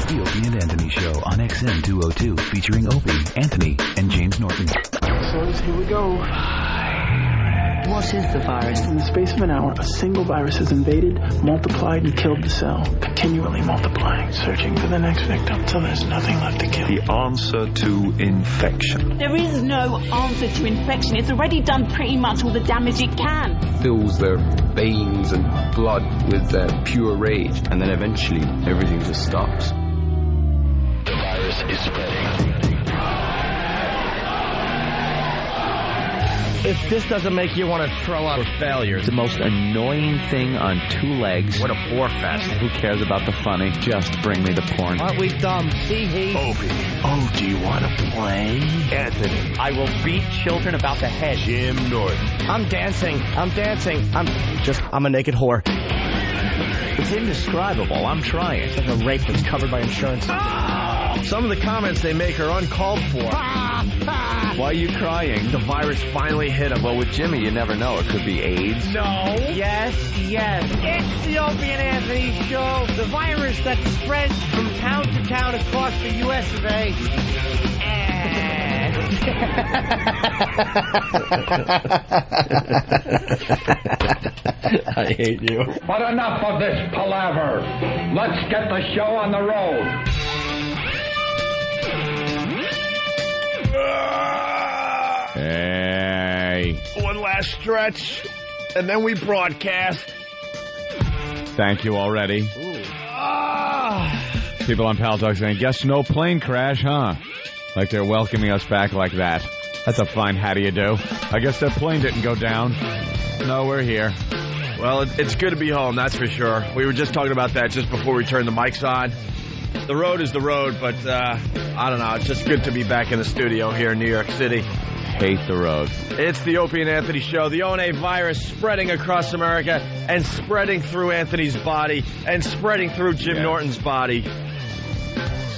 The Opie and Anthony Show on XM 202, featuring Opie, Anthony, and James Norton. So here we go. What is the virus? In the space of an hour, a single virus has invaded, multiplied, and killed the cell, continually multiplying, searching for the next victim till there's nothing left to kill. The answer to infection. There is no answer to infection. It's already done pretty much all the damage it can. Fills their veins and blood with pure rage, and then eventually everything just stops. The virus is spreading. If this doesn't make you want to throw up, we're failures. It's the most annoying thing on two legs. What a bore fest. Who cares about the funny? Just bring me the porn. Aren't we dumb? See, he. Opie. Oh, do you want to play? Anthony. I will beat children about the head. Jim Norton. I'm dancing. I'm a naked whore. It's indescribable. I'm trying. It's like a rape that's covered by insurance. Some of the comments they make are uncalled for. Why are you crying? The virus finally hit him. Well, with Jimmy, you never know. It could be AIDS. No. Yes. It's the Opie and Anthony Show. The virus that spreads from town to town across the U.S. of A. I hate you. But enough of this palaver. Let's get the show on the road. Hey. One last stretch, and then we broadcast. Thank you already. People on Pal Talk saying, guess no plane crash, huh? Like they're welcoming us back like that. That's a fine how do you do. I guess that plane didn't go down. No, we're here. Well, it's good to be home, that's for sure. We were just talking about that just before we turned the mics on. The road is the road, but I don't know. It's just good to be back in the studio here in New York City. Hate the road. It's the Opie and Anthony Show. The ONA virus spreading across America and spreading through Anthony's body and spreading through Jim Norton's body.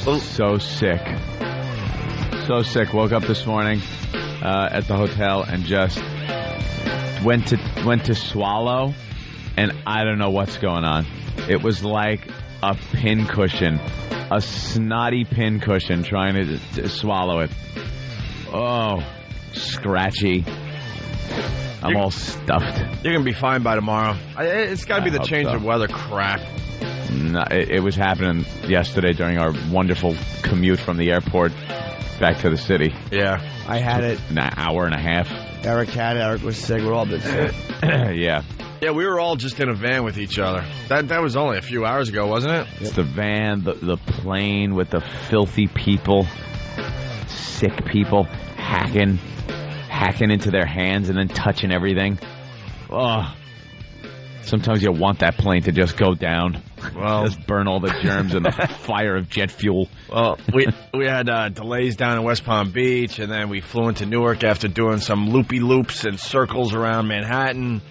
So sick. So sick. Woke up this morning at the hotel and just went to swallow, and I don't know what's going on. It was like a pincushion, a snotty pincushion trying to swallow it. Oh, scratchy. I'm all stuffed. You're going to be fine by tomorrow. It's got to be the change of weather crap. No, it was happening yesterday during our wonderful commute from the airport back to the city. Yeah. I had it. An hour and a half. Eric had it. Eric was sick. We're all been sick. Yeah. Yeah, we were all just in a van with each other. That was only a few hours ago, wasn't it? It's the van, the plane with the filthy people, sick people, hacking into their hands and then touching everything. Oh, sometimes you want that plane to just go down. Well, just burn all the germs in the fire of jet fuel. Well, we had delays down in West Palm Beach, and then we flew into Newark after doing some loopy-loops and circles around Manhattan.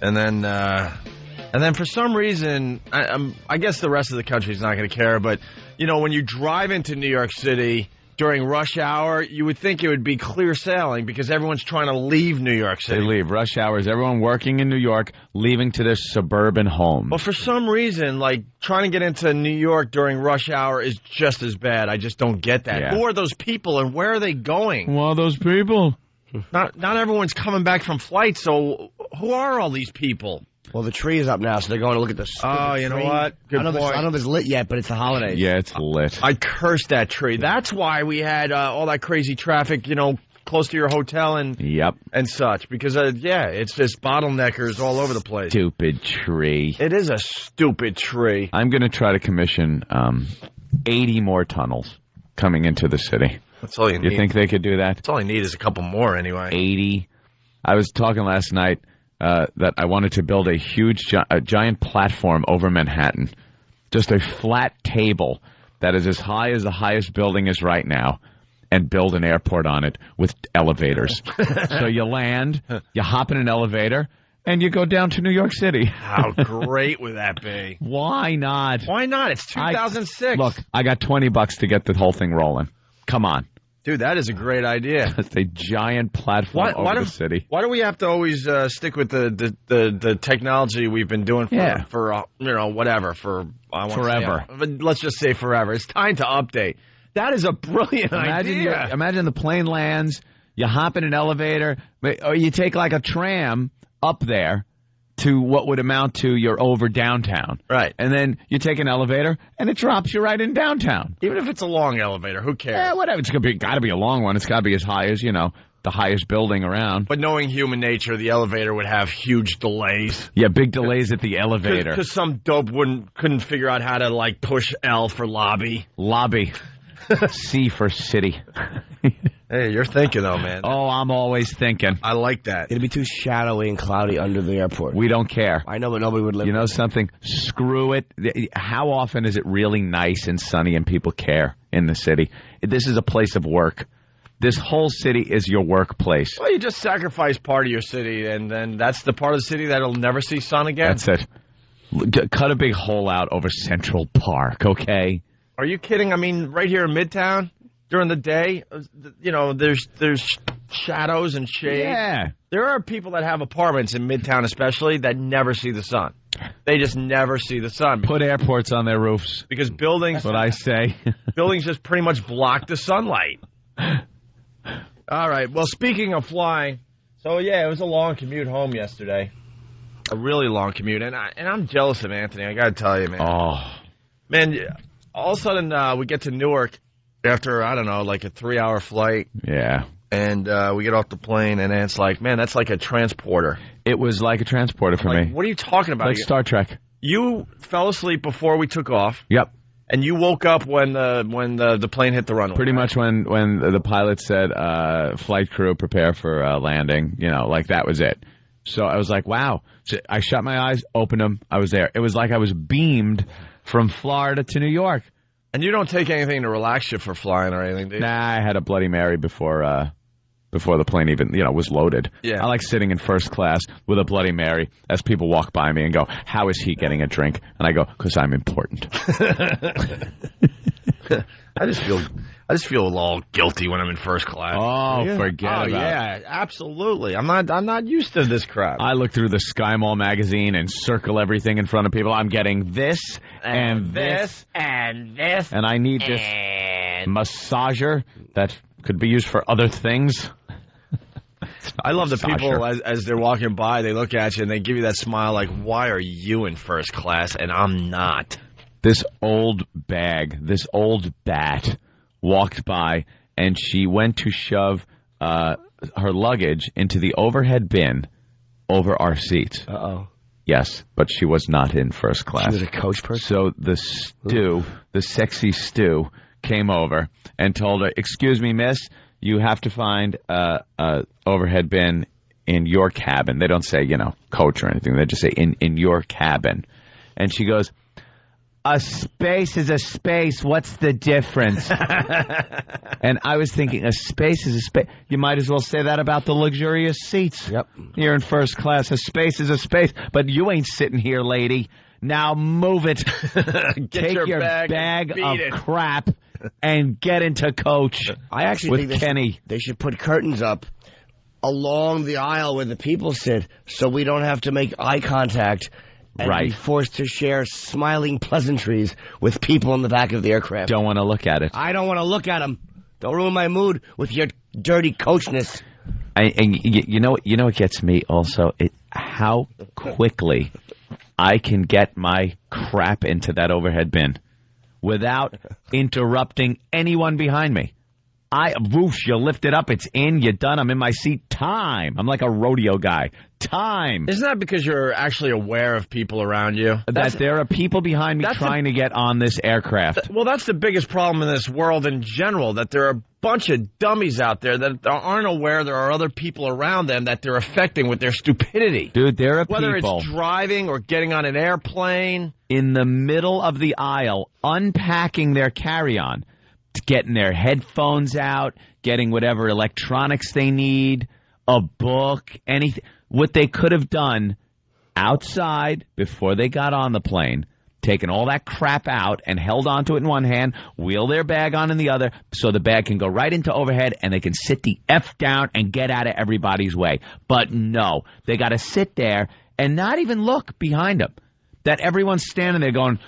And then for some reason, I guess the rest of the country's not going to care, but, you know, when you drive into New York City during rush hour, you would think it would be clear sailing because everyone's trying to leave New York City. They leave. Rush hour is everyone working in New York, leaving to their suburban home. Well, for some reason, like, trying to get into New York during rush hour is just as bad. I just don't get that. Yeah. Who are those people, and where are they going? Who are those people? Not everyone's coming back from flight, so who are all these people? Well, the tree is up now, so they're going to look at the Oh, you know what? Good point. I don't know if it's lit yet, but it's the holidays. Yeah, it's lit. I cursed that tree. That's why we had all that crazy traffic, you know, close to your hotel and such. Because, it's just bottleneckers all over the place. Stupid tree. It is a stupid tree. I'm going to try to commission 80 more tunnels coming into the city. That's all you need. You think they could do that? That's all you need is a couple more anyway. 80. I was talking last night that I wanted to build a huge, giant platform over Manhattan. Just a flat table that is as high as the highest building is right now, and build an airport on it with elevators. So you land, you hop in an elevator, and you go down to New York City. How great would that be? Why not? Why not? It's 2006. Look, I got $20 to get the whole thing rolling. Come on. Dude, that is a great idea. Just a giant platform over the city. Why do we have to always stick with the technology we've been doing for whatever, forever? But let's just say forever. It's time to update. That is a brilliant idea. Imagine the plane lands, you hop in an elevator, or you take like a tram up there to what would amount to you're over downtown. Right. And then you take an elevator, and it drops you right in downtown. Even if it's a long elevator, who cares? Yeah, whatever. It's got to be a long one. It's got to be as high as, the highest building around. But knowing human nature, the elevator would have huge delays. Yeah, big delays at the elevator. Because some dope couldn't figure out how to, push L for lobby. Lobby. C for city. Hey, you're thinking, though, man. Oh, I'm always thinking. I like that. It'd be too shadowy and cloudy under the airport. We don't care. I know, but nobody would live. You know something? Screw it. How often is it really nice and sunny and people care in the city? This is a place of work. This whole city is your workplace. Well, you just sacrifice part of your city, and then that's the part of the city that'll never see sun again. That's it. Cut a big hole out over Central Park, okay? Are you kidding? I mean, right here in Midtown, during the day, there's shadows and shade. Yeah. There are people that have apartments in Midtown especially that never see the sun. They just never see the sun. Put airports on their roofs. Because buildings... That's what I say. Buildings just pretty much block the sunlight. All right. Well, speaking of flying, so yeah, it was a long commute home yesterday. A really long commute. And I'm jealous of Anthony. I got to tell you, man. Oh. Man, all of a sudden we get to Newark after, I don't know, like a 3-hour flight. Yeah. And we get off the plane, and it's like, man, that's like a transporter. It was like a transporter for me. What are you talking about? Like Star Trek. You fell asleep before we took off. Yep. And you woke up when the plane hit the runway. Pretty much when the pilot said, flight crew, prepare for landing, that was it. So I was like, wow. So I shut my eyes, opened them, I was there. It was like I was beamed from Florida to New York. And you don't take anything to relax you for flying or anything, do you? Nah, I had a Bloody Mary before the plane even, was loaded. Yeah. I like sitting in first class with a Bloody Mary as people walk by me and go, how is he getting a drink? And I go, because I'm important. I just feel all guilty when I'm in first class. Oh, yeah. Forget about it. Yeah, absolutely. I'm not used to this crap. I look through the Sky Mall magazine and circle everything in front of people. I'm getting this and this and this. And I need this massager that could be used for other things. I love the people as they're walking by, they look at you and they give you that smile like, why are you in first class and I'm not? This old bag, this old bat walked by and she went to shove her luggage into the overhead bin over our seats. Uh-oh. Yes, but she was not in first class. She was a coach person? So the sexy Stu, came over and told her, excuse me, miss, you have to find a overhead bin in your cabin. They don't say, coach or anything. They just say in your cabin. And she goes, a space is a space. What's the difference? And I was thinking, a space is a space. You might as well say that about the luxurious seats. Yep. You're in first class. A space is a space. But you ain't sitting here, lady. Now move it. Take your bag of crap and get into coach. I actually think Kenny. They should put curtains up along the aisle where the people sit so we don't have to make eye contact and be forced to share smiling pleasantries with people in the back of the aircraft. Don't want to look at it. I don't want to look at them. Don't ruin my mood with your dirty coachness. And you know what gets me also? How quickly I can get my crap into that overhead bin without interrupting anyone behind me. You lift it up, it's in, you're done, I'm in my seat. Time. I'm like a rodeo guy. Time. Isn't that because you're actually aware of people around you? That there are people behind me trying to get on this aircraft. Well, that's the biggest problem in this world in general, that there are a bunch of dummies out there that aren't aware there are other people around them that they're affecting with their stupidity. Dude, there are Whether people... it's driving or getting on an airplane. In the middle of the aisle, unpacking their carry-on, getting their headphones out, getting whatever electronics they need, a book, anything. What they could have done outside before they got on the plane, taken all that crap out and held onto it in one hand, wheel their bag on in the other, so the bag can go right into overhead and they can sit the F down and get out of everybody's way. But no, they got to sit there and not even look behind them. That everyone's standing there going,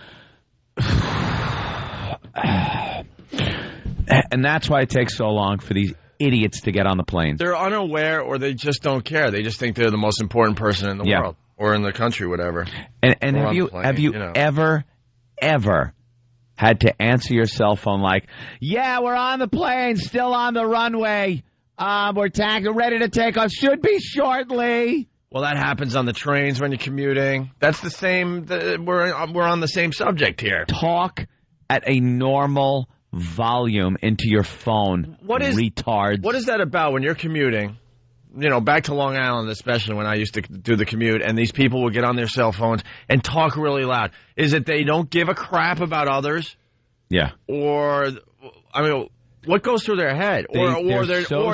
and that's why it takes so long for these idiots to get on the planes. They're unaware, or they just don't care. They just think they're the most important person in the world or in the country, whatever. And have you ever had to answer your cell phone like, yeah, we're on the plane, still on the runway. We're ready to take off. Should be shortly. Well, that happens on the trains when you're commuting. That's the same. We're on the same subject here. Talk at a normal volume into your phone, retards. What is that about when you're commuting? You know, back to Long Island, especially when I used to do the commute, and these people would get on their cell phones and talk really loud. Is it they don't give a crap about others? Yeah. Or, I mean, what goes through their head? Or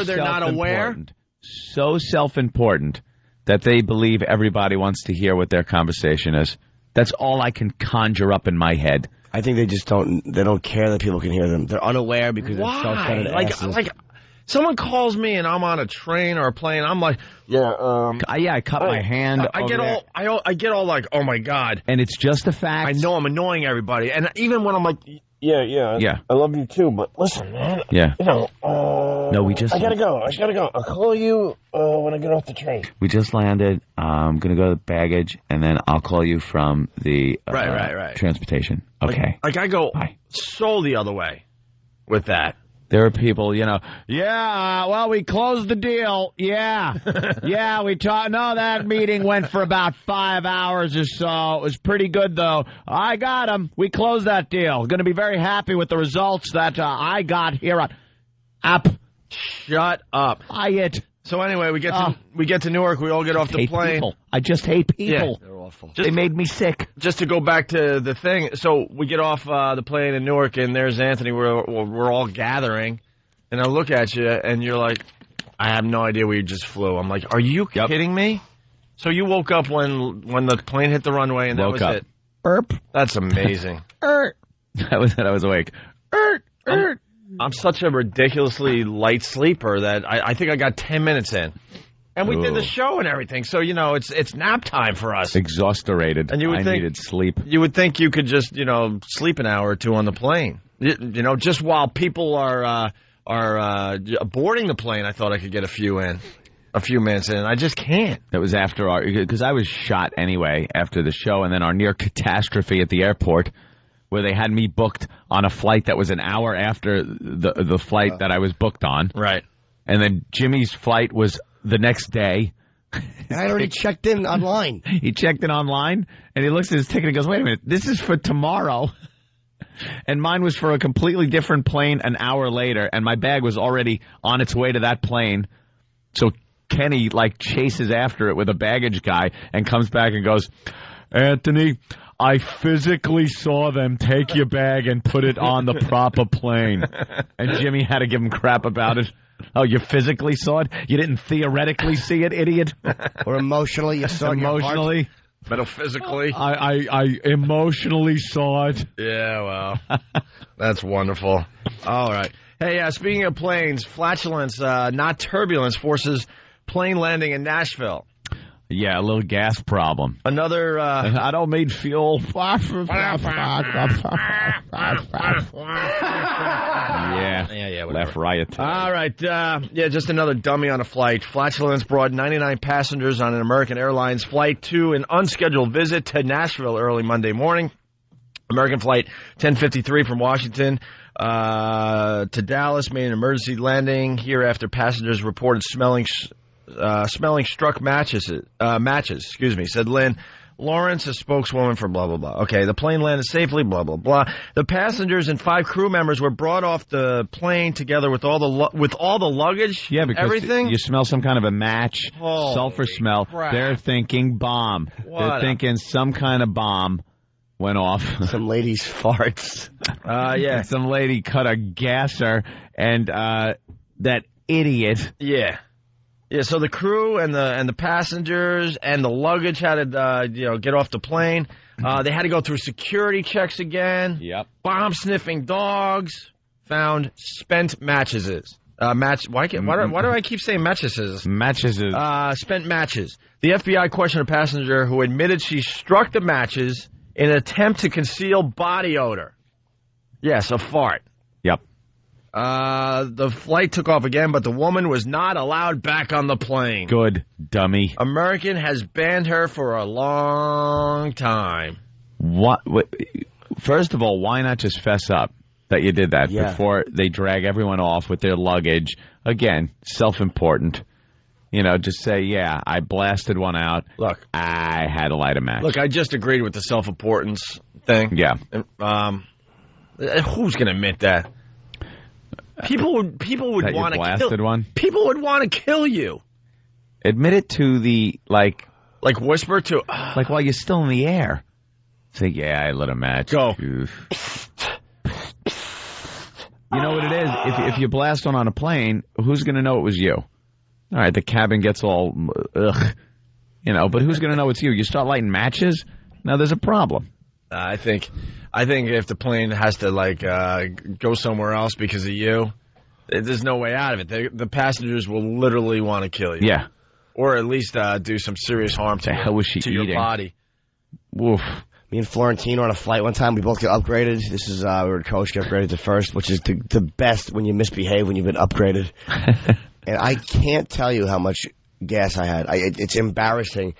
they're not aware? So self-important that they believe everybody wants to hear what their conversation is. That's all I can conjure up in my head. I think they just don't care that people can hear them. They're unaware because they're self-centered asses. Like, someone calls me and I'm on a train or a plane. I'm like, I cut my hand. I get all like, oh my God. And it's just a fact. I know I'm annoying everybody. And even when I'm like, yeah. I love you too, but listen, man. Yeah. You know, I gotta go. I'll call you when I get off the train. We just landed. I'm gonna go to the baggage, and then I'll call you from the right. transportation. Okay. Like I go so the other way with that. There are people, well, we closed the deal. Yeah. We talked. No, that meeting went for about 5 hours or so. It was pretty good, though. I got them. We closed that deal. Going to be very happy with the results that I got here on Up. Shut up. So anyway, we get to Newark. We all get off the plane. People. I just hate people. Yeah, they're awful. They made me sick. Just to go back to the thing. So we get off the plane in Newark, and there's Anthony. We're all gathering, and I look at you, and you're like, I have no idea where you just flew. I'm like, are you kidding me? So you woke up when the plane hit the runway, and that was it. Erp. That's amazing. That was it. I was awake. I'm such a ridiculously light sleeper that I think I got 10 minutes in. And we did the show and everything, so, it's nap time for us. Exhausted. And I needed sleep. You would think you could just, sleep an hour or two on the plane. Just while people are boarding the plane, I thought I could get a few minutes in. I just can't. That was after because I was shot anyway after the show, and then our near catastrophe at the airport, where they had me booked on a flight that was an hour after the flight that I was booked on. Right. And then Jimmy's flight was the next day. I had already checked in online. He checked in online, and he looks at his ticket and goes, wait a minute, this is for tomorrow. And mine was for a completely different plane an hour later, and my bag was already on its way to that plane. So Kenny, chases after it with a baggage guy and comes back and goes, Anthony, I physically saw them take your bag and put it on the proper plane. And Jimmy had to give him crap about it. Oh, you physically saw it? You didn't theoretically see it, idiot? Or emotionally, you saw it emotionally? Metaphysically? I emotionally saw it. Yeah, well, that's wonderful. All right. Hey, speaking of planes, flatulence, not turbulence, forces plane landing in Nashville. Yeah, a little gas problem. Another, I don't need fuel. Yeah, whatever. Left riot. All right, just another dummy on a flight. Flatulence brought 99 passengers on an American Airlines flight to an unscheduled visit to Nashville early Monday morning. American flight 1053 from Washington to Dallas made an emergency landing here after passengers reported smelling struck matches, said Lynn Lawrence, a spokeswoman for blah, blah, blah. Okay, the plane landed safely, blah, blah, blah. The passengers and 5 crew members were brought off the plane together with all the luggage. Yeah, because everything. You smell some kind of a match, sulfur smell. Crap. They're thinking bomb. They're thinking some kind of bomb went off. Some lady's farts. Yeah. Some lady cut a gasser, and that idiot. Yeah. Yeah, so the crew and the passengers and the luggage had to get off the plane. They had to go through security checks again. Yep. Bomb-sniffing dogs found spent matches. Why do I keep saying matches? Matches. Spent matches. The FBI questioned a passenger who admitted she struck the matches in an attempt to conceal body odor. Yes, a fart. Yep. The flight took off again, but the woman was not allowed back on the plane. Good, dummy. American has banned her for a long time. What? First of all, why not just fess up that you did that before they drag everyone off with their luggage? Again, self-important. Just say, yeah, I blasted one out. Look, I had to light a match. Look, I just agreed with the self-importance thing. Yeah. Who's going to admit that? People would want to kill one. People would want to kill you. Admit it to the like whisper to while you're still in the air. Say, yeah, I lit a match. Go. Oof. You know what it is? If you blast one on a plane, who's going to know it was you? All right, the cabin gets all ugh, but who's going to know it's you? You start lighting matches, now there's a problem. I think if the plane has to go somewhere else because of you, there's no way out of it. The passengers will literally want to kill you. Yeah, or at least do some serious harm to your body. Woof. Me and Florentino on a flight one time, we both get upgraded. This is we were coach, get upgraded to first, which is the best when you misbehave when you've been upgraded. And I can't tell you how much gas I had. It's embarrassing,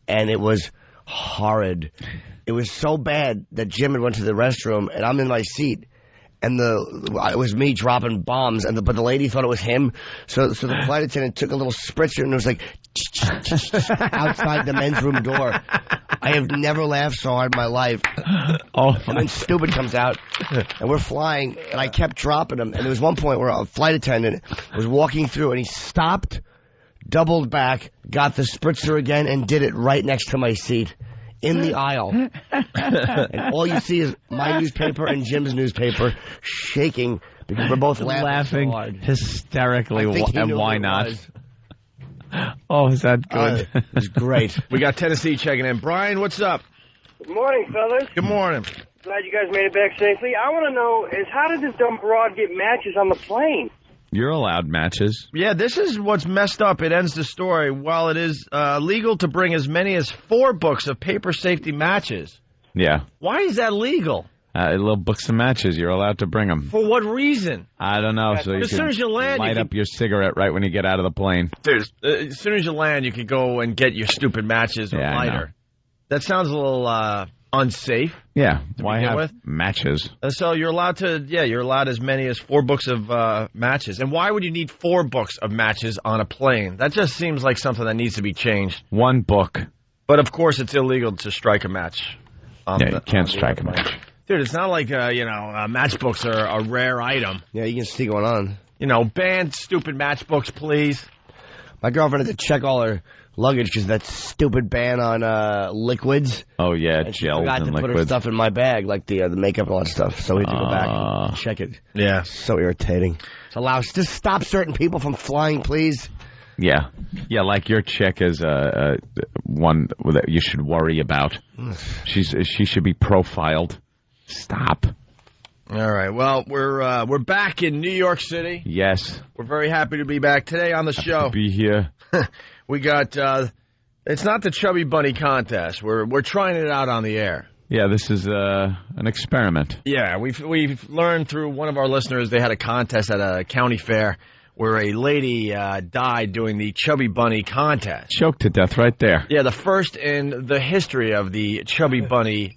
and it was horrid. It was so bad that Jim had went to the restroom, and I'm in my seat, and it was me dropping bombs, but the lady thought it was him. So the flight attendant took a little spritzer, and it was like outside the men's room door. I have never laughed so hard in my life. And then Stupid comes out, and we're flying, and I kept dropping him. And there was one point where a flight attendant was walking through, and he stopped, doubled back, got the spritzer again, and did it right next to my seat in the aisle. And all you see is my newspaper and Jim's newspaper shaking because we're both laughing so hard. Hysterically. And why not? Oh, is that good? It was great. We got Tennessee checking in. Brian, what's up? Good morning, fellas. Good morning. Glad you guys made it back safely. I want to know how did this dumb broad get matches on the plane? You're allowed matches. Yeah, this is what's messed up. It ends the story. While it is legal to bring as many as 4 books of paper safety matches. Yeah. Why is that legal? Little books of matches. You're allowed to bring them. For what reason? I don't know. So as soon as you land, light up your cigarette right when you get out of the plane. Dude, as soon as you land, you could go and get your stupid matches or lighter. That sounds a little unsafe. Yeah. Why have matches? So you're allowed to, you're allowed as many as 4 books of matches. And why would you need 4 books of matches on a plane? That just seems like something that needs to be changed. 1 book. But of course, it's illegal to strike a match. You can't strike a match. Dude, it's not like, matchbooks are a rare item. Yeah, you can see going on. Ban stupid matchbooks, please. My girlfriend had to check all her luggage because that stupid ban on liquids. Oh, yeah, and she gels forgot and to liquids. put her stuff in my bag, like the makeup and all that stuff. So we had to go back and check it. Yeah. So irritating. So just stop certain people from flying, please. Yeah. Yeah, like your chick is one that you should worry about. She should be profiled. Stop. All right. Well, we're back in New York City. Yes. We're very happy to be back today on the show. To be here. We got. It's not the Chubby Bunny contest. We're trying it out on the air. Yeah, this is an experiment. Yeah, we've learned through one of our listeners they had a contest at a county fair where a lady died doing the Chubby Bunny contest. Choked to death right there. Yeah, the first in the history of the Chubby Bunny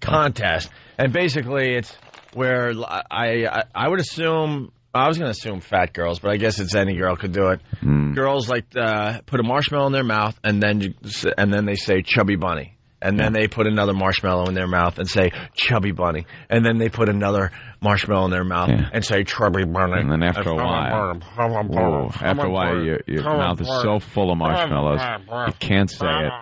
contest. And basically it's where I would assume, I was going to assume fat girls, but I guess it's any girl could do it. Girls put a marshmallow in their mouth and then they say Chubby Bunny. And then they put another marshmallow in their mouth and say, Chubby Bunny. And then they put another marshmallow in their mouth and say, Chubby Bunny. And then after a while, your mouth is so full of marshmallows, you can't say it,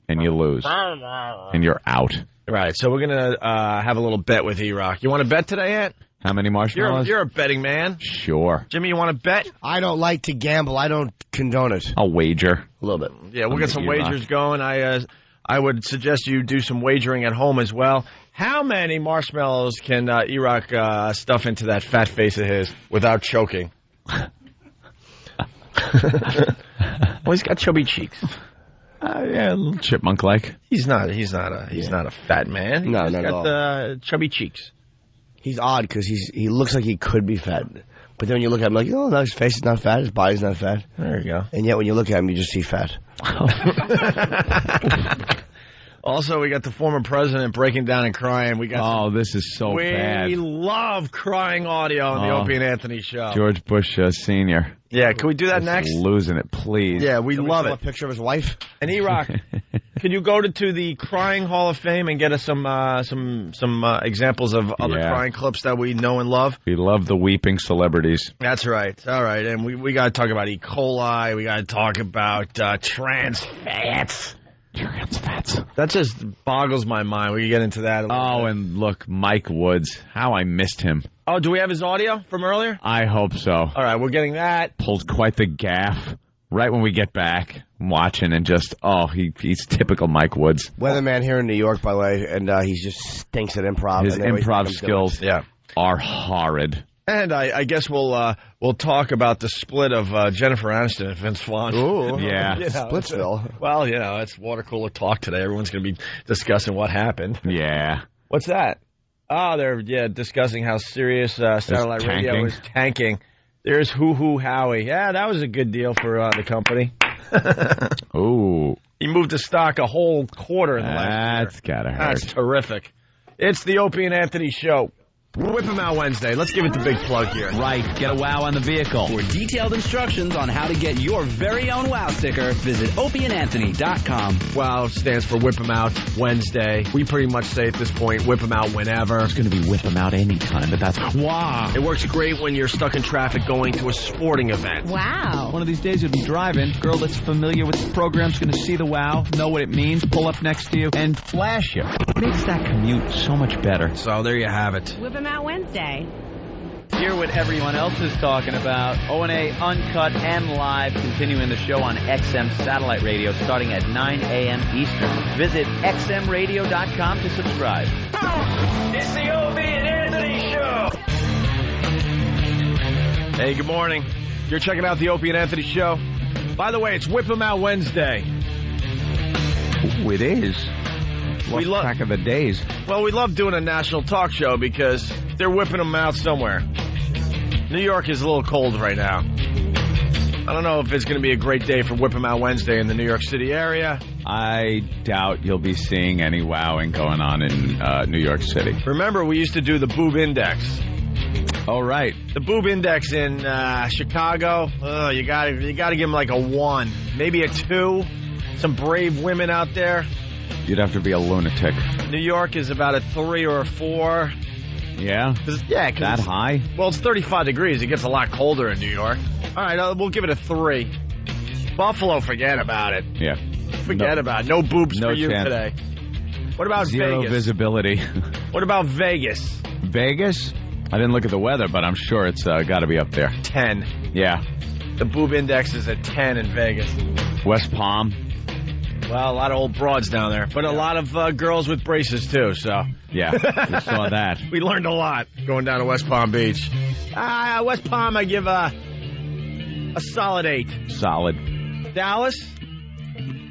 and you lose. And you're out. Right, so we're going to have a little bet with E-Rock. You want to bet today, Ant? How many marshmallows? You're a betting man. Sure. Jimmy, you want to bet? I don't like to gamble. I don't condone it. I'll wager. A little bit. Yeah, we'll get some wagers going. I would suggest you do some wagering at home as well. How many marshmallows can E-Rock stuff into that fat face of his without choking? Well, he's got chubby cheeks. Yeah, a little chipmunk-like. He's not a fat man. No, He's not at got chubby cheeks. He's odd because he looks like he could be fat. But then when you look at him, like, oh, no, his face is not fat, his body's not fat. There you go. And yet when you look at him, you just see fat. Also, we got the former president breaking down and crying. We got this is so bad. We love crying audio on the Opie and Anthony show. George Bush Sr. Yeah, can we do that next? Losing it, please. Yeah, we love it. A picture of his wife. And E-Rock, can you go to the Crying Hall of Fame and get us some examples of other crying clips that we know and love? We love the weeping celebrities. That's right. All right, and we got to talk about E. coli. We got to talk about trans fats. Trans fats. That just boggles my mind. We can get into that a little bit. And look, Mike Woods. How I missed him. Oh, do we have his audio from earlier? I hope so. All right, we're getting that. Pulled quite the gaffe right when we get back. I'm watching and just, he's typical Mike Woods. Weatherman here in New York, by the way, and he just stinks at improv. His improv skills are horrid. And I guess we'll talk about the split of Jennifer Aniston and Vince Vaughn. Ooh, yeah. Splitsville. Well, it's water cooler talk today. Everyone's going to be discussing what happened. Yeah. What's that? Oh, they're discussing how Sirius satellite radio is tanking. There's Hoo Howie. Yeah, that was a good deal for the company. Ooh. He moved the stock a whole quarter in the last year. That's gotta hurt. That's terrific. It's the Opie and Anthony Show. Whip 'em out Wednesday. Let's give it the big plug here. Right. Get a wow on the vehicle. For detailed instructions on how to get your very own wow sticker, visit opieandanthony.com. WOW stands for Whip 'em Out Wednesday. We pretty much say at this point, whip 'em out whenever. It's going to be whip 'em out anytime, but that's wow. It works great when you're stuck in traffic going to a sporting event. Wow. One of these days you'll be driving. Girl that's familiar with the program's going to see the wow, know what it means, pull up next to you, and flash you. Makes that commute so much better. So there you have it. Whip 'em out Wednesday. Hear what everyone else is talking about. O&A Uncut and Live, continuing the show on XM Satellite Radio starting at 9 a.m. Eastern. Visit xmradio.com to subscribe. It's the Opie and Anthony Show. Hey, good morning. You're checking out the Opie and Anthony Show. By the way, it's Whip 'em Out Wednesday. Ooh, it is. We love track of the days. Well, we love doing a national talk show because they're whipping them out somewhere. New York is a little cold right now. I don't know if it's going to be a great day for Whip 'em Out Wednesday in the New York City area. I doubt you'll be seeing any wowing going on in New York City. Remember, we used to do the Boob Index. Oh, right. The Boob Index in Chicago, you got to give them like a 1, maybe a 2. Some brave women out there. You'd have to be a lunatic. New York is about a 3 or a 4. Yeah? Yeah. That high? Well, it's 35 degrees. It gets a lot colder in New York. All right, we'll give it a 3. Buffalo, forget about it. Yeah. Forget about it. No boobs for you chance. today. What about Zero Vegas? Visibility. What about Vegas? Vegas? I didn't look at the weather, but I'm sure it's got to be up there. 10. Yeah. The boob index is at 10 in Vegas. West Palm. Well, a lot of old broads down there, but a lot of girls with braces, too, so. Yeah, we saw that. We learned a lot going down to West Palm Beach. West Palm, I give a solid 8. Solid. Dallas?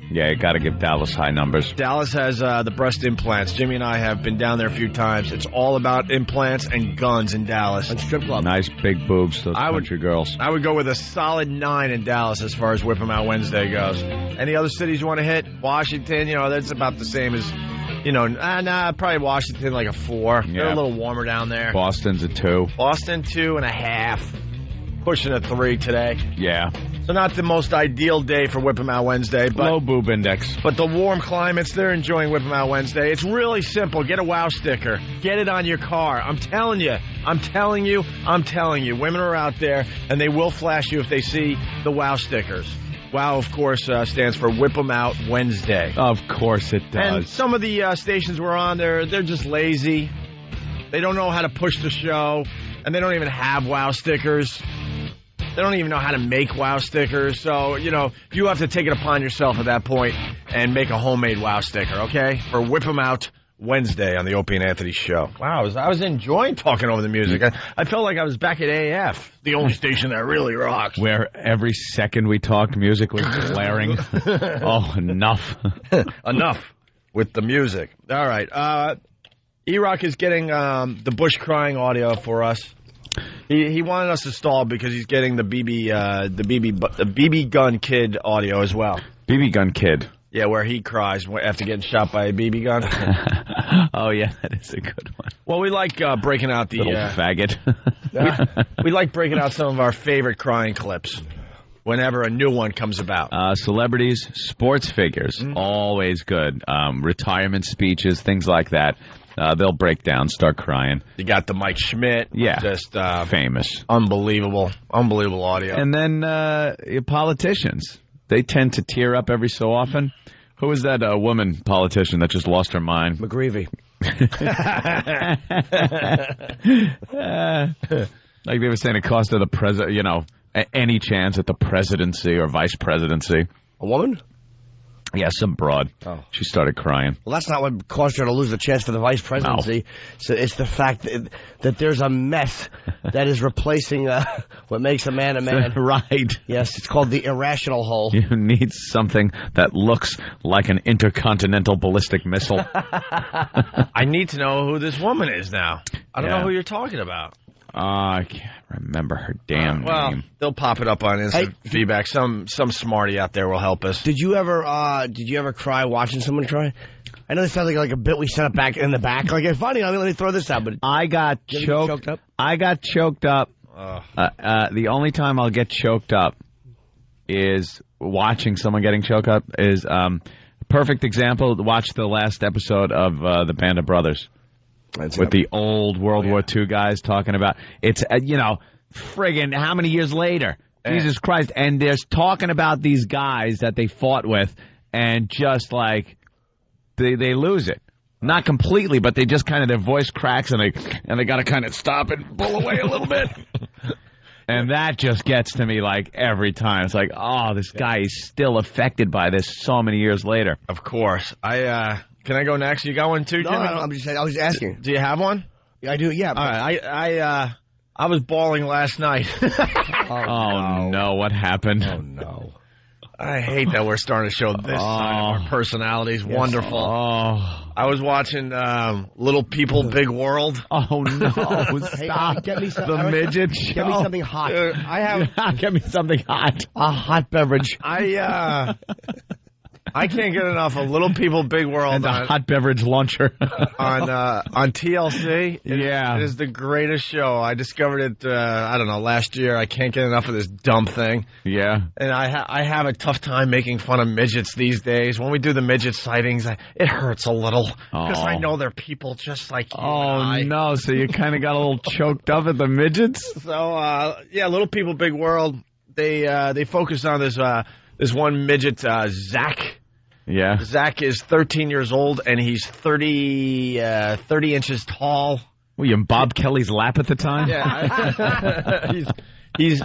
Yeah, you got to give Dallas high numbers. Dallas has the breast implants. Jimmy and I have been down there a few times. It's all about implants and guns in Dallas. And strip club. Nice big boobs, those country girls. I would go with a solid 9 in Dallas as far as Whip 'em Out Wednesday goes. Any other cities you want to hit? Washington, that's about the same as, probably Washington like a 4. Yeah. They're a little warmer down there. Boston's a 2. Boston, 2.5. Pushing a 3 today. Yeah. So not the most ideal day for Whip 'em Out Wednesday. But low boob index. But the warm climates, they're enjoying Whip 'em Out Wednesday. It's really simple. Get a WOW sticker. Get it on your car. I'm telling you. Women are out there, and they will flash you if they see the WOW stickers. WOW, of course, stands for Whip 'em Out Wednesday. Of course it does. And some of the stations we're on, they're just lazy. They don't know how to push the show, and they don't even have WOW stickers. They don't even know how to make Wow stickers. So, you have to take it upon yourself at that point and make a homemade Wow sticker, okay? For Whip 'em Out Wednesday on the Opie and Anthony Show. Wow, I was enjoying talking over the music. I felt like I was back at AF, the only station that really rocks. Where every second we talked, music was blaring. Oh, enough. Enough with the music. All right. E-Rock is getting the Bush crying audio for us. He wanted us to stall because he's getting the BB Gun Kid audio as well. BB Gun Kid. Yeah, where he cries after getting shot by a BB gun. Oh, yeah, that is a good one. Well, we like breaking out the... Little faggot. we like breaking out some of our favorite crying clips whenever a new one comes about. Celebrities, sports figures, always good. Retirement speeches, things like that. They'll break down, start crying. You got the Mike Schmidt. Yeah. Just famous. Unbelievable audio. And then politicians. They tend to tear up every so often. Who was that woman politician that just lost her mind? McGreevey. Like they were saying, it cost her the president, any chance at the presidency or vice presidency. A woman? Yeah, some broad. Oh. She started crying. Well, that's not what caused her to lose the chance for the vice presidency. No. So it's the fact that there's a mess that is replacing what makes a man a man. Right. Yes, it's called the irrational hole. You need something that looks like an intercontinental ballistic missile. I need to know who this woman is now. I don't know who you're talking about. I can't remember her damn name. They'll pop it up on instant feedback. Some smarty out there will help us. Did you ever cry watching someone cry? I know this sounds like a bit we set up back in the back. Like, it's funny. Let me throw this out. But I got choked up. I got choked up. The only time I'll get choked up is watching someone getting choked up. Is perfect example. Watch the last episode of the Band of Brothers. With the old World War II guys talking about it's friggin' how many years later? Jesus Christ! And they're talking about these guys that they fought with, and just like they lose it, not completely, but they just kind of their voice cracks, and they got to kind of stop and pull away a little bit. And that just gets to me like every time. It's like, oh, this guy is still affected by this so many years later. Of course, Can I go next? You got one too, Jimmy? No, I was just asking. Do you have one? Yeah, I do. Yeah. All right. I was bawling last night. Oh no! What happened? Oh no! I hate that we're starting to show this side of our personalities. Yes. Wonderful. Oh. I was watching Little People, Big World. Oh no! Stop! Get me some, the midget show. Get me something hot. Get me something hot. A hot beverage. I can't get enough of Little People, Big World. And a hot beverage launcher. on TLC. It is the greatest show. I discovered it, last year. I can't get enough of this dumb thing. Yeah. And I have a tough time making fun of midgets these days. When we do the midget sightings, it hurts a little. Because I know they're people just like you and I. No. So you kind of got a little choked up at the midgets? So, Little People, Big World, they focus on this one midget, Zach. Yeah. Zach is 13 years old, and he's 30 inches tall. Were you in Bob Kelly's lap at the time? Yeah. he's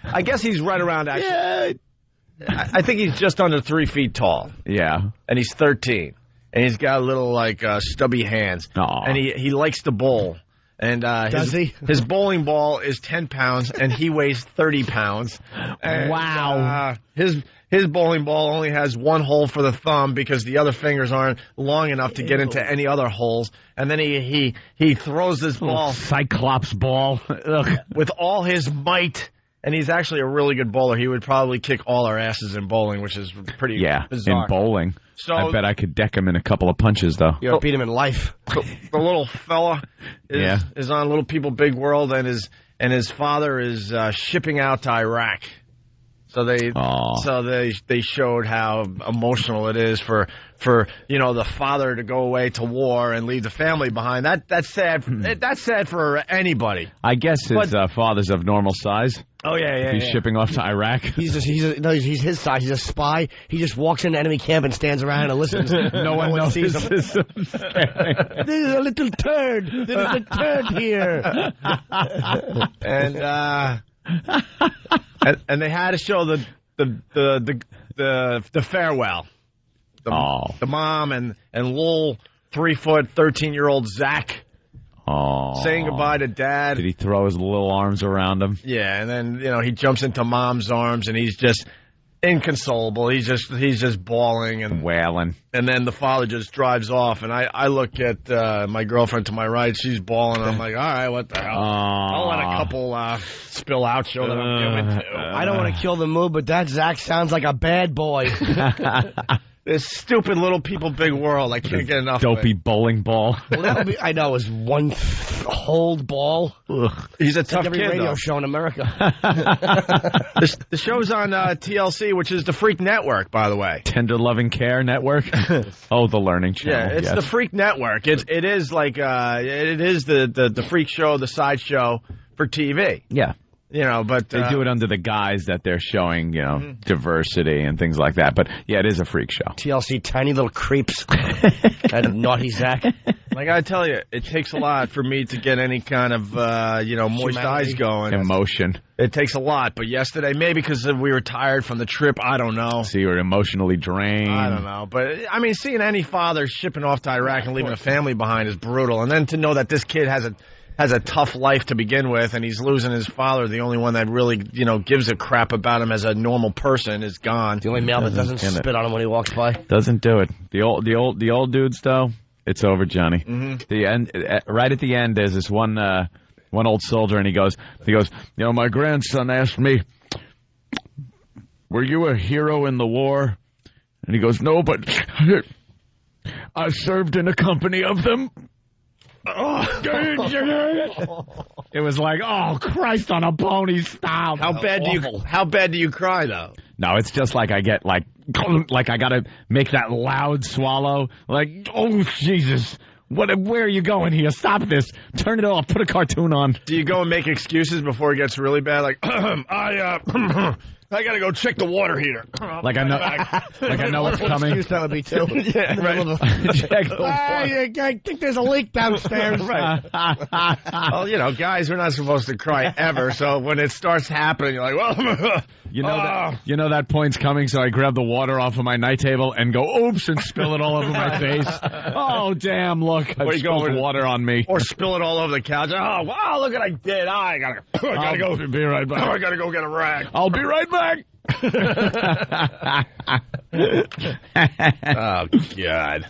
I guess he's right around, actually. Yeah. I think he's just under 3 feet tall. Yeah. And he's 13. And he's got little, stubby hands. Aww. And he likes to bowl. And does he? His bowling ball is 10 pounds, and he weighs 30 pounds. And, wow. His bowling ball only has one hole for the thumb because the other fingers aren't long enough to get into any other holes. And then he throws this ball. Cyclops ball. With all his might. And he's actually a really good bowler. He would probably kick all our asses in bowling, which is pretty bizarre. In bowling. So, I bet I could deck him in a couple of punches, though. You beat him in life. The little fella is on Little People, Big World, and his father is shipping out to Iraq. So they showed how emotional it is for the father to go away to war and leave the family behind. That's sad. That's sad for anybody. I guess his father's of normal size. Oh yeah. He's shipping off to Iraq. He's his size. He's a spy. He just walks into enemy camp and stands around and listens. No one knows sees him. There's a little turd. There's a turd here. And and they had to show the farewell. The mom and little 3-foot, 13-year-old Zach saying goodbye to Dad. Did he throw his little arms around him? Yeah, and then he jumps into Mom's arms and he's just inconsolable. He's just bawling and wailing. And then the father just drives off. And I look at my girlfriend to my right. She's bawling. I'm like, all right, what the hell? I'll let a couple spill out, show that I'm human too. I don't want to kill the mood, but that Zach sounds like a bad boy. This stupid little people, big world. I can't get enough dopey of it. bowling ball. Well, that would be, I know, is one hold ball. Ugh. He's a tough every kid, radio though. show in America. The show's on TLC, which is the Freak Network, by the way. Tender Loving Care Network. Oh, the Learning Channel. Yeah, it's the Freak Network. It is like it is the freak show, the sideshow for TV. Yeah. But they do it under the guise that they're showing, diversity and things like that. But yeah, it is a freak show. TLC, tiny little creeps. And naughty Zach. Like I tell you, it takes a lot for me to get any kind of moist eyes going. Emotion. It takes a lot. But yesterday, maybe because we were tired from the trip, I don't know. So you were emotionally drained. I don't know. But I mean, seeing any father shipping off to Iraq and leaving a family behind is brutal. And then to know that this kid has a tough life to begin with, and he's losing his father, the only one that really, gives a crap about him as a normal person, is gone. The only male that doesn't spit on him when he walks by. Doesn't do it. The old dudes, though, it's over, Johnny. Mm-hmm. The end, right at the end, there's this one old soldier, and he goes, my grandson asked me, were you a hero in the war? And he goes, no, but I served in a company of them. It was like, oh, Christ on a pony, stop. How bad do you cry, though? No, it's just like I get like I gotta make that loud swallow. Like, oh Jesus, where are you going here? Stop this. Turn it off. Put a cartoon on. Do you go and make excuses before it gets really bad? Like, I gotta go check the water heater. Like I know what's coming. Excuse that would be too. Yeah, right. I think there's a leak downstairs. Right. Well, guys, we're not supposed to cry ever. So when it starts happening, you're like, well, that point's coming. So I grab the water off of my night table and go, oops, and spill it all over my face. Oh damn! Look, I spilled water on me. Or spill it all over the couch. Oh wow! Look what I did. I gotta go. Be right back. I gotta go get a rag. I'll be right back. Oh God,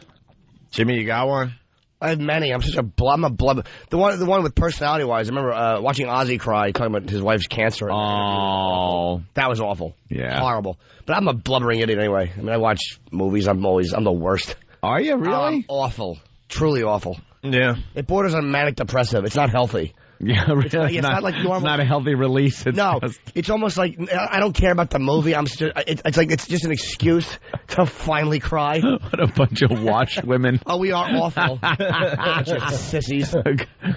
Jimmy, you got one? I have many. I'm a blub. The one with personality wise. I remember watching Ozzy cry, talking about his wife's cancer. Oh, that was awful. Yeah, horrible. But I'm a blubbering idiot anyway. I mean, I watch movies. I'm the worst. Are you really? Awful. Truly awful. Yeah. It borders on manic depressive. It's not healthy. Yeah, really. It's not like normal. It's not a healthy release. It's almost like I don't care about the movie. It's just an excuse to finally cry. What a bunch of washed women. Oh, we are awful. Bunch of sissies.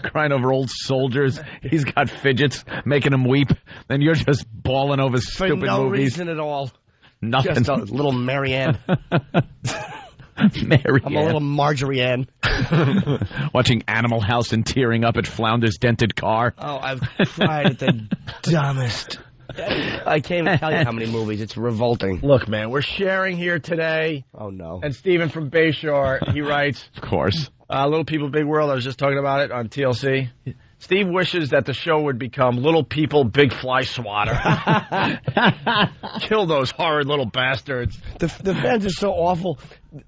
Crying over old soldiers. He's got fidgets making him weep. Then you're just bawling over stupid movies. For no reason at all. Nothing. Just a little Marianne. Marianne. I'm a little Marjorie Ann. Watching Animal House and tearing up at Flounder's dented car. Oh, I've cried at the dumbest. I can't even tell you how many movies. It's revolting. Look, man, we're sharing here today. Oh, no. And Stephen from Bayshore, he writes. Of course. Little People, Big World. I was just talking about it on TLC. Steve wishes that the show would become Little People, Big Fly Swatter. Kill those horrid little bastards. The fans are so awful.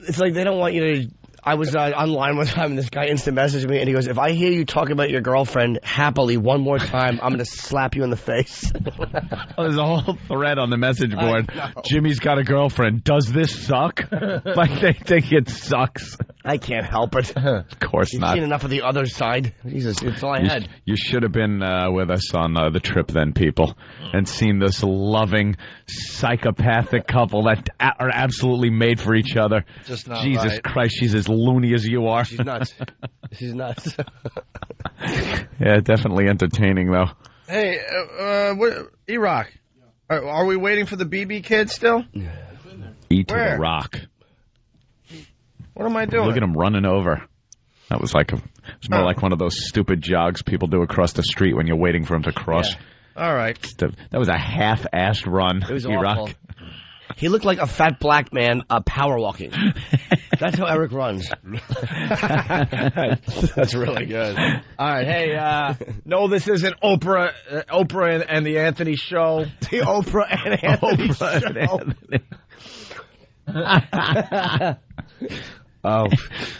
It's like they don't want you to... I was online one time, and this guy instant messaged me, and he goes, if I hear you talk about your girlfriend happily one more time, I'm going to slap you in the face. There's a whole thread on the message board. Jimmy's got a girlfriend. Does this suck? Like they think it sucks. I can't help it. Of course not. You've seen enough of the other side. Jesus, it's all I had. You should have been with us on the trip then, people, and seen this loving, psychopathic couple that are absolutely made for each other. Just not Jesus right. Christ, she's as loony as you are. She's nuts. She's nuts. Yeah, definitely entertaining, though. Hey, E-Rock, are we waiting for the BB kids still? E to the rock. What am I doing? Look at him running over. That was like it's more like one of those stupid jogs people do across the street when you're waiting for him to cross. All right. That was a half-assed run. It was E-Rock. awful. He looked like a fat black man power walking. That's how Eric runs. That's really good. All right, hey, no, this isn't Oprah and the Anthony Show. The Oprah and Anthony Show. Oh,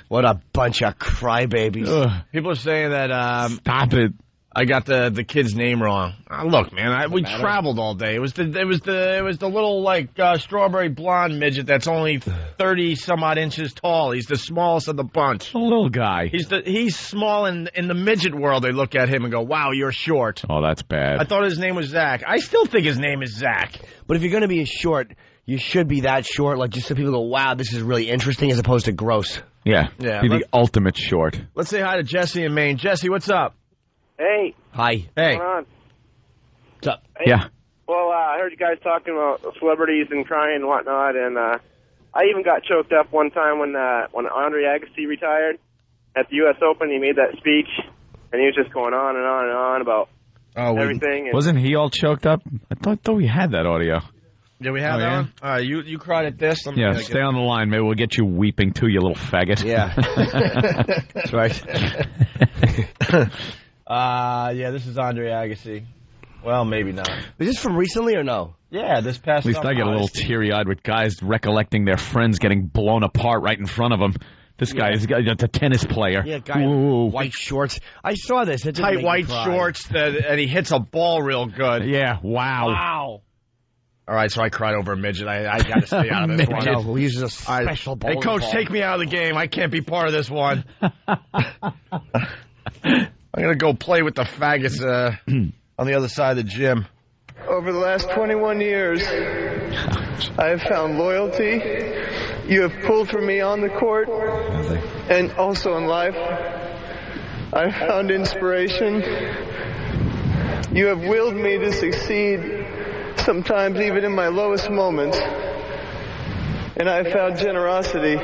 what a bunch of crybabies. People are saying that Stop it. I got the kid's name wrong. Look, man, we traveled all day. It was the little like strawberry blonde midget that's only 30 some odd inches tall. He's the smallest of the bunch. A little guy. He's small in the midget world. They look at him and go, "Wow, you're short." Oh, that's bad. I thought his name was Zach. I still think his name is Zach. But if you're going to be a short, you should be that short, like just so people go, "Wow, this is really interesting," as opposed to gross. Yeah. Be the ultimate short. Let's say hi to Jesse in Maine. Jesse, what's up? Hey. Hi. Hey. What's going on? What's up? Hey. Yeah. Well, I heard you guys talking about celebrities and crying and whatnot, and I even got choked up one time when Andre Agassi retired at the U.S. Open. He made that speech, and he was just going on and on and on about everything. Wasn't he all choked up? I thought we had that audio. Yeah, we have that one? All right, you cried at this. Yeah, stay on the line. Maybe we'll get you weeping too, you little faggot. Yeah. That's right. Yeah, this is Andre Agassi. Well, maybe not. Is this from recently or no? Yeah, this past At least I get a little teary-eyed with guys recollecting their friends getting blown apart right in front of them. This guy is a tennis player. Yeah, guy in white shorts. I saw this. It tight white shorts, and he hits a ball real good. Yeah, wow. All right, so I cried over a midget. I got to stay out of this one. No, he uses a special ball. Hey, Coach, take me out of the game. I can't be part of this one. I'm going to go play with the faggots on the other side of the gym. Over the last 21 years, I have found loyalty. You have pulled for me on the court and also in life. I have found inspiration. You have willed me to succeed, sometimes even in my lowest moments. And I have found generosity.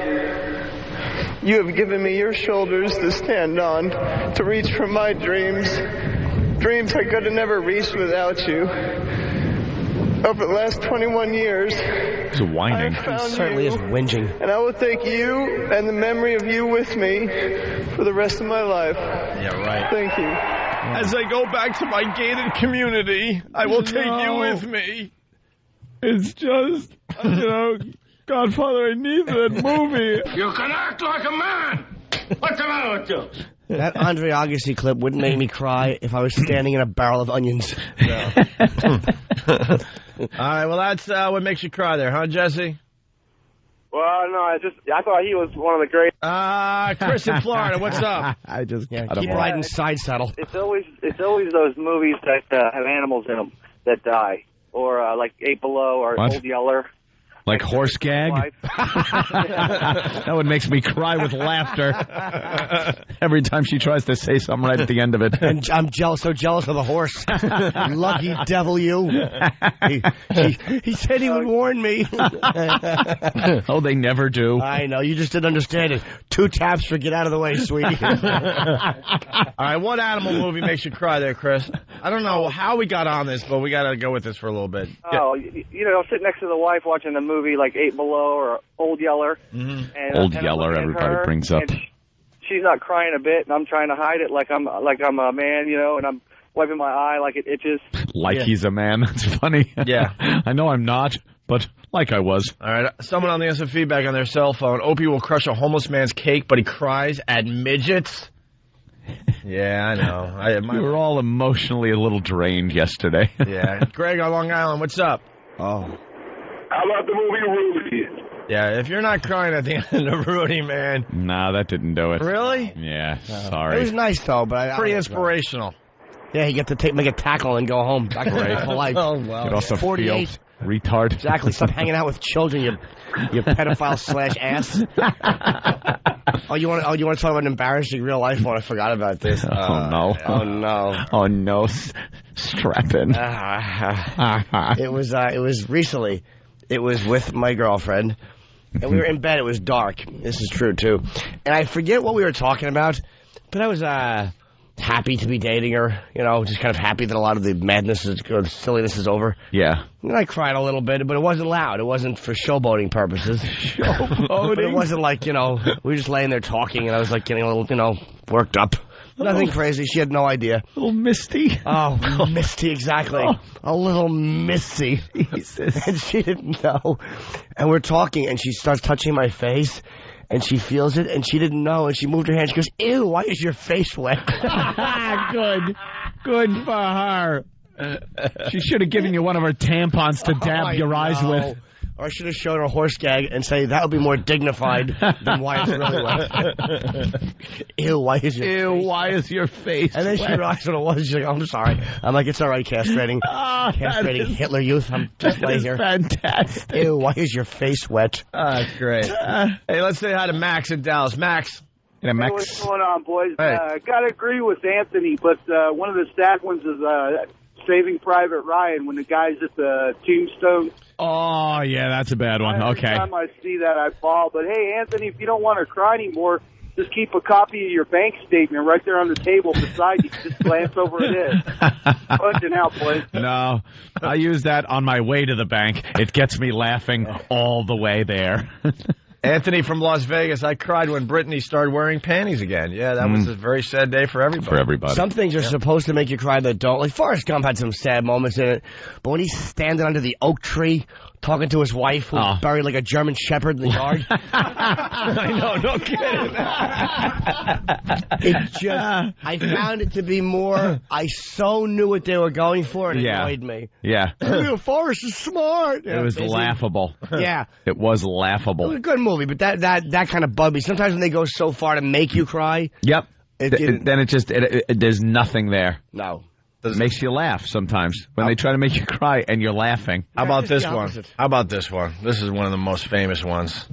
You have given me your shoulders to stand on, to reach for my dreams. Dreams I could have never reached without you. Over the last 21 years, he's whining. He certainly is whinging. And I will take you and the memory of you with me for the rest of my life. Yeah, right. Thank you. As I go back to my gated community, I will take you with me. It's just, Godfather, I need that movie. You can act like a man. What's the matter with you? That Andre Agassi clip wouldn't make me cry if I was standing in a barrel of onions. No. All right, well, that's what makes you cry there, huh, Jesse? Well, no, I thought he was one of the great. Chris in Florida, what's up? I just keep riding side saddle. It's always those movies that have animals in them that die, or like 8 Below or What? Old Yeller. Like horse gag? That one makes me cry with laughter every time she tries to say something right at the end of it. And I'm so jealous of the horse. Lucky devil, you. He said he would warn me. Oh, they never do. I know. You just didn't understand it. 2 taps for get out of the way, sweetie. All right, what animal movie makes you cry there, Chris? I don't know how we got on this, but we got to go with this for a little bit. Oh, sit next to the wife watching a movie like 8 Below or Old Yeller. Mm-hmm. And, Old and Yeller, everybody brings up. She's not crying a bit, and I'm trying to hide it like I'm a man, and I'm wiping my eye like it itches. Like he's a man. It's funny. Yeah. I know I'm not, but like I was. All right, someone on the instant feedback on their cell phone. Opie will crush a homeless man's cake, but he cries at midgets. Yeah, I know. We were all emotionally a little drained yesterday. Yeah. Greg on Long Island, what's up? Oh. How about the movie Rudy? Yeah, if you're not crying at the end of Rudy, man. Nah, that didn't do it. Really? Yeah, sorry. It was nice, though, but pretty inspirational. Yeah, you get to make a tackle and go home. Back to life. Oh, well. Get off the 48. field, retard. Exactly. Stop hanging out with children, you pedophile / ass. You want to talk about an embarrassing real life one? I forgot about this. Oh no. Strap in. It was recently. It was with my girlfriend, and we were in bed. It was dark. This is true too. And I forget what we were talking about, but I was happy to be dating her, just kind of happy that a lot of the madness silliness is over. Yeah. And I cried a little bit, but it wasn't loud. It wasn't for showboating purposes. But it wasn't like, we were just laying there talking, and I was like getting a little, worked up. Nothing crazy. She had no idea. A little misty. Oh, misty, exactly. A little misty. Jesus. And she didn't know. And we're talking, and she starts touching my face. And she feels it, and she didn't know, and she moved her hand. She goes, "Ew, why is your face wet?" Good for her. She should have given you one of her tampons to dab your eyes with. Or I should have shown her a horse gag and say, that would be more dignified than why it's really wet. Ew, why is your face And then she realized what it was. She's like, I'm sorry. I'm like, it's all right, castrating Hitler Youth. I'm just laying here. Fantastic. Ew, why is your face wet? That's great. Hey, let's say hi to Max in Dallas. Max. Hey, what's going on, boys? Got to agree with Anthony, but one of the sad ones is Saving Private Ryan when the guy's at the tombstone. Oh, yeah, that's a bad one. Okay. Every time I see that, I fall. But, hey, Anthony, if you don't want to cry anymore, just keep a copy of your bank statement right there on the table beside you. Just glance over it. Punching out, boys. No, I use that on my way to the bank. It gets me laughing all the way there. Anthony from Las Vegas, I cried when Britney started wearing panties again. Yeah, that was a very sad day for everybody. Some things are supposed to make you cry that don't. Like, Forrest Gump had some sad moments in it, but when he's standing under the oak tree talking to his wife who's buried like a German shepherd in the yard. I know, no kidding. I found it to be more, I so knew what they were going for, and it annoyed me. Yeah. Forrest is smart. It was laughable. Yeah. It was laughable. It was a good movie, but that kind of bugged me. Sometimes when they go so far to make you cry. Yep. Then there's nothing there. No. It makes you laugh sometimes when they try to make you cry and you're laughing. How about this one? How about this one? This is one of the most famous ones.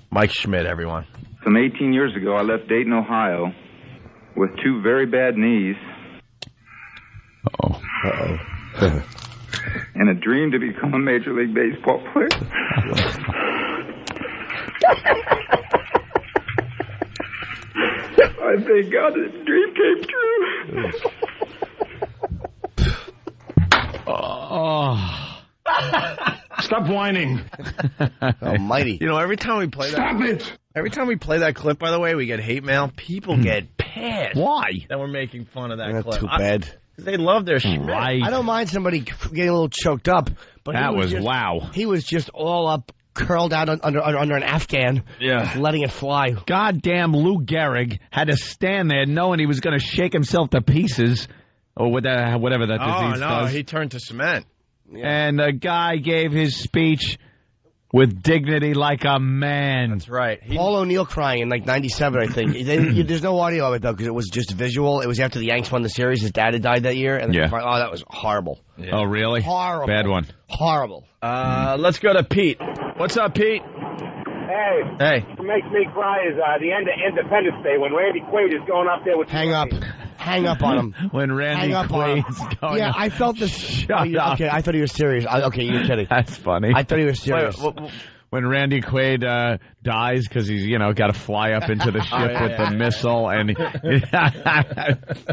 Mike Schmidt, everyone. Some 18 years ago, I left Dayton, Ohio with 2 very bad knees. Uh-oh. And a dream to become a Major League Baseball player. I thank God this dream came true. Stop whining. Almighty. Every time we play every time we play that clip, by the way, we get hate mail. People get pissed. Why? That we're making fun of that That's clip. too bad. They love their Schmidt. Right. I don't mind somebody getting a little choked up, but that was wow. He was just all up, curled out under an Afghan, letting it fly. Goddamn Lou Gehrig had to stand there knowing he was going to shake himself to pieces, or whatever that disease does. He turned to cement. Yeah. And the guy gave his speech with dignity like a man. That's right. Paul O'Neill crying in like 97, I think. There's no audio of it, though, because it was just visual. It was after the Yanks won the series. His dad had died that year. And that was horrible. Yeah. Oh, really? Horrible. Bad one. Horrible. Let's go to Pete. What's up, Pete? Hey. What makes me cry is the end of Independence Day when Randy Quaid is going up there with... Hang up on him. When Randy Quaid's going Yeah, I felt this. Shut up. Okay, I thought he was serious. Okay, you're kidding. That's funny. I thought he was serious. When Randy Quaid dies because he's, got to fly up into the ship with the missile. And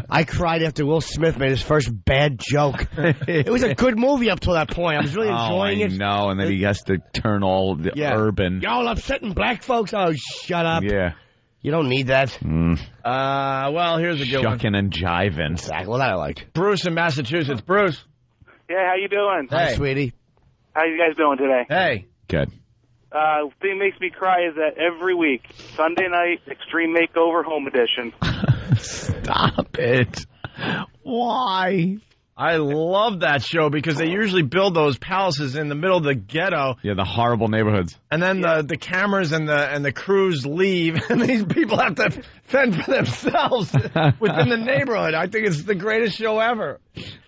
I cried after Will Smith made his first bad joke. It was a good movie up till that point. I was really enjoying it. No, and then he has to turn all the urban. Y'all upsetting black folks? Oh, shut up. Yeah. You don't need that. Well, here's a good one. Shucking and jiving. Exactly. Well, that I liked. Bruce in Massachusetts. Bruce. Yeah, how you doing? Hi, sweetie. How you guys doing today? Hey. Good. Thing makes me cry is that every week, Sunday night, Extreme Makeover Home Edition. Stop it. Why? I love that show because they usually build those palaces in the middle of the ghetto. Yeah, the horrible neighborhoods. And then the cameras and the crews leave, and these people have to fend for themselves within the neighborhood. I think it's the greatest show ever.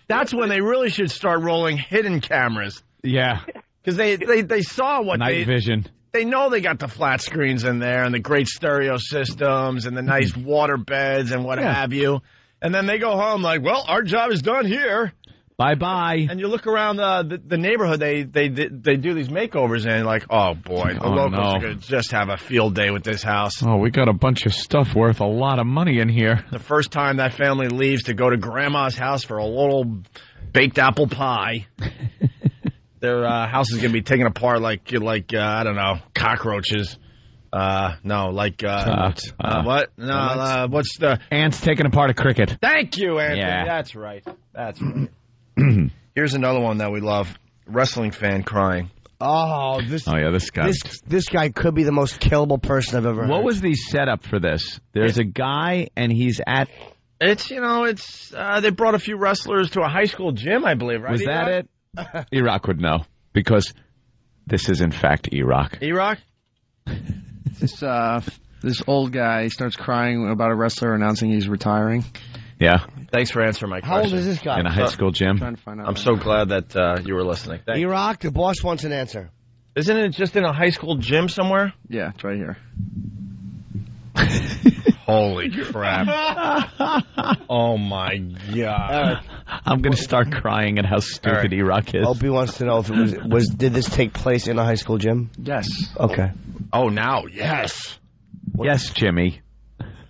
That's when they really should start rolling hidden cameras. Yeah. Because they saw what night vision. They know they got the flat screens in there and the great stereo systems and the nice water beds and what have you. And then they go home like, well, our job is done here. Bye-bye. And you look around the neighborhood, they do these makeovers, and like, oh, boy, the locals are going to just have a field day with this house. Oh, we got a bunch of stuff worth a lot of money in here. The first time that family leaves to go to Grandma's house for a little baked apple pie, their house is going to be taken apart like I don't know, cockroaches. What? No, what's the... Ants taking apart a cricket. Thank you, Anthony. Yeah. That's right. Here's another one that we love. Wrestling fan crying. Oh, this guy. This guy could be the most killable person I've ever heard. What was the setup for this? There's a guy, and he's at... they brought a few wrestlers to a high school gym, I believe, right? Was that it? E-Rock would know, because this is, in fact, E-Rock. E-Rock? This old guy starts crying about a wrestler announcing he's retiring. Yeah. Thanks for answering my question. How old is this guy? In a high school gym. Trying to find out. I'm so glad that you were listening. E-Rock, the boss wants an answer. Isn't it just in a high school gym somewhere? Yeah, it's right here. Holy crap. Oh, my God. I'm going to start crying at how stupid E-Rock is. Opie wants to know if it was did this take place in a high school gym? Yes. Okay. Oh, now, yes. Yes, Jimmy.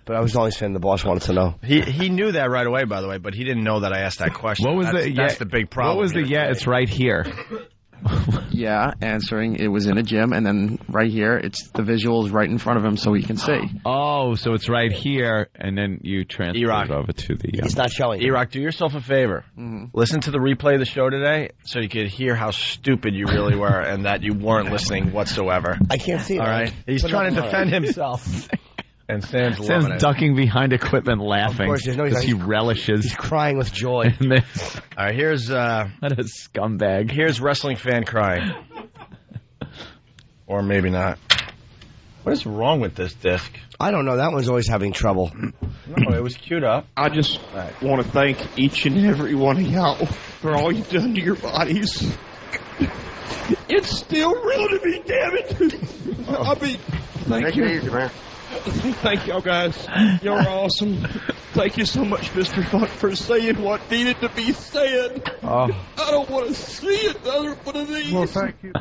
But I was only saying the boss wanted to know. He knew that right away, by the way, but he didn't know that I asked that question. What was that's the big problem. What was it's right here. Yeah, answering it was in a gym, and then right here, it's the visuals right in front of him so he can see. Oh, so it's right here, and then you transfer it over to the... It's not showing. E-Rock, do yourself a favor. Mm-hmm. Listen to the replay of the show today so you could hear how stupid you really were and that you weren't listening whatsoever. I can't see it. All right? He's trying to defend himself. And Sam's loving it. Ducking behind equipment laughing. Of course, because he relishes. He's crying with joy. All right, here's... what a scumbag. Here's wrestling fan crying. Or maybe not. What is wrong with this disc? I don't know. That one's always having trouble. No, it was queued up. I just want to thank each and every one of y'all for all you've done to your bodies. It's still real to me, damn it. I mean, thank you. Easy, man. Thank y'all, guys. You're awesome. Thank you so much, Mr. Funk, for saying what needed to be said. Oh. I don't want to see another one of these. Well, thank you.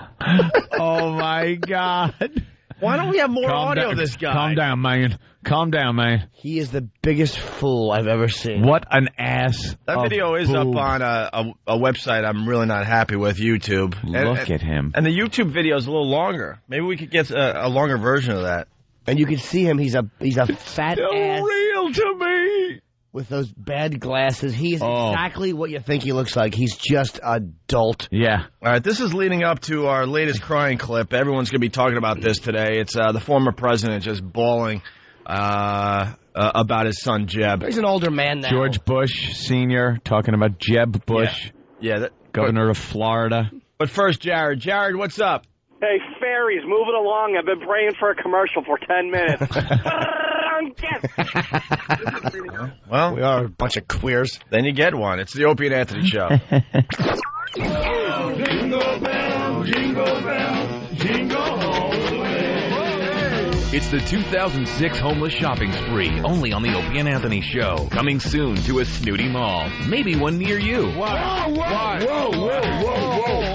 Oh, my God. Why don't we have more audio of this guy? Calm down, man. Calm down, man. He is the biggest fool I've ever seen. What an ass. That video is up on a website I'm really not happy with, YouTube. Look at him. And the YouTube video is a little longer. Maybe we could get a longer version of that. And you can see him. He's a fat ass real to me. with those bad glasses. He is exactly what you think he looks like. He's just a dolt. Yeah. All right, this is leading up to our latest crying clip. Everyone's going to be talking about this today. It's the former president just bawling about his son, Jeb. He's an older man now. George Bush Sr. talking about Jeb Bush. Yeah. Governor of Florida. But first, Jared. Jared, what's up? Hey, fairies, move it along. I've been praying for a commercial for 10 minutes. Well, we are a bunch of queers. Then you get one. It's the Opie and Anthony Show. Oh, jingle bell, jingle bell, jingle all the way. It's the 2006 Homeless Shopping Spree, only on the Opie and Anthony Show. Coming soon to a snooty mall. Maybe one near you.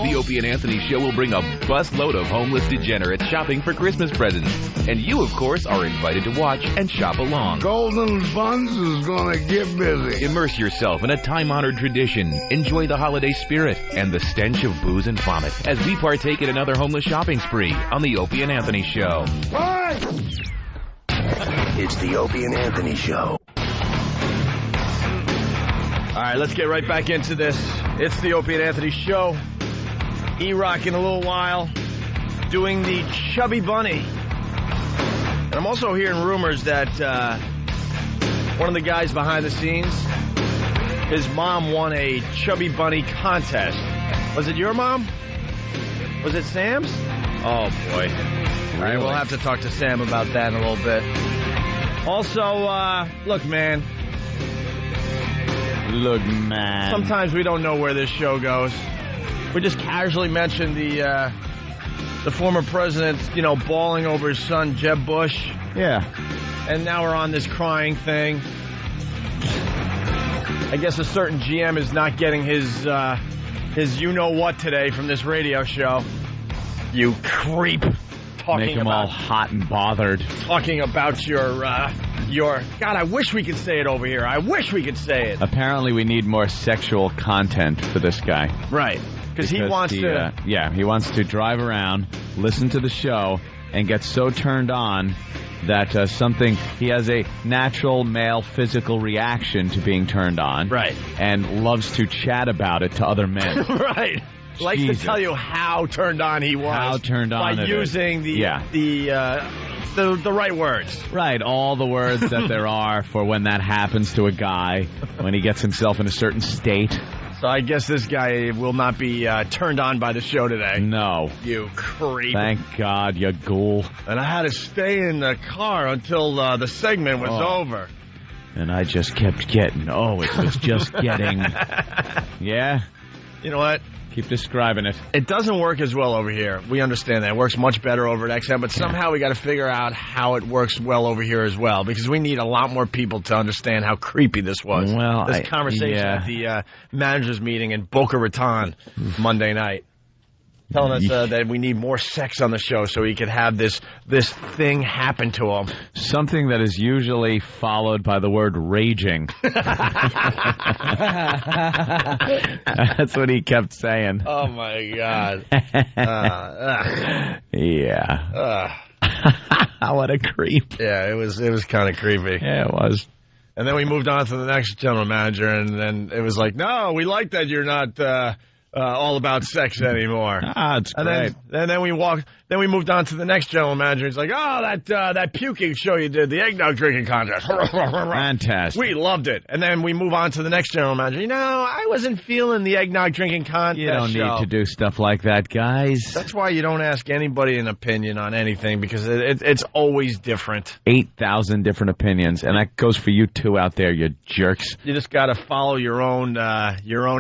The Opie and Anthony Show will bring a busload of homeless degenerates shopping for Christmas presents. And you, of course, are invited to watch and shop along. Golden Buns is gonna get busy. Immerse yourself in a time-honored tradition. Enjoy the holiday spirit and the stench of booze and vomit as we partake in another homeless shopping spree on the Opie and Anthony Show. Bye! It's the Opie and Anthony Show. All right, let's get right back into this. It's the Opie and Anthony Show. E-Rock in a little while, doing the Chubby Bunny. And I'm also hearing rumors that one of the guys behind the scenes, his mom won a Chubby Bunny contest. Was it your mom? Was it Sam's? Oh, boy. All right, we'll have to talk to Sam about that in a little bit. Also, look, man. Sometimes we don't know where this show goes. We just casually mentioned the former president, bawling over his son, Jeb Bush. Yeah. And now we're on this crying thing. I guess a certain GM is not getting his you-know-what today from this radio show. You creep. Make them all hot and bothered. Talking about your... God, I wish we could say it over here. I wish we could say it. Apparently we need more sexual content for this guy. Right. Because he wants to... he wants to drive around, listen to the show, and get so turned on that he has a natural male physical reaction to being turned on. Right. And loves to chat about it to other men. Right. Likes to tell you how turned on he was. How turned on by using the right words. Right, all the words that there are for when that happens to a guy, when he gets himself in a certain state. So I guess this guy will not be turned on by the show today. No. You creep. Thank God, you ghoul. And I had to stay in the car until the segment was over. And I just kept getting, it was just getting. Yeah? You know what? Keep describing it. It doesn't work as well over here. We understand that. It works much better over at XM, but somehow we got to figure out how it works well over here as well, because we need a lot more people to understand how creepy this was. Well, this conversation at the managers meeting in Boca Raton Monday night. Telling us that we need more sex on the show so he could have this thing happen to him. Something that is usually followed by the word raging. That's what he kept saying. Oh, my God. Yeah. What a creep. Yeah, it was kind of creepy. Yeah, it was. And then we moved on to the next general manager, and then it was like, no, we like that you're not... all about sex anymore. It's great. And then we moved on to the next general manager. He's like, that puking show you did, the eggnog drinking contest. Fantastic. We loved it. And then we move on to the next general manager. I wasn't feeling the eggnog drinking contest. You don't need to do stuff like that, guys. That's why you don't ask anybody an opinion on anything, because it's always different. 8,000 different opinions, and that goes for you too out there, you jerks. You just got to follow your own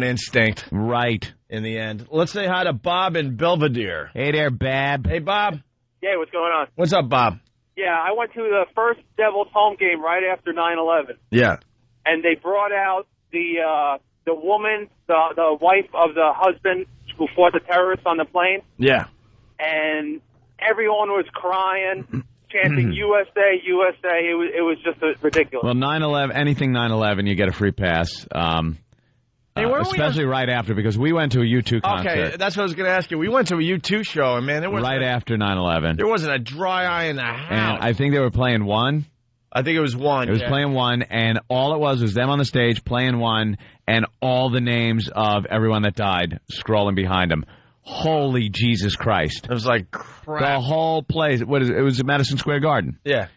instinct. Right. In the end. Let's say hi to Bob in Belvedere. Hey there, Bab. Hey, Bob. Hey, what's going on? What's up, Bob? Yeah, I went to the first Devils home game right after 9/11. Yeah. And they brought out the woman, the wife of the husband who fought the terrorists on the plane. Yeah. And everyone was crying, chanting USA, USA. It was just ridiculous. Well, 9/11, anything 9/11, you get a free pass. Especially right after, because we went to a U2 concert. Okay, that's what I was going to ask you. We went to a U2 show, and man, there was right after 9/11. There wasn't a dry eye in the house. And I think they were playing One. I think it was One. It was playing One, and all it was them on the stage playing One, and all the names of everyone that died scrolling behind them. Holy Jesus Christ! It was like crap. The whole place. It was at Madison Square Garden. Yeah.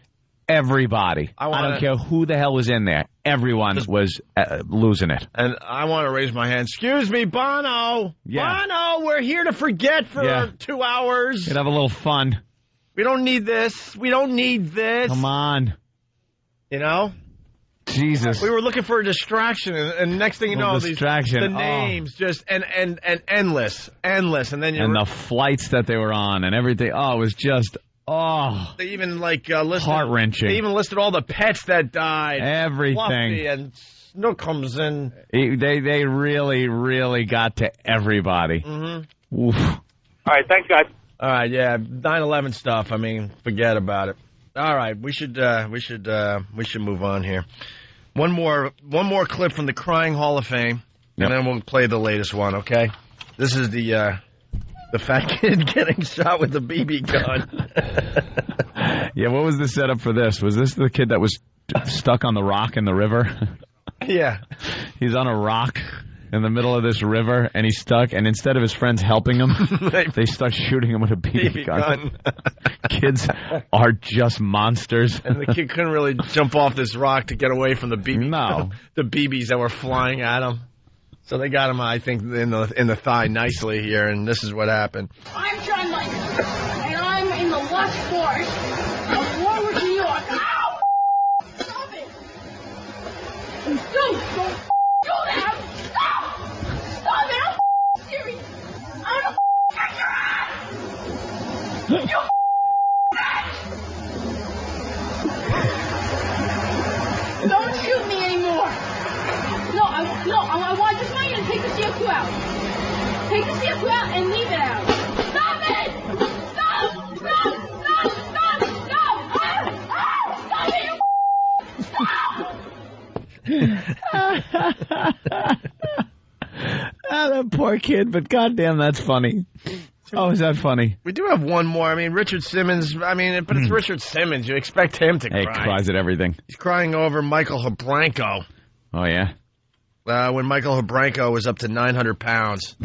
Everybody. I don't care who the hell was in there. Everyone was losing it. And I want to raise my hand. Excuse me, Bono. Yeah. Bono, we're here to forget for 2 hours. Could have a little fun. We don't need this. We don't need this. Come on. You know? Jesus. We were looking for a distraction, and next thing you know, the names just and endless. And then the flights that they were on and everything. Oh, it was just... Oh, they even listed heart-wrenching. They even listed all the pets that died. Everything. Fluffy and Snookums and they really, really got to everybody. Mm-hmm. Oof. All right, thanks, guys. All right, yeah, 9/11 stuff. I mean, forget about it. All right, we should move on here. One more clip from the Crying Hall of Fame, and then we'll play the latest one. Okay, this is the fat kid getting shot with a BB gun. Yeah, what was the setup for this? Was this the kid that was stuck on the rock in the river? Yeah. He's on a rock in the middle of this river, and he's stuck, and instead of his friends helping him, they start shooting him with a BB gun. Kids are just monsters. And the kid couldn't really jump off this rock to get away from the BBs that were flying at him. So they got him, I think, in the thigh nicely here, and this is what happened. I'm John Mike, and I'm in the Watch Force of Warwick, New York. Ow! Stop it! Don't do that! Stop! Stop it! I'm serious! I'm gonna kick your ass! You bitch! Don't shoot me anymore! No, I'm and leave it out. Stop it! Stop! Stop! Stop! Stop! Stop! That poor kid, but goddamn, that's funny. Oh, is that funny? We do have one more. I mean, Richard Simmons. I mean, but it's Richard Simmons. You expect him to cry. He cries at everything. He's crying over Michael Habranko. Oh, yeah? When Michael Habranko was up to 900 pounds.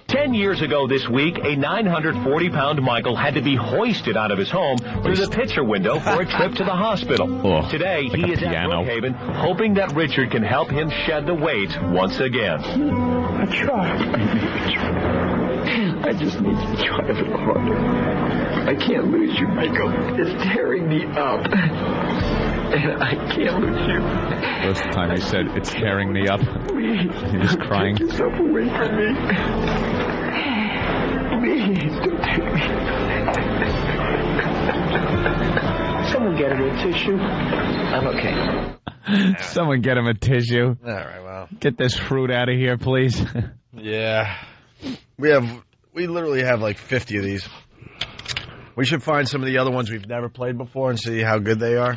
10 years ago this week, a 940-pound Michael had to be hoisted out of his home through the picture window for a trip to the hospital. Today, like he is at Brookhaven, hoping that Richard can help him shed the weight once again. I tried. I just need to try a little harder. I can't lose you, Michael. It's tearing me up. And I can't lose you. First time he said, it's tearing me up. Please. He's crying. Take yourself away from me. Please, don't take me. Someone get him a tissue. I'm okay. Someone get him a tissue. All right, well. Get this fruit out of here, please. Yeah. We literally have like 50 of these. We should find some of the other ones we've never played before and see how good they are.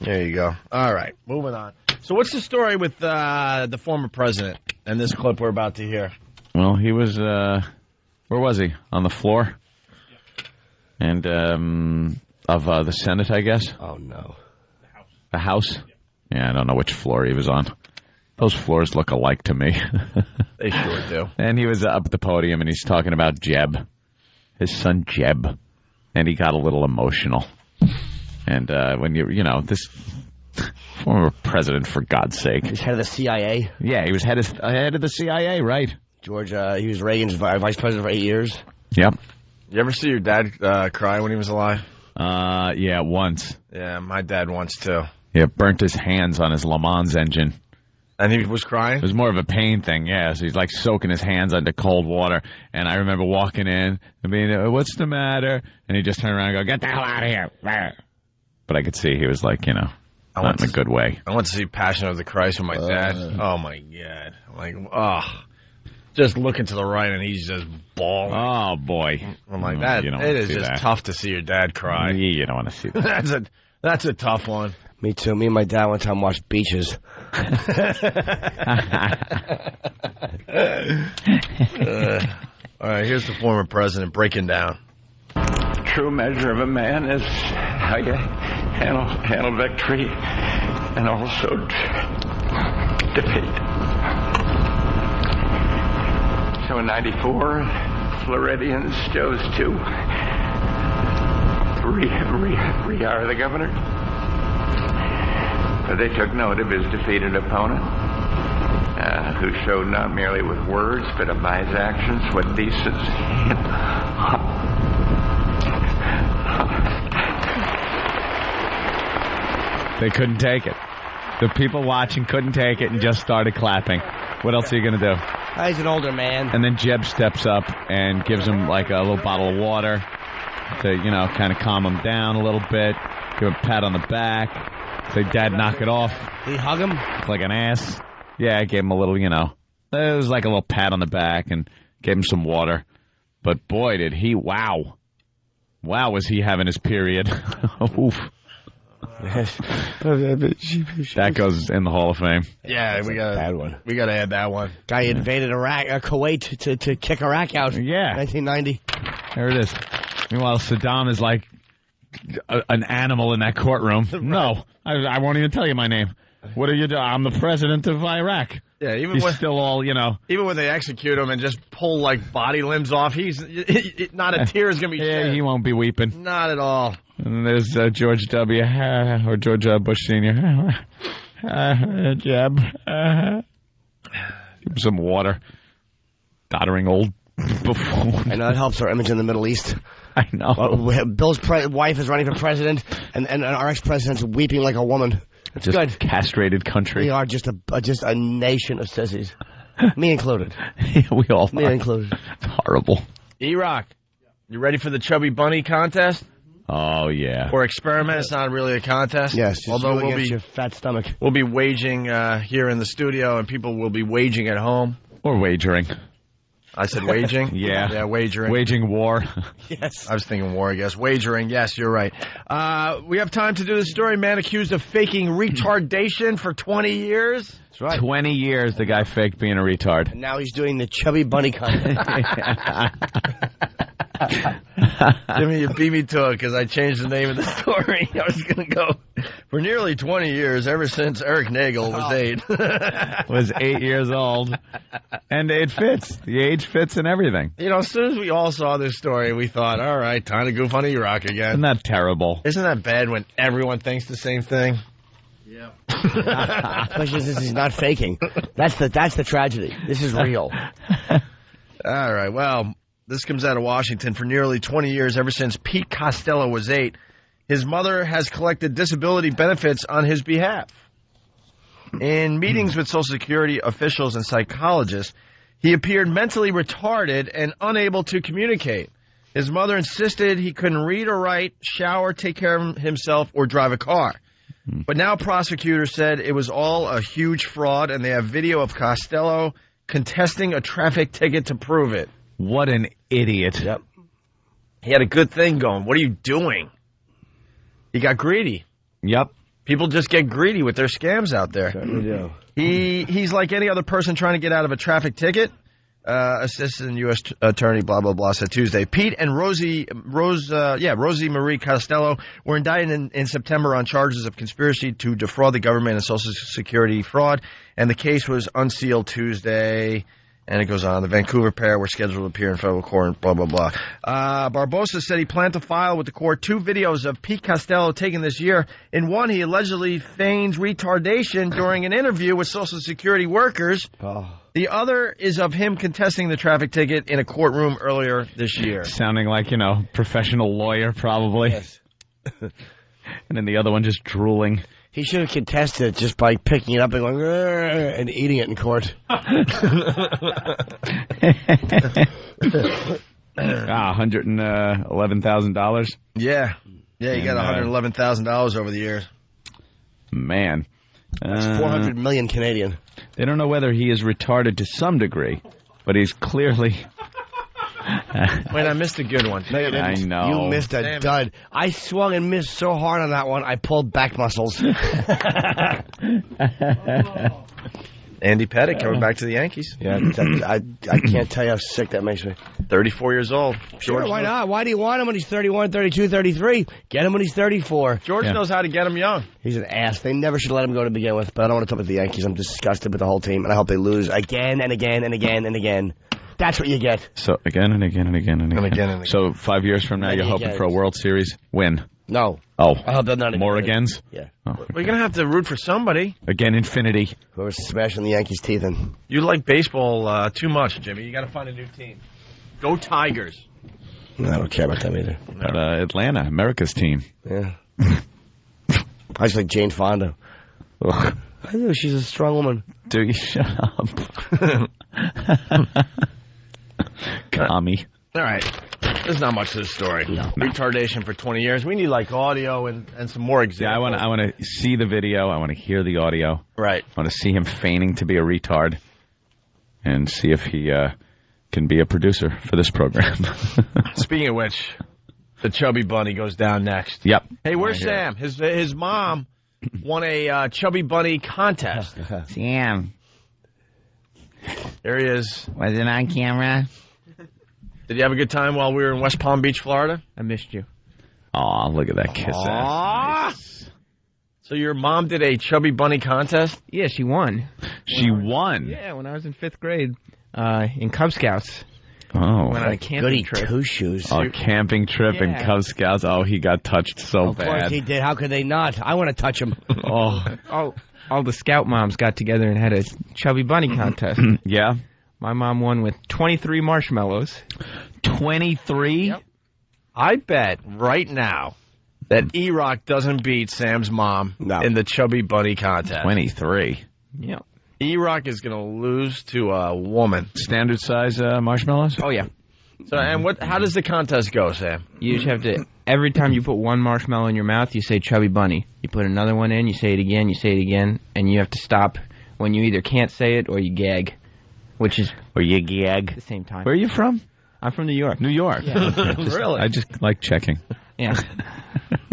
There you go. All right, moving on. So what's the story with the former president and this clip we're about to hear? Well, he was, where was he? On the floor? And, of the Senate, I guess? Oh, no. The House? Yeah, I don't know which floor he was on. Those floors look alike to me. They sure do. And he was up at the podium, and he's talking about Jeb, his son Jeb, and he got a little emotional. And when this former president, for God's sake. He's head of the CIA? Yeah, he was head of the CIA, right. George, he was Reagan's vice president for 8 years. Yep. You ever see your dad cry when he was alive? Yeah, once. Yeah, my dad once, too. Yeah, burnt his hands on his Le Mans engine. And he was crying? It was more of a pain thing, yeah. So he's like soaking his hands under cold water. And I remember walking in and being, what's the matter? And he just turned around and go, get the hell out of here. But I could see he was like, not in a good way. I went to see Passion of the Christ with my dad. Oh, my God. I'm like, just looking to the right and he's just bawling. Oh, boy. I'm like, it is just tough to see your dad cry. Yeah, you don't want to see that. That's a tough one. Me too. Me and my dad one time watched Beaches. All right, here's the former president breaking down. True measure of a man is how you handle victory and also defeat. So in 94, Floridians chose to re-hire the governor. But they took note of his defeated opponent, who showed not merely with words, but by his actions what decency. They couldn't take it. The people watching couldn't take it and just started clapping. What else are you going to do? He's an older man. And then Jeb steps up and gives him like a little bottle of water to, kind of calm him down a little bit. Give him a pat on the back. Say, Dad, knock it off. Did he hug him? Like an ass. Yeah, I gave him a little, it was like a little pat on the back and gave him some water. But boy, did he, wow. Wow, was he having his period. Oof. That goes in the Hall of Fame. Yeah, we got bad one. We got to add that one. Guy invaded Kuwait to kick Iraq out. Yeah, 1990. There it is. Meanwhile, Saddam is like an animal in that courtroom. Right. No, I won't even tell you my name. What are you doing? I'm the president of Iraq. Yeah, he's still all, Even when they execute him and just pull, body limbs off, not a tear is going to be shed. Yeah, he won't be weeping. Not at all. And there's George W. or George Bush Sr. Jeb. Give him some water. Doddering old buffoon. I know it helps our image in the Middle East. I know. Bill's wife is running for president, and our ex-president's weeping like a woman. It's just good. Castrated country. We are just a nation of sissies. Me included. We all Me included. It's horrible. E-Rock, you ready for the Chubby Bunny contest? Oh, yeah. Or experiment. It's not really a contest. Yes. Although we'll be your fat stomach. We'll be waging here in the studio, and people will be waging at home. Or wagering. I said waging? Yeah, wagering. Waging war. Yes. I was thinking war, I guess. Wagering, yes, you're right. We have time to do the story. Man accused of faking retardation for 20 years. That's right. 20 years the guy faked being a retard. And now he's doing the chubby bunny contest. Jimmy, you beat me to it because I changed the name of the story. I was going to go for nearly 20 years, ever since Eric Nagel was 8. Was 8 years old. And it fits. The age fits and everything. You know, as soon as we all saw this story, we thought, all right, time to goof on E-Rock again. Isn't that terrible? Isn't that bad when everyone thinks the same thing? Yeah. Especially since he's not faking. That's the tragedy. This is real. All right, well, this comes out of Washington. For nearly 20 years, ever since Pete Costello was 8, his mother has collected disability benefits on his behalf. In meetings with Social Security officials and psychologists, he appeared mentally retarded and unable to communicate. His mother insisted he couldn't read or write, shower, take care of himself, or drive a car. But now prosecutors said it was all a huge fraud, and they have video of Costello contesting a traffic ticket to prove it. What an idiot. Yep. He had a good thing going. What are you doing? He got greedy. Yep. People just get greedy with their scams out there. Certainly do. He's like any other person trying to get out of a traffic ticket. Assistant U.S. Attorney, blah, blah, blah, said Tuesday. Pete and Rosie Marie Costello were indicted in September on charges of conspiracy to defraud the government and Social Security fraud, and the case was unsealed Tuesday. And it goes on. The Vancouver pair were scheduled to appear in federal court, blah, blah, blah. Barbosa said he planned to file with the court 2 videos of Pete Costello taken this year. In one, he allegedly feigns retardation during an interview with Social Security workers. Oh. The other is of him contesting the traffic ticket in a courtroom earlier this year. Sounding like, professional lawyer, probably. Yes. And then the other one just drooling. He should have contested it just by picking it up and going, and eating it in court. $111,000. Yeah. Yeah, you got $111,000 over the years. Man. That's 400 million Canadian. They don't know whether he is retarded to some degree, but he's clearly... Wait, I missed a good one. No, you didn't. I know. You missed a dud. I swung and missed so hard on that one, I pulled back muscles. Andy Pettitte coming back to the Yankees. Yeah, I can't tell you how sick that makes me. 34 years old. Sure, why not? Why do you want him when he's 31, 32, 33? Get him when he's 34. George knows how to get him young. He's an ass. They never should let him go to begin with, but I don't want to talk about the Yankees. I'm disgusted with the whole team, and I hope they lose again and again and again and again. That's what you get. So again and again and again and again. And again and again. So 5 years from now, you're hoping for a World Series win? No. Oh. I hope they're not more agains? Yeah. Oh. We're going to have to root for somebody. Again, infinity. Whoever's smashing the Yankees' teeth in. You like baseball too much, Jimmy. You got to find a new team. Go Tigers. No, I don't care about them either. But Atlanta, America's team. Yeah. I just like Jane Fonda. Ugh. I know, she's a strong woman. Dude, you shut up. Commie. All right. There's not much to the story. No. Retardation for 20 years. We need like audio and some more examples. Yeah, I want to see the video. I want to hear the audio. Right. I want to see him feigning to be a retard and see if he can be a producer for this program. Speaking of which, the Chubby Bunny goes down next. Yep. Hey, where's Sam? His mom won a Chubby Bunny contest. Sam. There he is. Was it on camera? Did you have a good time while we were in West Palm Beach, Florida? I missed you. Aw, look at that kiss ass. Nice. So your mom did a Chubby Bunny contest? Yeah, she won. She won? Yeah, when I was in 5th grade in Cub Scouts. Oh. Went on a camping trip. Two shoes. Oh, camping trip in Cub Scouts. Oh, he got touched so bad. Of course he did. How could they not? I want to touch him. All the scout moms got together and had a Chubby Bunny contest. Yeah? My mom won with 23 marshmallows. 23? Yep. I bet right now that E-Rock doesn't beat Sam's mom in the Chubby Bunny contest. 23? Yeah. E-Rock is going to lose to a woman. Standard size marshmallows? Oh, yeah. So, and how does the contest go, Sam? You just have to, every time you put one marshmallow in your mouth, you say Chubby Bunny. You put another one in, you say it again, and you have to stop when you either can't say it or you gag. which is or yig yag at the same time. Where are you from? I'm from New York. New York. Yeah. Really? I just like checking. Yeah.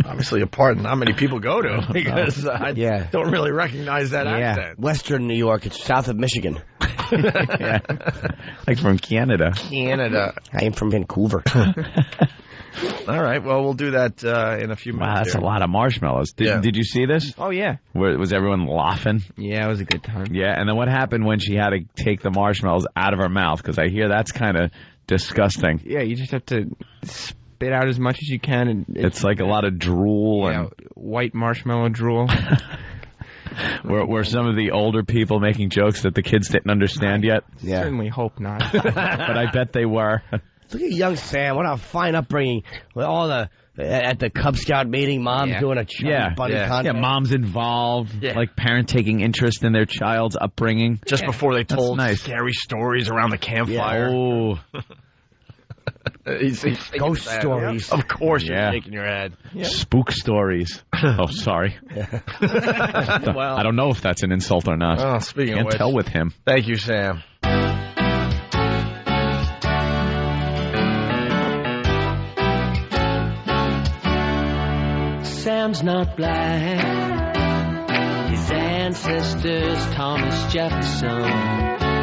Obviously, a part not many people go to because I don't really recognize that accent. Western New York. It's south of Michigan. Yeah. Like from Canada. Canada. I am from Vancouver. All right. Well, we'll do that in a few minutes. Wow, that's here. a lot of marshmallows. Did you see this? Oh, yeah. Was everyone laughing? Yeah, it was a good time. Yeah, and then what happened when she had to take the marshmallows out of her mouth? Because I hear that's kind of disgusting. Yeah, you just have to spit out as much as you can. And it's like a lot of drool and white marshmallow drool. Were some of the older people making jokes that the kids didn't understand yet? Yeah. Certainly hope not. But I bet they were. Look at young Sam. What a fine upbringing. With all at the Cub Scout meeting, mom's doing a chubby bunny contest. Yeah, mom's involved. Yeah. Like parent taking interest in their child's upbringing. Just before they told nice. scary stories around the campfire. Oh. He's Ghost stories. Of course you're shaking your head. Yeah. Spook stories. Oh, sorry. Well, I don't know if that's an insult or not. Oh, speaking Can't of which, tell with him. Thank you, Sam. Sam's not black. His ancestors, Thomas Jefferson.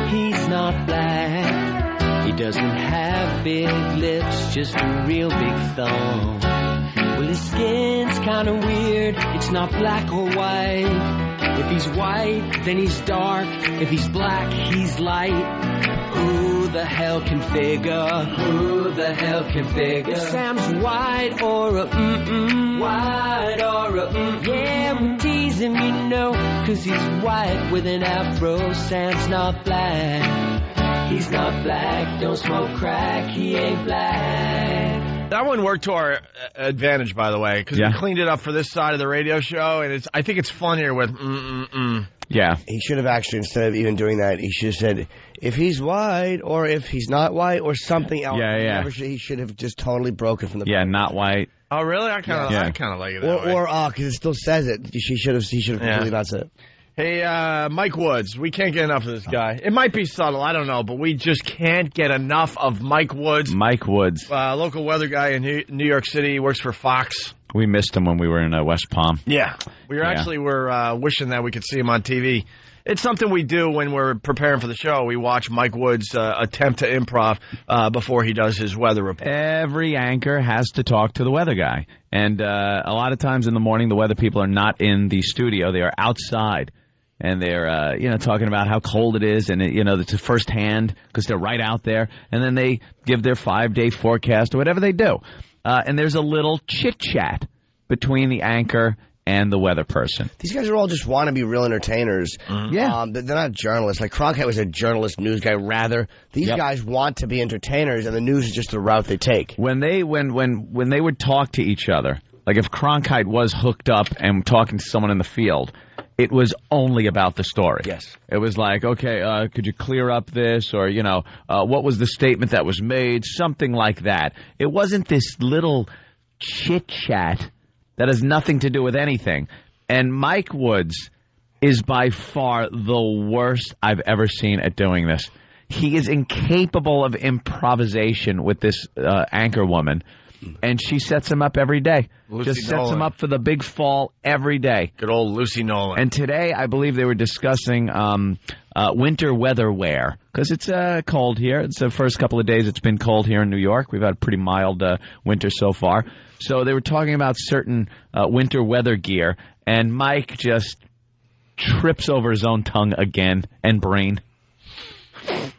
He's not black. He doesn't have big lips, just a real big thumb. Well, his skin's kinda weird. It's not black or white. If he's white, then he's dark. If he's black, he's light. Who the hell can figure? Who the hell can figure? If Sam's white or a white or a yeah, we tease him, you know, 'cause he's white with an afro. Sam's not black. He's not black. Don't smoke crack. He ain't black. That one worked to our advantage, by the way, because we cleaned it up for this side of the radio show, and I think it's funnier with Yeah. He should have actually, instead of even doing that, he should have said, if he's white, or if he's not white, or something else. Yeah. He should have just totally broken from the Yeah, not white. Oh, really? I kind of like it that way. Or because it still says it. He should have completely not said it. Hey, Mike Woods, we can't get enough of this guy. It might be subtle, I don't know, but we just can't get enough of Mike Woods. Mike Woods. Local weather guy in New York City. He works for Fox. We missed him when we were in West Palm. Yeah. We were wishing that we could see him on TV. It's something we do when we're preparing for the show. We watch Mike Woods attempt to improv before he does his weather report. Every anchor has to talk to the weather guy. And a lot of times in the morning, the weather people are not in the studio. They are outside. And they're, talking about how cold it is, and, it's firsthand because they're right out there. And then they give their 5-day forecast or whatever they do. And there's a little chit-chat between the anchor and the weather person. These guys are all just want to be real entertainers. Mm-hmm. Yeah. They're not journalists. Like Cronkite was a journalist, news guy, rather. These guys want to be entertainers, and the news is just the route they take. When they would talk to each other, like if Cronkite was hooked up and talking to someone in the field, it was only about the story. Yes. It was like, okay, could you clear up this? Or, what was the statement that was made? Something like that. It wasn't this little chit-chat that has nothing to do with anything. And Mike Woods is by far the worst I've ever seen at doing this. He is incapable of improvisation with this anchor woman. And she sets him up every day. Just sets him up for the big fall every day. Good old Lucy Nolan. And today, I believe they were discussing winter weather wear. Because it's cold here. It's the first couple of days it's been cold here in New York. We've had a pretty mild winter so far. So they were talking about certain winter weather gear. And Mike just trips over his own tongue again and brain.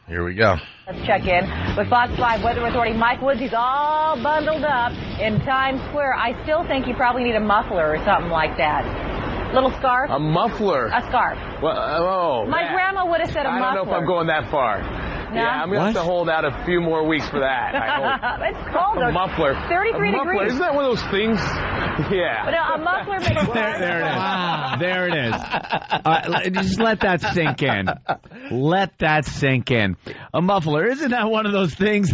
Here we go. Let's check in with Fox 5 Weather Authority Mike Woods. He's all bundled up in Times Square. I still think you probably need a muffler or something like that. Little scarf? A muffler? A scarf. Well, My grandma would have said a muffler. I don't know if I'm going that far. No? Yeah, I'm going to have to hold out a few more weeks for that. It's cold. A muffler. 33 muffler. degrees. Isn't that one of those things? Yeah. But a muffler makes There it is. Wow. There it is. Just let that sink in. Let that sink in. A muffler. Isn't that one of those things?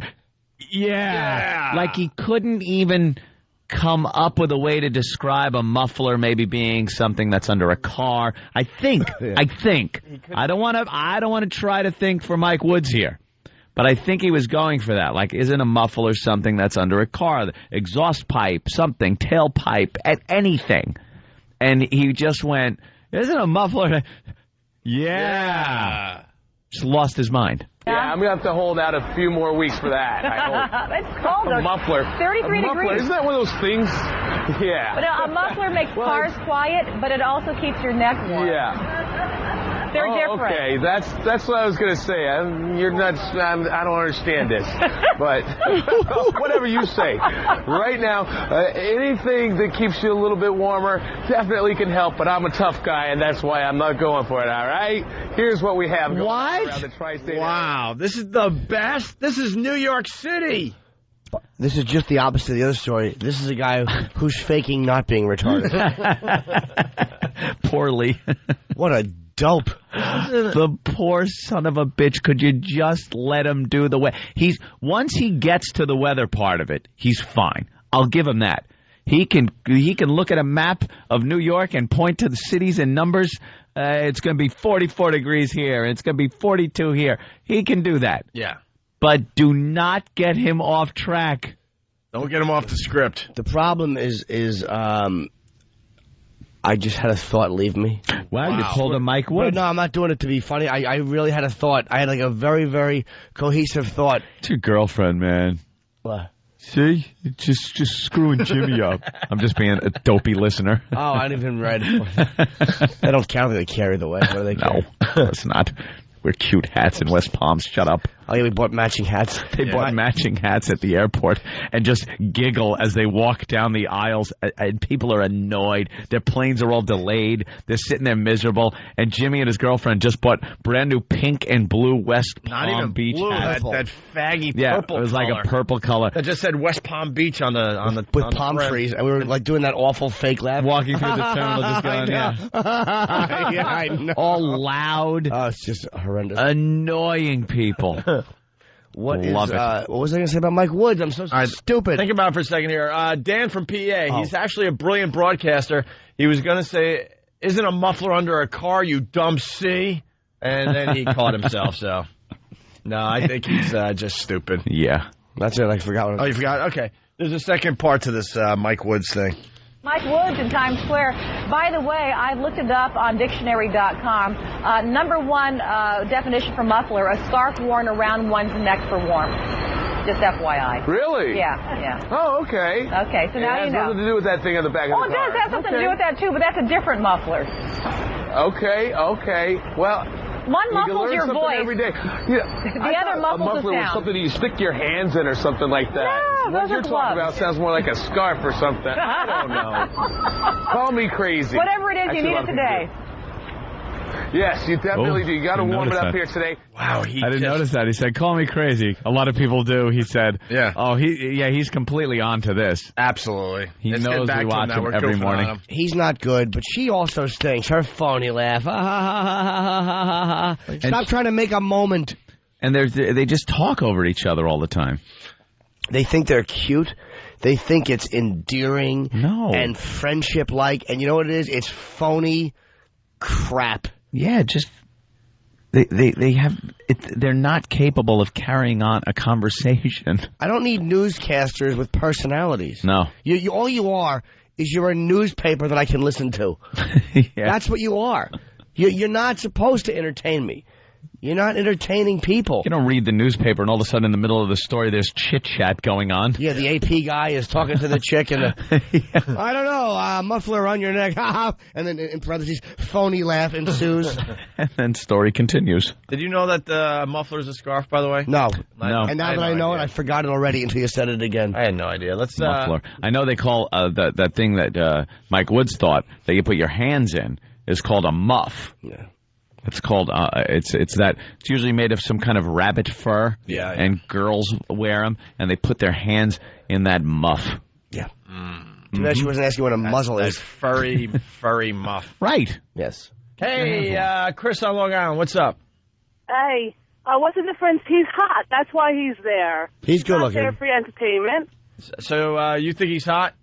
Yeah. Like he couldn't even come up with a way to describe a muffler maybe being something that's under a car. I think. I don't want to try to think for Mike Woods here. But I think he was going for that. Like, isn't a muffler something that's under a car? Exhaust pipe, something, tailpipe, anything. And he just went, isn't a muffler? Yeah. Just lost his mind. Yeah, I'm going to have to hold out a few more weeks for that. It's called a muffler. 33 degrees. Isn't that one of those things? Yeah. But a muffler makes cars quiet, but it also keeps your neck warm. Yeah. They're different. Okay, that's what I was going to say. You're nuts. I don't understand this. But whatever you say. Right now, anything that keeps you a little bit warmer definitely can help, but I'm a tough guy, and that's why I'm not going for it, all right? Here's what we have going on around the tri-state Wow, this is the best. This is New York City. This is just the opposite of the other story. This is a guy who's faking not being retarded. Poorly. What a dope. The poor son of a bitch. Could you just let him do the way? Once he gets to the weather part of it, he's fine. I'll give him that. He can look at a map of New York and point to the cities and numbers. It's going to be 44 degrees here. It's going to be 42 here. He can do that. Yeah. But do not get him off track. Don't get him off the script. The problem is I just had a thought leave me. Wow, you pulled a Mike Wood. No, I'm not doing it to be funny. I really had a thought. I had like a very, very cohesive thought. It's your girlfriend, man. What? See? Just screwing Jimmy up. I'm just being a dopey listener. Oh, I didn't even read it. They don't count. They carry the way. What do they carry? No, it's not. Wear cute hats in West Palm. Shut up. Oh, yeah, we bought matching hats. They bought matching hats at the airport and just giggle as they walk down the aisles. And people are annoyed. Their planes are all delayed. They're sitting there miserable. And Jimmy and his girlfriend just bought brand new pink and blue West Palm Beach hats. That faggy it purple was color. like a purple color. That just said West Palm Beach on the with palm trees. And we were like doing that awful fake laugh. Walking through the terminal, just going, yeah, I know. All loud. Oh, it's just horrendous. Annoying people. What was I going to say about Mike Woods? I'm so stupid. Think about it for a second here. Dan from PA. He's actually a brilliant broadcaster. He was going to say, isn't a muffler under a car, you dumb C? And then he caught himself, so. No, I think he's just stupid. Yeah. That's it. I forgot what you forgot? Okay. There's a second part to this Mike Woods thing. Mike Woods in Times Square. By the way, I looked it up on dictionary.com. Number one definition for muffler, a scarf worn around one's neck for warmth. Just FYI. Really? Yeah. Oh, okay. Okay, so now you know. It has nothing to do with that thing on the back of the car. Oh, it does have something to do with that, too, but that's a different muffler. Okay. Well... One muffles your voice. Every day. The other muffles the sound. Was something you stick your hands in or something like that. No, what you're talking about sounds more like a scarf or something. I don't know. Call me crazy. Whatever it is, you need it today. Yes, you definitely do. You got to warm it up here today. Wow, I didn't notice that. He said, "Call me crazy." A lot of people do. He said, "Yeah." Oh, he's completely on to this. Absolutely. He knows we watch him every morning. He's not good, but she also stinks. Her phony laugh. Stop trying to make a moment. And they just talk over each other all the time. They think they're cute. They think it's endearing and friendship-like. And you know what it is? It's phony crap. Yeah, just they have they're not capable of carrying on a conversation. I don't need newscasters with personalities. No, all you are is you're a newspaper that I can listen to. Yeah. That's what you are. You're not supposed to entertain me. You're not entertaining people. You don't read the newspaper and all of a sudden in the middle of the story there's chit-chat going on. Yeah, the AP guy is talking to the chick and I don't know, muffler on your neck, and then in parentheses, phony laugh ensues. And then story continues. Did you know that the muffler is a scarf, by the way? No. No. And now that I know it, I forgot it already until you said it again. I had no idea. Let's muffler. I know they call that thing that Mike Woods thought that you put your hands in is called a muff. Yeah. It's called it's usually made of some kind of rabbit fur. Yeah. And girls wear them and they put their hands in that muff. Yeah. Too bad she wasn't asking what a muzzle is. Furry muff. Right. Yes. Hey, Chris on Long Island, what's up? Hey, what's the difference? He's hot. That's why he's there. He's good not looking. There for entertainment. So you think he's hot?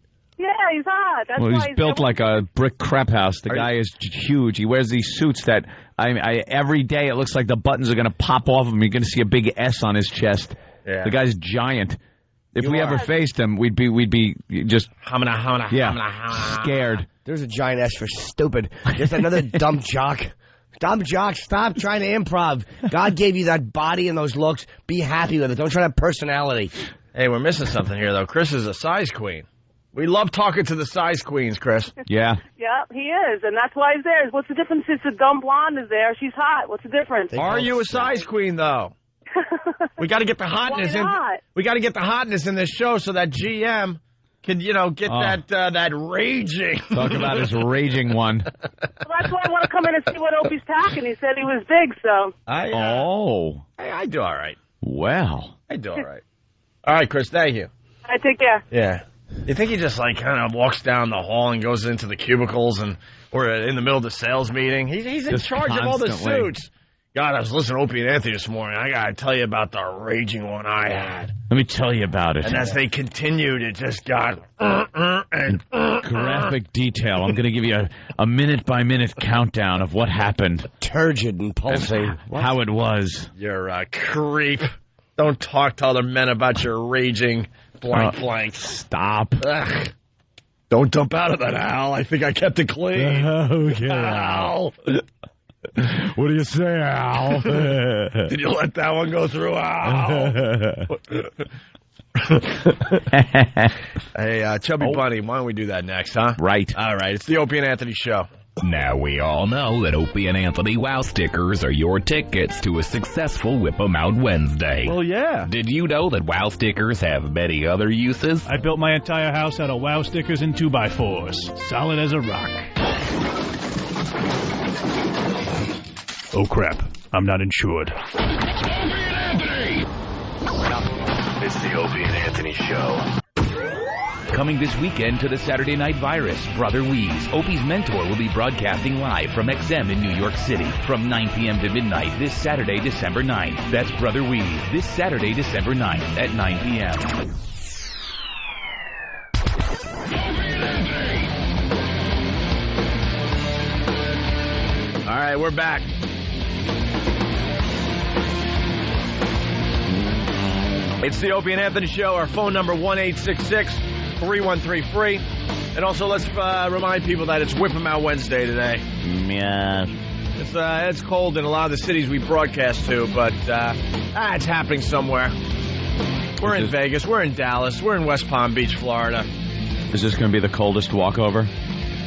Yeah, he's hot. That's Well, why he's built like a brick crap house. The guy is huge. He wears these suits that every day it looks like the buttons are going to pop off of him. You're going to see a big S on his chest. Yeah. The guy's giant. If we ever faced him, we'd be just scared. There's a giant S for stupid. Just another dumb jock. Dumb jock, stop trying to improv. God gave you that body and those looks. Be happy with it. Don't try to have personality. Hey, we're missing something here, though. Chris is a size queen. We love talking to the size queens, Chris. Yeah. Yeah, he is, and that's why he's there. What's the difference if the dumb blonde is there? She's hot. What's the difference? Are you a size queen, though? We got to get the hotness in. We got to get the hotness in this show so that GM can, get that raging. Talk about his raging one. Well, that's why I want to come in and see what Opie's packing. He said he was big, so. I do all right. Well. I do all right. All right, Chris, thank you. I take care. Yeah. You think he just, kind of walks down the hall and goes into the cubicles or in the middle of the sales meeting? He's in charge of all the suits. God, I was listening to Opie and Anthony this morning. I got to tell you about the raging one I had. Let me tell you about it. And as they continued, it just got graphic detail. I'm going to give you a minute-by-minute countdown of what happened. Turgid and pulsing. How it was. You're a creep. Don't talk to other men about your raging blank. Stop. Ugh. Don't dump out of that, Al. I think I kept it clean. Okay, Al. What do you say, Al? Did you let that one go through, Al? Hey, Chubby Bunny, why don't we do that next, huh? Right. All right, it's the Opie and Anthony Show. Now we all know that Opie and Anthony Wow stickers are your tickets to a successful Whip 'em Out Wednesday. Well, yeah. Did you know that Wow stickers have many other uses? I built my entire house out of Wow stickers and 2x4s. Solid as a rock. Oh, crap. I'm not insured. It's the Opie and Anthony Show. Coming this weekend to the Saturday Night Virus, Brother Weeze, Opie's mentor, will be broadcasting live from XM in New York City from 9 p.m. to midnight this Saturday, December 9th. That's Brother Weeze, this Saturday, December 9th at 9 p.m. All right, we're back. It's the Opie and Anthony Show. Our phone number, 1-866-313-FREE. And also, let's remind people that it's Whip 'em Out Wednesday today. Yeah. It's cold in a lot of the cities we broadcast to, but it's happening somewhere. We're in Vegas. We're in Dallas. We're in West Palm Beach, Florida. Is this going to be the coldest walkover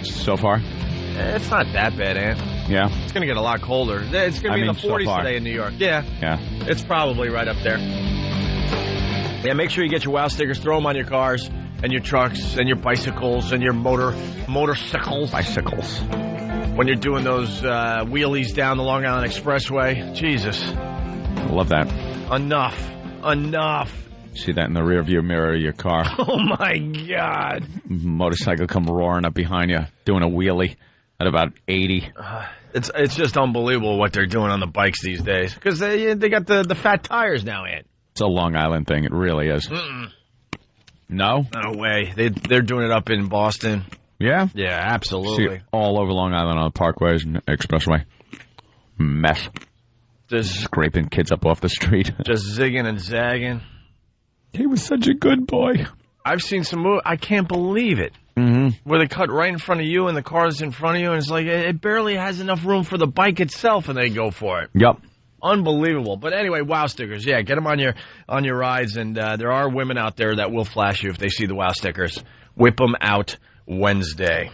so far? It's not that bad, Ant. Yeah. It's going to get a lot colder. It's going to be in the 40s today in New York. Yeah. It's probably right up there. Yeah, make sure you get your Wow stickers. Throw them on your cars and your trucks and your bicycles and your motorcycles. Bicycles. When you're doing those wheelies down the Long Island Expressway. Jesus. I love that. Enough. See that in the rearview mirror of your car. Oh, my God. Motorcycle come roaring up behind you, doing a wheelie at about 80. It's just unbelievable what they're doing on the bikes these days. Because they got the fat tires now, Ant. It's a Long Island thing. It really is. Mm-mm. No? No way. They're doing it up in Boston. Yeah? Yeah, absolutely. See all over Long Island on the parkways and expressway. Mess. Just scraping kids up off the street. Just zigging and zagging. He was such a good boy. I've seen some movies. I can't believe it. Mm-hmm. Where they cut right in front of you and the car's in front of you, and it's like it barely has enough room for the bike itself, and they go for it. Yep. Unbelievable. But anyway, Wow stickers. Yeah, get them on your rides, and there are women out there that will flash you if they see the Wow stickers. Whip 'em Out Wednesday.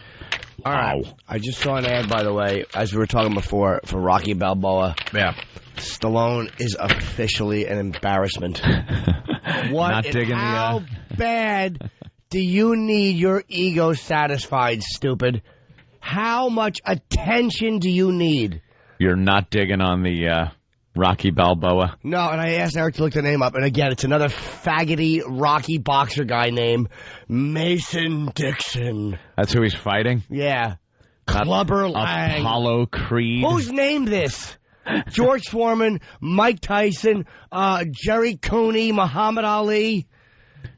All right. I just saw an ad, by the way, as we were talking before, for Rocky Balboa. Yeah. Stallone is officially an embarrassment. Not digging how bad do you need your ego satisfied, stupid? How much attention do you need? You're not digging on the Rocky Balboa? No, and I asked Eric to look the name up, and again, it's another faggoty Rocky boxer guy named Mason Dixon. That's who he's fighting? Yeah. Clubber Lang. Apollo Creed. Who's named this? George Foreman, Mike Tyson, Jerry Cooney, Muhammad Ali.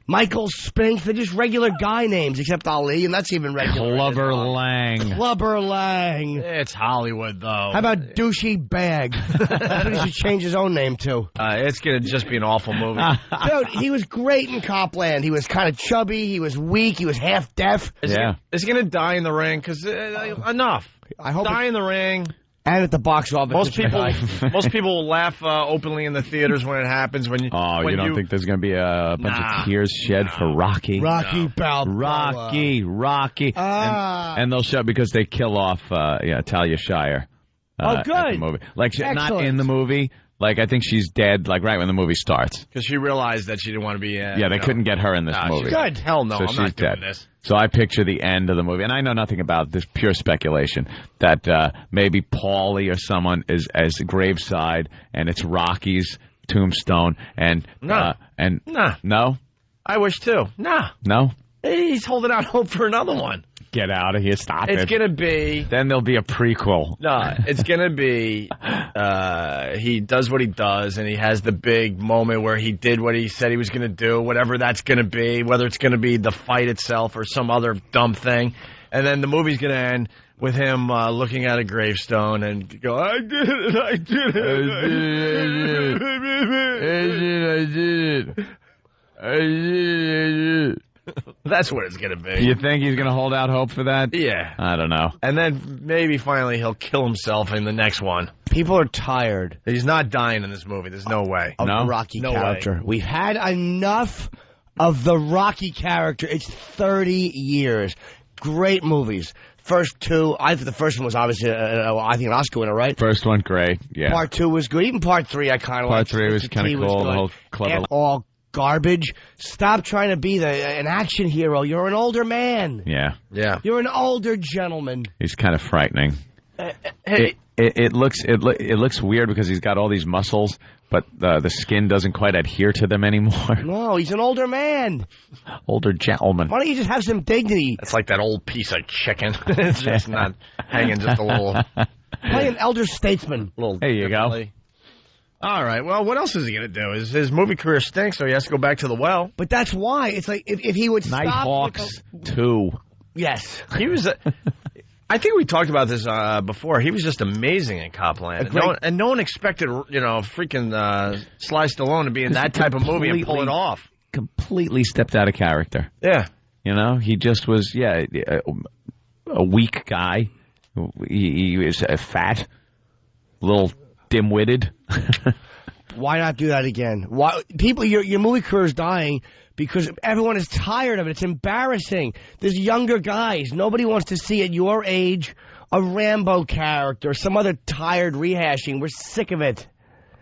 Michael Spinks. They're just regular guy names, except Ali, and that's even regular. Clubber Lang. Clubber Lang. It's Hollywood, though. How about Douchey Bag? That's what he should change his own name to. It's going to just be an awful movie. Dude, he was great in Copland. He was kind of chubby. He was weak. He was half deaf. Is he going to die in the ring? Because enough. I hope die in the ring. And at the box office. Most people will laugh openly in the theaters when it happens. When you don't think there's going to be a bunch of tears shed for Rocky? Rocky Balboa. Rocky. And they'll show because they kill off Talia Shire. Good. At the movie. Like, not in the movie. Like, I think she's dead, like, right when the movie starts. Because she realized that she didn't want to be... they couldn't get her in this movie. Good. Hell no, so I'm not doing dead. this. So I picture the end of the movie, and I know nothing about this, pure speculation, that maybe Paulie or someone is as graveside, and it's Rocky's tombstone, and... No. No? I wish too. Nah. No? He's holding out hope for another one. Get out of here. Stop it. It's going to be... Then there'll be a prequel. No, it's going to be... he does what he does, and he has the big moment where he did what he said he was going to do, whatever that's going to be, whether it's going to be the fight itself or some other dumb thing. And then the movie's going to end with him looking at a gravestone and go, I did it, I did it, I did it. That's what it's going to be. You think he's going to hold out hope for that? Yeah. I don't know. And then maybe finally he'll kill himself in the next one. People are tired. He's not dying in this movie. There's no way. Of the Rocky character. We've had enough of the Rocky character. It's 30 years. Great movies. First two, I think the first one was obviously, I think an Oscar winner, right? First one, great. Yeah. Part two was good. Even part three, I kind of liked. Part three was kind of cool. The whole club. All garbage. Stop trying to be an action hero. You're an older man. Yeah. Yeah. You're an older gentleman. He's kind of frightening. Hey. It looks weird because he's got all these muscles, but the skin doesn't quite adhere to them anymore. No, he's an older man. Older gentleman. Why don't you just have some dignity? It's like that old piece of chicken. It's just not hanging just a little. Play an elder statesman. There you go. All right. Well, what else is he going to do? His movie career stinks, so he has to go back to the well. But that's why. It's like if he would stop. Nighthawks 2. Yes. He was... I think we talked about this before. He was just amazing in Copland. No one expected, freaking Sly Stallone to be in that type of movie and pull it off. Completely stepped out of character. Yeah. He just was, a weak guy. He was fat, a little dim-witted. Why not do that again? Why people? Your movie career is dying because everyone is tired of it. It's embarrassing. There's younger guys. Nobody wants to see at your age a Rambo character, some other tired rehashing. We're sick of it.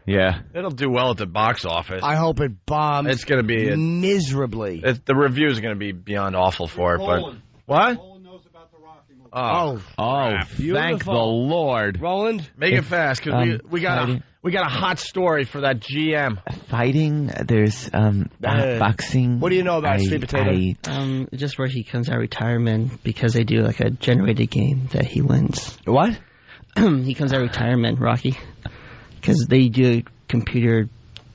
Yeah. It'll do well at the box office. I hope it bombs. It's going to be miserably. The reviews are going to be beyond awful for it. But what? Oh, thank the Lord. Roland, make it fast because we got a hot story for that GM. Fighting, there's boxing. What do you know about Sweet Potato? Just where he comes out of retirement because they do like a generated game that he wins. What? He comes out of retirement, Rocky, because they do a computer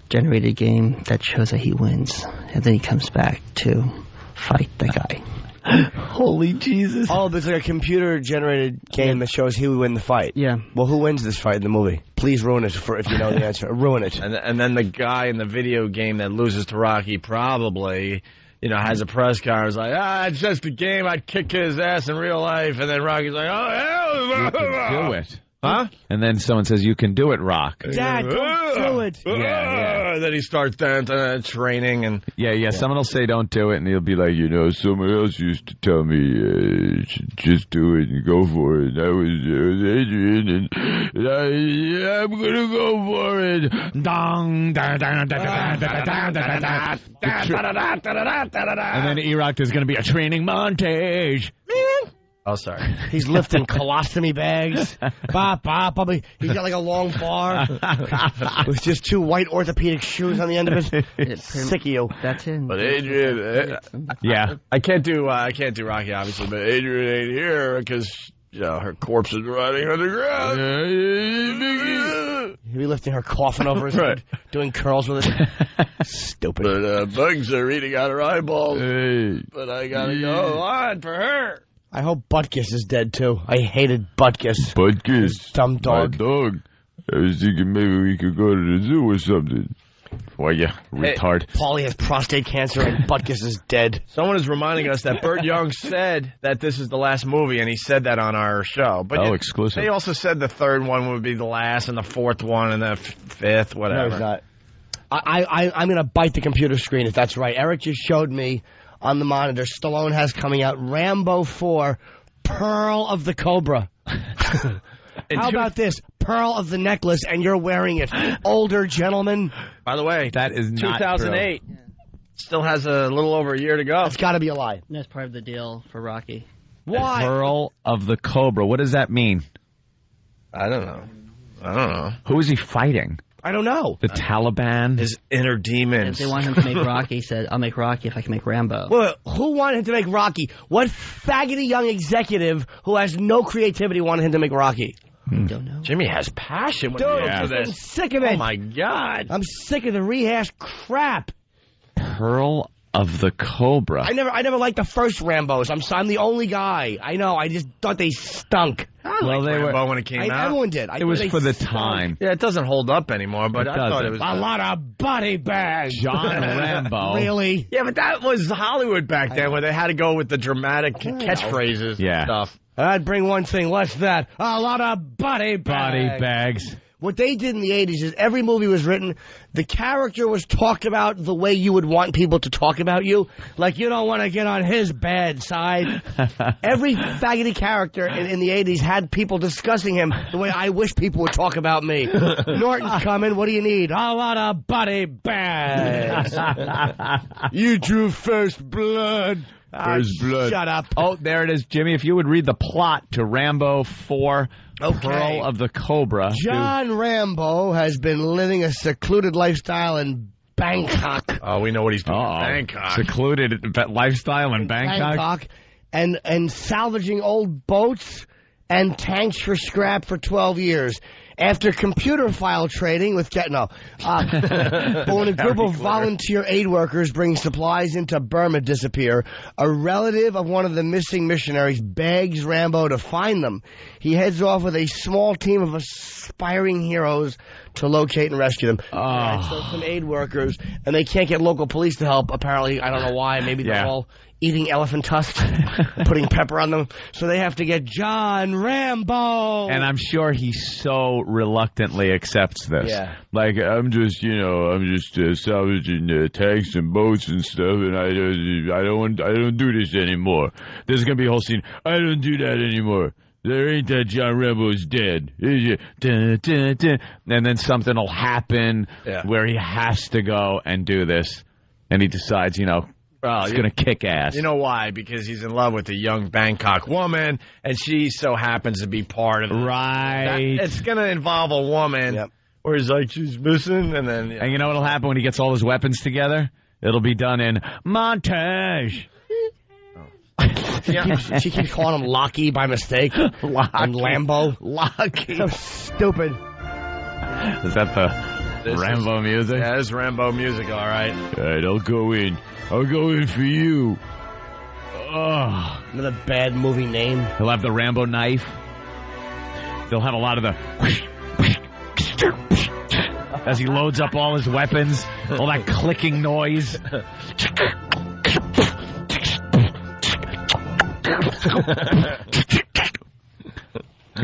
generated game that shows that he wins, and then he comes back to fight the guy. Holy Jesus. Oh, there's like a computer-generated game that shows who would win the fight. Yeah. Well, who wins this fight in the movie? Please ruin it if you know the answer. Ruin it. And then the guy in the video game that loses to Rocky probably, has a press conference like, it's just a game. I'd kick his ass in real life. And then Rocky's like, oh, hell. You can do it. Huh? And then someone says, you can do it, Rock. Dad, don't do it. Yeah. And then he starts training. And Yeah. Someone will say, don't do it. And he'll be like, someone else used to tell me, just do it and go for it. That was Adrian. And I'm going to go for it. And then E-Rock, there's going to be a training montage. Oh, sorry. He's lifting colostomy bags. Bop, bop, bop. He's got like a long bar with just two white orthopedic shoes on the end of it. Sick of you. That's it. But Adrian, I can't do Rocky obviously, but Adrian ain't here because her corpse is rotting on the ground. He'll be lifting her coffin over his head, doing curls with it. Stupid. But bugs are eating out her eyeballs. Hey. But I gotta go on for her. I hope Butkus is dead, too. I hated Butkus. Butkus. Dumb dog. My dog. I was thinking maybe we could go to the zoo or something. Why, yeah, retard. Paulie has prostate cancer and Butkus is dead. Someone is reminding us that Burt Young said that this is the last movie, and he said that on our show. But exclusive. They also said the third one would be the last, and the fourth one, and the fifth, whatever. No, it's not. I'm going to bite the computer screen if that's right. Eric just showed me on the monitor Stallone has coming out Rambo 4, Pearl of the Cobra. How about this? Pearl of the necklace, and you're wearing it. Older gentleman. By the way, that is not 2008. True. Still has a little over a year to go. It's got to be a lie. That's part of the deal for Rocky. Why? Pearl of the Cobra. What does that mean? I don't know. Who is he fighting? I don't know. The Taliban? His inner demons. If they want him to make Rocky, he said, I'll make Rocky if I can make Rambo. Well, who wanted him to make Rocky? What faggoty young executive who has no creativity wanted him to make Rocky? Don't know. Jimmy has passion when Dude, he goes for this. I'm sick of it. Oh, my God. I'm sick of the rehashed crap. Pearl of the Cobra. I never liked the first Rambos. I'm the only guy. I know. I just thought they stunk. Well, they Rambo when it came out. Everyone did. It was for the time. Yeah, it doesn't hold up anymore, but I thought it was a lot of body bags. John Rambo. Really? Yeah, but that was Hollywood back then, where they had to go with the dramatic catchphrases and stuff. I'd bring one thing less that. A lot of body bags. What they did in the 80s is every movie was written, the character was talked about the way you would want people to talk about you. Like, you don't want to get on his bad side. Every faggoty character in the 80s had people discussing him the way I wish people would talk about me. Norton's coming. What do you need? A lot of body bags. You drew first blood. First blood. Shut up. Oh, there it is, Jimmy. If you would read the plot to Rambo 4, Pearl of the Cobra. John Rambo has been living a secluded lifestyle in Bangkok. Oh, we know what he's doing in Bangkok. Secluded lifestyle in Bangkok? And salvaging old boats and tanks for scrap for 12 years. After computer file trading with but when a group of volunteer aid workers bring supplies into Burma disappear, a relative of one of the missing missionaries begs Rambo to find them. He heads off with a small team of aspiring heroes to locate and rescue them. So some aid workers, and they can't get local police to help, apparently. I don't know why. Maybe they're all eating elephant tusks, putting pepper on them. So they have to get John Rambo. And I'm sure he so reluctantly accepts this. Yeah. Like, I'm just salvaging tanks and boats and stuff, and I don't do this anymore. There's gonna be a whole scene. I don't do that anymore. There ain't that John Rambo's dead. And then something will happen where he has to go and do this, and he decides, he's going to kick ass. You know why? Because he's in love with a young Bangkok woman, and she so happens to be part of it. Right. It's going to involve a woman where he's like, she's missing, and then... And you know what'll happen when he gets all his weapons together? It'll be done in montage. She keeps calling him Locky by mistake. Locky. And Lambo. Locky. So stupid. Is that the Rambo music? Yeah, it's Rambo music, all right. All right, I'll go in. I'll go in for you. Oh. Another bad movie name. He'll have the Rambo knife. They'll have a lot of the... as he loads up all his weapons. All that clicking noise.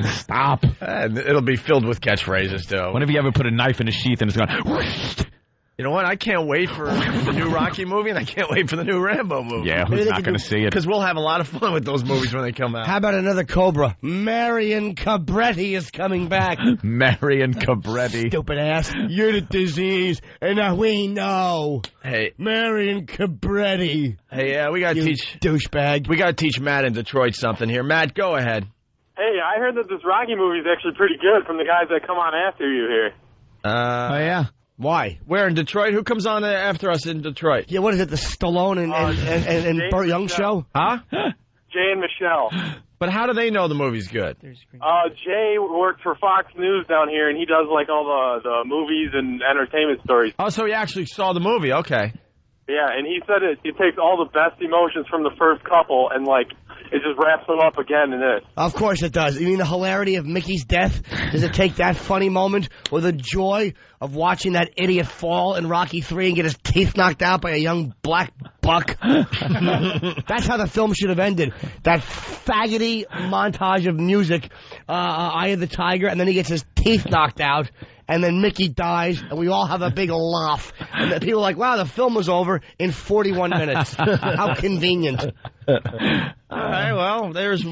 Stop. It'll be filled with catchphrases, too. When have you ever put a knife in a sheath and it's gone... You know what? I can't wait for the new Rocky movie, and I can't wait for the new Rambo movie. Yeah, who's not going to see it? Because we'll have a lot of fun with those movies when they come out. How about another Cobra? Marion Cabretti is coming back. Marion Cabretti. Stupid ass. You're the disease, and we know. Hey. Marion Cabretti. Hey, we got to teach... douchebag. We got to teach Matt in Detroit something here. Matt, go ahead. Hey, I heard that this Rocky movie is actually pretty good from the guys that come on after you here. Oh, yeah. Why? Where in Detroit? Who comes on after us in Detroit? Yeah, what is it, the Stallone and Burt Young show? Huh? Jay and Michelle. But how do they know the movie's good? Jay works for Fox News down here, and he does like all the movies and entertainment stories. Oh, so he actually saw the movie. Okay. Yeah, and he said it takes all the best emotions from the first couple and, like, it just wraps them up again in this. Of course it does. You mean the hilarity of Mickey's death? Does it take that funny moment or the joy of watching that idiot fall in Rocky III and get his teeth knocked out by a young black buck? That's how the film should have ended. That faggoty montage of music, Eye of the Tiger, and then he gets his teeth knocked out. And then Mickey dies, and we all have a big laugh. And then people are like, wow, the film was over in 41 minutes. How convenient. All right, well, there's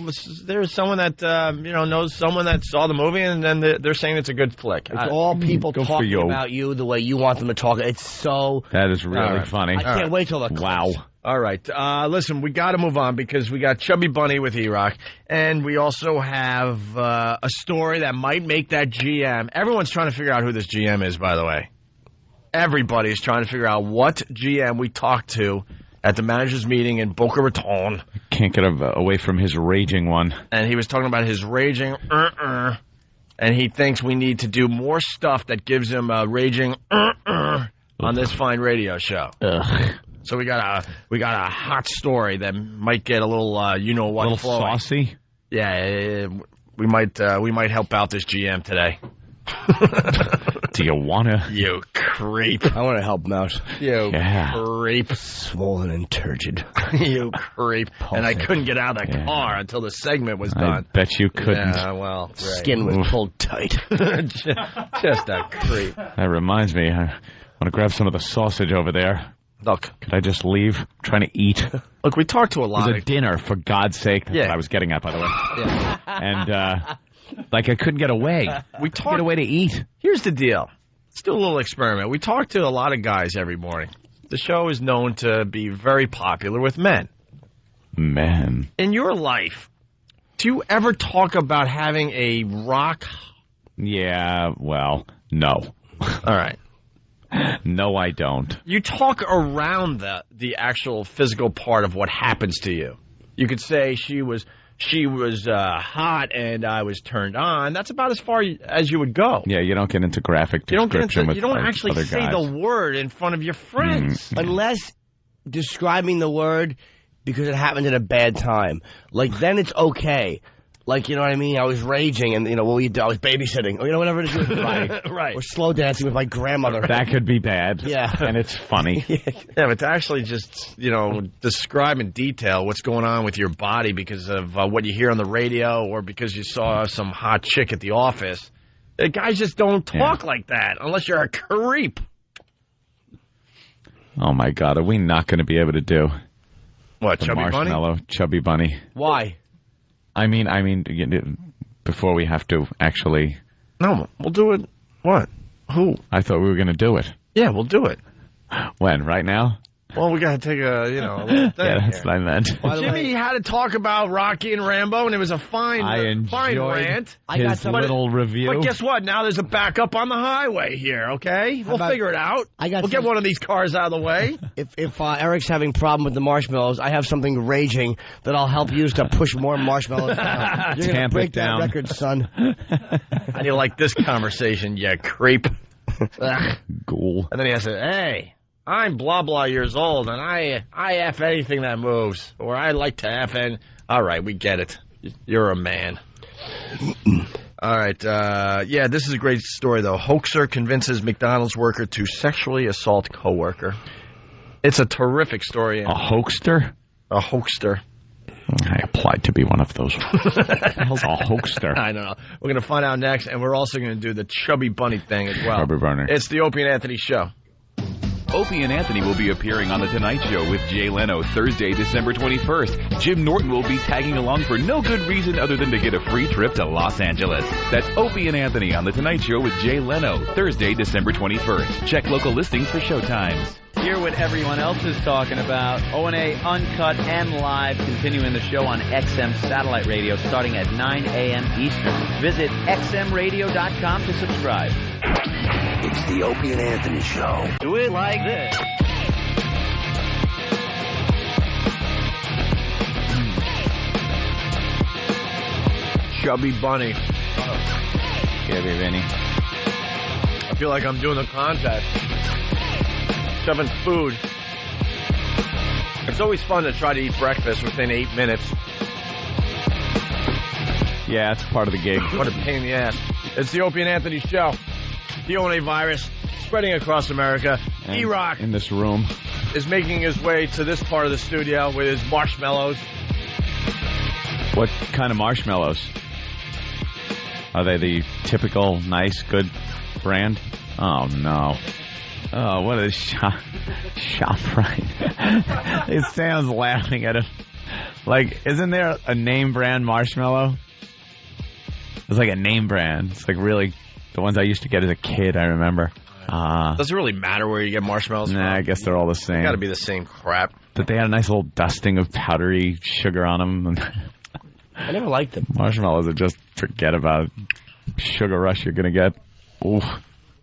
someone that, knows someone that saw the movie, and then they're saying it's a good flick. It's all people talking about you the way you want them to talk. It's so... That is really funny. I can't wait till the... Wow. All right. Listen, we got to move on because we got Chubby Bunny with E-Rock, and we also have a story that might make that GM. Everyone's trying to figure out who this GM is, by the way. Everybody's trying to figure out what GM we talked to at the managers' meeting in Boca Raton. Can't get away from his raging one. And he was talking about his raging and he thinks we need to do more stuff that gives him a raging on this fine radio show. Ugh. So we got a hot story that might get a little what, a little flowing. saucy. Yeah, we might help out this GM today. Do you wanna? You creep! I want to help him out. You creep! Swollen and turgid. You creep! And I couldn't get out of the car until the segment was done. I bet you couldn't. Yeah, well, right. Skin was pulled tight. Just a creep. That reminds me, I want to grab some of the sausage over there. Look, could I just leave? I'm trying to eat. Look, we talked to a lot. It was a dinner, for God's sake. That's what I was getting at, by the way. Yeah. And I couldn't get away. Get away to eat. Here's the deal. Let's do a little experiment. We talk to a lot of guys every morning. The show is known to be very popular with men. Men. In your life, do you ever talk about having a rock? Yeah, well, no. All right. No, I don't. You talk around the actual physical part of what happens to you. You could say she was hot and I was turned on. That's about as far as you would go. Yeah, you don't get into graphic description with you don't other actually guys. say the word in front of your friends. Unless describing the word because it happened at a bad time. Like, then it's okay. Like, you know what I mean? I was raging and, what will you do? I was babysitting. Or, whatever it is. Right. Or slow dancing with my grandmother. That could be bad. Yeah. And it's funny. Yeah, but to actually just, describe in detail what's going on with your body because of what you hear on the radio or because you saw some hot chick at the office. Guys just don't talk like that unless you're a creep. Oh, my God. Are we not going to be able to do what, the Chubby marshmallow Bunny? Chubby Bunny? Why? I mean, before we have to actually... No, we'll do it. What? Who? I thought we were going to do it. Yeah, we'll do it. When? Right now? Well, we got to take a little thing. Yeah, that's what I meant. Jimmy had to talk about Rocky and Rambo, and it was a fine rant. His little review. But guess what? Now there's a backup on the highway here, okay? We'll figure it out. We'll get one of these cars out of the way. If Eric's having a problem with the marshmallows, I have something raging that I'll help use to push more marshmallows down. You're going to break that record, son. How do you like this conversation, you creep? Ghoul. And then he has to, hey... I'm blah, blah years old, and I F anything that moves. Or I like to F and... All right, we get it. You're a man. All right. This is a great story, though. Hoaxer convinces McDonald's worker to sexually assault coworker. It's a terrific story. A hoaxster? A hoaxster. I applied to be one of those. A hoaxster. I don't know. We're going to find out next, and we're also going to do the Chubby Bunny thing as well. Chubby Bunny. It's the Opie and Anthony Show. Opie and Anthony will be appearing on The Tonight Show with Jay Leno Thursday, December 21st. Jim Norton will be tagging along for no good reason other than to get a free trip to Los Angeles. That's Opie and Anthony on The Tonight Show with Jay Leno Thursday, December 21st. Check local listings for showtimes. Hear what everyone else is talking about. O&A Uncut and Live, continuing the show on XM Satellite Radio starting at 9 a.m. Eastern. Visit xmradio.com to subscribe. It's the Opie and Anthony Show. Do it like this. Chubby Bunny. Give me, Vinny. I feel like I'm doing the contest. Shoving food. It's always fun to try to eat breakfast within 8 minutes. Yeah, it's part of the gig. What a pain in the ass. It's the Opie and Anthony Show. The ONA virus spreading across America. E-Rock in this room is making his way to this part of the studio with his marshmallows. What kind of marshmallows? Are they the typical, nice, good brand? Oh, no. Oh, what a shop right. It sounds laughing at him. Like, isn't there a name brand marshmallow? It's like a name brand. It's like really the ones I used to get as a kid, I remember. Does it really matter where you get marshmallows from? I guess they're all the same. They got to be the same crap. But they had a nice little dusting of powdery sugar on them. I never liked them. Marshmallows are just forget about it. Sugar rush you're going to get. Oof.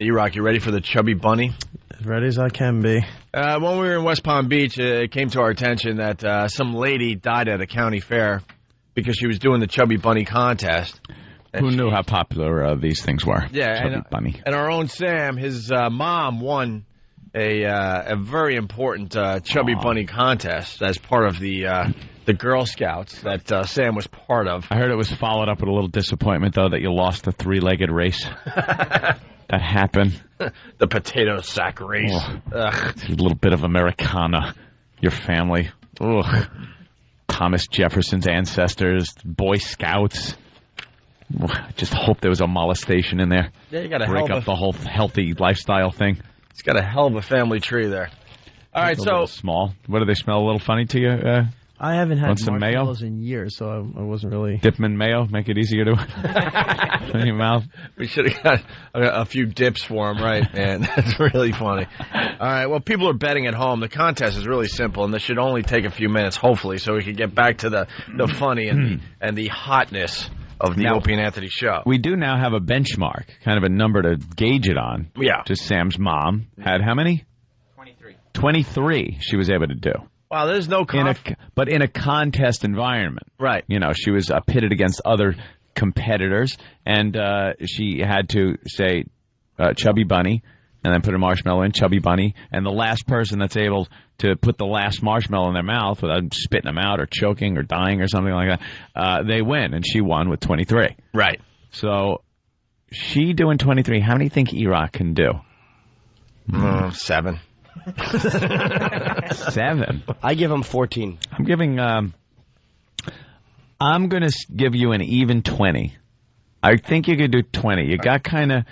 E-Rock, you ready for the Chubby Bunny? As ready as I can be. When we were in West Palm Beach, it came to our attention that some lady died at a county fair because she was doing the Chubby Bunny contest. Who knew how popular these things were? Yeah, Chubby Bunny. And our own Sam, his mom won a very important Chubby Bunny contest as part of the Girl Scouts that Sam was part of. I heard it was followed up with a little disappointment, though, that you lost the three-legged race. That happened. The potato sack race. A little bit of Americana. Your family. Ugh. Thomas Jefferson's ancestors. Boy Scouts. I just hope there was a molestation in there. Yeah, you got to break up the whole healthy lifestyle thing. It's got a hell of a family tree there. All right, so small. What do they smell a little funny to you? I haven't had Want some mayo? marshmallows in years, so I wasn't really... Dip them in mayo, make it easier to in your mouth. We should have got a few dips for them, right, man? That's really funny. All right, well, people are betting at home. The contest is really simple, and this should only take a few minutes, hopefully, so we can get back to the funny and the hotness of the Opie and Anthony Show. We do now have a benchmark, kind of a number to gauge it on. Yeah. Just Sam's mom had how many? 23 she was able to do. Wow, there's no but in a contest environment. Right. You know, she was pitted against other competitors, and she had to say Chubby Bunny, and then put a marshmallow in, Chubby Bunny, and the last person that's able to put the last marshmallow in their mouth without spitting them out or choking or dying or something like that, they win, and she won with 23. Right. So she doing 23, how many think E-Rock can do? 7. 7. I give him 14. I'm giving. I'm going to give you an even 20. I think you could do 20. You got kind of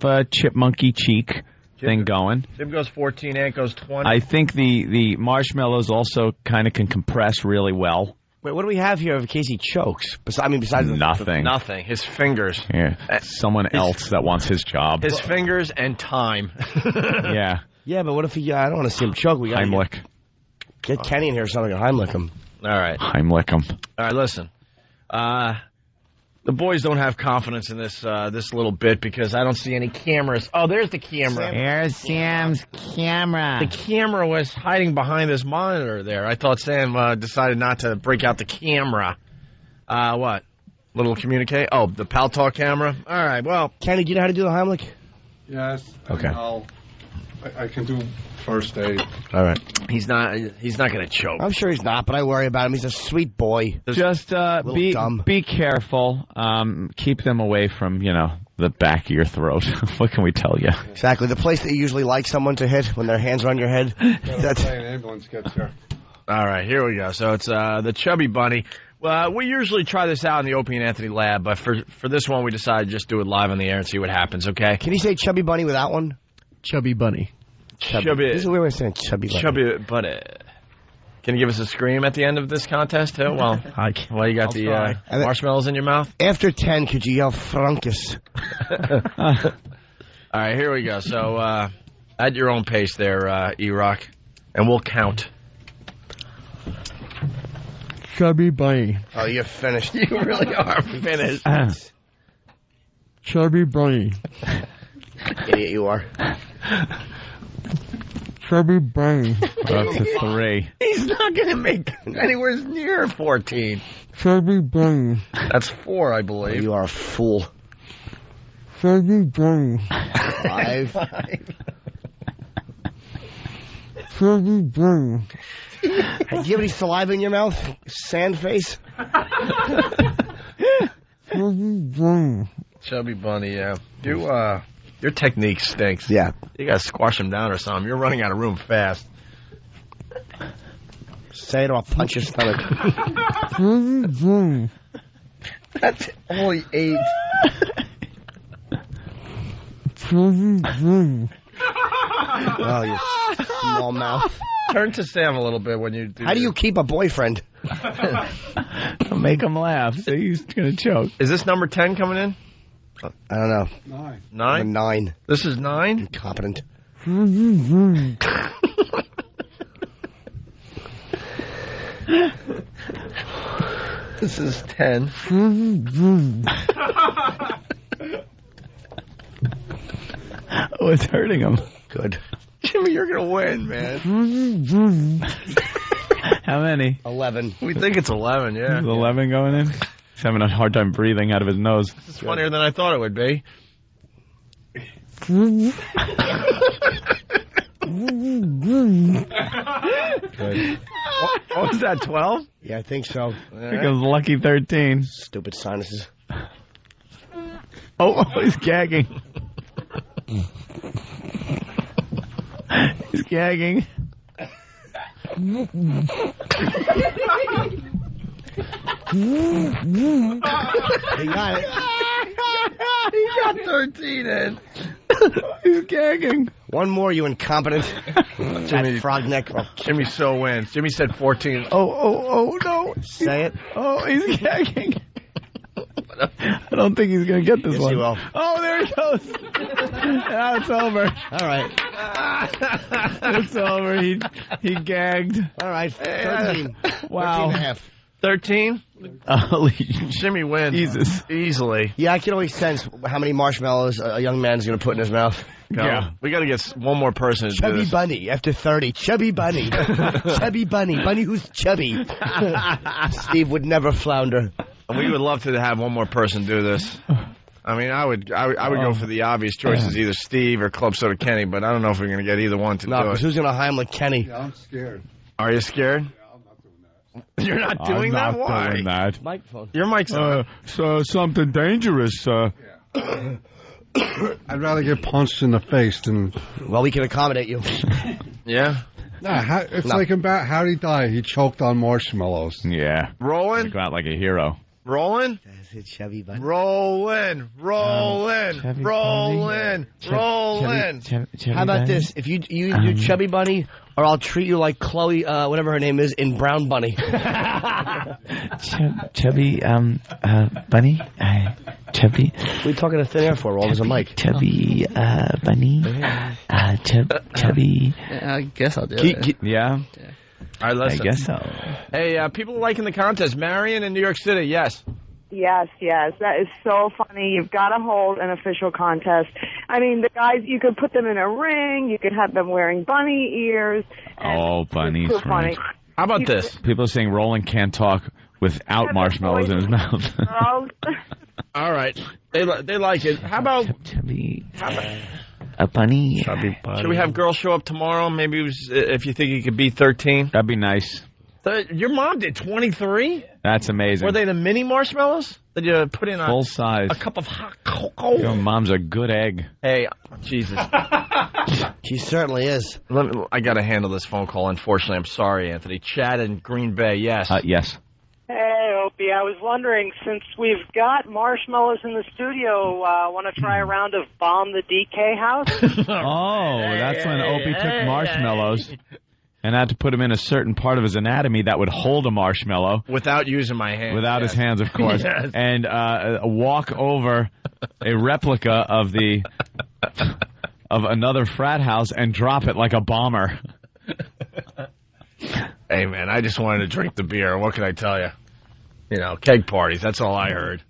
a chipmunky cheek thing going. Jim goes 14, Ant goes 20. I think the marshmallows also kind of can compress really well. Wait, what do we have here in case he chokes? Besides nothing. Nothing. His fingers. Yeah. Someone else that wants his job. His fingers and time. Yeah. Yeah, but what if he? I don't want to see him choke. We got Heimlich. Get Kenny in here so I can Heimlich him. All right. Heimlich him. All right, listen. The boys don't have confidence in this little bit because I don't see any cameras. Oh, there's the camera. There's Sam's camera. The camera was hiding behind this monitor there. I thought Sam decided not to break out the camera. What? Little communique? Oh, the Pal Talk camera? All right, well. Kenny, do you know how to do the Heimlich? Yes. Okay. I can do first aid. All right. He's not going to choke. I'm sure he's not, but I worry about him. He's a sweet boy. Just be careful. Keep them away from, the back of your throat. What can we tell you? Exactly. The place that you usually like someone to hit when their hands are on your head. That's an ambulance gets here. All right, here we go. So it's the Chubby Bunny. We usually try this out in the Opie and Anthony lab, but for this one, we decided to just do it live on the air and see what happens, okay? Can you say Chubby Bunny with that one? Chubby Bunny. Chubby. This is a weird way of saying Chubby Bunny. Chubby Bunny. Can you give us a scream at the end of this contest, too? Well, you got the marshmallows in your mouth? After 10, could you yell Frunkus? All right, here we go. So, at your own pace there, E-Rock, and we'll count. Chubby Bunny. Oh, you're finished. You really are finished. Chubby Bunny. Idiot you are. Chubby Bunny. Up to 3. He's not going to make anywhere near 14. Chubby bunny. That's 4, I believe. You are a fool. Chubby bunny. 5. Chubby bunny. Hey, do you have any saliva in your mouth? Sand face? Chubby bunny. Chubby bunny, yeah. Your technique stinks. Yeah. You got to squash him down or something. You're running out of room fast. Say it or I'll punch your stomach. Chubby bunny. That's only 8. Chubby bunny. Oh, you small mouth. Turn to Sam a little bit when you do. How do you keep a boyfriend? Make him laugh. So he's going to choke. Is this number 10 coming in? I don't know. 9. 9? 9. This is 9? Incompetent. This is 10. Oh, it's hurting him. Good. Jimmy, you're going to win, man. How many? 11. We think it's 11, yeah. Is 11 going in? He's having a hard time breathing out of his nose. This is funnier than I thought it would be. Good. What was that, 12? Yeah, I think so. I think it was lucky 13. Stupid sinuses. Oh, he's gagging. He's gagging. You got it. He got 13 in. He's gagging. One more, you incompetent. Jimmy Frogneck. Oh, Jimmy so wins. Jimmy said 14. Oh, no. say it. Oh, he's gagging. I don't think he's going to get this Yes, one. he will. Oh, there he goes. Now it's over. All right. It's over. He gagged. All right. 13. Wow. 13 and a half. 13? Jimmy wins. Jesus. Easily. Yeah, I can always sense how many marshmallows a young man is going to put in his mouth. Go. Yeah. We got to get one more person to do Chubby this. Bunny after 30. Chubby Bunny. Chubby Bunny. Bunny who's chubby. Steve would never flounder. We would love to have one more person do this. I mean, I would go for the obvious choices, either Steve or Club Soda Kenny, but I don't know if we're going to get either one to do No, it. who's going to Heimlich Kenny? Yeah, I'm scared. Are you scared? You're not doing that? I'm Why? not doing that. Microphone. Your mic's on. So something dangerous. I'd rather get punched in the face than. Well, we can accommodate you. Yeah? Nah, it's No. like about how'd he die? He choked on marshmallows. Yeah. Rolling? Go out like a hero. Rolling? That's it, Chubby Bunny. Rolling. How about this? If you do Chubby Bunny, or I'll treat you like Chloe, whatever her name is, in Brown Bunny. Chubby, bunny, chubby. What are you talking to thin air for? Well, there's a mic. Chubby, bunny, chubby. I guess I'll do it. Yeah? All right, listen. I guess so. Hey, people liking the contest. Marion in New York City, yes. Yes. That is so funny. You've got to hold an official contest. I mean, the guys, you could put them in a ring. You could have them wearing bunny ears. Oh, bunnies. It's so funny. How about this? People are saying Roland can't talk without marshmallows in his mouth. All right. They like it. How about... Chubby, a bunny. Should we have girls show up tomorrow? Maybe if you think you could be 13? That'd be nice. Your mom did 23? That's amazing. Were they the mini marshmallows that you put in full size? A cup of hot cocoa? Your mom's a good egg. Hey, Jesus. She certainly is. I got to handle this phone call, unfortunately. I'm sorry, Anthony. Chad in Green Bay, yes. Yes. Hey, Opie, I was wondering, since we've got marshmallows in the studio, want to try a round of Bomb the DK House? That's when Opie took marshmallows and had to put them in a certain part of his anatomy that would hold a marshmallow. Without using my hands. Without his hands, of course. Yes. And walk over a replica of another frat house and drop it like a bomber. Hey, man, I just wanted to drink the beer. What can I tell you? You know, keg parties. That's all I heard.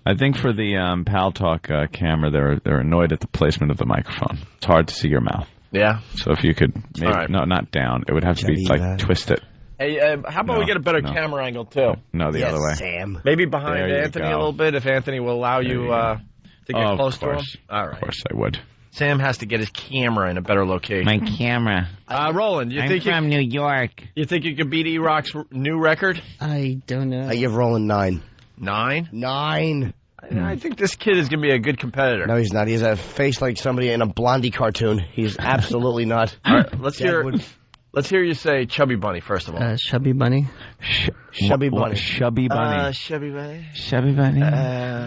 I think for the Pal Talk camera, they're annoyed at the placement of the microphone. It's hard to see your mouth. Yeah. So if you could, maybe, All right. no, not down. It would have to be like twist it. Hey, how about we get a better camera angle too? No, the other way. Sam. Maybe behind There you Anthony go. a little bit, if Anthony will allow you to get close to him. All right. Of course I would. Sam has to get his camera in a better location. My camera. Roland, you I'm think from New York. you think you could beat E-Rock's new record? I don't know. I give Roland 9. 9? 9. I think this kid is going to be a good competitor. No, he's not. He has a face like somebody in a Blondie cartoon. He's absolutely not. All right, let's hear you say Chubby Bunny first of all. Chubby Bunny. Chubby Bunny. Chubby Bunny. Chubby Bunny. Chubby Bunny.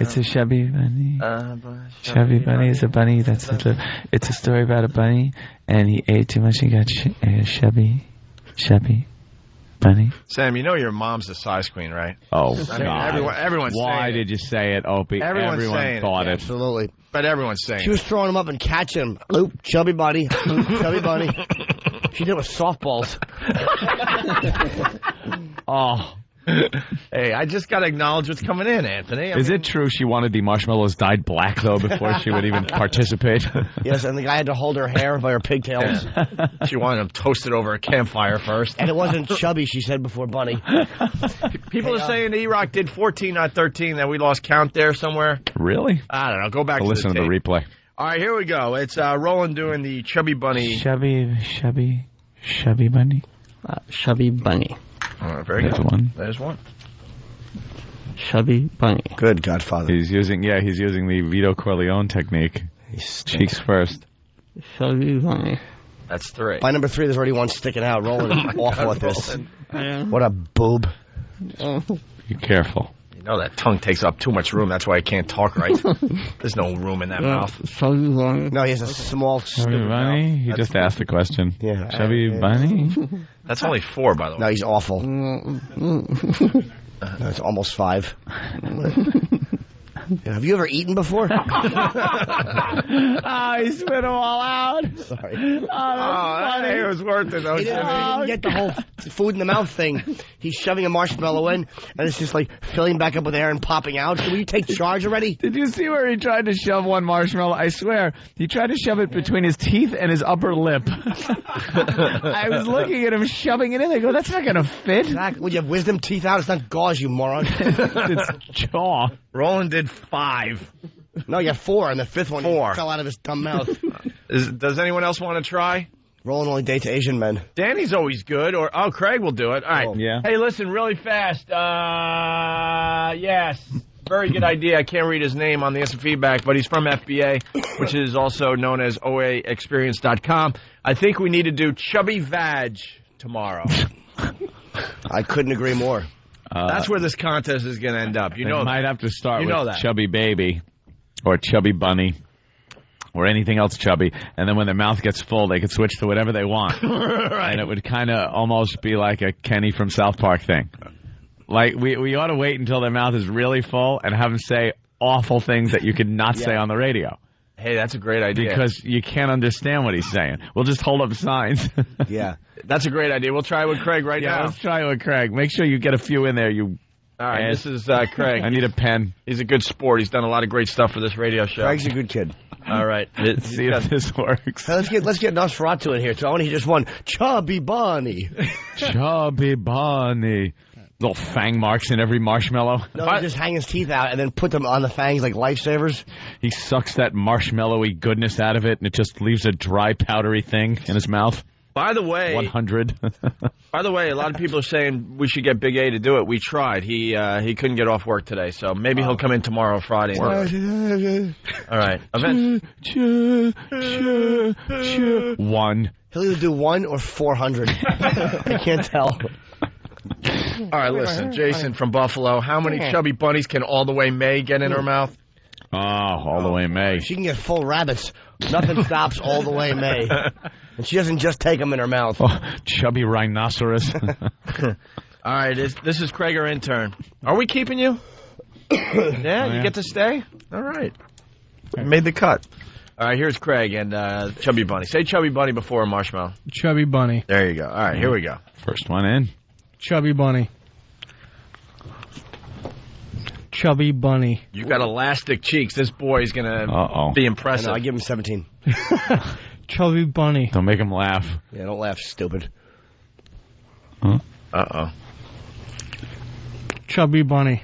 It's a chubby bunny. Chubby Bunny is a bunny. It's a story about a bunny, and he ate too much and got chubby bunny. Sam, you know your mom's the size queen, right? Oh, I mean, God. everyone's Why saying did you say it, Opie? Everyone's saying Everyone thought it. Absolutely. But everyone's saying She was throwing him up and catching him. Oop, Chubby Bunny. Oop, Chubby Bunny. She did it with softballs. Oh. Hey, I just got to acknowledge what's coming in, Anthony. Is it true she wanted the marshmallows dyed black, though, before she would even participate? Yes, and the guy had to hold her hair by her pigtails. She wanted them toasted over a campfire first. And it wasn't Chubby, she said before Bunny. People are saying E-Rock did 14, not 13, that we lost count there somewhere. Really? I don't know. Go back to Listen the to the tape. replay. All right, here we go. It's Roland doing the Chubby Bunny. Chubby Bunny. Chubby Bunny. All right, very There's good. one. There's one. Chubby Bunny. Good Godfather. He's using the Vito Corleone technique. Cheeks first. Chubby Bunny. That's 3. By number 3, there's already one sticking out. Roland is awful at this. What a boob. Be careful. You know that tongue takes up too much room. That's why I can't talk right. There's no room in that mouth. Chubby Bunny. No, he has a small, Chubby stupid Bunny? mouth. He just asked the question. Yeah. Chubby Bunny? That's only 4, by the way. No, he's awful. No, it's almost 5. Have you ever eaten before? Oh, he spit them all out. Sorry. Hey, it was worth it, though. He didn't get the whole food in the mouth thing. He's shoving a marshmallow in, and it's just like filling back up with air and popping out. Will you take charge already? Did you see where he tried to shove one marshmallow? I swear, he tried to shove it between his teeth and his upper lip. I was looking at him shoving it in. I go, that's not going to fit. Exactly. Well, you have wisdom teeth out. It's not gauze, you moron. It's jaw. Roland did 5. No, you got 4, and the 5th one 4. fell out of his dumb mouth. Does anyone else want to try? Roland only dates Asian men. Danny's always good. Craig will do it. All right. Oh. Yeah. Hey, listen, really fast. Yes. Very good idea. I can't read his name on the instant feedback, but he's from FBA, which is also known as OAExperience.com. I think we need to do Chubby Vag tomorrow. I couldn't agree more. That's where this contest is going to end up. You know, might have to start you with know that. Chubby Baby or Chubby Bunny or anything else chubby, and then when their mouth gets full, they could switch to whatever they want. Right. And it would kind of almost be like a Kenny from South Park thing. Like, we ought to wait until their mouth is really full and have them say awful things that you could not say on the radio. Hey, that's a great idea. Because you can't understand what he's saying. We'll just hold up signs. Yeah. That's a great idea. We'll try it with Craig right now. Let's try it with Craig. Make sure you get a few in there, you All right, ass. this is Craig. I need a pen. He's a good sport. He's done a lot of great stuff for this radio show. Craig's a good kid. All right. Let's see if this works. Hey, let's get Nosferatu in here, Tony. He just won Chubby Bunny. Chubby Bunny. Little fang marks in every marshmallow. No, he just hang his teeth out and then put them on the fangs like lifesavers. He sucks that marshmallowy goodness out of it, and it just leaves a dry, powdery thing in his mouth. By the way, 100. By the way, a lot of people are saying we should get Big A to do it. We tried. He couldn't get off work today, so maybe he'll come in tomorrow, Friday. All right. Events. 1. He'll either do 1 or 400. I can't tell. All right, listen, Jason from Buffalo. How many chubby bunnies can All the Way May get in her mouth? Oh, All the Way May. She can get full rabbits. Nothing stops All the Way May. And she doesn't just take them in her mouth. Oh, chubby rhinoceros. All right, this is Craig, our intern. Are we keeping you? Yeah, you get to stay? All right. Made the cut. All right, here's Craig and Chubby Bunny. Say Chubby Bunny before a marshmallow. Chubby Bunny. There you go. All right, here we go. First one in. Chubby Bunny. Chubby Bunny. You got elastic cheeks. This boy's going to be impressive. I give him 17. Chubby bunny. Don't make him laugh. Yeah, don't laugh, stupid. Huh? Uh-oh. Chubby bunny.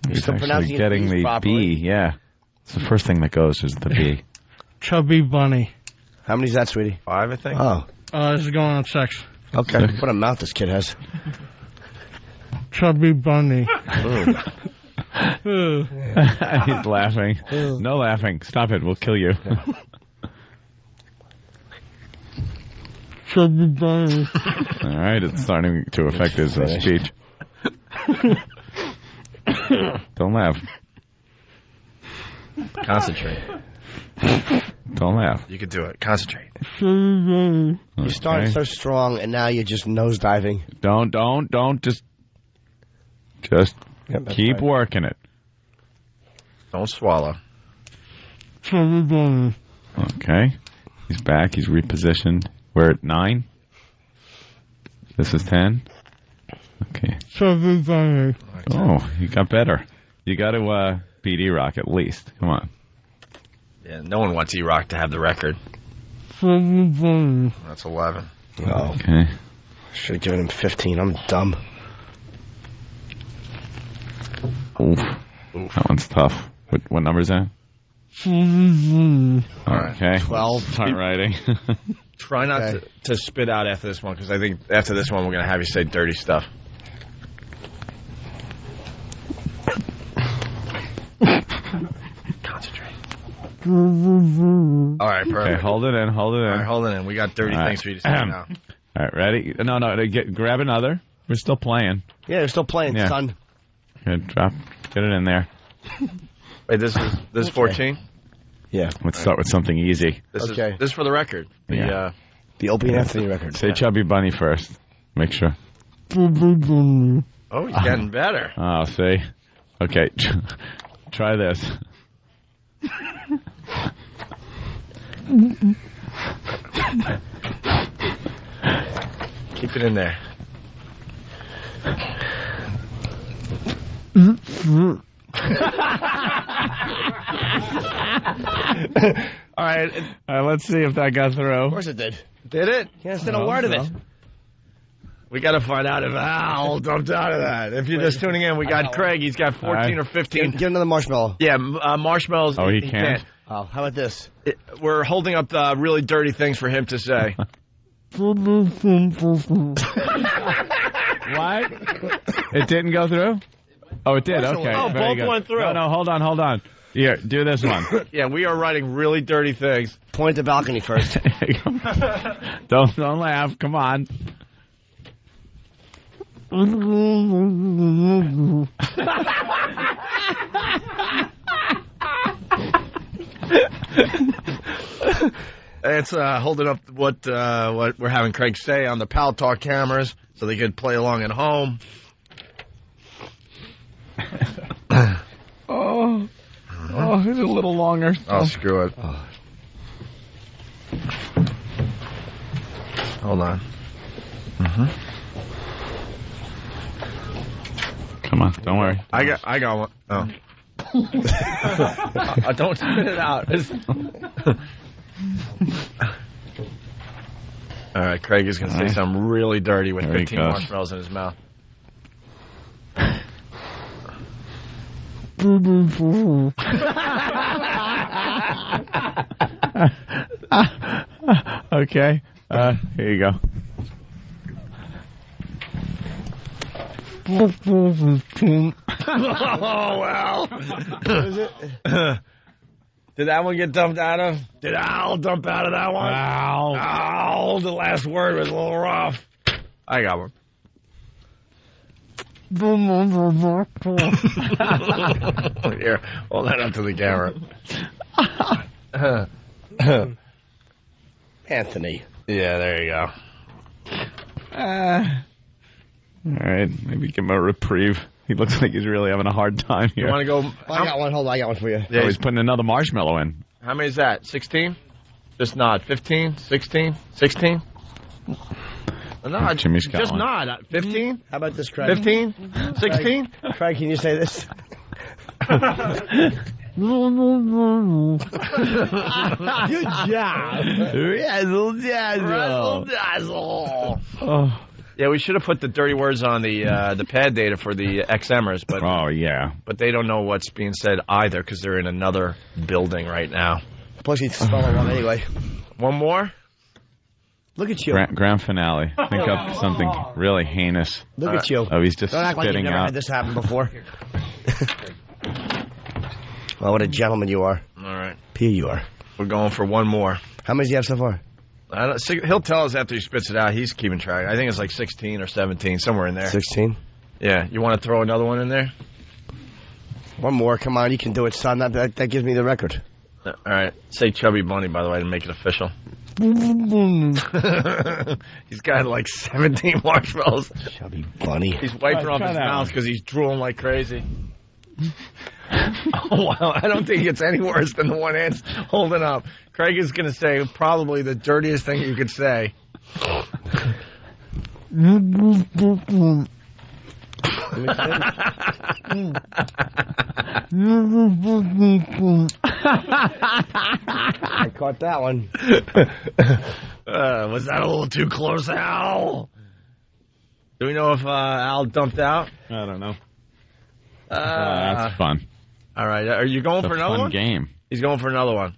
He's still actually pronouncing getting B's the properly. B, yeah. It's the first thing that goes is the B. Chubby bunny. How many's that, sweetie? 5, I think. Oh. This is going on 6. Okay. What a mouth this kid has. Chubby bunny. He's laughing. No laughing. Stop it. We'll kill you. Chubby bunny. All right. It's starting to affect his speech. Don't laugh. Concentrate. Don't laugh. You can do it. Concentrate. You started so strong, and now you're just nosediving. Don't. Just keep working it. Don't swallow. Chubby bunny. Okay. He's back. He's repositioned. We're at 9. This is 10. Okay. Chubby bunny. Oh, you got better. You got to beat E-Rock at least. Come on. Yeah, no one wants E-Rock to have the record. Chubby bunny. That's 11. Oh. Okay. Should have given him 15. I'm dumb. Oof. That one's tough. What number is that? Okay. 12. Start writing. Try not to spit out after this one, because I think after this one we're going to have you say dirty stuff. Concentrate. All right, perfect. Okay, hold it in. All right, hold it in. We got dirty things for you to say now. All right, ready? No, grab another. We're still playing. Yeah, we're still playing, son. Good, get it in there. Wait, this is 14? Yeah. Let's start with something easy. This is for the record. The Opie and Anthony record. Say Chubby Bunny first. Make sure. Oh, he's getting better. Oh, see? Okay, try this. Keep it in there. All right, let's see if that got through. Of course it did. Did it? Can't stand a word of it. We got to find out if Al dumped out of that. If you're just tuning in, we got Craig. He's got 14 or 15. Get another marshmallow. Yeah, marshmallows. Oh, he can't? Oh, how about this? We're holding up really dirty things for him to say. What? It didn't go through? Oh, it did. Okay. Oh, Very both good. went through. No, hold on. Here, do this one. Yeah, we are writing really dirty things. Point the balcony first. Don't laugh. Come on. It's holding up what we're having Craig say on the Pal Talk cameras so they could play along at home. Oh, it's a little longer. Oh, screw it. Oh. Hold on. Come on, don't worry. I got one. Oh. Don't spit it out. All right, Craig is going to say something really dirty with 15 marshmallows in his mouth. Okay. Here you go. Oh, well. Did that one get dumped out of? Did Al dump out of that one? Al. The last word was a little rough. I got one. Here, hold that up to the camera. Anthony. Yeah, there you go. All right, maybe give him a reprieve. He looks like he's really having a hard time here. You want to go? I got one. Hold on, I got one for you. Yeah, he's putting another marshmallow in. How many is that? 16? Just nod. 15? 16? 16? No, Jimmy's got just one. nod. 15? How about this, Craig? 15? 16? Craig, can you say this? Good job. Razzle dazzle. Razzle dazzle. Yeah, we should have put the dirty words on the pad data for the XMers, but but they don't know what's being said either because they're in another building right now. Plus, he'd spell it wrong anyway. One more. Look at you. Grand finale. Think up something really heinous. Look at you. Oh, he's just Don't act like you've spitting never out. had this happen before. Well, what a gentleman you are. All right. P, you are. We're going for one more. How many do you have so far? He'll tell us after he spits it out. He's keeping track. I think it's like 16 or 17, somewhere in there. 16? Yeah. You want to throw another one in there? One more. Come on, you can do it, son. That gives me the record. All right. Say Chubby Bunny, by the way, to make it official. He's got like 17 marshmallows. Chubby Bunny. He's wiping off his mouth because he's drooling like crazy. Oh, wow. I don't think it's any worse than the one hand's holding up. Craig is going to say probably the dirtiest thing you could say. I caught that one. Was that a little too close, Al? Do we know if Al dumped out? I don't know. That's fun. All right. Are you going It's for a another fun one? game. He's going for another one.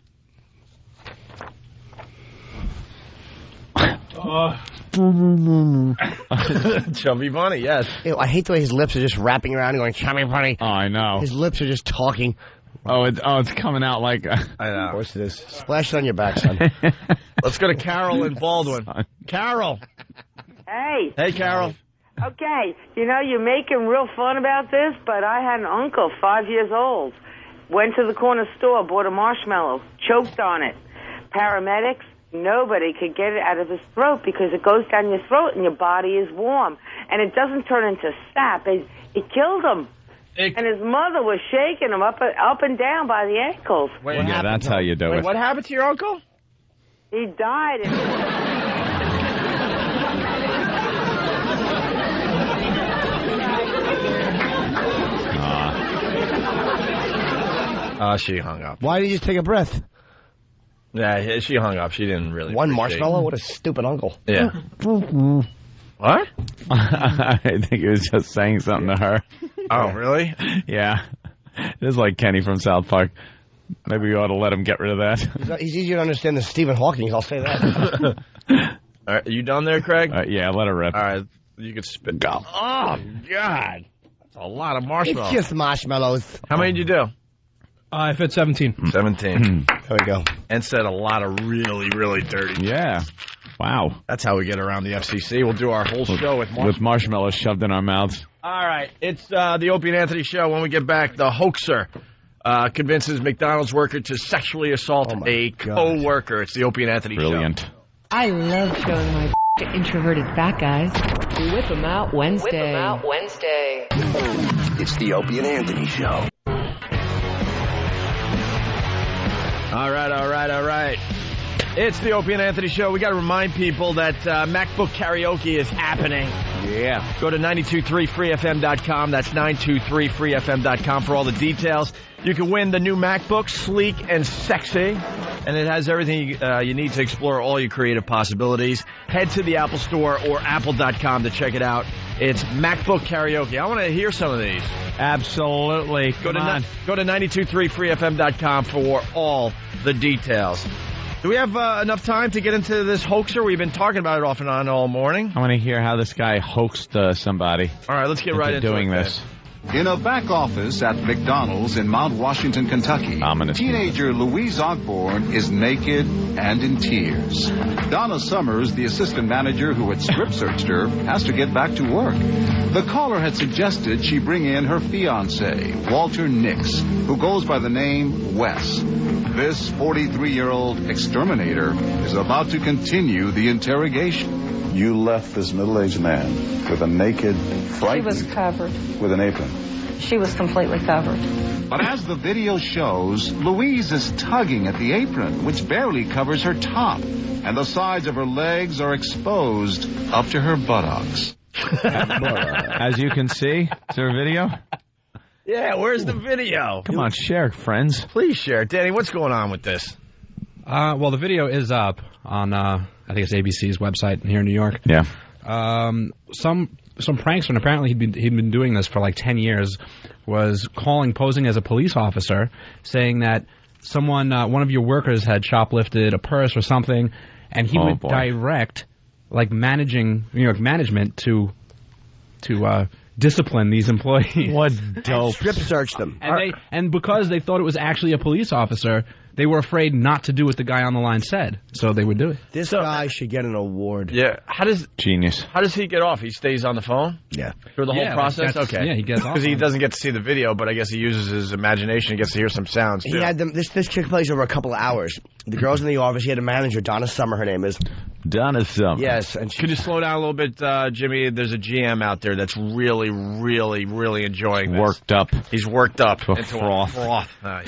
Chubby Bunny, yes. Ew, I hate the way his lips are just wrapping around and going, Chubby Bunny. Oh, I know. His lips are just talking. It's coming out like... I know. Of course it is. Splash it on your back, son. Let's go to Carol in Baldwin. Carol. Hey. Hey, Carol. Okay, you know, you're making real fun about this, but I had an uncle, 5 years old. Went to the corner store, bought a marshmallow, choked on it. Paramedics, nobody could get it out of his throat because it goes down your throat and your body is warm. And it doesn't turn into sap. It killed him. And his mother was shaking him up and down by the ankles. Yeah, that's how you do it. What happened to your uncle? He died. She hung up. Why did you just take a breath? Yeah, she hung up. She didn't really. One appreciate marshmallow? it. What a stupid uncle. Yeah. What? I think he was just saying something to her. Oh, really? Yeah. It is like Kenny from South Park. Maybe we ought to let him get rid of that. He's easier to understand than Stephen Hawking, I'll say that. All right, are you done there, Craig? Yeah, let her rip. All right, you can spit. Go. Oh, God. That's a lot of marshmallows. It's just marshmallows. How many did you do? I fit 17. 17. There we go. And said a lot of really, really dirty. Yeah. Wow. That's how we get around the FCC. We'll do our whole show with marshmallows. With marshmallows shoved in our mouths. All right. It's the Opie and Anthony show. When we get back, the hoaxer convinces McDonald's worker to sexually assault a co-worker. It's the Opie and Anthony show. Brilliant. I love showing my to introverted fat guys. Whip 'em out Wednesday. Whip 'em out Wednesday. It's the Opie and Anthony show. All right. It's the Opie and Anthony show. We got to remind people that MacBook karaoke is happening. Yeah. Go to 923freefm.com. That's 923freefm.com for all the details. You can win the new MacBook, sleek and sexy, and it has everything you need to explore all your creative possibilities. Head to the Apple Store or apple.com to check it out. It's MacBook karaoke. I want to hear some of these. Absolutely. Go to 923freefm.com for all the details. Do we have enough time to get into this hoaxer? We've been talking about it off and on all morning. I want to hear how this guy hoaxed somebody. All right, let's get right into doing it, this. In a back office at McDonald's in Mount Washington, Kentucky, teenager Louise Ogborn is naked and in tears. Donna Summers, the assistant manager who had strip searched her, has to get back to work. The caller had suggested she bring in her fiancé, Walter Nix, who goes by the name Wes. This 43-year-old exterminator is about to continue the interrogation. You left this middle-aged man with a naked, frightened... She was covered. With an apron. She was completely covered. But as the video shows, Louise is tugging at the apron, which barely covers her top, and the sides of her legs are exposed up to her buttocks. As you can see, is there a video? Yeah, where's the video? Come on, share it, friends. Please share it. Danny, what's going on with this? Well, the video is up on, I think it's ABC's website here in New York. Yeah. Some prankster, and apparently he'd been doing this for like 10 years, was posing as a police officer, saying that someone, one of your workers had shoplifted a purse or something, and he would direct, like, management to discipline these employees. What dope. Strip search them. And because they thought it was actually a police officer, they were afraid not to do what the guy on the line said, so they would do it. This guy should get an award. Yeah. Genius. How does he get off? He stays on the phone? Yeah. Through the whole process? Okay. Yeah, he gets off. Because he doesn't get to see the video, but I guess he uses his imagination. He gets to hear some sounds, too. He had them. This chick plays over a couple of hours. The girl's in the office. He had a manager, Donna Summer, her name is. Donna Summer. Yes. And Could you slow down a little bit, Jimmy? There's a GM out there that's really, really, really enjoying this. Worked up. He's worked up. To a into froth. A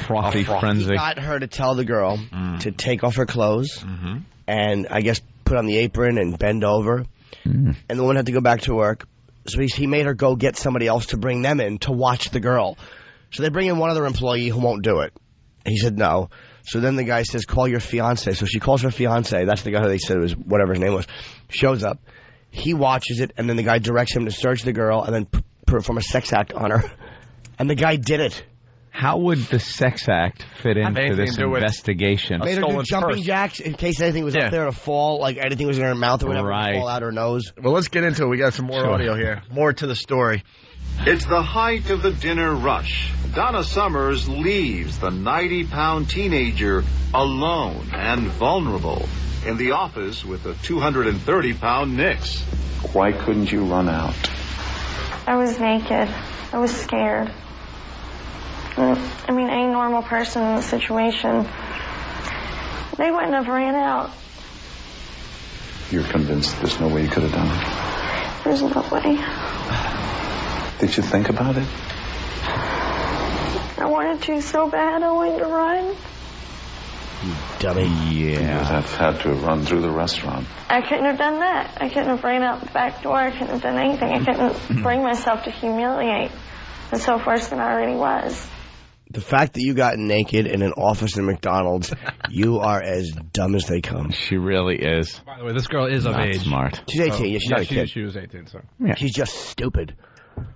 Frothy frenzy. He got her to tell the girl to take off her clothes and, I guess, put on the apron and bend over. And the woman had to go back to work. So he made her go get somebody else to bring them in to watch the girl. So they bring in one other employee who won't do it. He said no. So then the guy says, call your fiance. So she calls her fiance. That's the guy who they said was whatever his name was. Shows up. He watches it, and then the guy directs him to search the girl and then perform a sex act on her. And the guy did it. How would the sex act fit into this investigation? Made her do jumping jacks in case anything was up there to fall, like anything was in her mouth or whatever, to fall out her nose. Well, let's get into it. We got some more audio here. More to the story. It's the height of the dinner rush. Donna Summers leaves the 90-pound teenager alone and vulnerable in the office with the 230-pound Nix. Why couldn't you run out? I was naked. I was scared. I mean, any normal person in the situation, they wouldn't have ran out. You're convinced there's no way you could have done it? There's no way. Did you think about it? I wanted to so bad. I wanted to run. Dummy. Yeah. You would have had to run through the restaurant. I couldn't have done that. I couldn't have ran out the back door. I couldn't have done anything. I couldn't bring myself to humiliate myself worse than I already was. The fact that you got naked in an office in McDonald's, you are as dumb as they come. She really is. By the way, this girl is of age. Smart. She's 18. Yeah, she's not a kid. She was 18, so. Yeah. She's just stupid.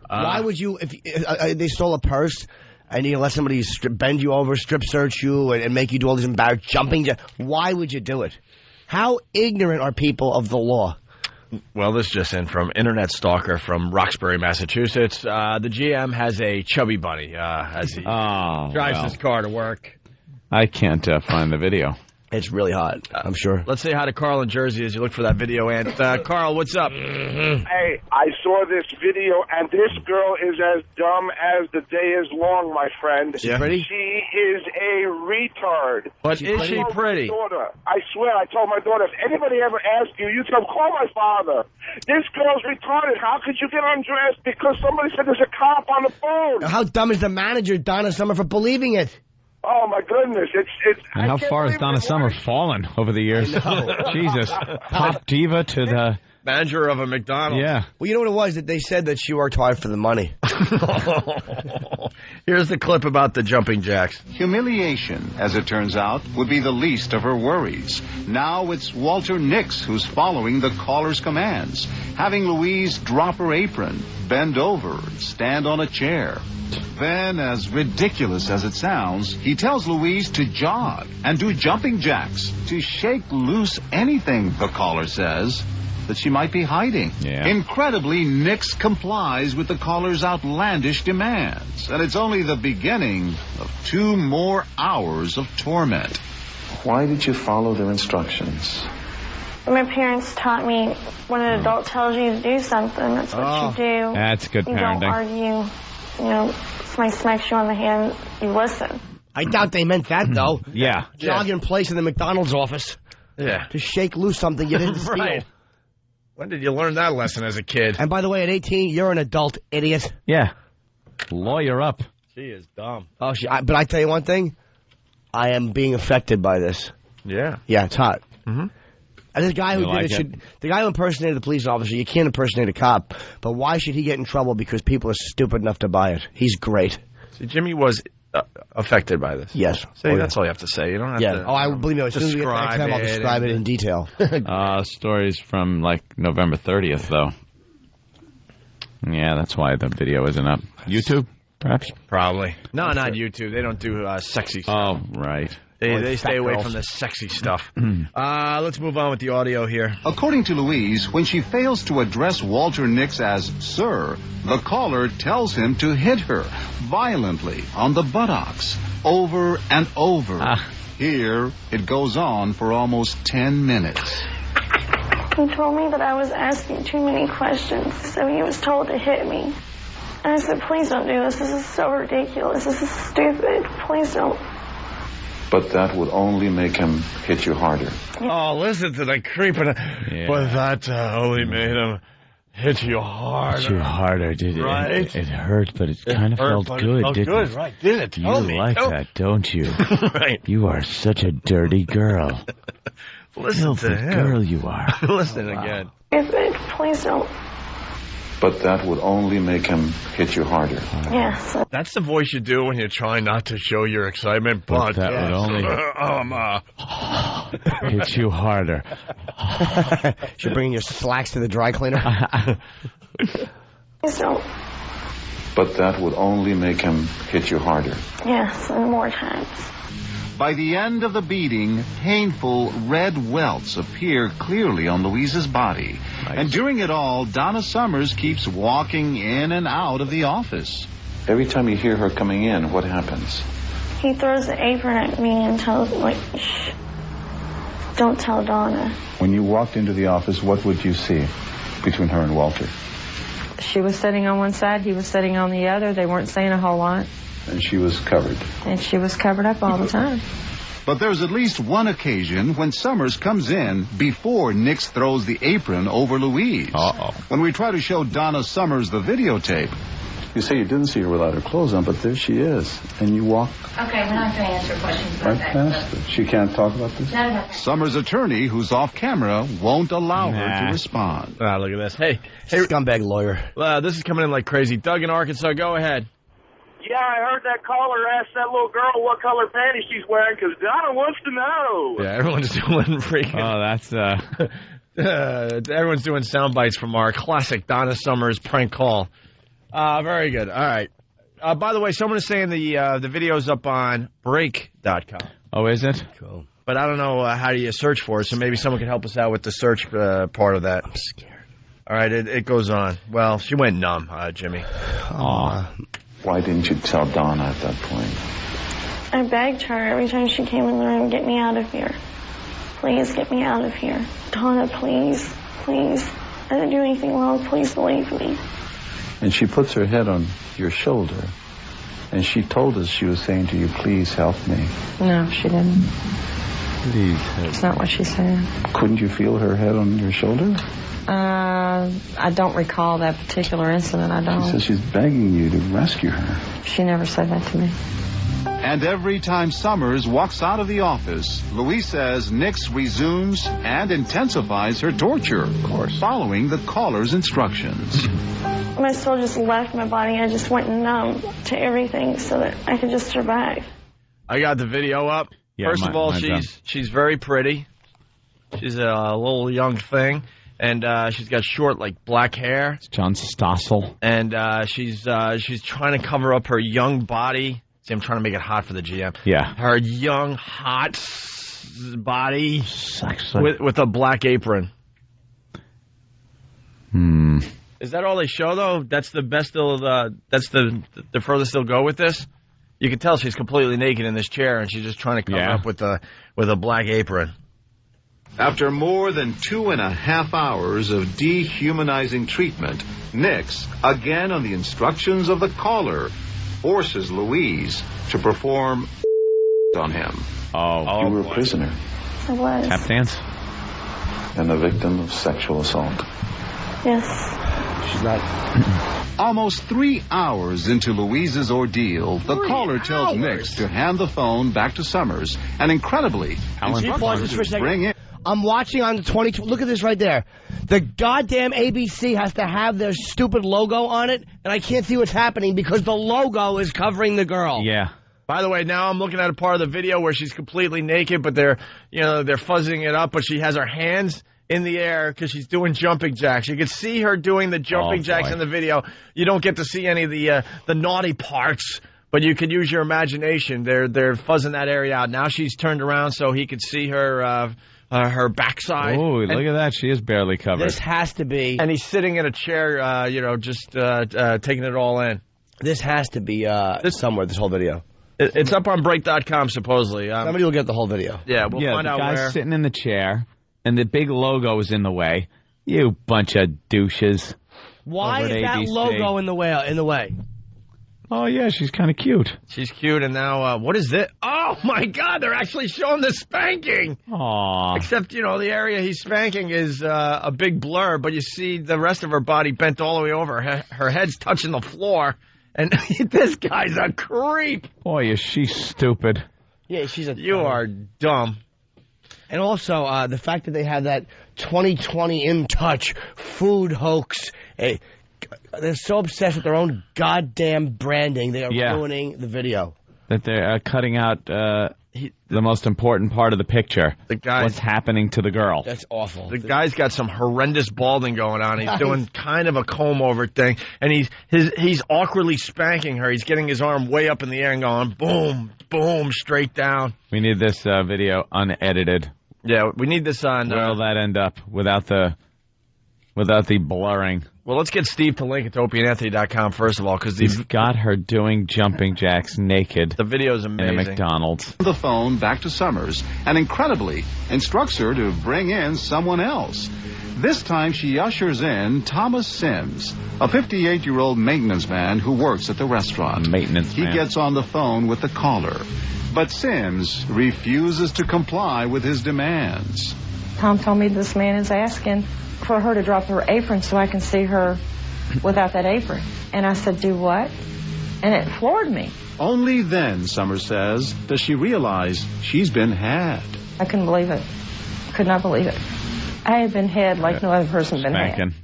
Why would you, if they stole a purse and you let somebody bend you over, strip search you, and make you do all these embarrassing jumping, why would you do it? How ignorant are people of the law? Well, this just in from Internet Stalker from Roxbury, Massachusetts. The GM has a chubby bunny as he drives his car to work. I can't find the video. It's really hot, I'm sure. Let's say hi to Carl in Jersey as you look for that video. And Carl, what's up? Hey, I saw this video, and this girl is as dumb as the day is long, my friend. Is she pretty? She is a retard. But is she pretty? Daughter, I swear, I told my daughter, if anybody ever asks you, you tell them, call my father. This girl's retarded. How could you get undressed because somebody said there's a cop on the phone? How dumb is the manager, Donna Summer, for believing it? Oh, my goodness. It's. And how far has Donna Summer fallen over the years? Jesus. Pop diva to the... Manager of a McDonald's. Yeah. Well, you know what it was? That they said that she worked hard for the money. Here's the clip about the jumping jacks. Humiliation, as it turns out, would be the least of her worries. Now it's Walter Nix who's following the caller's commands, having Louise drop her apron, bend over, and stand on a chair. Then, as ridiculous as it sounds, he tells Louise to jog and do jumping jacks, to shake loose anything, the caller says, that she might be hiding. Yeah. Incredibly, Nix complies with the caller's outlandish demands, and it's only the beginning of 2 more hours of torment. Why did you follow their instructions? My parents taught me when an adult tells you to do something, that's what you do. That's good You parenting. don't argue. You know, if somebody smacks you on the hand, you listen. I doubt they meant that, though. Yeah. Jog in place in the McDonald's office. Yeah. To shake loose something you didn't steal. Right. When did you learn that lesson as a kid? And by the way, at 18, you're an adult, idiot. Yeah. Lawyer up. She is dumb. Oh, but I tell you one thing. I am being affected by this. Yeah. Yeah, it's hot. Mm-hmm. And the guy who You like did it, the guy who impersonated the police officer, you can't impersonate a cop, but why should he get in trouble because people are stupid enough to buy it? He's great. See, Jimmy was affected by this. Yes. See, that's all you have to say. You don't have to. Oh, I believe me. As soon as we get to describe XM, I'll it describe it in detail. Stories from like November 30th, though. Yeah, that's why the video isn't up. YouTube, perhaps? Probably. No, not YouTube. They don't do sexy stuff. Oh, right. They stay away from the sexy stuff. Let's move on with the audio here. According to Louise, when she fails to address Walter Nix as sir, the caller tells him to hit her violently on the buttocks over and over. Here, it goes on for almost 10 minutes. He told me that I was asking too many questions, so he was told to hit me. And I said, please don't do this. This is so ridiculous. This is stupid. Please don't. But that would only make him hit you harder. Oh, listen to the creeping. But that only made him hit you harder. Hit you harder, did it? Right? It hurt, but it kind of felt good, didn't it? Right, did it? You like that, don't you? Right. You are such a dirty girl. Listen to him. Girl you are. Listen again. Stupid. Please don't. But that would only make him hit you harder. Yes. That's the voice you do when you're trying not to show your excitement, but that would only hit you harder. Should bring your slacks to the dry cleaner. Please don't. But that would only make him hit you harder. Yes, and more times. By the end of the beating, painful red welts appear clearly on Louise's body. Nice. And during it all, Donna Summers keeps walking in and out of the office. Every time you hear her coming in, what happens? He throws the apron at me and tells me, shh, don't tell Donna. When you walked into the office, what would you see between her and Walter? She was sitting on one side, he was sitting on the other. They weren't saying a whole lot. And she was covered. And she was covered up all the time. But there's at least one occasion when Summers comes in before Nix throws the apron over Louise. When we try to show Donna Summers the videotape. You say you didn't see her without her clothes on, but there she is. And you walk Okay, we're not going to answer questions about right that. past her. She can't talk about this? No. Summers' attorney, who's off camera, won't allow her to respond. Ah, look at this. Hey, scumbag lawyer. This is coming in like crazy. Doug in Arkansas, go ahead. Yeah, I heard that caller ask that little girl what color panties she's wearing because Donna wants to know. Yeah, everyone's doing freaking. Oh, that's everyone's doing sound bites from our classic Donna Summers prank call. Very good. All right. By the way, someone is saying the video's up on break.com. Oh, is it? Cool. But I don't know how do you search for it, so maybe someone can help us out with the search part of that. I'm scared. All right, it goes on. Well, she went numb, Jimmy. Why didn't you tell Donna at that point? I begged her every time she came in the room, get me out of here. Please get me out of here. Donna, please, please. I didn't do anything wrong. Please believe me. And she puts her head on your shoulder. And she told us she was saying to you, please help me. No, she didn't. Please help That's not what she said. Couldn't you feel her head on your shoulder? I don't recall that particular incident. I She don't. says she's begging you to rescue her. She never said that to me. And every time Summers walks out of the office, Louise says Nix resumes and intensifies her torture, of course, following the caller's instructions. My soul just left my body. I just went numb to everything so that I could just survive. I got the video up. Yeah, First of all, she's very pretty. She's a little young thing. And she's got short, like, black hair. It's John Stossel. And she's trying to cover up her young body. See, I'm trying to make it hot for the GM. Yeah. Her young, hot body Sexy. with a black apron. Is that all they show, though? That's the best that's the furthest they'll go with this? You can tell she's completely naked in this chair, and she's just trying to cover up with a black apron. After more than 2.5 hours of dehumanizing treatment, Nix, again on the instructions of the caller, forces Louise to perform on him. You were a prisoner. I was. Tap dance? And a victim of sexual assault. Yes. She's not. Almost 3 hours into Louise's ordeal, the caller tells Nix to hand the phone back to Summers, and incredibly, Can you pause this for a second? bring in. I'm watching on the 22. Look at this right there. The goddamn ABC has to have their stupid logo on it, and I can't see what's happening because the logo is covering the girl. Yeah. By the way, now I'm looking at a part of the video where she's completely naked, but they're fuzzing it up, but she has her hands in the air because she's doing jumping jacks. You can see her doing the jumping jacks in the video. You don't get to see any of the naughty parts, but you can use your imagination. They're fuzzing that area out. Now she's turned around so he could see her backside. Oh, look at that. She is barely covered. This has to be. And he's sitting in a chair, just taking it all in. This has to be somewhere, this whole video. It's up on Break.com, supposedly. Somebody will get the whole video. Yeah, we'll find out where. The guy's sitting in the chair, and the big logo is in the way. You bunch of douches. Why is that logo in the way? Oh, yeah, she's kind of cute. She's cute, and now, what is this? Oh, my God, they're actually showing the spanking. Aww. Except, the area he's spanking is a big blur, but you see the rest of her body bent all the way over. Her head's touching the floor. And this guy's a creep. Boy, is she stupid. Yeah, You are dumb. And also, the fact that they have that 2020 In Touch food hoax. They're so obsessed with their own goddamn branding, they are ruining the video. That they're cutting out the most important part of the picture. What's happening to the girl. That's awful. The guy's got some horrendous balding going on. He's doing kind of a comb-over thing, and he's awkwardly spanking her. He's getting his arm way up in the air and going, boom, boom, straight down. We need this video unedited. Yeah, we need this on... Where will that end up without the blurring? Well, let's get Steve to link it to OpieandAnthony.com first of all, because he's got her doing jumping jacks naked. The video's amazing. In a McDonald's. The phone back to Summers and incredibly instructs her to bring in someone else. This time she ushers in Thomas Sims, a 58-year-old maintenance man who works at the restaurant. He gets on the phone with the caller, but Sims refuses to comply with his demands. Tom told me this man is asking for her to drop her apron so I can see her without that apron. And I said, do what? And it floored me. Only then, Summers says, does she realize she's been had. I couldn't believe it. Could not believe it. I had been had like no other person been had.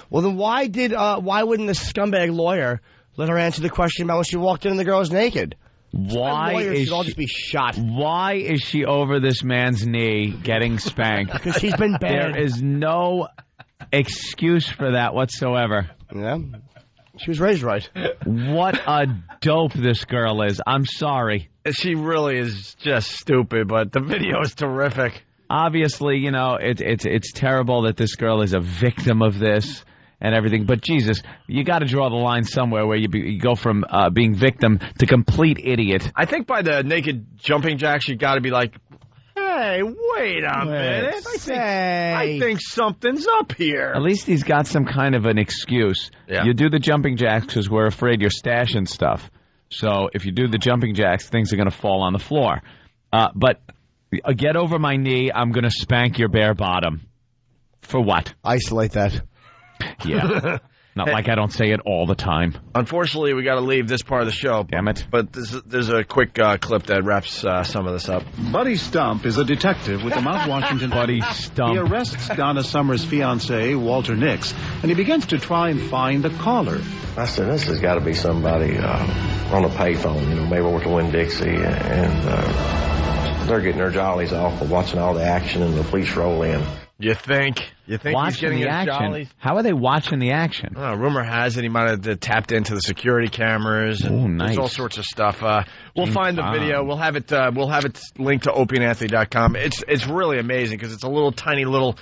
Well, then why wouldn't the scumbag lawyer let her answer the question about when she walked in and the girl was naked? Why is should all just be shot? Why is she over this man's knee getting spanked? Because she's been bad. There is no excuse for that whatsoever. Yeah. She was raised right. What a dope this girl is. I'm sorry. She really is just stupid, but the video is terrific. Obviously, it's terrible that this girl is a victim of this and everything. But, Jesus, you got to draw the line somewhere where you go from being victim to complete idiot. I think by the naked jumping jacks, you got to be like, hey, wait a minute. I think something's up here. At least he's got some kind of an excuse. Yeah. You do the jumping jacks because we're afraid you're stashing stuff. So if you do the jumping jacks, things are going to fall on the floor. But get over my knee, I'm going to spank your bare bottom. For what? Isolate that. Yeah. Not like I don't say it all the time. Unfortunately, we got to leave this part of the show. Damn it. But there's a quick clip that wraps some of this up. Buddy Stump is a detective with the Mount Washington Buddy Stump. He arrests Donna Summers' fiancé, Walter Nix, and he begins to try and find the caller. I said, this has got to be somebody on a payphone, maybe over to Winn-Dixie, and they're getting their jollies off of watching all the action and the police roll in. You think watching he's getting the his action? jollies? How are they watching the action? Rumor has it he might have tapped into the security cameras. And nice. There's all sorts of stuff. We'll find the video. We'll have it linked to OpieandAnthony.com. It's really amazing because it's a little tiny little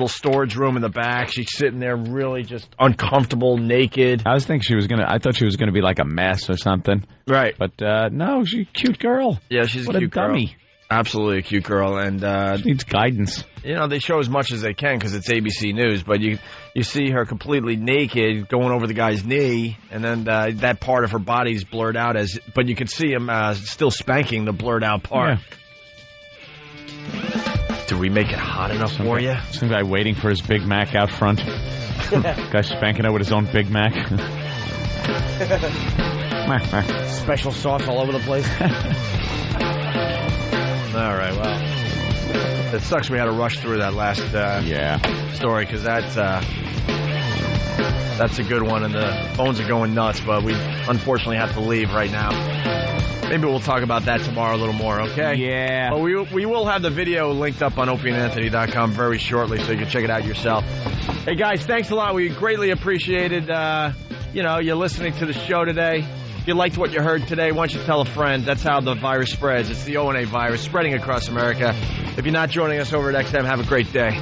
storage room in the back. She's sitting there really just uncomfortable, naked. I thought she was gonna be like a mess or something. Right. But no, she's a cute girl. Yeah, she's what a cute dummy. girl. Absolutely a cute girl, and she needs guidance. They show as much as they can because it's ABC News, but you see her completely naked going over the guy's knee, and then that part of her body's blurred out but you can see him still spanking the blurred out part. Yeah. Did we make it hot enough for you? Some guy waiting for his Big Mac out front. Guy spanking it with his own Big Mac. Special sauce all over the place. All right, well. It sucks we had to rush through that last story because that's a good one, and the phones are going nuts, but we unfortunately have to leave right now. Maybe we'll talk about that tomorrow a little more, okay? Yeah. But we will have the video linked up on opieandanthony.com very shortly, so you can check it out yourself. Hey, guys, thanks a lot. We greatly appreciated, you listening to the show today. If you liked what you heard today, why don't you tell a friend? That's how the virus spreads. It's the O&A virus spreading across America. If you're not joining us over at XM, have a great day.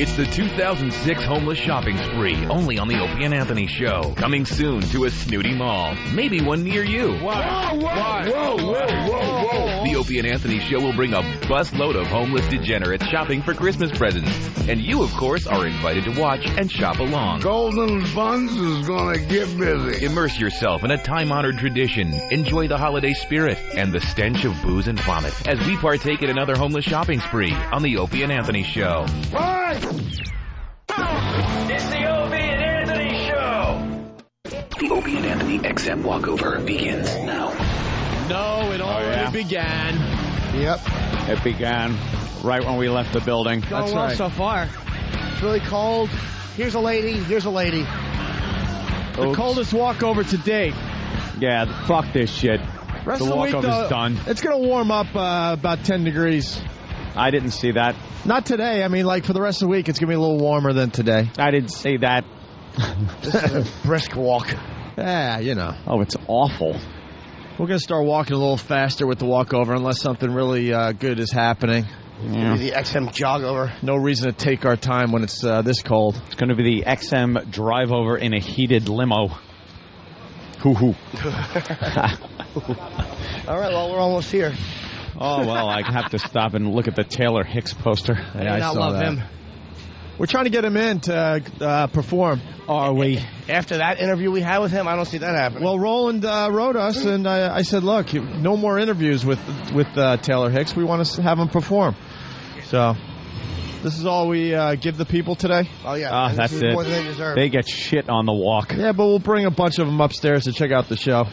It's the 2006 Homeless Shopping Spree, only on the Opie and Anthony Show. Coming soon to a snooty mall. Maybe one near you. Whoa. The Opie and Anthony Show will bring a busload of homeless degenerates shopping for Christmas presents. And you, of course, are invited to watch and shop along. Golden Buns is gonna get busy. Immerse yourself in a time-honored tradition. Enjoy the holiday spirit and the stench of booze and vomit as we partake in another homeless shopping spree on the Opie and Anthony Show. It's the Opie and Anthony Show. The Opie and Anthony XM walkover begins now. No, it already began. Yep. It began right when we left the building. Going well so far. It's really cold. Here's a lady. The coldest walkover to date. Yeah, fuck this shit. Rest the of the week, walkover's done. It's going to warm up about 10 degrees. I didn't see that. Not today. I mean, like, for the rest of the week, it's going to be a little warmer than today. I didn't see that. This is a brisk walk. Yeah, you know. Oh, it's awful. We're going to start walking a little faster with the walkover unless something really good is happening. Yeah. The XM jog over. No reason to take our time when it's this cold. It's going to be the XM drive over in a heated limo. Hoo-hoo. All right, well, we're almost here. Oh, well, I have to stop and look at the Taylor Hicks poster. Yeah, I love him. We're trying to get him in to perform. Are we? After that interview we had with him, I don't see that happening. Well, Roland wrote us, and I said, look, no more interviews with Taylor Hicks. We want to have him perform. So this is all we give the people today. Oh, yeah. That's it. More than they deserve. They get shit on the walk. Yeah, but we'll bring a bunch of them upstairs to check out the show.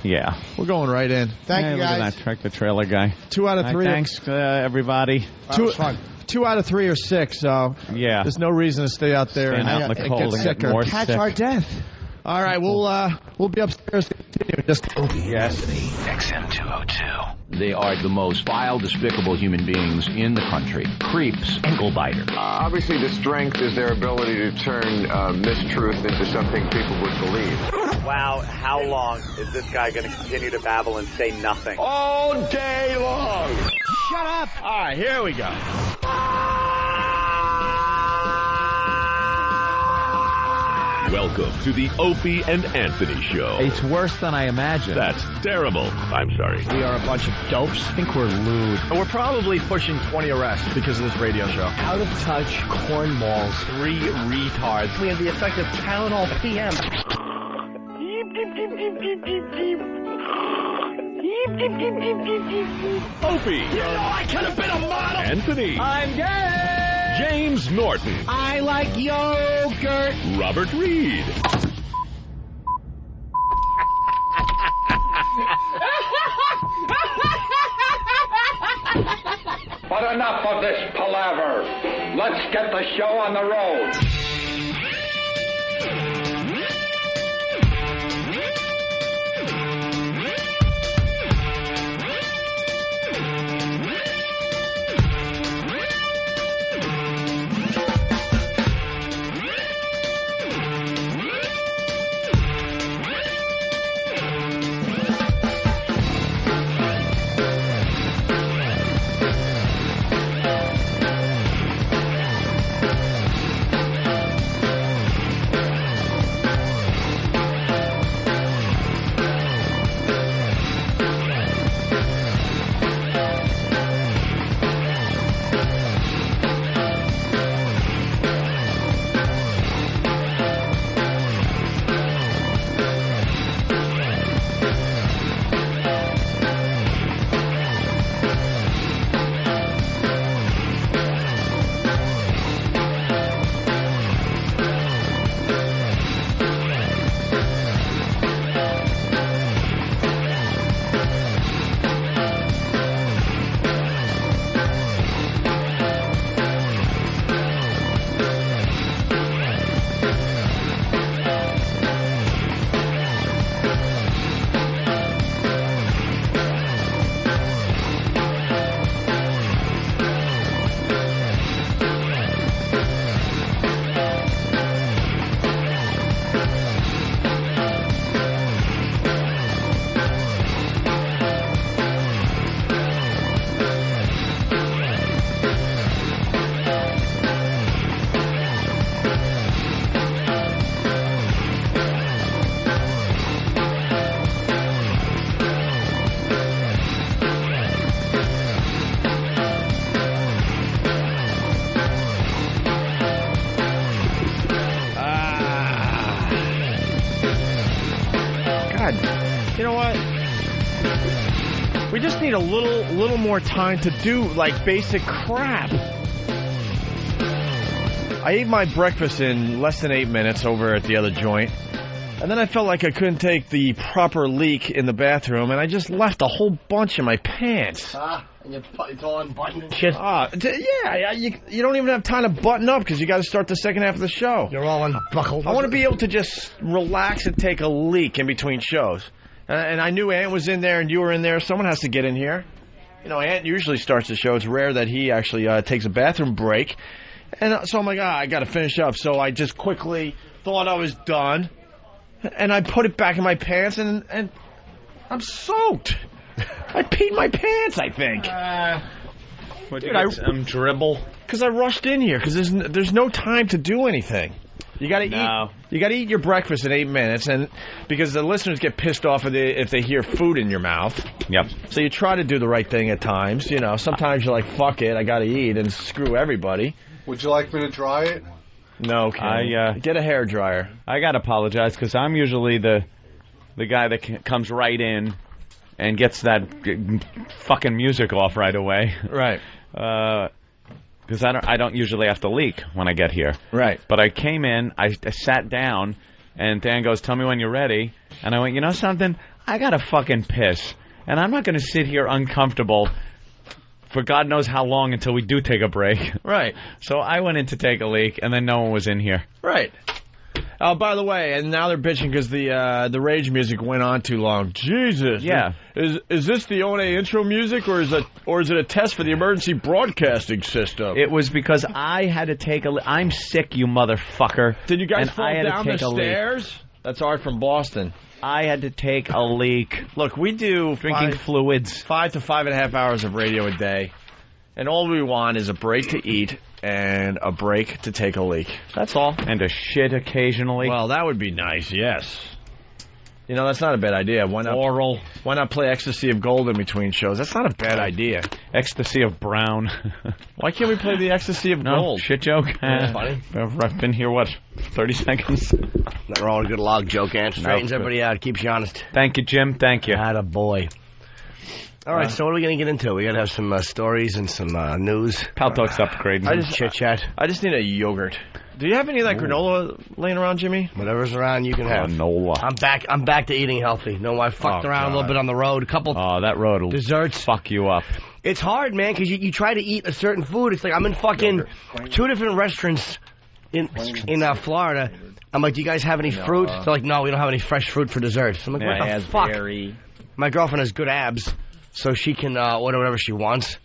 Yeah. We're going right in. Thank you, guys. Look at that tractor trailer guy. 2 out of 3. Thanks, everybody. That was fun. 2 out of 3 are sick, so yeah, there's no reason to stay out there and out in the cold and get more Catch sick. our death. All right, we'll be upstairs to continue. Just Yes. XM 202. They are the most vile, despicable human beings in the country. Creeps, ankle biters. Obviously, the strength is their ability to turn mistruth into something people would believe. Wow, how long is this guy going to continue to babble and say nothing? All day long. Shut up! All right, here we go. Welcome to the Opie and Anthony Show. It's worse than I imagined. That's terrible. I'm sorry. We are a bunch of dopes. I think we're lewd. And we're probably pushing 20 arrests because of this radio show. Out of touch cornballs. 3 retards. We have the effect of Tylenol PM. Opie. You know I could have been a model. Anthony. I'm gay. James Norton. I like yogurt. Robert Reed. But enough of this palaver. Let's get the show on the road. God, you know what? We just need a little more time to do like basic crap. I ate my breakfast in less than 8 minutes over at the other joint. And then I felt like I couldn't take the proper leak in the bathroom, and I just left a whole bunch in my pants. And it's all unbuttoned and shit. You don't even have time to button up because you got to start the second half of the show. You're all unbuckled. I want to be able to just relax and take a leak in between shows. And I knew Ant was in there and you were in there. Someone has to get in here. You know, Ant usually starts the show. It's rare that he actually takes a bathroom break. And so I'm like, I got to finish up. So I just quickly thought I was done. And I put it back in my pants, and I'm soaked. I peed my pants, I think. Some dribble? Because I rushed in here, because there's no time to do anything. You got to eat. You got to eat your breakfast in 8 minutes, and because the listeners get pissed off if they hear food in your mouth. Yep. So you try to do the right thing at times. You know, sometimes you're like, fuck it, I got to eat, and screw everybody. Would you like me to dry it? No, Ken. Get a hairdryer. I got to apologize because I'm usually the guy that comes right in and gets that fucking music off right away. Right. Because I don't usually have to leak when I get here. Right. But I came in, I sat down, and Dan goes, "Tell me when you're ready." And I went, "You know something? I got to fucking piss. And I'm not going to sit here uncomfortable for God knows how long until we do take a break." Right. So I went in to take a leak, and then no one was in here. Right. Oh, by the way, and now they're bitching because the Rage music went on too long. Jesus. Yeah. Is this the ONA intro music, or is it a test for the emergency broadcasting system? It was because I had to take a leak. I'm sick, you motherfucker. Did you guys fall down the stairs? Leak. That's Art from Boston. I had to take a leak. Look, we do drinking fluids. 5 to 5.5 hours of radio a day. And all we want is a break to eat and a break to take a leak. That's all. And a shit occasionally. Well, that would be nice, yes. You know, that's not a bad idea. Why not play Ecstasy of Gold in between shows? That's not a bad idea. Ecstasy of Brown. Why can't we play the Ecstasy of Gold? Shit joke. That's funny. I've been here, 30 seconds? Nothing wrong with a good log joke, Ant. Straightens everybody out. Keeps you honest. Thank you, Jim. Thank you. Attaboy. All right, so what are we going to get into? We got to have some stories and some news. Pal Talk's upgrading. Chit-chat. I just need a yogurt. Do you have any of that granola laying around, Jimmy? Whatever's around, you can have. Granola. I'm back to eating healthy. No, I fucked around a little bit on the road. A couple. That road will desserts. Fuck you up. It's hard, man, because you try to eat a certain food. It's like I'm in fucking 2 different restaurants in Florida. I'm like, do you guys have any fruit? They're like, no, we don't have any fresh fruit for dessert. So I'm like, what the fuck? My girlfriend has good abs, so she can order whatever she wants.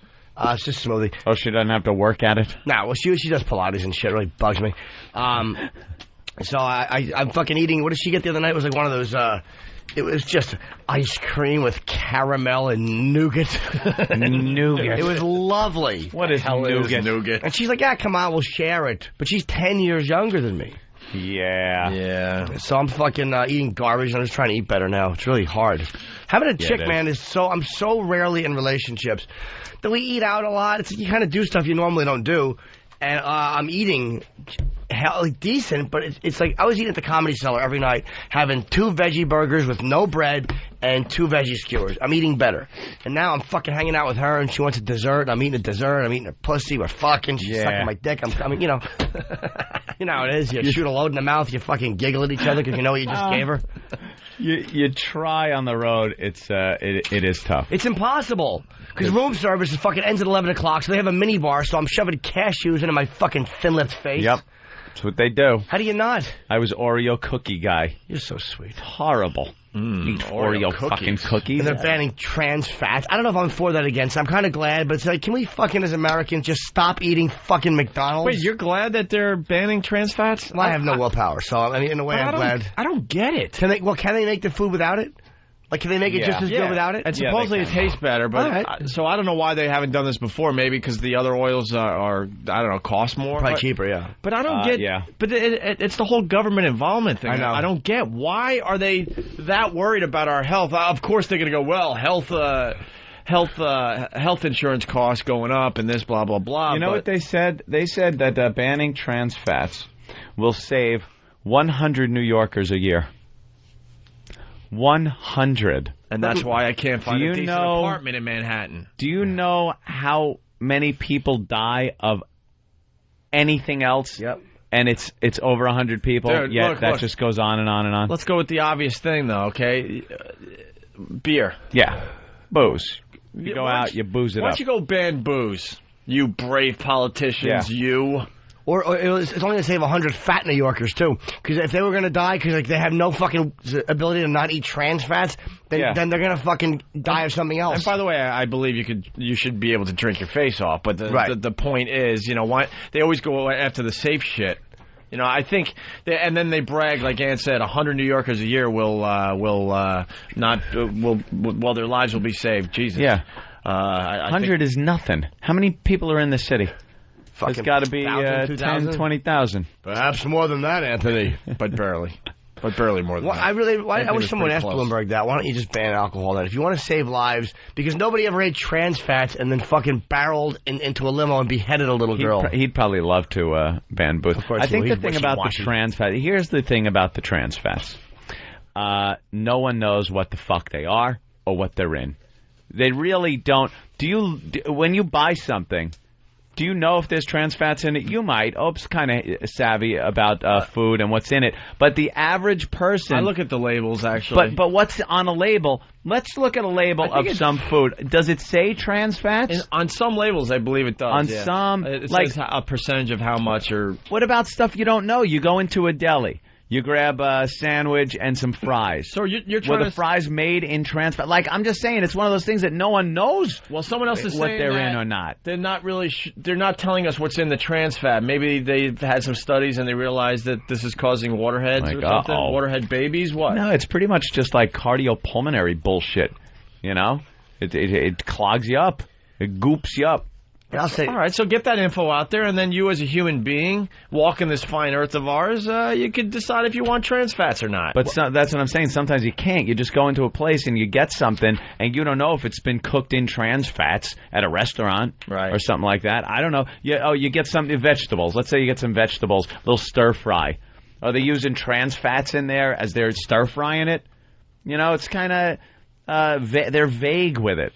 It's just a smoothie. Oh, she doesn't have to work at it? Nah, well, she does Pilates and shit. It really bugs me. So I'm fucking eating. What did she get the other night? It was like one of those, it was just ice cream with caramel and nougat. Nougat. It was lovely. What is nougat? And she's like, yeah, come on, we'll share it. But she's 10 years younger than me. Yeah. So I'm fucking eating garbage. I'm just trying to eat better now. It's really hard. Having a chick, man, I'm so rarely in relationships that we eat out a lot. It's you kind of do stuff you normally don't do, and I'm eating decent, but it's like I was eating at the Comedy Cellar every night, having 2 veggie burgers with no bread and 2 veggie skewers. I'm eating better, and now I'm fucking hanging out with her, and she wants a dessert. I'm eating a dessert. I'm eating her pussy. We're fucking. She's sucking my dick. I mean, you know, you know how it is. You shoot a load in the mouth. You fucking giggle at each other because you know what you just gave her. You try on the road. It is tough. It's impossible because room service is fucking ends at 11 o'clock. So they have a mini bar. So I'm shoving cashews into my fucking thin-lipped face. Yep, that's what they do. How do you not? I was Oreo cookie guy. You're so sweet. Horrible. Eat Oreo fucking cookies. And they're banning trans fats. I don't know if I'm for that or against. I'm kind of glad, but it's like, can we fucking as Americans just stop eating fucking McDonald's? Wait, you're glad that they're banning trans fats? Well, I have no willpower, so I mean, in a way, I'm glad. I don't get it. Can they make the food without it? Like, can they make it just as good without it? And supposedly it tastes better, but so I don't know why they haven't done this before. Maybe because the other oils are I don't know, cost more. Probably cheaper, yeah. But I don't get. Yeah. But it's the whole government involvement thing. I know. I don't get why are they that worried about our health? Of course they're going to go, well, health insurance costs going up and this blah blah blah. You know what they said? They said that banning trans fats will save 100 New Yorkers a year. 100. And that's why I can't find a decent apartment in Manhattan. Do you know how many people die of anything else? Yep. And it's over 100 people. Dude, Yet look, that just goes on and on and on. Let's go with the obvious thing, though. Okay, beer. Yeah, booze. You go out, you booze it up. Why don't you go ban booze? You brave politicians, you. Or it's only going to save 100 fat New Yorkers, too. Because if they were going to die because like, they have no fucking ability to not eat trans fats, then they're going to fucking die of something else. And by the way, I believe you should be able to drink your face off. But the point is, why they always go after the safe shit. I think, and then they brag, like Ann said, 100 New Yorkers a year will their lives will be saved. Jesus. Yeah. 100 is nothing. How many people are in the city? It's got to be 10, 20,000. Perhaps more than that, Anthony. But barely. But barely more than that. I wish someone asked Bloomberg that. Why don't you just ban alcohol then? If you want to save lives, because nobody ever ate trans fats and then fucking barreled into a limo and beheaded a little girl. He'd probably love to ban booze. Of course I think the thing about the trans fats, here's the thing about the trans fats. No one knows what the fuck they are or what they're in. They really don't. When you buy something, do you know if there's trans fats in it? You might. Ope's kind of savvy about food and what's in it. But the average person... I look at the labels, actually. But what's on a label? Let's look at a label of some food. Does it say trans fats? On some labels, I believe it does. On some... It says a percentage of how much or... What about stuff you don't know? You go into a deli. You grab a sandwich and some fries. So you're trying Were the fries made in trans fat? Like, I'm just saying, it's one of those things that no one knows. Well, someone else is what saying they're that in or not. They're not really. They're not telling us what's in the trans fat. Maybe they've had some studies and they realized that this is causing waterheads or something. Waterhead babies. What? No, it's pretty much just like cardiopulmonary bullshit. It clogs you up. It goops you up. I'll say, all right, so get that info out there, and then you as a human being walking this fine earth of ours, you can decide if you want trans fats or not. But that's what I'm saying. Sometimes you can't. You just go into a place and you get something, and you don't know if it's been cooked in trans fats at a restaurant or something like that. I don't know. You get some vegetables. Let's say you get some vegetables, a little stir fry. Are they using trans fats in there as they're stir frying it? It's kind of they're vague with it.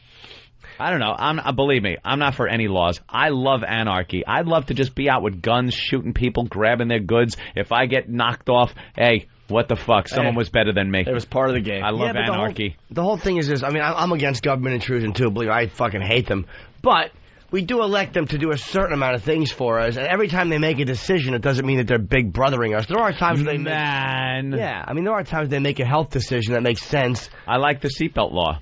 I don't know. Believe me, I'm not for any laws. I love anarchy. I'd love to just be out with guns, shooting people, grabbing their goods. If I get knocked off, hey, what the fuck? Someone was better than me. It was part of the game. I love anarchy. The whole thing is this. I mean, I'm against government intrusion, too. Believe me, I fucking hate them. But we do elect them to do a certain amount of things for us, and every time they make a decision, it doesn't mean that they're big brothering us. There are times when they there are times they make a health decision that makes sense. I like the seatbelt law.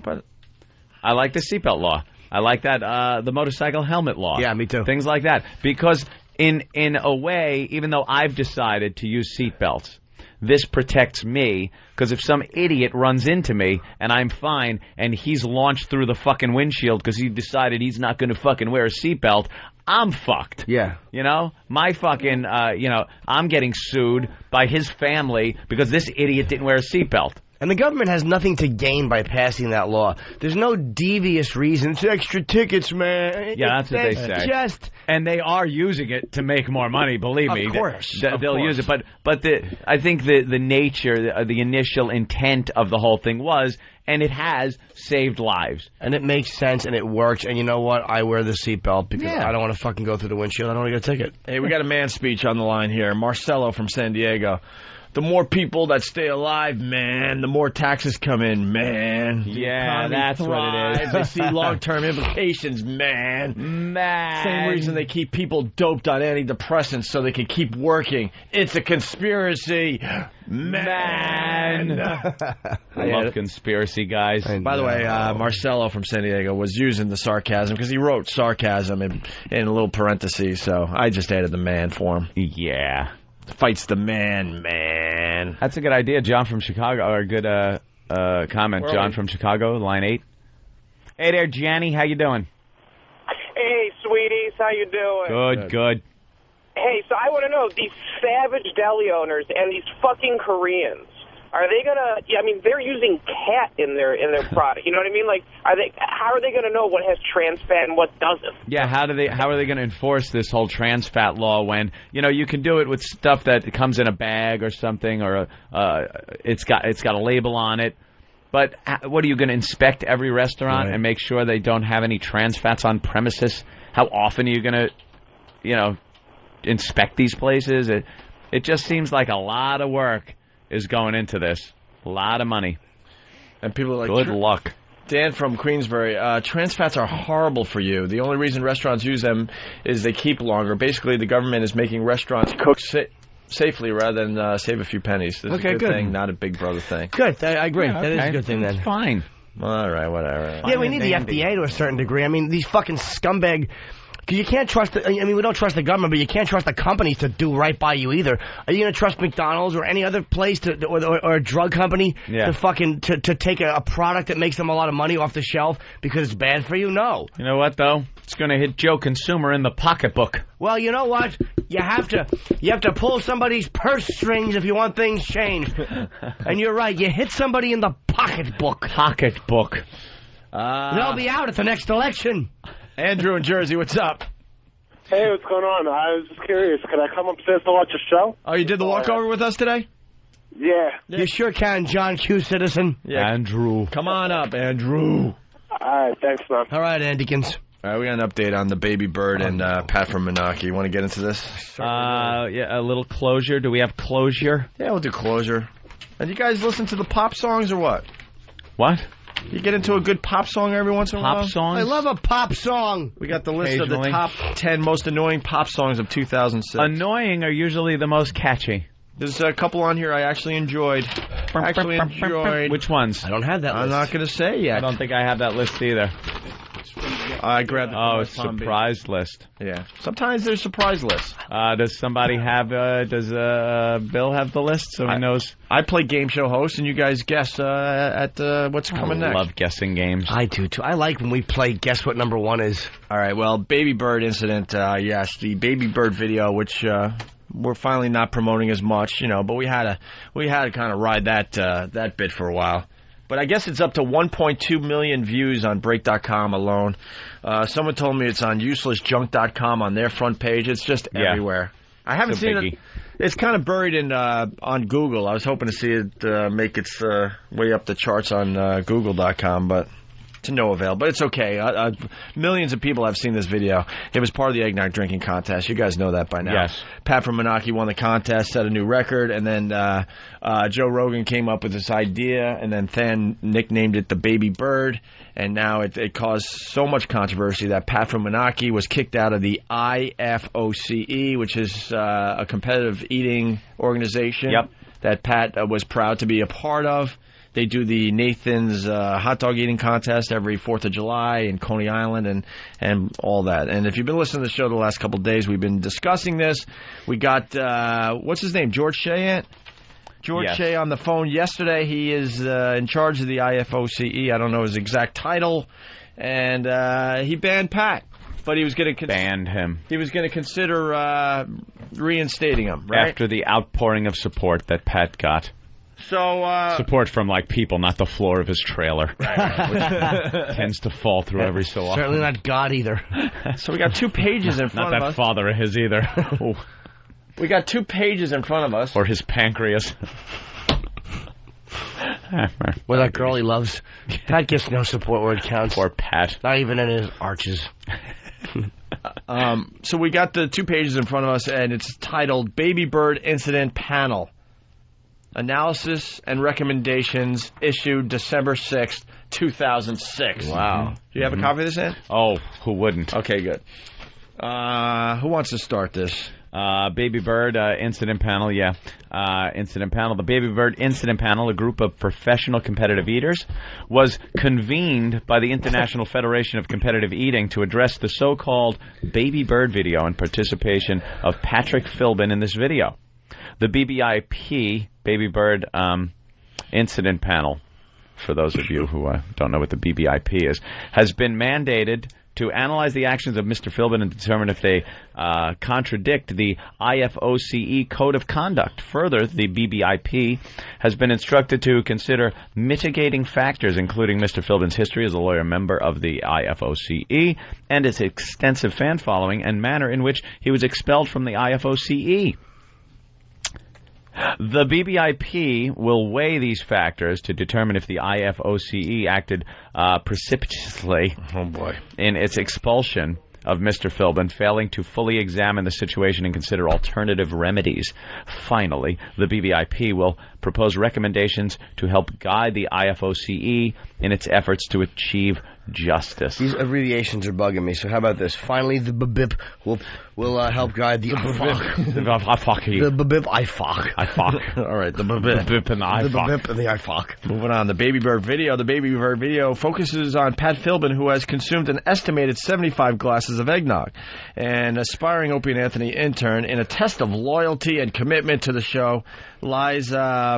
I like the seatbelt law. I like that, the motorcycle helmet law. Yeah, me too. Things like that. Because in a way, even though I've decided to use seatbelts, this protects me. Because if some idiot runs into me and I'm fine and he's launched through the fucking windshield because he decided he's not going to fucking wear a seatbelt, I'm fucked. Yeah. My fucking, I'm getting sued by his family because this idiot didn't wear a seatbelt. And the government has nothing to gain by passing that law. There's no devious reason. It's extra tickets, man. Yeah, that's what they say. And they are using it to make more money, believe me. Of course. They'll use it. But I think the nature, the initial intent of the whole thing was, and it has saved lives. And it makes sense, and it works. And you know what? I wear the seatbelt because I don't want to fucking go through the windshield. I don't want to get a ticket. Hey, we got a man speech on the line here. Marcelo from San Diego. The more people that stay alive, man, the more taxes come in, man. Yeah, that's what it is. They see long-term implications, man. Same reason they keep people doped on antidepressants so they can keep working. It's a conspiracy, man. I love conspiracy guys. By the way, Marcelo from San Diego was using the sarcasm because he wrote sarcasm in a little parentheses, so I just added the man for him. Yeah. Fights the man. That's a good idea. John from Chicago, or a good comment. John from Chicago, line 8. Hey there, Gianni. How you doing? Hey, sweeties. How you doing? Good. Hey, so I want to know, these savage deli owners and these fucking Koreans, are they going to, they're using cat in their product. You know what I mean? Like, how are they going to know what has trans fat and what doesn't? Yeah, how are they going to enforce this whole trans fat law when, you can do it with stuff that comes in a bag or something, or it's got a label on it. But what are you going to inspect every restaurant and make sure they don't have any trans fats on premises? How often are you going to, inspect these places? It just seems like a lot of work is going into this. A lot of money. And people are like, good luck. Dan from Queensbury, trans fats are horrible for you. The only reason restaurants use them is they keep longer. Basically, the government is making restaurants cook safely rather than save a few pennies. This is a good thing, not a Big Brother thing. Good. I agree. That is a good thing then. It's fine. All right, whatever. Yeah, we need the FDA to a certain degree. I mean, these fucking scumbag... Because you can't trust... we don't trust the government, but you can't trust the companies to do right by you either. Are you going to trust McDonald's or any other place or a drug company to fucking to take a product that makes them a lot of money off the shelf because it's bad for you? No. You know what, though? It's going to hit Joe Consumer in the pocketbook. Well, you know what? You have to pull somebody's purse strings if you want things changed. And you're right. You hit somebody in the pocketbook. Pocketbook. They'll be out at the next election. Andrew in Jersey, what's up? Hey, what's going on? I was just curious. Could I come upstairs to watch a show? Oh, you did the walkover with us today? Yeah. You sure can, John Q. Citizen. Yeah. Andrew. Come on up, Andrew. All right, thanks, man. All right, Andykins. All right, we got an update on the Baby Bird and Pat from Menaki. You want to get into this? Yeah, a little closure. Do we have closure? Yeah, we'll do closure. And you guys listen to the pop songs or what? What? You get into a good pop song every once in a while? Pop songs? I love a pop song. We got the list of the top 10 most annoying pop songs of 2006. Annoying are usually the most catchy. There's a couple on here I actually enjoyed. Which ones? I don't have that list. I'm not going to say yet. I don't think I have that list either. I grabbed the surprise list. Yeah. Sometimes there's surprise lists. Does somebody have, does Bill have the list so he knows? I play game show host, and you guys guess at what's coming next. I love guessing games. I do, too. I like when we play guess what number one is. All right, well, Baby Bird incident, yes, the Baby Bird video, which we're finally not promoting as much, but we had to kind of ride that bit for a while. But I guess it's up to 1.2 million views on Break.com alone. Someone told me it's on uselessjunk.com on their front page. It's just everywhere. I haven't seen it. It's kind of buried in on Google. I was hoping to see it make its way up the charts on Google.com, but to no avail. But it's okay. Millions of people have seen this video. It was part of the eggnog drinking contest. You guys know that by now. Yes. Pat from Menaki won the contest, set a new record, and then Joe Rogan came up with this idea, and then Than nicknamed it the Baby Bird, and now it caused so much controversy that Pat from Menaki was kicked out of the IFOCE, which is a competitive eating organization that Pat was proud to be a part of. They do the Nathan's hot dog eating contest every 4th of July in Coney Island and all that. And if you've been listening to the show the last couple of days, we've been discussing this. We got, what's his name, George Shea? George Shea on the phone yesterday. He is in charge of the IFOCE. I don't know his exact title. And he banned Pat. But he was going to ban him. He was going to consider reinstating him, right? After the outpouring of support that Pat got. So support from people, not the floor of his trailer, which tends to fall through every so often. Certainly not God either. So we got 2 pages in front of us. Not that father of his either. We got 2 pages in front of us. Or his pancreas. Well, that girl he loves. Pat gets no support where it counts. Or Pat. Not even in his arches. So we got the 2 pages in front of us, and it's titled Baby Bird Incident Panel. Analysis and recommendations issued December 6th, 2006. Wow. Do you have a copy of this, Ed? Oh, who wouldn't? Okay, good. Who wants to start this? Baby Bird Incident Panel, Incident Panel. The Baby Bird Incident Panel, a group of professional competitive eaters, was convened by the International Federation of Competitive Eating to address the so-called Baby Bird video and participation of Patrick Philbin in this video. The BBIP, Baby Bird Incident Panel, for those of you who don't know what the BBIP is, has been mandated to analyze the actions of Mr. Philbin and determine if they contradict the IFOCE Code of Conduct. Further, the BBIP has been instructed to consider mitigating factors, including Mr. Philbin's history as a lawyer member of the IFOCE and its extensive fan following and manner in which he was expelled from the IFOCE. The BBIP will weigh these factors to determine if the IFOCE acted precipitously in its expulsion of Mr. Philbin, failing to fully examine the situation and consider alternative remedies. Finally, the BBIP will propose recommendations to help guide the IFOCE in its efforts to achieve justice. These abbreviations are bugging me, so how about this? Finally, the BBIP will help guide the IFOC. The BBIP IFOC. All right, the BBIP and the IFOC. The BBIP and the IFOC. Moving on, the Baby Bird video. The Baby Bird video focuses on Pat Philbin, who has consumed an estimated 75 glasses of eggnog. An aspiring Opie and Anthony intern, in a test of loyalty and commitment to the show, lies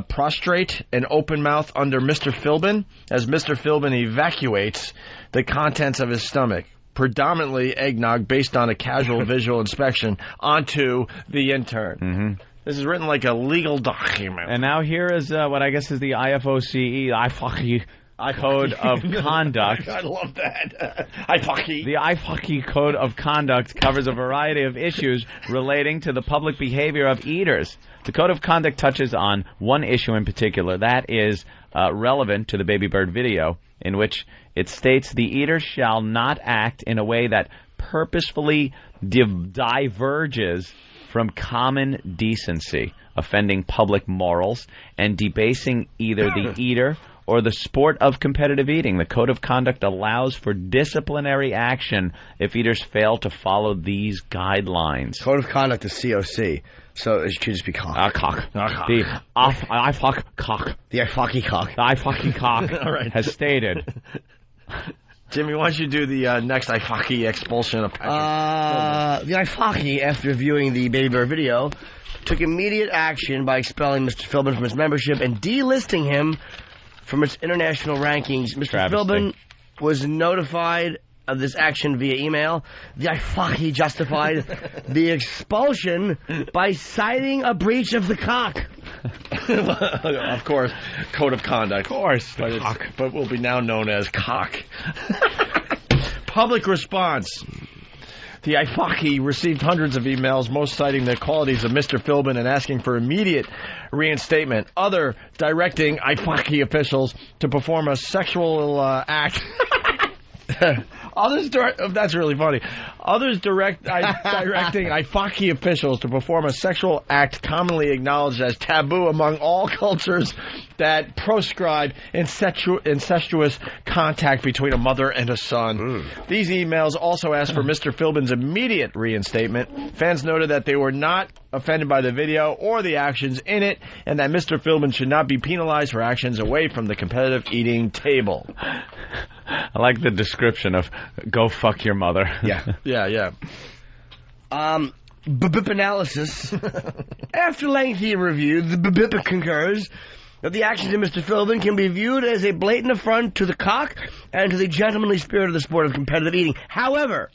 prostrate and open mouth under Mr. Philbin as Mr. Philbin evacuates the contents of his stomach, predominantly eggnog, based on a casual visual inspection, onto the intern. Mm-hmm. This is written like a legal document. And now here is what I guess is the IFOCE, Code of Conduct. I love that. The IFOCE Code of Conduct covers a variety of issues relating to the public behavior of eaters. The Code of Conduct touches on one issue in particular that is relevant to the Baby Bird video, in which it states the eater shall not act in a way that purposefully diverges from common decency, offending public morals, and debasing either the eater or the sport of competitive eating. The Code of Conduct allows for disciplinary action if eaters fail to follow these guidelines. Code of Conduct is COC, so it should just be cock. Cock. The IFOC cock. The IFOCE cock. The IFOCE cock All right. has stated. Jimmy, why don't you do the next IFOCE expulsion of Patrick? The IFOCE, after viewing the Baby Bird video, took immediate action by expelling Mr. Philbin from his membership and delisting him from its international rankings. Mr. Philbin was notified of this action via email. The IFOCE justified the expulsion by citing a breach of the cock. Of course, Code of Conduct. Of course, but will be now known as cock. Public response. The IFOCE received hundreds of emails, most citing the qualities of Mr. Philbin and asking for immediate reinstatement. Other directing IFOCE officials to perform a sexual act. That's really funny. Others directing IFOCE officials to perform a sexual act commonly acknowledged as taboo among all cultures that proscribe incestuous contact between a mother and a son. These emails also asked for Mr. Philbin's immediate reinstatement. Fans noted that they were not offended by the video or the actions in it, and that Mr. Philbin should not be penalized for actions away from the competitive eating table. I like the description of "go fuck your mother." Yeah. BBIP analysis. After lengthy review, the BBIP concurs that the actions of Mr. Philbin can be viewed as a blatant affront to the cock and to the gentlemanly spirit of the sport of competitive eating. However,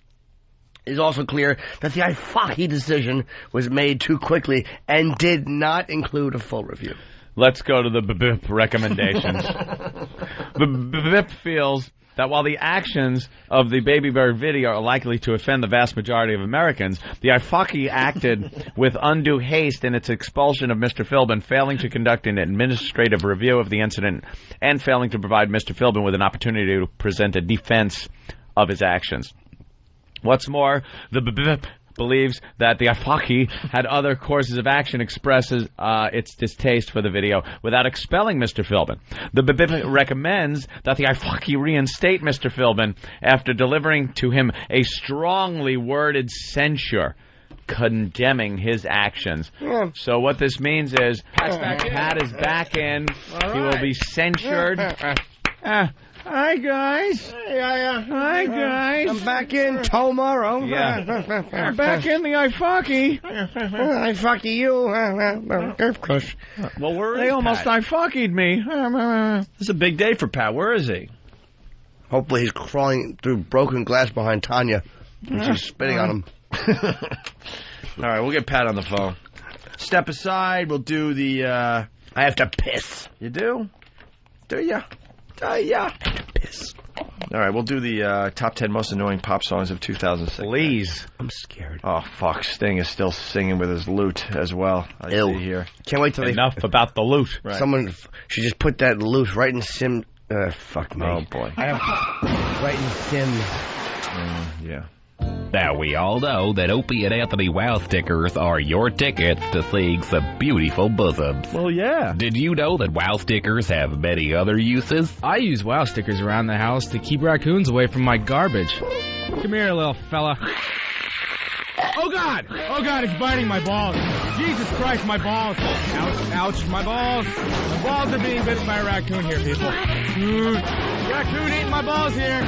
it is also clear that the IFOCE decision was made too quickly and did not include a full review. Let's go to the BBIP recommendations. The BBIP feels that while the actions of the Baby Bird video are likely to offend the vast majority of Americans, the IFOCE acted with undue haste in its expulsion of Mr. Philbin, failing to conduct an administrative review of the incident and failing to provide Mr. Philbin with an opportunity to present a defense of his actions. What's more, the BBIP believes that the IFOCE had other courses of action, expresses its distaste for the video without expelling Mr. Philbin. The BBIP recommends that the IFOCE reinstate Mr. Philbin after delivering to him a strongly worded censure condemning his actions. So what this means is Pat is back in. He will be censured. Hi, guys. Hi, guys. I'm back in tomorrow. I'm back in the IFOCE. IFOCE you. Of course. Well, where is They almost Pat? IFOCE'd me. This is a big day for Pat. Where is he? Hopefully he's crawling through broken glass behind Tanya. And she's spitting on him. All right, we'll get Pat on the phone. Step aside. We'll do the... I have to piss. You do? Do ya? Yeah. piss. All right, we'll do the top 10 most annoying pop songs of 2006. Please. I'm scared. Oh, fuck. Sting is still singing with his lute as well. I see here. Can't wait till Enough about the lute. Right. Someone should just put that lute right in Sim. Fuck me. Oh, boy. I have right in Sim. Yeah. Now we all know that Opie and Anthony Wow stickers are your tickets to seeing some beautiful bosoms. Well, yeah. Did you know that Wow stickers have many other uses? I use Wow stickers around the house to keep raccoons away from my garbage. Come here, little fella. Oh, God! Oh, God, it's biting my balls. Jesus Christ, my balls. Ouch, ouch, my balls. My balls are being bitten by a raccoon here, people. Raccoon eating my balls here.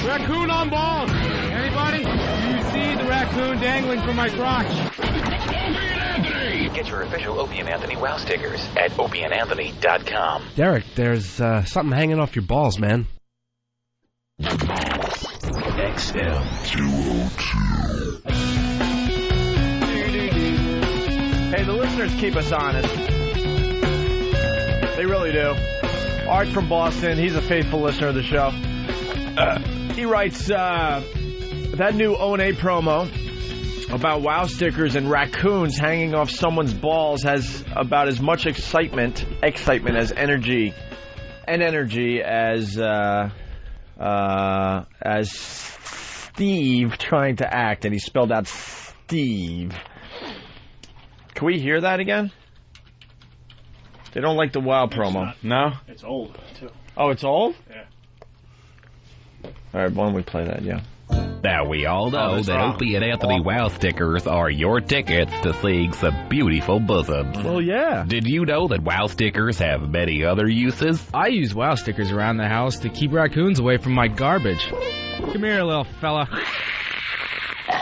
Raccoon on balls. Anybody? Do you see the raccoon dangling from my crotch? Get your official Opie and Anthony Wow stickers at opieandanthony.com. Derek, there's something hanging off your balls, man. XM 202. Hey, the listeners keep us honest. They really do. Art from Boston, he's a faithful listener of the show. He writes, that new O&A promo about Wow stickers and raccoons hanging off someone's balls has about as much excitement as energy as Steve trying to act, and he spelled out Steve. Can we hear that again? They don't like the Wow promo. No? It's old, too. Oh, it's old? Yeah. All right, why don't we play that, yeah. Now we all know that Opie and Anthony Wow stickers are your tickets to seeing some beautiful bosoms. Well, yeah. Did you know that Wow stickers have many other uses? I use Wow stickers around the house to keep raccoons away from my garbage. Come here, little fella.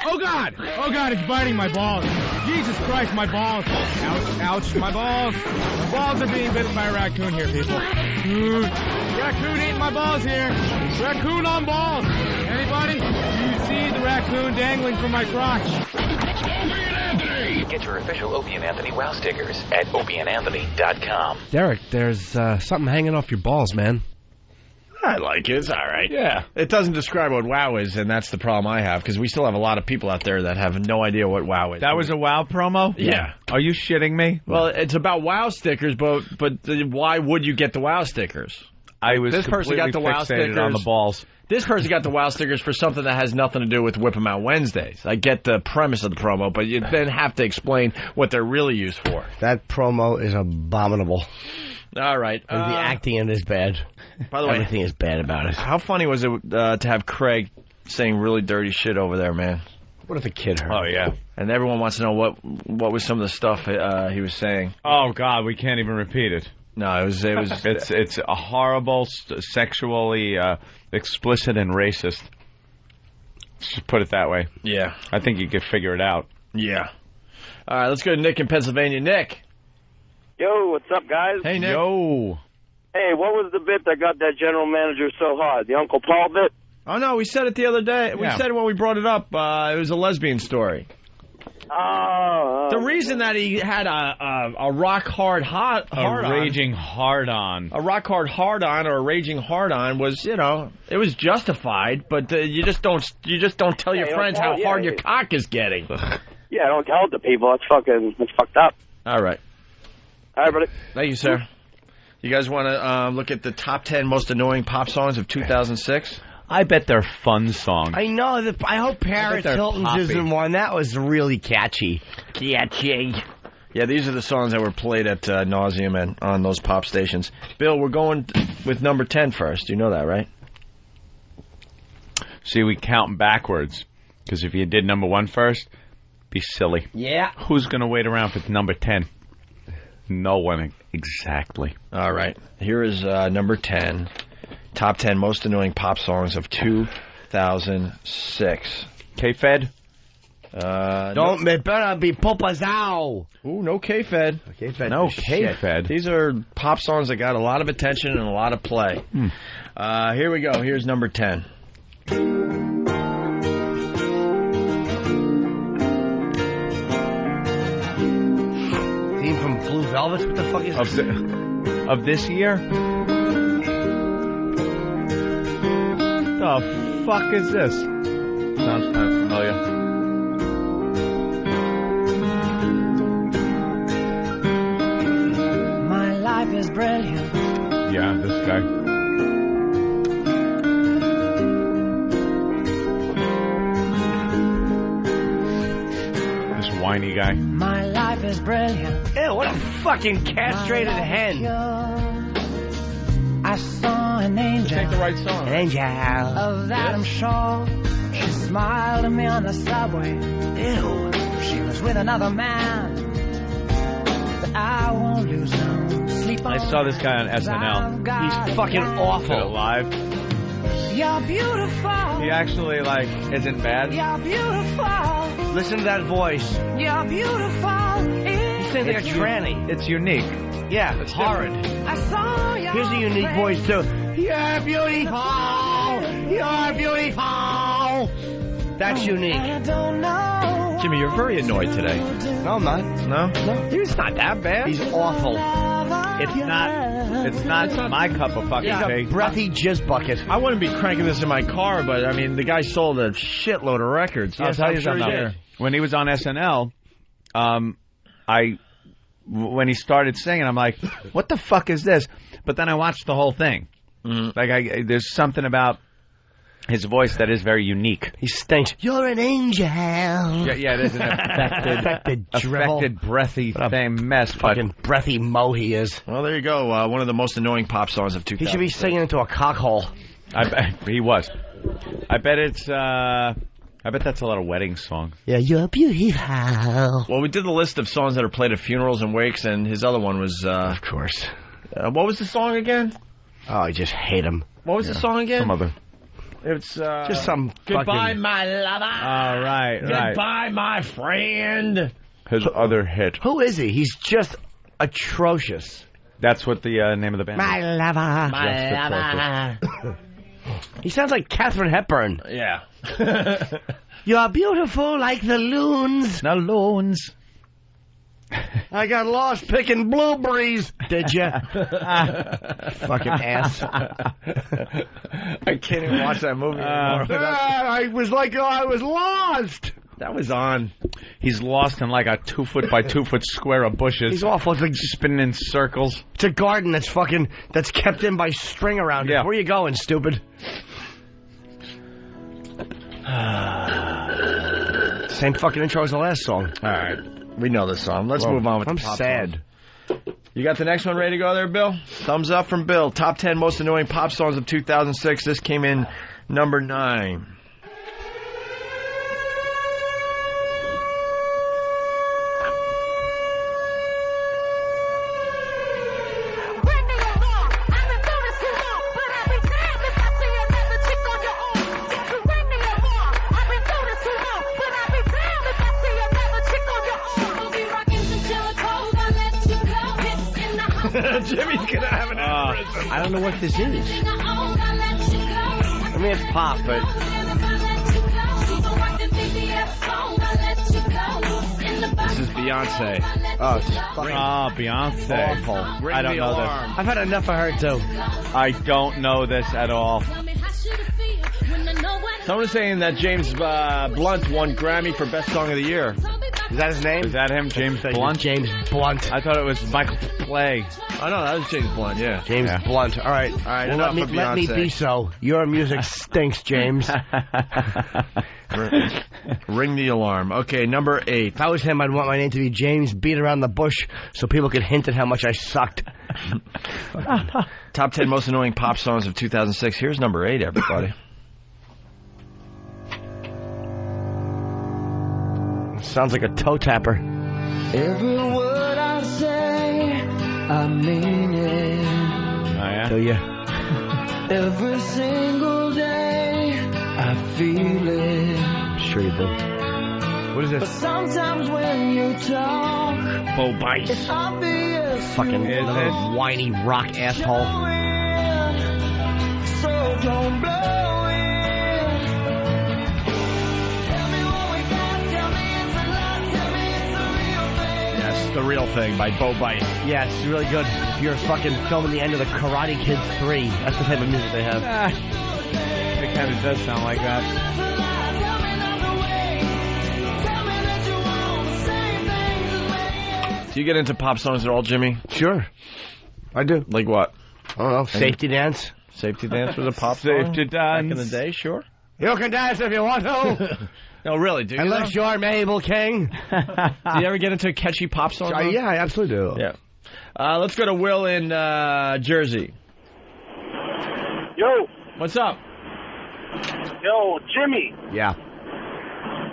Oh, God! Oh, God, it's biting my balls. Jesus Christ, my balls. Ouch, ouch, my balls. My balls are being bitten by a raccoon here, people. Raccoon eating my balls here. Raccoon on balls. Anybody? Do you see the raccoon dangling from my crotch? Get your official Opie and Anthony Wow stickers at opieandanthony.com. Derek, there's something hanging off your balls, man. I like it. It's all right. Yeah. It doesn't describe what Wow is, and that's the problem I have, because we still have a lot of people out there that have no idea what Wow is. That was a Wow promo? Yeah. Are you shitting me? Well, it's about Wow stickers, but why would you get the Wow stickers? I was this person got the Wow fixated stickers on the balls. This person got the Wow stickers for something that has nothing to do with Whip 'em Out Wednesdays. I get the premise of the promo, but you then have to explain what they're really used for. That promo is abominable. All right. And the acting in it is bad. By the way, everything is bad about it. How funny was it to have Craig saying really dirty shit over there, man? What if a kid heard? Oh, yeah. And everyone wants to know what was some of the stuff he was saying. Oh, God, we can't even repeat it. No, it was it's a horrible, sexually explicit and racist. Just put it that way. Yeah. I think you could figure it out. Yeah. All right, let's go to Nick in Pennsylvania. Nick. Yo, what's up, guys? Hey, Nick. Yo. Hey, what was the bit that got that general manager so hard? The Uncle Paul bit? Oh, no, we said it the other day. We said it when we brought it up. It was a lesbian story. The reason that he had a rock hard raging hard on, a rock hard on, or a raging hard on was, it was justified. But you just don't tell your friends how hard your cock is getting. Yeah, don't tell it to people. That's fucked up. All right. All right, buddy. Thank you, sir. You guys want to look at the top 10 most annoying pop songs of 2006? I bet they're fun songs. I know. I hope Paris Hilton's isn't one. That was really catchy. Catchy. Yeah, these are the songs that were played at nauseum and on those pop stations. Bill, we're going with number 10 first. You know that, right? See, we count backwards. Because if you did number 1 first, be silly. Yeah. Who's going to wait around for number 10? No one exactly. All right. Here is number 10. Top 10 most annoying pop songs of 2006. K-Fed? It better be Popazao. Ooh, no K-Fed. K-Fed. No K-Fed. These are pop songs that got a lot of attention and a lot of play. Here we go. Here's number 10. Theme from Blue Velvet? What the fuck is of this year? The fuck is this? Sounds kind of familiar. My life is brilliant. Yeah, this guy. This whiny guy. My life is brilliant. Ew, what a fucking castrated hen. I saw an angel. Take the right song. An angel. Of that I'm sure. She smiled at me on the subway. Ew. She was with another man. But I won't lose no sleep. I saw this guy on SNL. He's fucking awful. Live. You're beautiful. He actually, isn't bad. You're beautiful. Listen to that voice. You're beautiful. He sounds like a tranny. It's unique. Yeah, it's horrid. I saw you. Here's a unique voice, too. You're beautiful. You're beautiful. That's unique. I don't know. Jimmy, you're very annoyed today. No, I'm not. No? He's not that bad. He's awful. It's not my cup of fucking tea. Breathy jizz bucket. I wouldn't be cranking this in my car, but, I mean, the guy sold a shitload of records. I'll tell you I'm sure something. he did. When he was on SNL, when he started singing, I'm like, what the fuck is this? But then I watched the whole thing. Mm-hmm. There's something about his voice that is very unique. He stinks. You're an angel. Yeah, it is an affected, breathy mess. Fucking breathy mo he is. Well, there you go. One of the most annoying pop songs of 2000. He should be singing into a cockhole. He was. I bet that's a lot of wedding song. Yeah, you're beautiful. Well, we did the list of songs that are played at funerals and wakes, and his other one was... of course. What was the song again? Oh, I just hate him. What was the song again? Some other. It's just some Goodbye, fucking... my lover. Oh, right. Goodbye, my friend. His other hit. Who is he? He's just atrocious. That's what the name of the band is. My lover. My lover. He sounds like Katharine Hepburn. Yeah. You're beautiful like the loons. The loons. I got lost picking blueberries. Did you? Fucking ass. I can't even watch that movie anymore. I was like, I was lost. That was on. He's lost in like a 2 foot by 2 foot square of bushes. He's awful. It's like spinning in circles. It's a garden that's kept in by string around it. Yeah. Where you going, stupid? Same fucking intro as the last song. All right. We know this song. Let's move on with the pop sad. songs. You got the next one ready to go there, Bill? Thumbs up from Bill. Top 10 most annoying pop songs of 2006. This came in number 9. Jimmy's gonna have an aneurysm. I don't know what this is. I mean, it's pop, but... This is Beyonce. Oh, it's fucking Beyonce. awful. I don't know this. I've had enough of her, too. I don't know this at all. Someone is saying that James Blunt won Grammy for Best Song of the Year. Is that his name? Is that him, James Blunt? James Blunt. I thought it was Michael Play. Oh, no, that was James Blunt, yeah. James Blunt. All right. Well, let me be so. Your music stinks, James. Ring the alarm. Okay, number 8. If I was him, I'd want my name to be James Beat Around the Bush so people could hint at how much I sucked. Top 10 most annoying pop songs of 2006. Here's number 8, everybody. Sounds like a toe tapper. Every word I say, I mean it. Oh, yeah? Do you? Every single day, I feel it. Sure you do. What is But this? sometimes when you talk, Bo Bice. it's obvious. Fucking you little whiny rock asshole. So don't blow it. Yes, The Real Thing by Bo Bice. Yeah, it's really good. If you're fucking filming the end of the Karate Kid 3, that's the type of music they have. They kind of does sound like that. Do you get into pop songs at all, Jimmy? Sure. I do. Like what? I don't know. Safety Dance. Safety Dance was a pop song? Safety Back in the Dance. day, sure. You can dance if you want to. No, really, do you? Unless you're Mabel King. Do you ever get into a catchy pop song? Yeah, I absolutely do. Yeah. Let's go to Will in Jersey. Yo. What's up? Yo, Jimmy. Yeah.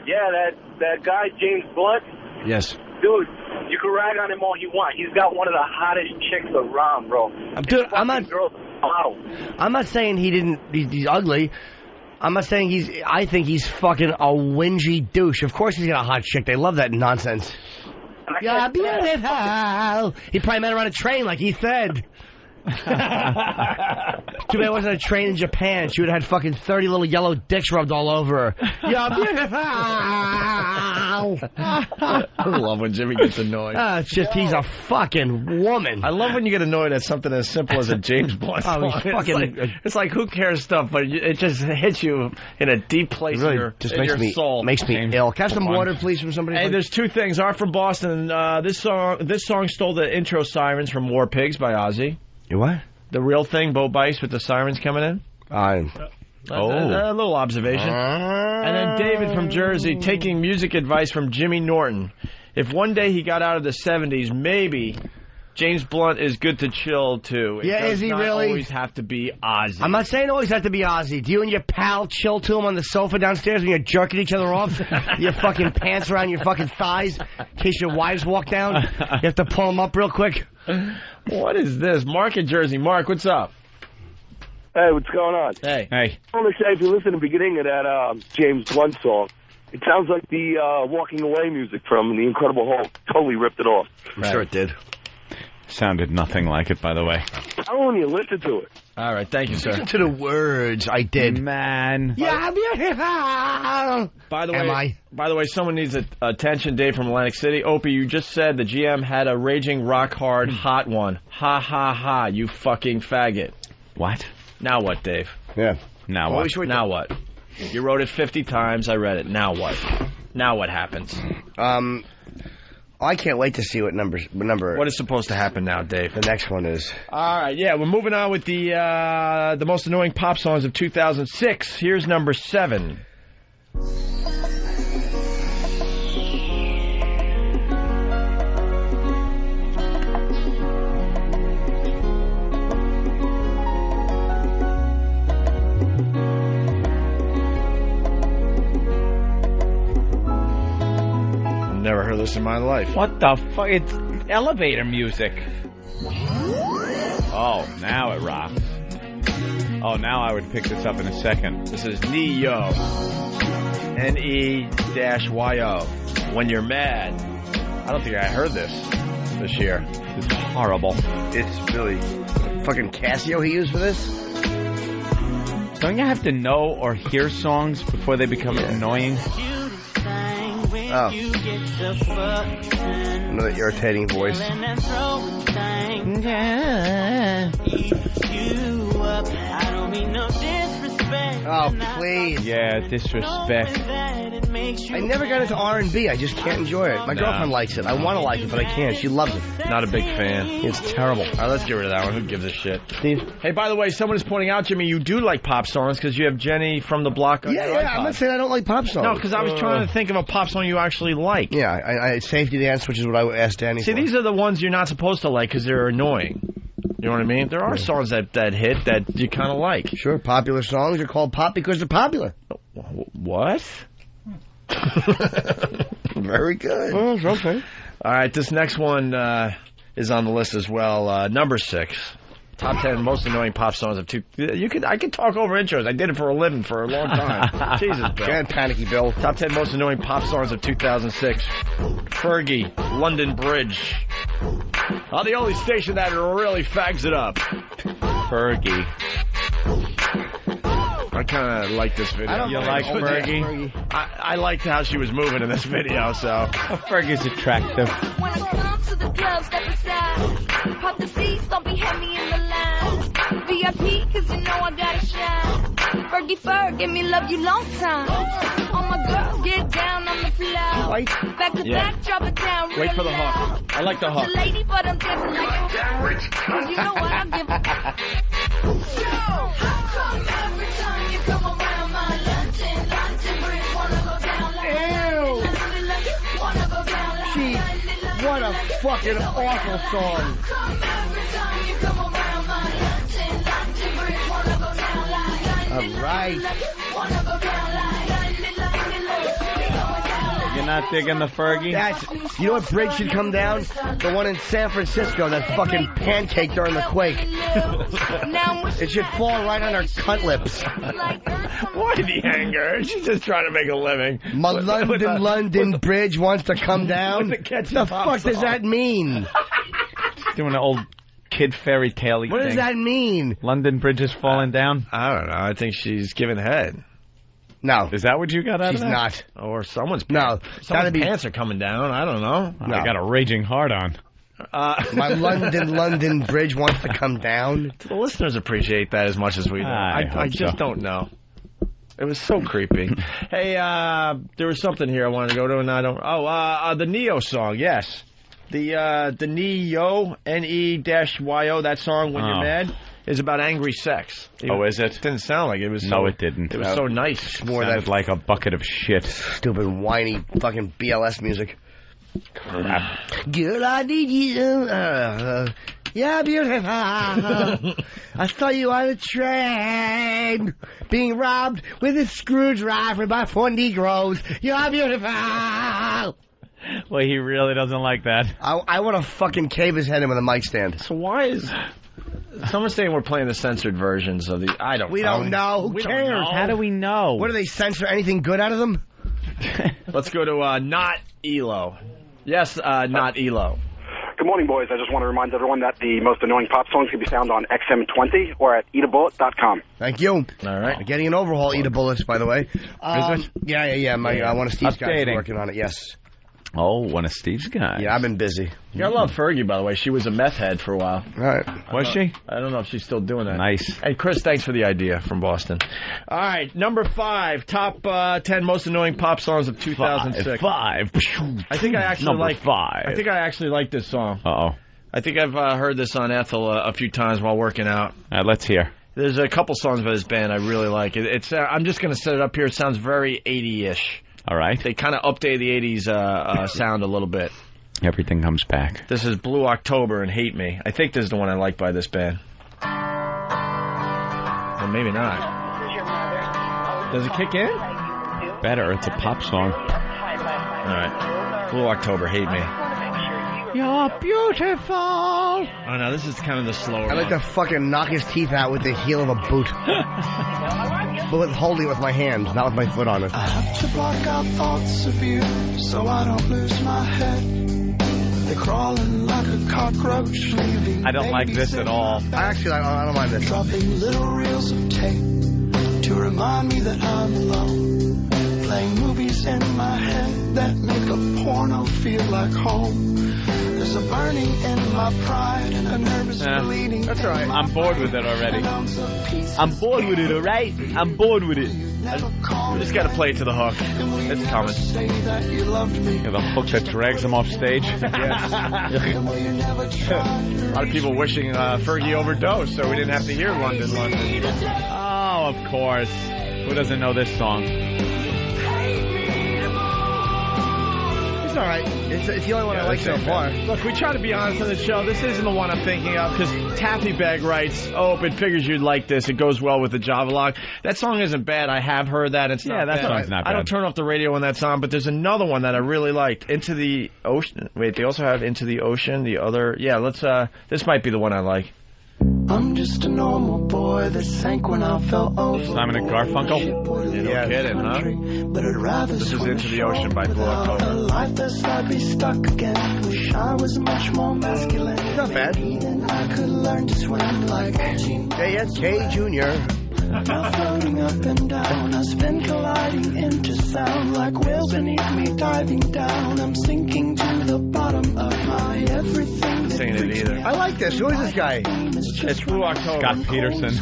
Yeah, that guy, James Blunt. Yes. Dude, you can rag on him all you want. He's got one of the hottest chicks around, bro. Dude, I'm not... Girls, wow. I'm not saying he's ugly. I'm not saying I think he's fucking a whingy douche. Of course he's got a hot chick. They love that nonsense. You're beautiful. He probably met her on a train like he said. Too bad it wasn't a train in Japan. She would have had fucking 30 little yellow dicks rubbed all over her. You're beautiful. I love when Jimmy gets annoyed. It's just he's a fucking woman. I love when you get annoyed at something as simple as a James Blunt song. Oh, he's fucking... It's like who cares stuff, but it just hits you in a deep place really in your, just in makes your me, soul. Makes me ill. Can I have some water, please, from somebody? Hey, there's two things. Art from Boston. This song stole the intro sirens from War Pigs by Ozzy. You what? The real thing, Bo Bice with the sirens coming in. A little observation. And then David from Jersey taking music advice from Jimmy Norton. If one day he got out of the 70s, maybe James Blunt is good to chill too. Yeah, is he really? Always have to be Ozzy. I'm not saying always have to be Ozzy. Do you and your pal chill to him on the sofa downstairs when you're jerking each other off? Your fucking pants around your fucking thighs in case your wives walk down. You have to pull them up real quick. What is this? Mark in Jersey. Mark, what's up? Hey, what's going on? Hey. I want to say, if you listen to the beginning of that James Blunt song, it sounds like the Walking Away music from The Incredible Hulk. Totally ripped it off. I'm sure it did. Sounded nothing like it, by the way. I don't want you to listen to it. All right, thank you, sir. Listen to the words. I did. Man. Yeah, beautiful. By the way, someone needs attention. Dave from Atlantic City. Opie, you just said the GM had a raging rock hard hot one. Ha ha ha! You fucking faggot. What? Now what, Dave? Yeah. Now what? Now what? You wrote it 50 times. I read it. Now what? Now what happens? I can't wait to see what number. What is supposed to happen now, Dave? The next one is. All right, yeah, we're moving on with the most annoying pop songs of 2006. Here's number 7. Never heard this in my life. What the fuck? It's elevator music. Oh, now it rocks. Oh, now I would pick this up in a second. This is Ne-Yo. N-E-Y-O. When You're Mad. I don't think I heard this year. It's horrible. It's really fucking Casio he used for this? Don't you have to know or hear songs before they become annoying? Oh. Another irritating voice. Oh, please. Yeah, disrespect. I never got into R&B. I just can't enjoy it. My girlfriend likes it. I want to like it, but I can't. She loves it. Not a big fan. It's terrible. All right, let's get rid of that one. Who gives a shit? Steve? Hey, by the way, someone is pointing out, Jimmy, you do like pop songs because you have Jenny from the Block on your iPod. I'm not saying I don't like pop songs. No, because I was trying to think of a pop song you actually like. Yeah, I Safety Dance, which is what I asked Danny See, for. these are the ones you're not supposed to like because they're annoying. You know what I mean? There are songs that hit that you kind of like. Sure, popular songs are called pop because they're popular. What? Very good. Oh, okay. All right, this next one is on the list as well. Number 6. Top 10 most annoying pop songs of I could talk over intros. I did it for a living for a long time. Jesus, Bill. Can't panicky, Bill. Top 10 most annoying pop songs of 2006. Fergie, London Bridge. On the only station that really fags it up. Fergie. I kind of like this video. You like Fergie? I liked how she was moving in this video, so. Fergie's attractive. When I come to the club, step aside. Pop the seats, don't be heavy in the line. VIP, cause you know I gotta shine. funky fur, give me love you long time. Oh my girl, get down on the floor. Back to back, drop it down. Wait for the hook. I like the hook. The lady, but I'm dancing like a cause you know what I give a how come every time you come around my London Bridge wanna go down like wanna go down like Gee, what a fucking awful song. All right. You're not digging the Fergie? You know what bridge should come down? The one in San Francisco that fucking pancaked during the quake. It should fall right on her cunt lips. Why the anger? She's just trying to make a living. My London Bridge wants to come down? The fuck does that mean? Doing an old kid fairy tale thing. What does that mean? London Bridge is falling down? I don't know. I think she's giving head. No. Is that what you got out She's of that? not. Or someone's No. Someone's pants are coming down. I don't know. I got a raging hard on. My London Bridge wants to come down. The listeners appreciate that as much as we do. I just don't know. It was so creepy. Hey, there was something here I wanted to go to, and I don't. Oh, the Neo song. Yes, the Neo N-E-Y-O. That song, When You're Mad, is about angry sex. Is it? Didn't sound like it was. No, it didn't. It was so nice. More Sounded like a bucket of shit. Stupid, whiny, fucking BLS music. Crap. Girl, I need you. Yeah, beautiful. I saw you on a train, being robbed with a screwdriver by 4 Negroes. You're beautiful. Well, he really doesn't like that. I want to fucking cave his head in with a mic stand. So why is someone saying we're playing the censored versions of the? We don't know. Who cares? How do we know? What do they censor? Anything good out of them? Let's go to not Elo. Yes, not Elo. Good morning, boys. I just want to remind everyone that the most annoying pop songs can be found on XM20 or at eatabullet.com. Thank you. All right. Getting an overhaul, Eat a Bullets, by the way. Is it? Yeah. One of Steve's guys is working on it, yes. Oh, one of Steve's guys. Yeah, I've been busy. You gotta love Fergie, by the way. She was a meth head for a while. Right. Was she? I don't know if she's still doing that. Nice. And Chris, thanks for the idea from Boston. All right, number 5, top 10 most annoying pop songs of 2006. Five. I think I actually number like 5. I think I actually like this song. Uh-oh. I think I've heard this on Ethel a few times while working out. Let's hear. There's a couple songs by this band I really like. It's I'm just going to set it up here. It sounds very 80-ish. All right. They kind of update the 80s sound a little bit. Everything comes back. This is Blue October and Hate Me. I think this is the one I like by this band. Or maybe not. Does it kick in? Better. It's a pop song. All right. Blue October, Hate Me. You're beautiful. Oh, no, this is kind of the slower I like one. to fucking knock his teeth out with the heel of a boot. But holding it with my hand, not with my foot on it. I have to block out thoughts of you so I don't lose my head. They're crawling like a cockroach, leaving. I don't like this at all. I don't mind this. Dropping little reels of tape to remind me that I'm alone. Playing movies in my head that make a porno feel like home. There's a burning in my pride and a nervous bleeding. That's all right. I'm bored with it already. I'm bored with it, all right? I'm bored with it. We just got to play it to the hook. It's coming. Yeah, the hook that drags him off stage. A lot of people wishing Fergie overdosed so we didn't have to hear London, London. Oh, of course. Who doesn't know this song? It's all right. It's the only one I like so far. Look, we try to be honest on the show. This isn't the one I'm thinking of because Taffy Bag writes, "Oh, it figures you'd like this. It goes well with the Java log." That song isn't bad. I have heard that. It's not that bad. song's not bad. I don't turn off the radio when that's on, but there's another one that I really liked. Into the Ocean. Wait, they also have Into the Ocean. The other, let's. This might be the one I like. I'm just a normal boy that sank when I fell over. Simon and Garfunkel? No kidding, huh? But I'd rather This is Into the Ocean by Blue October. a life that's I'd be stuck again. Wish I was much more masculine. Not bad. Then I could learn to swim like JFK Jr. Now floating up and down, I spin colliding into sound like whales beneath me diving down. I'm sinking to the bottom of my everything. Singing it either. I like this. Who is this guy? It's Blue October. Scott Peterson.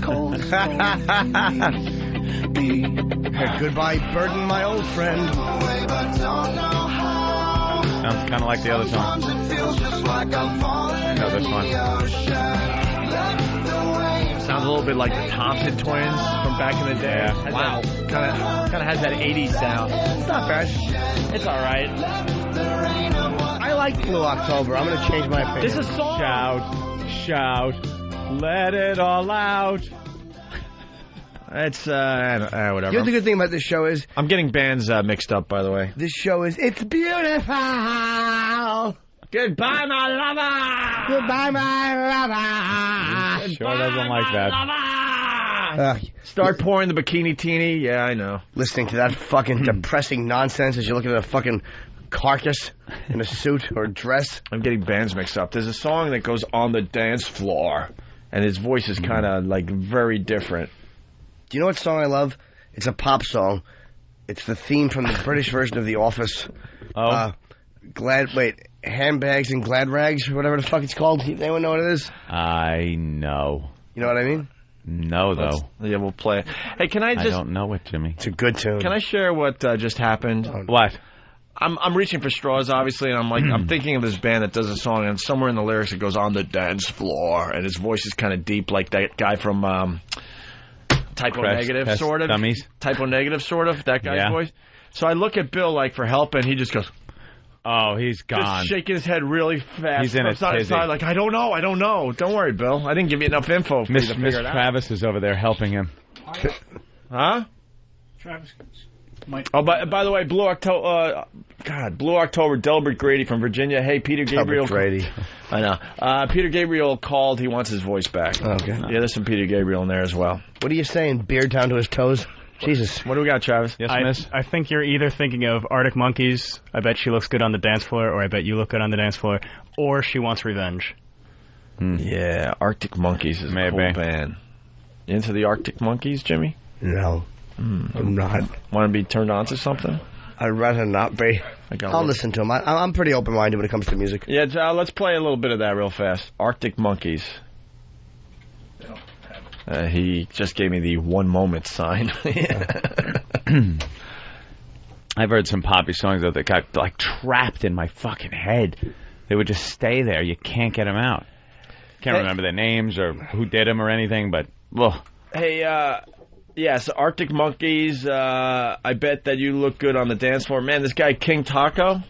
be. Goodbye, burden, my old friend. Sounds kind of like the other song. I know this one. Sounds a little bit like the Thompson Twins from back in the day. Yeah. Wow. Kind of has that 80s sound. It's not bad. It's all right. I like Blue October. I'm going to change my opinion. This is a song. Shout, let it all out. It's, whatever. You know the good thing about this show is... I'm getting bands mixed up, by the way. This show is... It's beautiful. Goodbye, my lover. Goodbye, my lover. Sure doesn't like that. Start pouring the bikini teeny. Yeah, I know. Listening to that fucking depressing nonsense as you're looking at a fucking carcass in a suit or a dress. I'm getting bands mixed up. There's a song that goes on the dance floor, and his voice is kind of like very different. Do you know what song I love? It's a pop song. It's the theme from the British version of The Office. Oh. Handbags and Glad Rags, or whatever the fuck it's called. Anyone know what it is? I know. You know what I mean? No, though. Yeah, we'll play it. Hey, can I just... I don't know it, Jimmy. It's a good tune. Can I share what just happened? What? I'm reaching for straws, obviously, and I'm thinking of this band that does a song, and somewhere in the lyrics it goes, on the dance floor, and his voice is kind of deep, like that guy from Typo Negative, sort of. Dummies. Typo Negative, sort of, that guy's voice. So I look at Bill, like, for help, and he just goes... Oh, he's gone. Just shaking his head really fast. He's in his tizzy. Like, I don't know. Don't worry, Bill. I didn't give you enough info for you to figure it out. Travis is over there helping him. Huh? Travis might... Oh, by the way, Blue October, Delbert Grady from Virginia. Hey, Peter Gabriel. Delbert Grady. I know. Peter Gabriel called. He wants his voice back. Okay. Yeah, there's some Peter Gabriel in there as well. What are you saying? Beard down to his toes? Jesus. What do we got, Travis? Yes, miss? I think you're either thinking of Arctic Monkeys, I bet she looks good on the dance floor, or I bet you look good on the dance floor, or She Wants Revenge. Yeah, Arctic Monkeys is a cool band. You into the Arctic Monkeys, Jimmy? No. I'm not. Want to be turned on to something? I'd rather not be. I'll listen to them. I'm pretty open-minded when it comes to music. Yeah, let's play a little bit of that real fast. Arctic Monkeys. He just gave me the one moment sign. I've heard some poppy songs that got like trapped in my fucking head. They would just stay there. You can't get them out. Can't remember their names or who did them or anything, but... Ugh. Hey, so Arctic Monkeys, I bet that you look good on the dance floor. Man, this guy King Taco,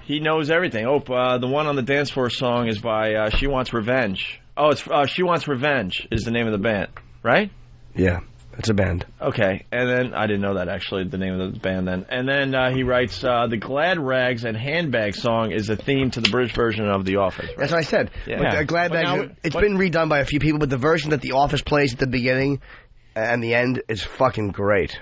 he knows everything. Oh, the one on the dance floor song is by She Wants Revenge. Oh, it's She Wants Revenge is the name of the band, right? Yeah, it's a band. Okay, and then, I didn't know that actually, the name of the band then. And then he writes, the Glad Rags and Handbag song is a theme to the British version of The Office. Right? That's what I said. Yeah. But Glad Rags, it's been redone by a few people, but the version that The Office plays at the beginning and the end is fucking great.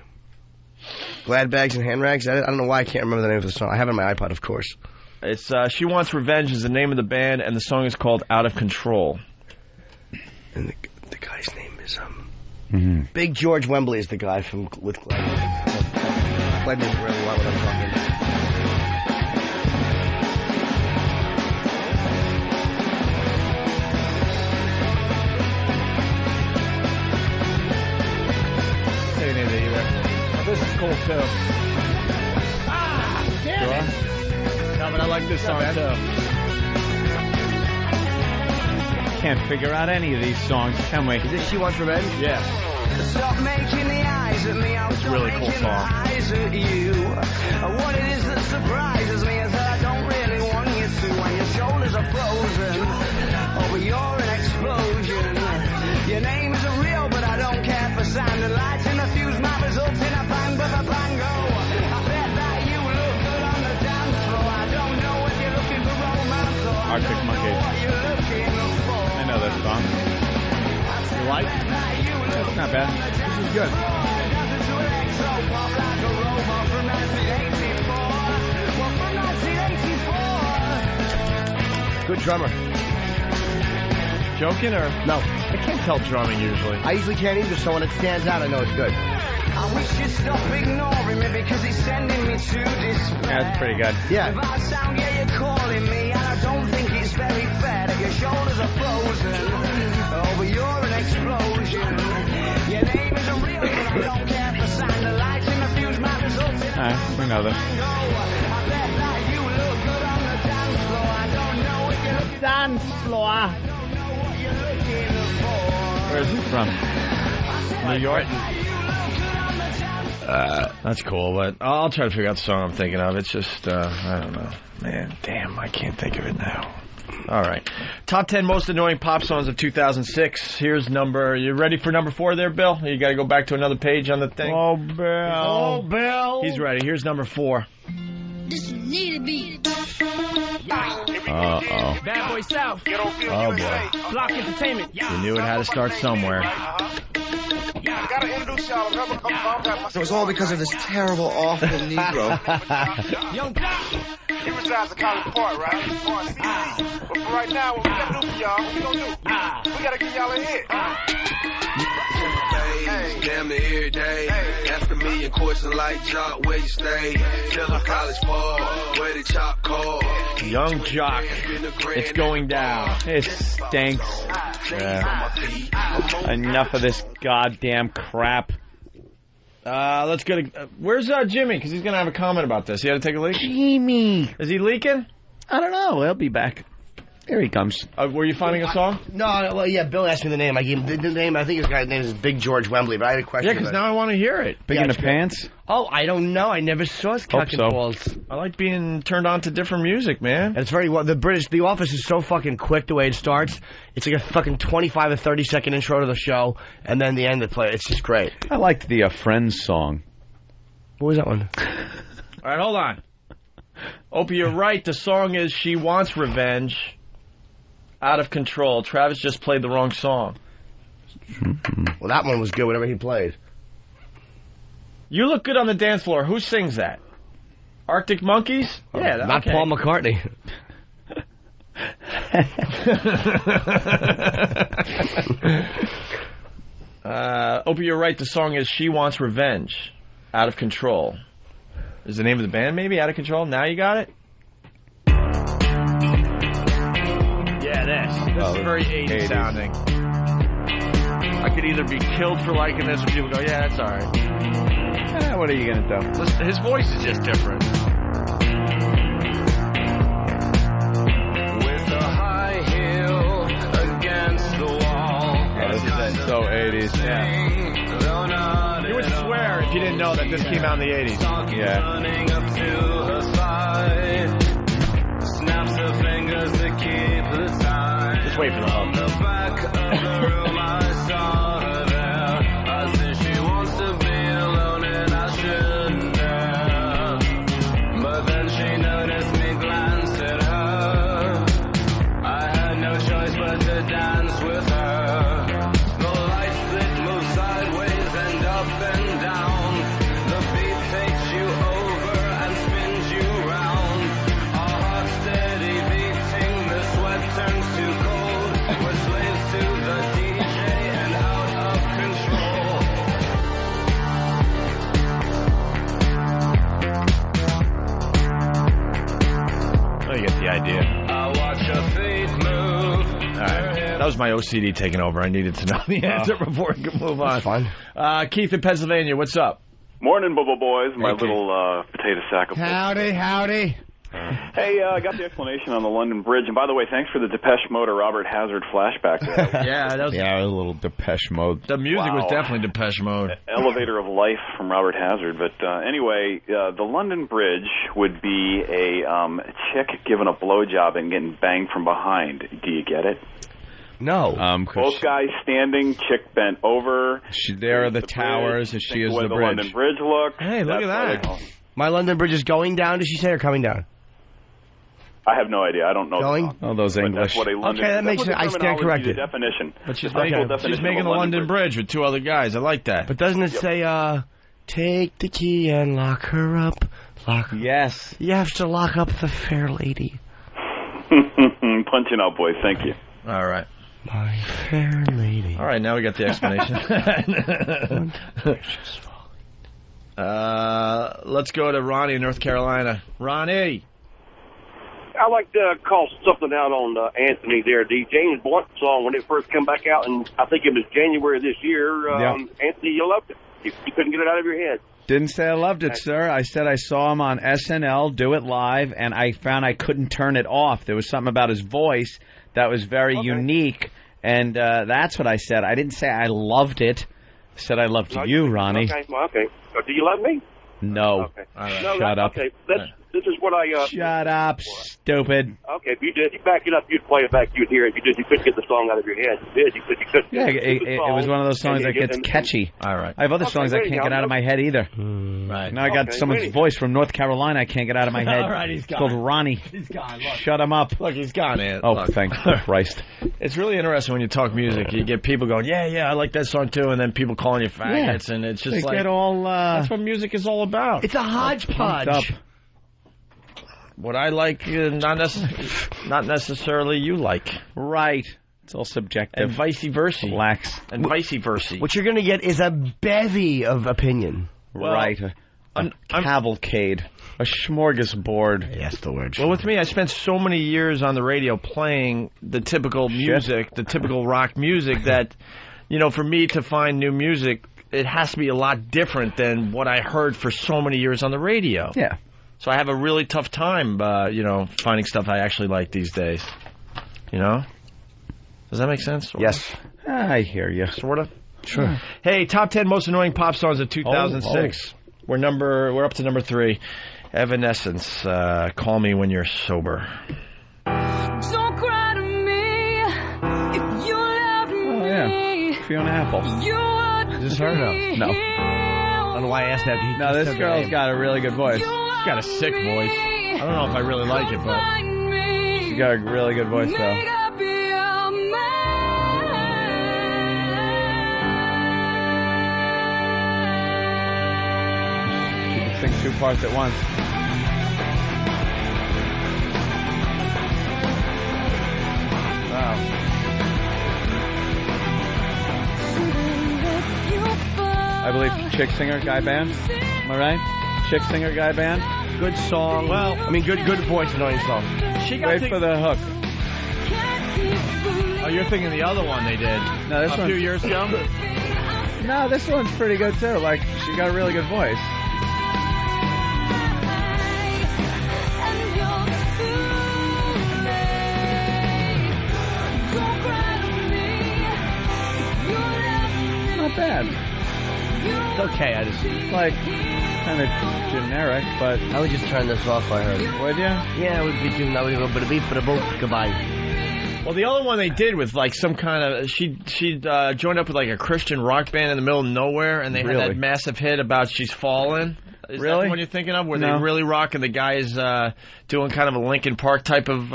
Glad Bags and Hand Rags, I don't know why I can't remember the name of the song. I have it on my iPod, of course. It's She Wants Revenge is the name of the band, and the song is called Out of Control. And the guy's name is Big George Wembley is the guy with Glad. Glad knows really well what I'm talking about. This is cool too. Damn it! No, but I like this song too. Can't figure out any of these songs, can we? Is this She Wants Revenge? Yeah. Stop making the eyes at me. It's a really cool song. Eyes at you. What it is that surprises me is that I don't really want you to. When your shoulders are frozen, oh, but you're an explosion. Your name isn't real, but I don't care for sound and lights in the fuse. My results in a bang, but a bang go. I bet that you look good on the dance floor. I don't know if you're looking for romance or Arctic Monkeys. I know that song. You like it? It's not bad. This is good. Good drummer. Joking or? No. I can't tell drumming usually. I usually can't either, so when it stands out, I know it's good. I wish you'd stop ignoring me because it's sending me to despair. Yeah, that's pretty good. Yeah. If I sound, you're calling me, and I don't think it's very fair that your shoulders are frozen. Oh, but you're an explosion. Your name isn't real, but know this. Dance floor. Where is he from? New York. That's cool, but I'll try to figure out the song I'm thinking of. It's just, I don't know. Man, damn, I can't think of it now. All right. Top 10 most annoying pop songs of 2006. Here's you ready for number 4 there, Bill? You got to go back to another page on the thing. Oh, Bill. Oh, Bill. He's ready. Here's number 4. This need to be. Uh-oh. Bad Boy South. Oh, boy. Block Entertainment. You knew it had to start somewhere. It was all because of this terrible, awful Negro. Young He resides in College Park, right? But for right now, what we gotta do for y'all, what we gonna do? We gotta give y'all a hit. Damn near every day. Ask a million questions like Jock, where you stay? Tell them College Park, where the chop call. Young Jock. It's going down. It stinks. Yeah. Enough of this goddamn crap. Let's go to... where's Jimmy? Because he's going to have a comment about this. He had to take a leak? Jimmy. Is he leaking? I don't know. He'll be back. Here he comes. Were you finding a song? No, well, yeah, Bill asked me the name. I gave him the name. I think his guy's name is Big George Wembley, but I had a question. Yeah, because now I want to hear it. Big in the pants? Oh, I don't know. I never saw his cock and balls. I like being turned on to different music, man. And it's very well. The Office is so fucking quick the way it starts. It's like a fucking 25 or 30 second intro to the show, and then the end of the play. It's just great. I liked the Friends song. What was that one? All right, hold on. Opie, you're right. The song is She Wants Revenge. Out of Control. Travis just played the wrong song. Well, that one was good, whatever he played. You Look Good on the Dance Floor. Who sings that? Arctic Monkeys? Yeah, not okay. Paul McCartney. Opie, you're right. The song is She Wants Revenge. Out of Control. Is the name of the band maybe? Out of Control? Now you got it? Yeah, this is very 80s sounding. I could either be killed for liking this or people go, yeah, that's alright. What are you going to do? Listen, his voice is just different. With a high heel against the wall. Yeah, this is so 80s. Yeah. You would swear if you didn't know that this came out in the 80s. Yeah. Running up to her side. Snaps her fingers to keep the time. Just wait for the hook. On the back of the room, I saw her there. I said she wants to be alone and I shouldn't dare. But then she noticed me glance at her. I had no choice but to dance with her. The lights that move sideways and up and down. The beat takes you over and spins you round. Our hearts steady beating, the sweat turns to cold. We're slaves to the DJ and out of control. Oh, you get the idea. I watch her feet move. All right. That was my OCD taking over. I needed to know the answer before we could move on. That's fine. Keith in Pennsylvania, what's up? Morning, Bubble Boys. My little potato sack of... Howdy. Hey, I got the explanation on the London Bridge. And by the way, thanks for the Depeche Mode or Robert Hazard flashback there. Yeah, that was... Yeah, a little Depeche Mode. The music was definitely Depeche Mode. Elevator of Life from Robert Hazard. But anyway, the London Bridge would be a chick giving a blowjob and getting banged from behind. Do you get it? No. Both guys standing, chick bent over. There are the towers as she is the the bridge. London Bridge look. Hey, look That's at that. why they- My London Bridge is going down, did she say, or coming down? I have no idea. I don't know. Going? Oh, those But English. That's what a London, Okay, that makes that's what sense. the I stand terminology, corrected. The definition. But she's The legal making, definition she's making of a London Bridge with two other guys. I like that. But doesn't it say, take the key and lock her up? Yes. You have to lock up the fair lady. Punching out, boys. Thank you. All right. My fair lady. All right, now we got the explanation. Let's go to Ronnie in North Carolina. Ronnie. I like to call something out on Anthony there. The James Blunt song, when it first came back out, and I think it was January this year, Yeah. Anthony, you loved it. You couldn't get it out of your head. Didn't say I loved it, sir. I said I saw him on SNL do it live, and I found I couldn't turn it off. There was something about his voice that was very unique, and that's what I said. I didn't say I loved it. I said I loved you, Ronnie. Okay. Do you love me? No. Okay. No, shut up. Okay. This is what I. Shut up, stupid. Okay, if you back it up, you'd play it back, you'd hear it. You couldn't get the song out of your head. You did. You couldn't. Yeah, it was one of those songs that gets catchy. All right. I have other songs I can't get out of my head either. Right. Now I got someone's voice from North Carolina I can't get out of my head. All right, he's It's called gone. Ronnie. He's gone. Look. Shut him up. Look, he's gone, Ant. Oh, Look. thank Christ. It's really interesting when you talk music. You get people going, yeah, I like that song too, and then people calling you faggots, and it's just They like get all. that's what music is all about. It's a hodgepodge. Up. What I like, not necessarily you like. Right. It's all subjective. And vice versa. Relax. And vice versa. What you're going to get is a bevy of opinion. Well, right. A cavalcade. A smorgasbord. Yes, the word. Well, with me, I spent so many years on the radio playing the typical music, the typical rock music that, for me to find new music, it has to be a lot different than what I heard for so many years on the radio. Yeah. So I have a really tough time, finding stuff I actually like these days. Does that make sense? Yes. I hear you. Sort of? Sure. Hey, top 10 most annoying pop songs of 2006. We're up to number 3. Evanescence, Call Me When You're Sober. Don't cry to me if you love me. Oh, yeah. Fiona Apple. You would Is this her? No. No. I don't know why I asked that. No, this girl's got a really good voice. She's got a sick voice. I don't know if I really like it, but She's got a really good voice, though. She can sing 2 parts at once. Wow. I believe chick singer, guy band. Am I right? Chick singer, guy band. good song. Well, good voice, annoying song. Wait for the hook. Oh, you're thinking the other one they did. No, this a few years ago. No, this one's pretty good too. Like, she got a really good voice. Not bad. It's okay. I just like kind of generic, but I would just turn this off. I heard. Would you? Yeah, it would be doing that. We go, but a beat for the boat. Goodbye. Well, the other one they did was like some kind of she joined up with like a Christian rock band in the middle of nowhere, and they had that massive hit about She's Fallen. Is that the one you're thinking of, where they really rock and the guy's doing kind of a Linkin Park type of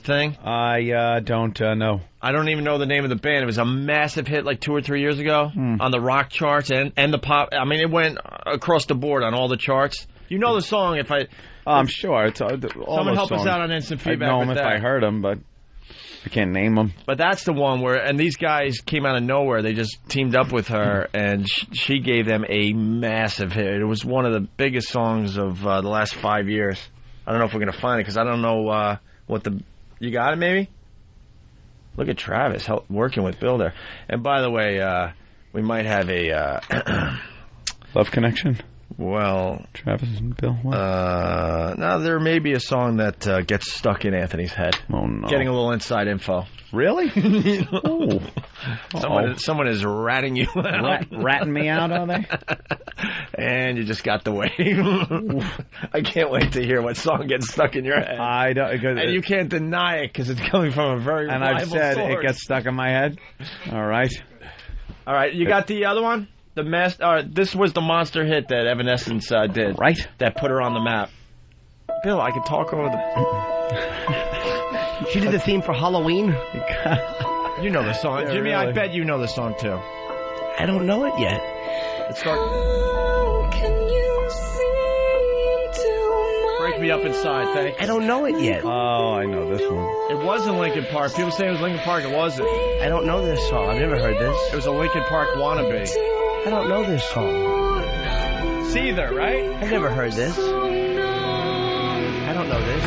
thing? I don't know. I don't even know the name of the band. It was a massive hit like 2 or 3 years ago on the rock charts and the pop. I mean, it went across the board on all the charts. You know the song if I... I'm sure. It's all someone help us out on instant feedback. I'd know them with if that. I heard them, but I can't name them. But that's the one where, and these guys came out of nowhere. They just teamed up with her, and she gave them a massive hit. It was one of the biggest songs of the last 5 years. I don't know if we're going to find it, because I don't know what the... You got it, maybe? Look at Travis working with Bill there. And by the way, we might have a... Love Connection? Well... Travis and Bill? What? No, there may be a song that gets stuck in Anthony's head. Oh, no. Getting a little inside info. Really? Someone is ratting you out. Ratting me out, are they? And you just got the wave. I can't wait to hear what song gets stuck in your head. I don't. And you can't deny it because it's coming from a very And reliable I've said source. it gets stuck in my head. All right. All right, you got the other one? This was the monster hit that Evanescence did. Right. That put her on the map. Bill, I could talk over the... She did the theme for Halloween. You know the song. Yeah, Jimmy, really. I bet you know the song, too. I don't know it yet. Let's start... Break Me Up Inside, thank you. I don't know it yet. Oh, I know this one. It wasn't Linkin Park. People say it was Linkin Park. It wasn't. I don't know this song. I've never heard this. It was a Linkin Park wannabe. I don't know this song. Seether, right? I've never heard this. I don't know this.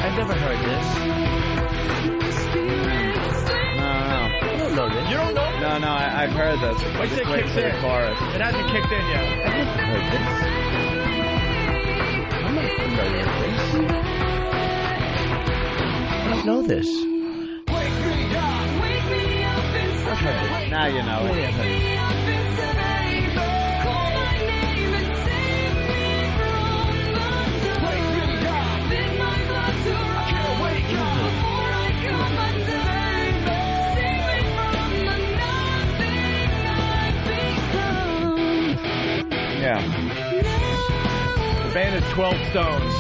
I've never heard this. No. I don't know this. You don't know? No, I I've heard this. Wait till it kicks in. Chorus. It hasn't kicked in yet. Heard this? I'm not familiar with this. I don't know this. Now you know it. Yeah. The band is 12 Stones.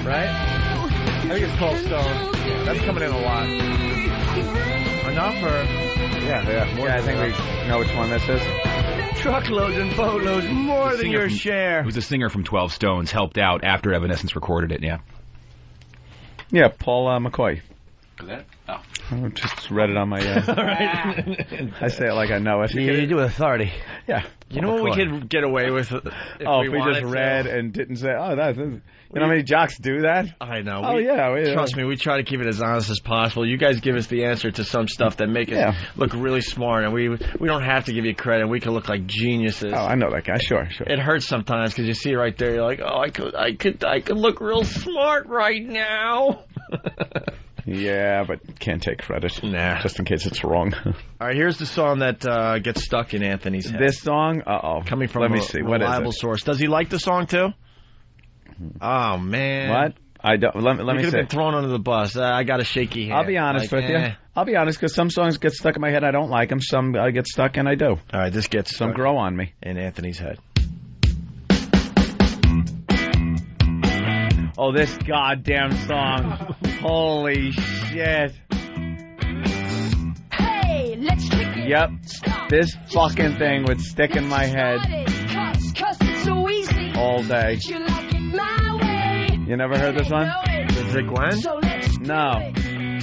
Right? I think it's 12 Stones. That's coming in a lot. Enough or? Yeah. I think we know which one this is. Truckloads and boatloads, more than your share. It was a singer from 12 Stones, helped out after Evanescence recorded it, yeah. Yeah, Paul McCoy. Was that? Oh. I just read it on my... All right. I say it like I know it. You do with authority. Yeah. You know what we could get away with if we just read and didn't say, that's... You know how many jocks do that? I know. Trust me, we try to keep it as honest as possible. You guys give us the answer to some stuff that make us look really smart, and we don't have to give you credit. We can look like geniuses. Oh, I know that guy. Sure. It hurts sometimes because you see it right there. You're like, I could look real smart right now. Yeah, but can't take credit. Nah. Just in case it's wrong. All right, here's the song that gets stuck in Anthony's head. This song? Uh-oh. Coming from Let me a see. What reliable is it? source. Does he like the song, too? Oh, man. What? I don't. Let me could see. have been thrown under the bus. I got a shaky hand. I'll be honest with you. I'll be honest, because some songs get stuck in my head. I don't like them. Some get stuck, and I do. All right, this gets some grow on me. In Anthony's head. Oh, this goddamn song. Holy shit. Hey, let's kick it. Yep. This fucking thing would stick in my head Cause it's so easy. all day. You like it my way. You never heard this one? Is it Gwen? So let's No.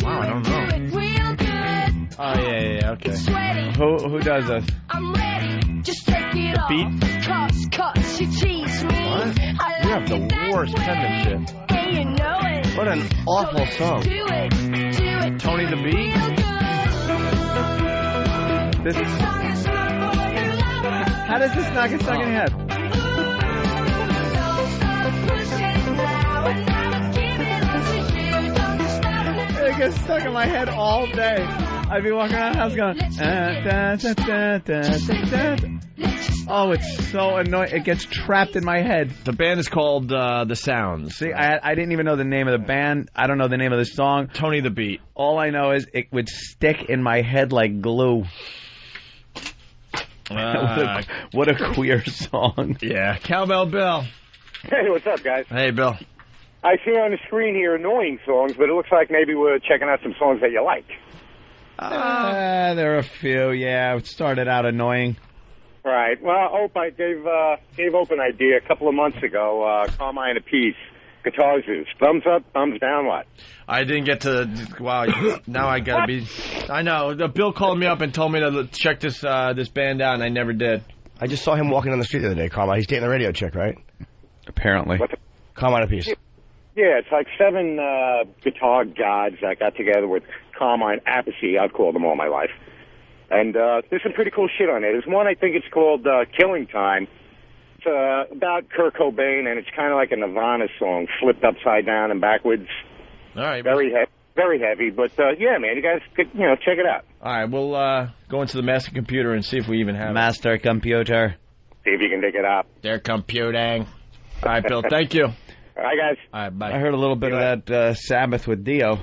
Wow, I don't know. real good. Oh, yeah, okay. Sweaty. Who does this? I'm ready. Just take it off. Beat? Cause you tease me. What? You have the worst penmanship. And you know it. What an awful song. Do it. Tony the Bee? This is... How does this not get stuck in your head? It gets stuck in my head all day. I'd be walking around the house going... Oh, it's so annoying. It gets trapped in my head. The band is called The Sounds. See, I didn't even know the name of the band. I don't know the name of the song. Tony the Beat. All I know is it would stick in my head like glue. What a queer song. Yeah. Cowbell Bill. Hey, what's up, guys? Hey, Bill. I see on the screen here annoying songs, but it looks like maybe we're checking out some songs that you like. There are a few, yeah. It started out annoying. Right. Well, I hope I gave open idea a couple of months ago. Carmine Appice, Guitar Zeus. Thumbs up, thumbs down, what? I didn't get to... Wow, now I gotta be... I know. Bill called me up and told me to check this band out, and I never did. I just saw him walking down the street the other day, Carmine. He's dating the radio chick, right? Apparently. Carmine Appice. Yeah, it's like 7 guitar gods that got together with Carmine Appice. I've called them all my life. And there's some pretty cool shit on there. There's one, I think it's called Killing Time. It's about Kurt Cobain, and it's kind of like a Nirvana song, flipped upside down and backwards. All right. Very heavy, but yeah, man, you guys could, check it out. All right, we'll go into the master computer and see if we even have Master computer. See if you can dig it up. They're computing. All right, Bill, thank you. All right, guys. All right, bye. I heard a little bit of that Sabbath with Dio.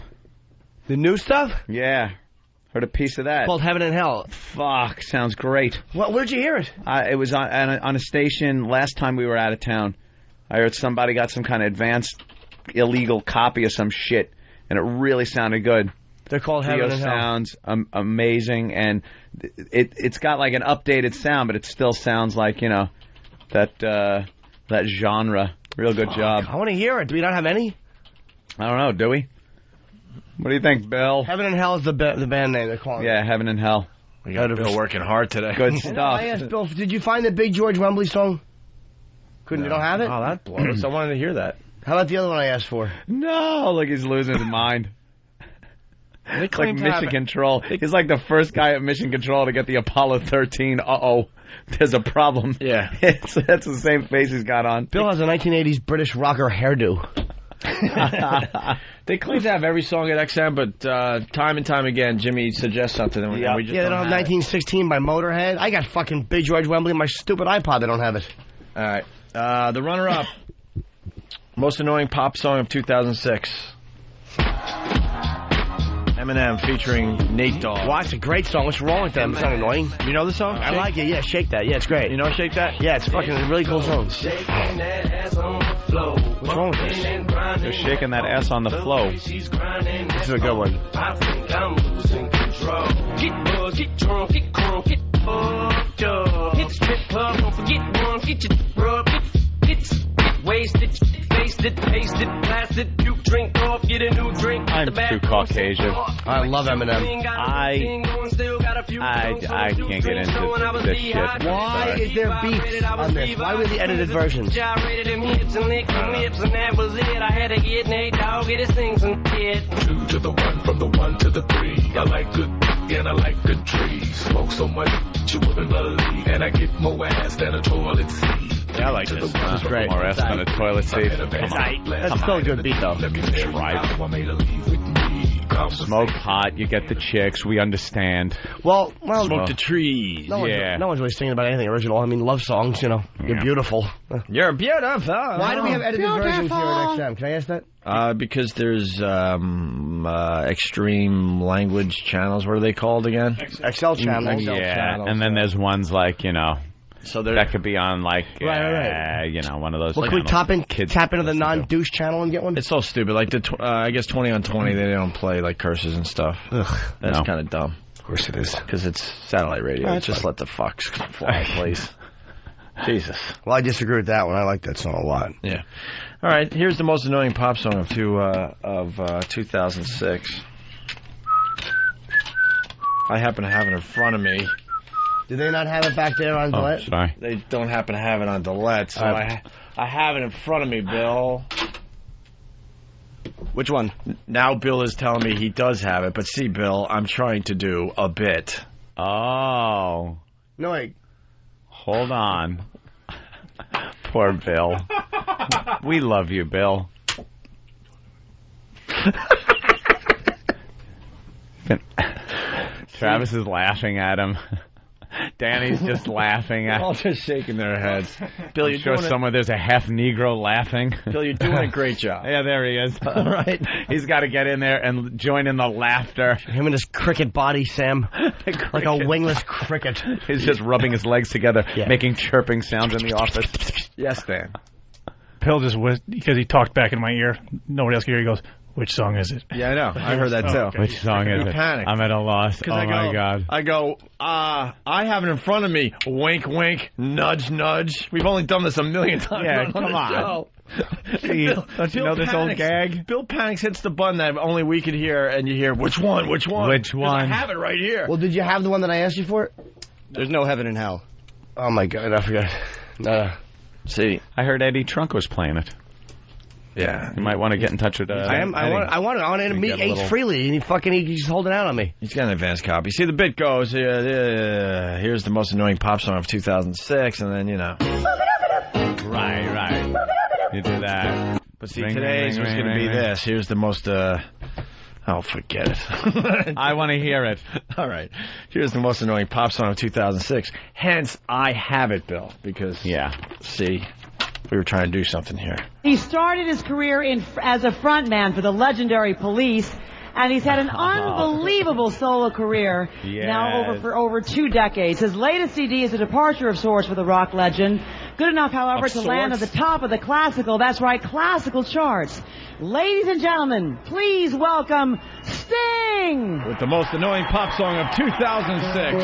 The new stuff? Yeah. Heard a piece of that. Called Heaven and Hell. Fuck, sounds great. Where'd you hear it? It was on a station last time we were out of town. I heard somebody got some kind of advanced illegal copy of some shit, and it really sounded good. They're called Heaven and Hell. Sounds amazing, and it's got like an updated sound, but it still sounds like, that genre. Real good job. I want to hear it. Do we not have any? I don't know. Do we? What do you think, Bill? Heaven and Hell is the band name they're calling. Yeah, Heaven and Hell. We got Bill working hard today. Good stuff. I asked Bill, did you find the Big George Wembley song? You don't have it? Oh, that blows. I wanted to hear that. How about the other one I asked for? No, look, he's losing his mind. It's like Mission Control. He's like the first guy at Mission Control to get the Apollo 13. There's a problem. Yeah. That's the same face he's got on. Bill has a 1980s British rocker hairdo. They claim to have every song at XM, but time and time again, Jimmy suggests something. And we just they don't have 1916 by Motorhead. I got fucking Big George Wembley on my stupid iPod. They don't have it. All right. The runner-up. Most annoying pop song of 2006. Eminem featuring Nate Dogg. Wow, it's a great song. What's wrong with them? It's not annoying. You know the song? I like it. Yeah, Shake That. Yeah, it's great. You know Shake That? Yeah, it's fucking a really cool song. What's wrong with this? They're shaking that ass on the flow. This is a good one. I think I'm losing control. Get buzzed, get drunk, get crunk, get fucked up. Hit the strip club, don't forget one. Get your rub, get wasted, pasted, blasted. Puke, drink off, get a new drink. I'm too Caucasian. I love Eminem. I can't get into this shit. Why is there beef on this? Why were the edited versions? Gyrated them hips and licked them lips, and that was it. I had to get Nate Dogg, get his thing some kid. 2 to the 1, from the 1 to the 3. I like good and I like good trees. Smoke so much you wouldn't believe, and I get more ass than a toilet seat. Yeah, I like this. That's great. More ass than a toilet seat. That's still a good beat, though. Smoke pot, you get the chicks, we understand. Well, Smoke the trees. No one's really singing about anything original. I mean, love songs, you know. You're beautiful. You're beautiful. Why do we have edited versions here at XM? Can I ask that? Because there's extreme language channels. What are they called again? XL channels. Yeah, and then there's ones like, you know, so that could be on like, right. You know, one of those. Well, can we tap into the non-douche channel and get one? It's so stupid. Like I guess 20 on 20, they don't play like curses and stuff. Ugh, that's kind of dumb. Of course it is. Because it's satellite radio. Just let the fucks fly, please. Jesus. Well, I disagree with that one. I like that song a lot. Yeah. All right. Here's the most annoying pop song of 2006. I happen to have it in front of me. Do they not have it back there on Delette? Sorry. They don't happen to have it on Delette, so I have it in front of me, Bill. Which one? Now Bill is telling me he does have it, but see, Bill, I'm trying to do a bit. Oh. No, wait. Hold on. Poor Bill. We love you, Bill. Travis is laughing at him. Danny's just laughing at him. All just shaking their heads. Bill, you're sure doing somewhere there's a half Negro laughing. Bill, you're doing a great job. Yeah, there he is. All right. He's got to get in there and join in the laughter. Him and his cricket body, Sam. Like a wingless cricket. He's just rubbing his legs together, making chirping sounds in the office. Yes, Dan. Bill just because he talked back in my ear. Nobody else could hear. He goes, "Which song is it?" Yeah, I know. I heard that too. Okay. Which song is it? Panicked. I'm at a loss. Oh, my God. I go, I have it in front of me. Wink, wink. Nudge, nudge. We've only done this a million times. Yeah, on come the on. show. Don't you know this old gag? Bill panics, hits the button that only we could hear, and you hear, which one? Which one? I have it right here. Well, did you have the one that I asked you for? There's no heaven in hell. Oh, my God. I forgot. See, I heard Eddie Trunk was playing it. Yeah, you might want to get in touch with. I want to meet Ace Frehley, and he's holding out on me. He's got an advance copy. See, the bit goes, here's the most annoying pop song of 2006, and then, you know. Right. You do that. But see, today's was going to be this. Here's the most, forget it. I want to hear it. All right. Here's the most annoying pop song of 2006. Hence, I have it, Bill, because, see, we were trying to do something here. He started his career as a frontman for the legendary Police, and he's had an unbelievable solo career now for over 2 decades. His latest CD is a departure of sorts for the rock legend. Good enough, however, to land at the top of the classical charts. Ladies and gentlemen, please welcome Sting! With the most annoying pop song of 2006.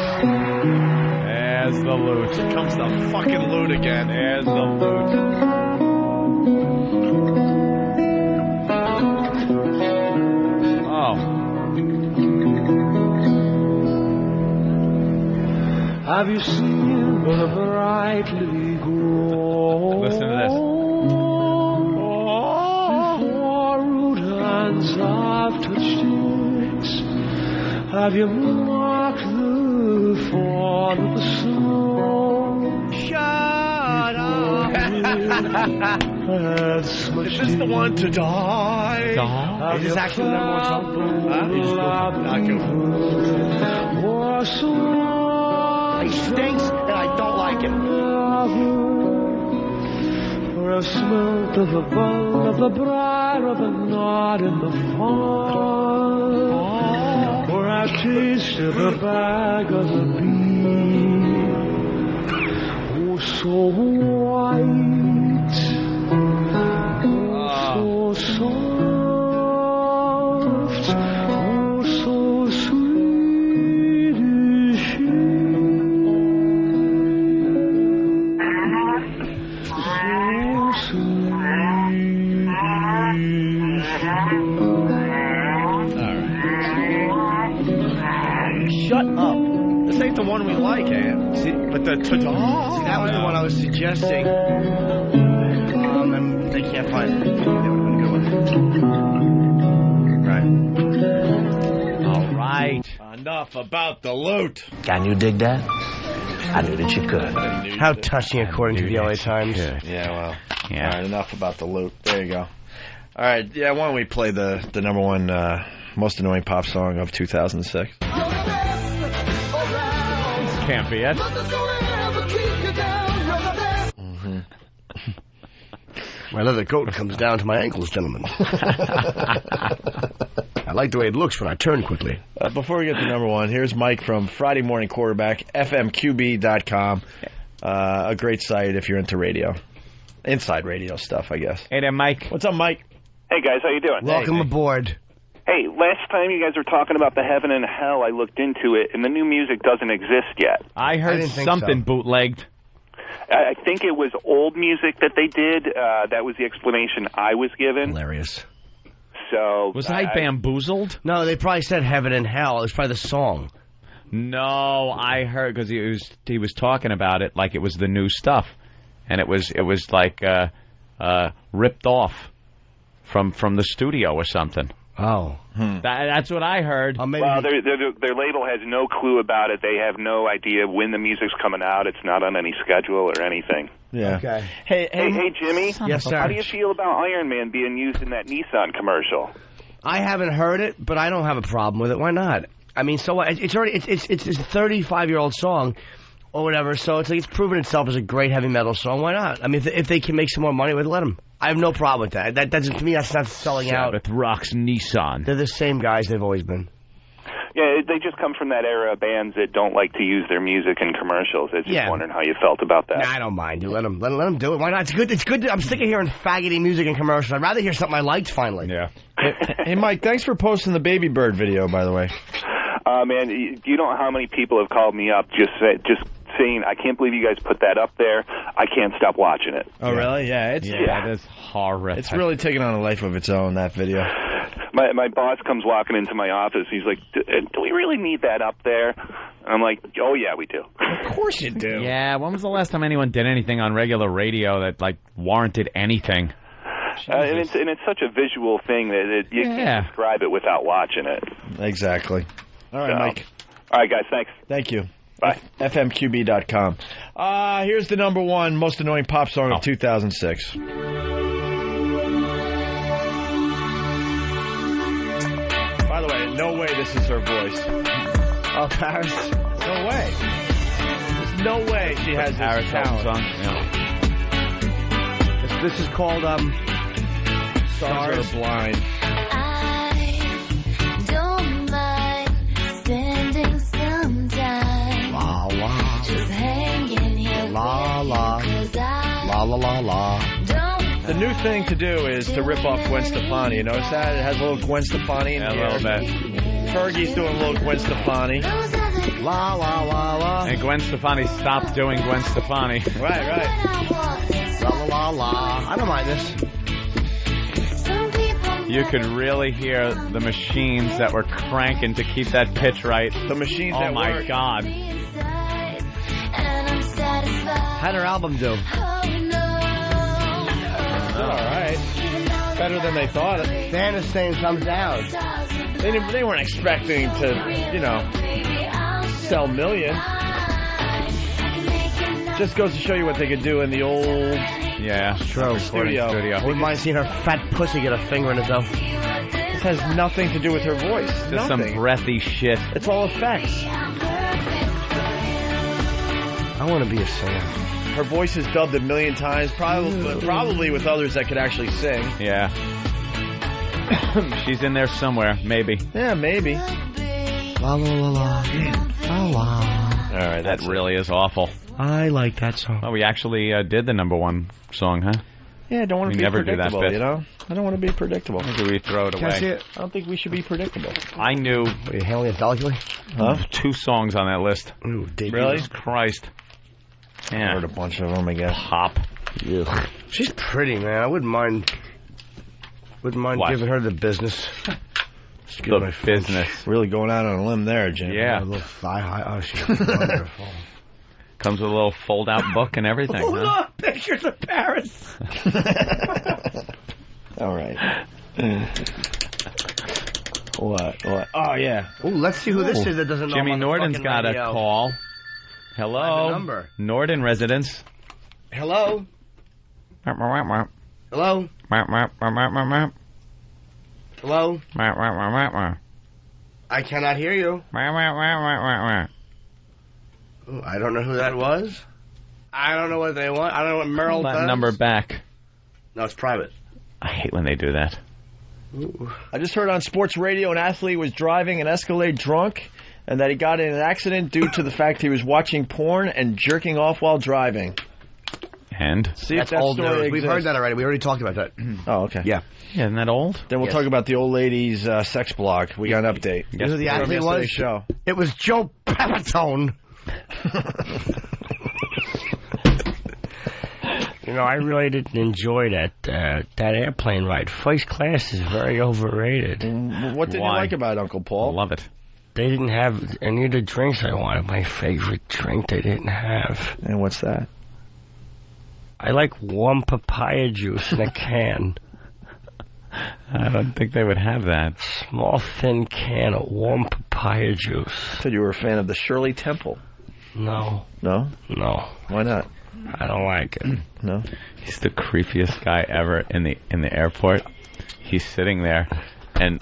There's the loot. Here comes the fucking loot again. There's the loot. Oh. Have you seen the bright lily grow? Listen to this. For root hands I've touched its Have you marked the fall of the snow? Shut up. Is this the one to die? Is this actually the number one song? He stinks, and I don't like him. For I smelt of the bud of the briar of the knot in the fall. For I tasted the bag of the bee. Oh, so white. Oh, so soft. Oh, so sweet is she. Shut up. This ain't the one we like, Ann. See, but the ta-da. See, that was the one I was suggesting. And they can't find it. They would have been a good one. Right. All right. Enough about the loot. Can you dig that? I knew that you could. How touching, according to the LA Times. Yeah, well. Yeah. All right, enough about the loot. There you go. All right, yeah, why don't we play the number one most annoying pop song of 2006? Can't be it. My leather coat comes down to my ankles, gentlemen. I like the way it looks when I turn quickly. Before we get to number one, here's Mike from Friday Morning Quarterback, FMQB.com. A great site if you're into radio. Inside radio stuff, I guess. Hey there, Mike. What's up, Mike? Hey, guys, how you doing? Welcome aboard. Hey, last time you guys were talking about the heaven and hell, I looked into it, and the new music doesn't exist yet. I heard something bootlegged. I think it was old music that they did. That was the explanation I was given. Hilarious. So Was I bamboozled? No, they probably said heaven and hell. It was probably the song. No, I heard because he was talking about it like it was the new stuff, and it was like ripped off from the studio or something. Oh, that's what I heard. Well, their label has no clue about it. They have no idea when the music's coming out. It's not on any schedule or anything. Yeah. Okay. Hey, Jimmy. Yes, sir. How do you feel about Iron Man being used in that Nissan commercial? I haven't heard it, but I don't have a problem with it. Why not? I mean, so what? It's already it's a 35-year-old song or whatever. So it's like it's proven itself as a great heavy metal song. Why not? I mean, if they can make some more money with it, let them. I have no problem with that. That's to me, that's not selling out. Sabbath rocks Nissan. They're the same guys they've always been. Yeah, they just come from that era of bands that don't like to use their music in commercials. I was just wondering how you felt about that. Nah, I don't mind. Dude. Let them do it. Why not? It's good. It's good. I'm sick of hearing faggoty music in commercials. I'd rather hear something I liked finally. Yeah. Hey, Mike, thanks for posting the Baby Bird video, by the way. Man, you don't know how many people have called me up just saying, I can't believe you guys put that up there. I can't stop watching it. Oh, really? Yeah, it is horrific. It's really taking on a life of its own, that video. My boss comes walking into my office. He's like, do we really need that up there? And I'm like, oh, yeah, we do. Of course you do. Yeah, when was the last time anyone did anything on regular radio that, like, warranted anything? And it's such a visual thing that you can't describe it without watching it. Exactly. All right, Mike. All right, guys, thanks. Thank you. Bye. FMQB.com. Here's the number one most annoying pop song of 2006. By the way, no way this is her voice. Oh, Paris? No way. There's no way she has this talent. Song. Yeah. This is called Stars Are Blind. Don't mind spending some time. La la. Just hanging here. La la. La la la la. The new thing to do is to rip off Gwen Stefani. You notice that? It has a little Gwen Stefani in a here. little bit. Fergie's doing a little Gwen Stefani. La la la la. And Gwen Stefani stopped doing Gwen Stefani. Right. La la la la. I don't mind this. You could really hear the machines that were cranking to keep that pitch right. The machines that work. Oh, my God. How'd her album do? All right. Better than they thought. Dan is saying thumbs down. It's They weren't expecting to, sell millions. Just goes to show you what they could do in the old studio. I wouldn't mind seeing her fat pussy get a finger in herself. This has nothing to do with her voice. Just some breathy shit. It's all effects. I want to be a singer. Her voice is dubbed a million times, probably with others that could actually sing. Yeah. She's in there somewhere, maybe. Yeah, maybe. La la la la. La la. All right, that really is awful. I like that song. Oh, we actually did the number one song, huh? Yeah, I don't want to be never predictable, do that bit. I don't want to be predictable. Maybe we throw it Can away. I see it? I don't think we should be predictable. I knew. Are you handling it delicately? Huh? 2 songs on that list. Ooh, really? Jesus Christ. Yeah. I heard a bunch of them, I guess. Pop. Ugh. She's pretty, man. I wouldn't mind What? giving her the business. The business. Really going out on a limb there, Jim. Yeah. A little thigh high. Oh, she's wonderful. Comes with a little fold-out book and everything, Oh, huh? look, pictures of Paris. All right. What? Oh, yeah. Oh, let's see who this is that doesn't know. Jimmy about the Norton's fucking got radio. a call. Hello. I have a number. Norden residence. Hello? Hello? Hello? I cannot hear you. Ooh, I don't know who that was. I don't know what they want. I don't know what Merrill Pull that does. number back. No, it's private. I hate when they do that. Ooh. I just heard on sports radio an athlete was driving an Escalade drunk and that he got in an accident due to the fact he was watching porn and jerking off while driving. And? See That's if that old story news. exists. We've heard that already. We already talked about that. Oh, okay. Yeah. Yeah, isn't that old? Then we'll Yes. talk about the old lady's sex blog. We got an update. You know who the From athlete yesterday's was? show. It was Joe Pepitone. You know, I really didn't enjoy that airplane ride. First class is very overrated. What did you like about it, Uncle Paul? Love it. They didn't have any of the drinks I wanted. My favorite drink they didn't have. And what's that? I like warm papaya juice in a can. I don't think they would have that. Small, thin can of warm papaya juice. I thought you were a fan of the Shirley Temple. No. No? No. Why not? I don't like it. No? He's the creepiest guy ever in the airport. He's sitting there and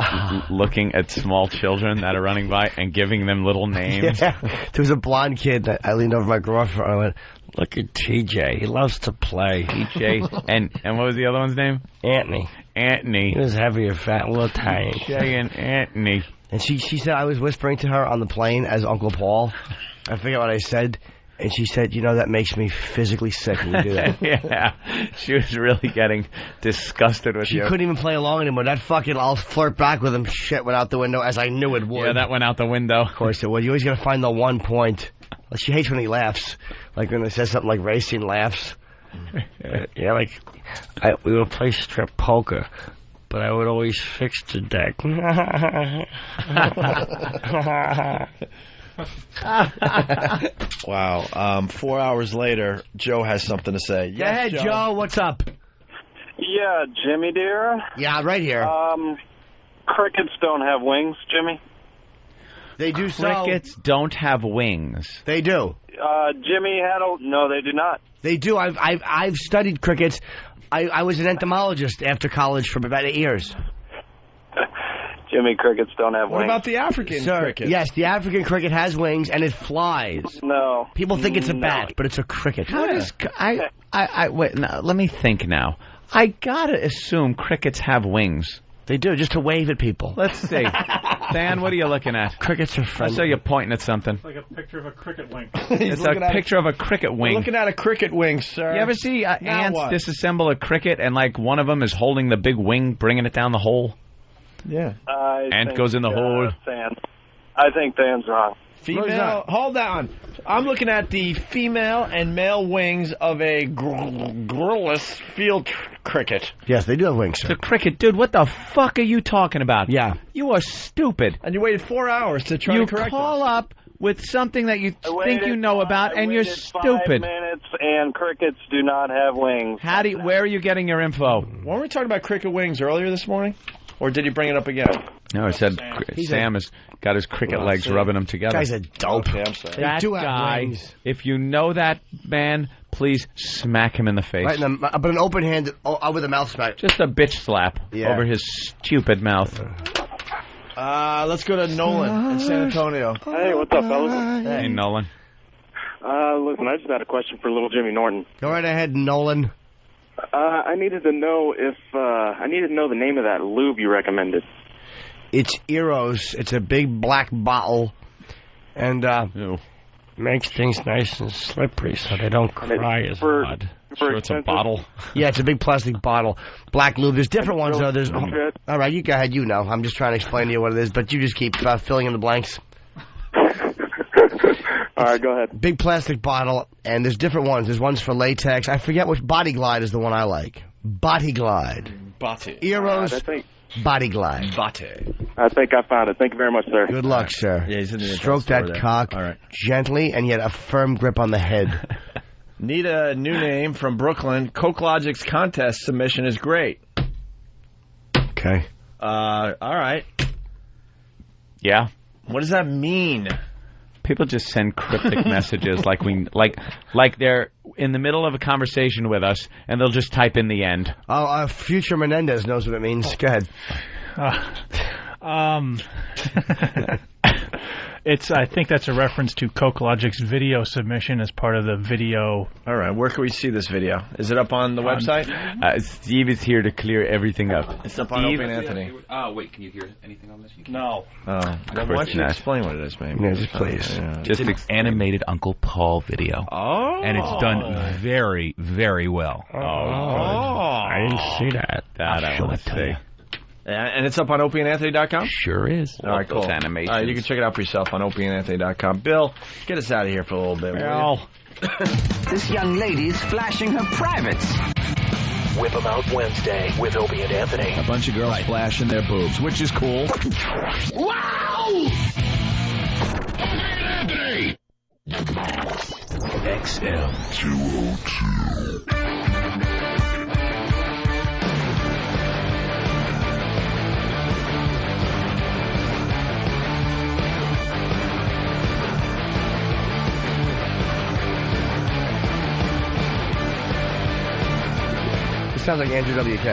looking at small children that are running by and giving them little names. Yeah. There was a blonde kid that I leaned over my girlfriend and I went, look at TJ. He loves to play. TJ. And what was the other one's name? Anthony. Anthony. He was heavy, a fat little tank. TJ and Anthony. And she said I was whispering to her on the plane as Uncle Paul. I forget what I said. And she said, you know, that makes me physically sick when you do that. Yeah. She was really getting disgusted with She you. couldn't even play along anymore. That fucking I'll flirt back with him shit went out the window as I knew it would. Yeah, that went out the window. Of course it would. You always got to find the one point. She hates when he laughs. Like when he says something like Racing laughs. Yeah, like we would play strip poker, but I would always fix the deck. Wow. 4 hours later, Joe has something to say. Go ahead, Joe. What's up? Yeah, Jimmy dear. Yeah, right here. Crickets don't have wings, Jimmy. They do so. Crickets don't have wings. They do. Jimmy had a... No, they do not. They do. I've studied crickets. I was an entomologist after college for about 8 years. Jimmy, crickets don't have What wings. about the African cricket? Yes, the African cricket has wings and it flies. No. People think it's a bat, but it's a cricket. How does I wait? Now, let me think now. I gotta assume crickets have wings. They do, just to wave at people. Let's see. Dan, what are you looking at? Crickets are I friendly. saw you pointing at something. It's like a picture of a cricket wing. It's a picture of a cricket We're wing. looking at a cricket wing, sir. You ever see Now ants what? disassemble a cricket and like one of them is holding the big wing, bringing it down the hole? Yeah. Ant think, goes in the hole. I think Dan's wrong. Female. Hold on. I'm looking at the female and male wings of a grilless field cricket. Yes, they do have wings, The sir. cricket, dude, what the fuck are you talking about? Yeah. You are stupid. And you waited 4 hours to try You to correct call us. up with something that you I think waited you know about, and you're waited stupid. 5 minutes, and crickets do not have wings. Where are you getting your info? Weren't we talking about cricket wings earlier this morning? Or did you bring it up again? No, I said Sam has got his cricket legs rubbing them together. Guy's a dope. Okay, I'm sorry. That do have guy, wings. if you know that man, please smack him in the face. Right, but an open hand with a mouth smack. Just a bitch slap over his stupid mouth. Let's go to Nolan in San Antonio. Hey, what's up, fellas? Hey, Nolan. Listen, I just had a question for little Jimmy Norton. Go right ahead, Nolan. I needed to know the name of that lube you recommended. It's Eros. It's a big black bottle, and makes things nice and slippery so they don't cry as hard. Sure, it's a bottle. Yeah, it's a big plastic bottle. Black lube. There's different ones, though. There's all right, you go ahead. You know. I'm just trying to explain to you what it is, but you just keep filling in the blanks. All right, go ahead. Big plastic bottle, and there's different ones. There's ones for latex. I forget which. Body Glide is the one I like. Body Glide. Eros. Body Glide. I think I found it. Thank you very much, sir. Good luck, sir. Yeah, he's in the Stroke store that there. cock All right. gently, and yet a firm grip on the head. Need a new name from Brooklyn. Coke Logic's contest submission is great. Okay. All right. Yeah. What does that mean? People just send cryptic messages like they're in the middle of a conversation with us, and they'll just type in the end. Oh, Future Menendez knows what it means. Go ahead. I think that's a reference to Coke Logic's video submission as part of the video. All right, where can we see this video? Is it up on the website? Steve is here to clear everything up. It's up on Opie and Anthony. Oh, wait, can you hear anything on this? No. Oh, Of why course don't you not. explain what it is, maybe? Yeah, just please. Just an animated Uncle Paul video. Oh. And it's done very, very well. Oh. I didn't see that. I want to see. And it's up on opieandanthony.com? Sure is. All right, cool. Those animations. All right, you can check it out for yourself on opieandanthony.com. Bill, get us out of here for a little bit. will you? This young lady's flashing her privates. Whip 'em Out Wednesday with Opie and Anthony. A bunch of girls flashing their boobs, which is cool. Wow! Anthony! XM 202. This sounds like Andrew WK.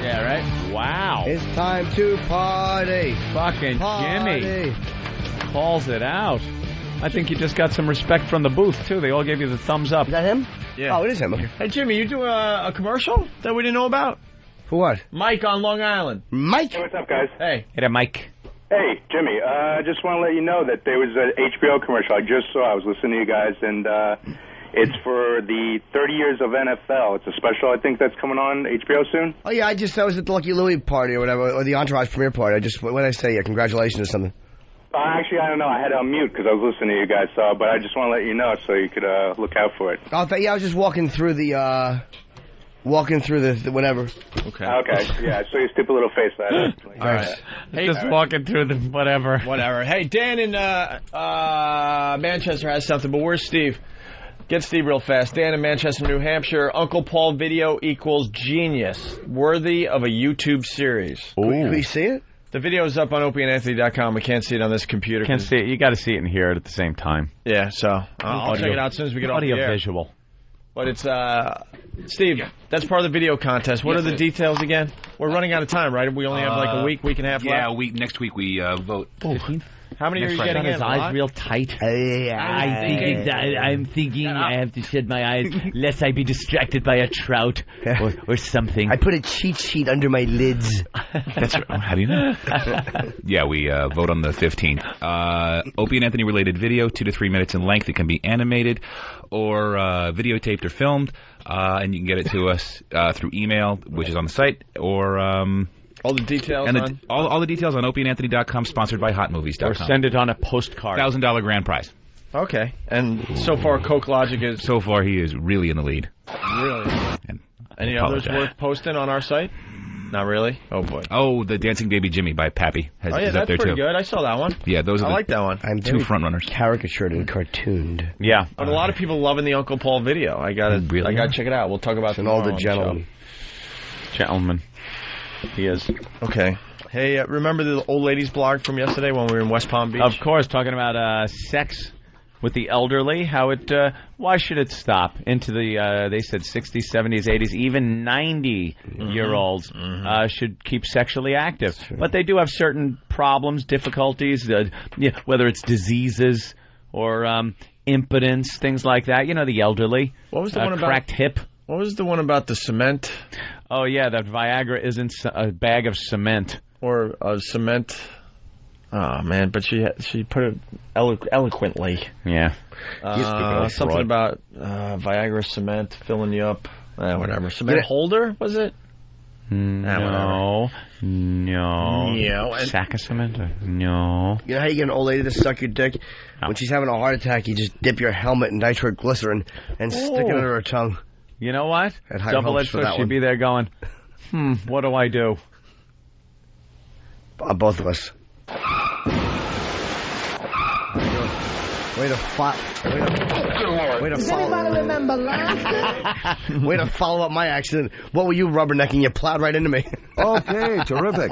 Yeah, right? Wow. It's time to party. Fucking Party. Jimmy calls it out. I think you just got some respect from the booth, too. They all gave you the thumbs up. Is that him? Yeah. Oh, it is him. Okay. Hey, Jimmy, you do a commercial that we didn't know about? For what? Mike on Long Island. Mike? Hey, what's up, guys? Hey. Hey there, Mike. Hey, Jimmy, I just want to let you know that there was an HBO commercial I just saw. I was listening to you guys, and it's for the 30 years of NFL. It's a special, I think, that's coming on HBO soon. Oh, yeah, I was at the Lucky Louie party or whatever, or the Entourage premiere party. What did I say? Yeah, congratulations or something. Actually, I don't know. I had it on mute because I was listening to you guys, but I just want to let you know so you could look out for it. Oh, yeah, I was just walking through the whatever. Okay. Okay, yeah, I saw your stupid little face. All right. Hey, just walking through the whatever. Whatever. Hey, Dan in Manchester has something, but where's Steve? Get Steve real fast. Dan in Manchester, New Hampshire. Uncle Paul video equals genius. Worthy of a YouTube series. Can we see it? The video is up on opieandanthony.com. We can't see it on this computer. Can't see it. You got to see it and hear it at the same time. Yeah, so I'll check it out as soon as we get off the Audio air. visual. But it's, Steve, that's part of the video contest. What are the details again? We're running out of time, right? We only have like a week and a half yeah, left. Next week we vote. 15th? How many are you getting in? His eyes real tight. I'm thinking I have to shut my eyes lest I be distracted by a trout or something. I put a cheat sheet under my lids. That's right. How do you know? Yeah, we vote on the 15th. Opie and Anthony related video, 2 to 3 minutes in length. It can be animated or videotaped or filmed, and you can get it to us through email, which is on the site, or all the details and all the details on opieandanthony.com, sponsored by hotmovies.com. Or send it on a postcard. $1,000 grand prize. Okay. And so far, Coke Logic is... So far, he is really in the lead. Really? And any others worth posting on our site? Not really? Oh, boy. Oh, the Dancing Baby Jimmy by Pappy is Oh, yeah, up that's there, pretty too. good. I saw that one. Yeah, those are I like that one. I'm two front runners. Caricatured and cartooned. Yeah. But a lot of people loving the Uncle Paul video. I gotta check it out. We'll talk about it And all the tomorrow on the gentlemen. Gentleman. He is. Okay. Hey, remember the old ladies blog from yesterday when we were in West Palm Beach? Of course, talking about sex with the elderly, how it, why should it stop? Into the, they said 60s, 70s, 80s, even 90-year-olds should keep sexually active. But they do have certain problems, difficulties, whether it's diseases or impotence, things like that. You know, the elderly. What was the one about cracked hip? What was the one about the cement? Oh, yeah, that Viagra isn't a bag of cement. Or cement. Oh, man, but she put it eloquently. Yeah. Something about Viagra cement filling you up. Whatever. Cement holder, was it? No. Sack of cement? No. You know how you get an old lady to suck your dick? No. When she's having a heart attack, you just dip your helmet in nitroglycerin and stick it under her tongue. You know what? Had high Double-edged hopes for sword, that she'd one. be there going, what do I do? Both of us. Way to Does follow. anybody remember last year? Way to follow up my accident. What were you rubbernecking? You plowed right into me. Okay, terrific.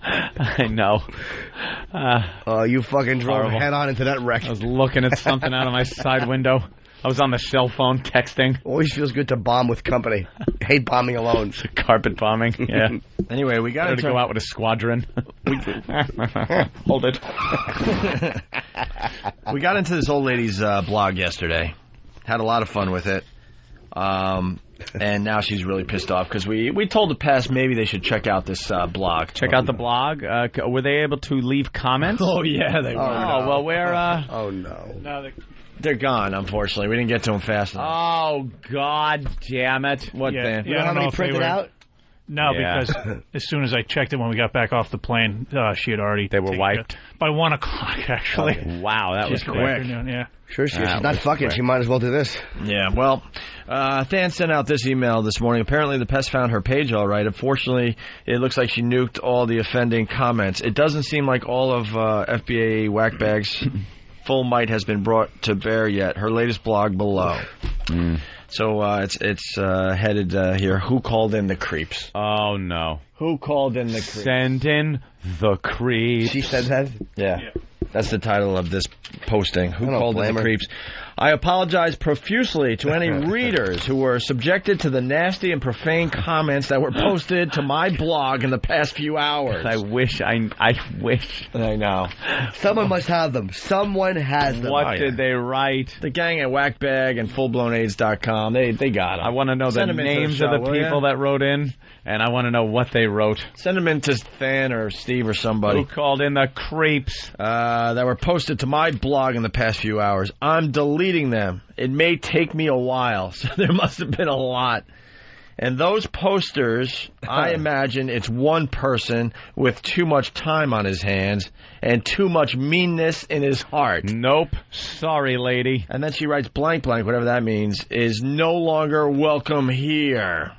I know. You fucking drove Horrible. head on into that wreck. I was looking at something out of my side window. I was on the cell phone texting. Always feels good to bomb with company. Hate bombing alone. Carpet bombing, yeah. Anyway, we got to go out with a squadron. Hold it. We got into this old lady's blog yesterday. Had a lot of fun with it. And now she's really pissed off because we told the past maybe they should check out this blog. Check out the blog. Were they able to leave comments? Oh, yeah, they were. Oh, well, where... Oh, no. No, They're gone, unfortunately. We didn't get to them fast enough. Oh, God damn it. What, yeah, Dan? Yeah, I don't know if they were out? No, Yeah. because as soon as I checked it when we got back off the plane, she had already. They were wiped? By 1 o'clock, actually. Oh, wow, that was Just quick. afternoon, yeah. Sure, she's That not was fucking. quick. She might as well do this. Yeah, well, Than sent out this email this morning. Apparently the pest found her page all right. Unfortunately, it looks like she nuked all the offending comments. It doesn't seem like all of FBA whackbag's full might has been brought to bear yet. Her latest blog below. So it's headed here. Who called in the creeps? Oh, no. Who called in the creeps? Send in the creeps. She said that? Yeah. That's the title of this posting. Who I don't called in blame the her. creeps? I apologize profusely to any readers who were subjected to the nasty and profane comments that were posted to my blog in the past few hours. I wish. I know. Someone must have them. Someone has them. What did they write? The gang at Whackbag and FullBlownAids.com. They got them. I want to know Send the them into the names show, of the will ya? people that wrote in, and I want to know what they wrote. Send them in to Than or Steve or somebody. Who called in the creeps? That were posted to my blog in the past few hours. I'm deleting them. It may take me a while, so there must have been a lot. And those posters, I imagine it's one person with too much time on his hands and too much meanness in his heart. Nope. Sorry, lady. And then she writes blank, whatever that means, is no longer welcome here.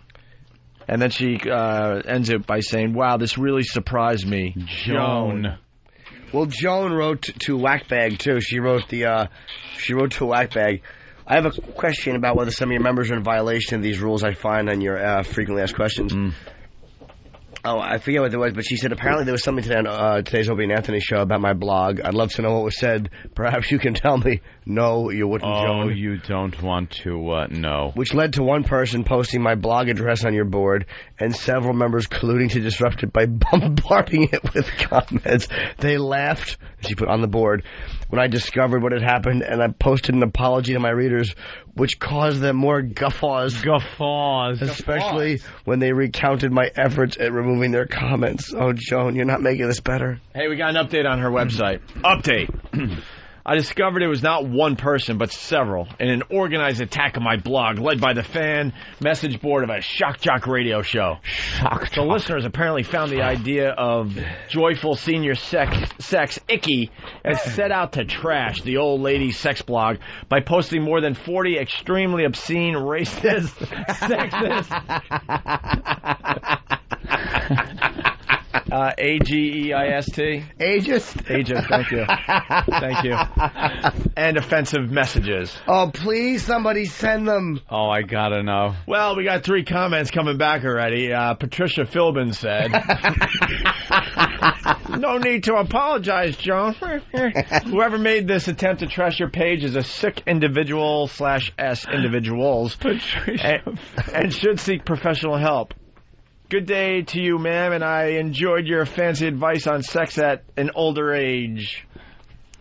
And then she ends it by saying, wow, this really surprised me. Joan. Well, Joan wrote to Whackbag too. She wrote to Whackbag. I have a question about whether some of your members are in violation of these rules I find on your frequently asked questions. Oh, I forget what it was, but she said apparently there was something today on today's Opie and Anthony show about my blog. I'd love to know what was said. Perhaps you can tell me. No, you wouldn't, Oh, Joan. you don't want to know. Which led to one person posting my blog address on your board and several members colluding to disrupt it by bombarding it with comments. They laughed, she put on the board, when I discovered what had happened, and I posted an apology to my readers, which caused them more guffaws. Especially when they recounted my efforts at removing their comments. Oh, Joan, you're not making this better. Hey, we got an update on her website. Update. I discovered it was not one person, but several, in an organized attack on my blog, led by the fan message board of a Shock Jock radio show. The listeners apparently found the idea of joyful senior sex icky and set out to trash the old lady sex blog by posting more than 40 extremely obscene, racist, sexist, Ageist. Ageist, thank you. Thank you. And offensive messages. Oh, please, somebody send them. Oh, I gotta know. Well, we got 3 comments coming back already. Patricia Philbin said, "No need to apologize, Joan. Whoever made this attempt to trash your page is a sick individual / S individuals and should seek professional help. Good day to you, ma'am, and I enjoyed your fancy advice on sex at an older age."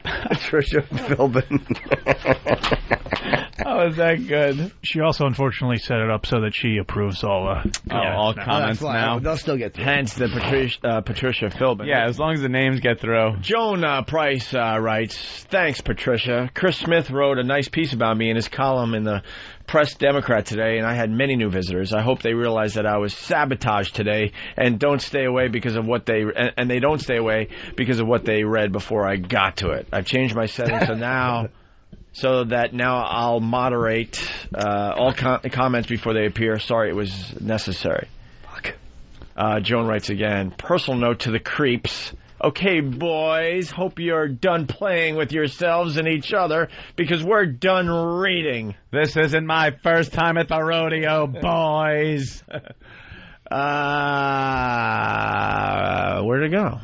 Patricia Philbin. Oh, is that good? She also unfortunately set it up so that she approves all all comments now. They'll still get through. Hence the Patricia Philbin. Yeah, as long as the names get through. Joan Price writes, "Thanks, Patricia. Chris Smith wrote a nice piece about me in his column in the Press Democrat today, and I had many new visitors. I hope they realize that I was sabotaged today and don't stay away because of what they and they don't stay away because of what they read before I got to it. I've changed my settings so that now I'll moderate all comments before they appear. Sorry it was necessary." Fuck. Joan writes again, "Personal note to the creeps. Okay, boys, hope you're done playing with yourselves and each other because we're done reading. This isn't my first time at the rodeo, boys." Where'd it go?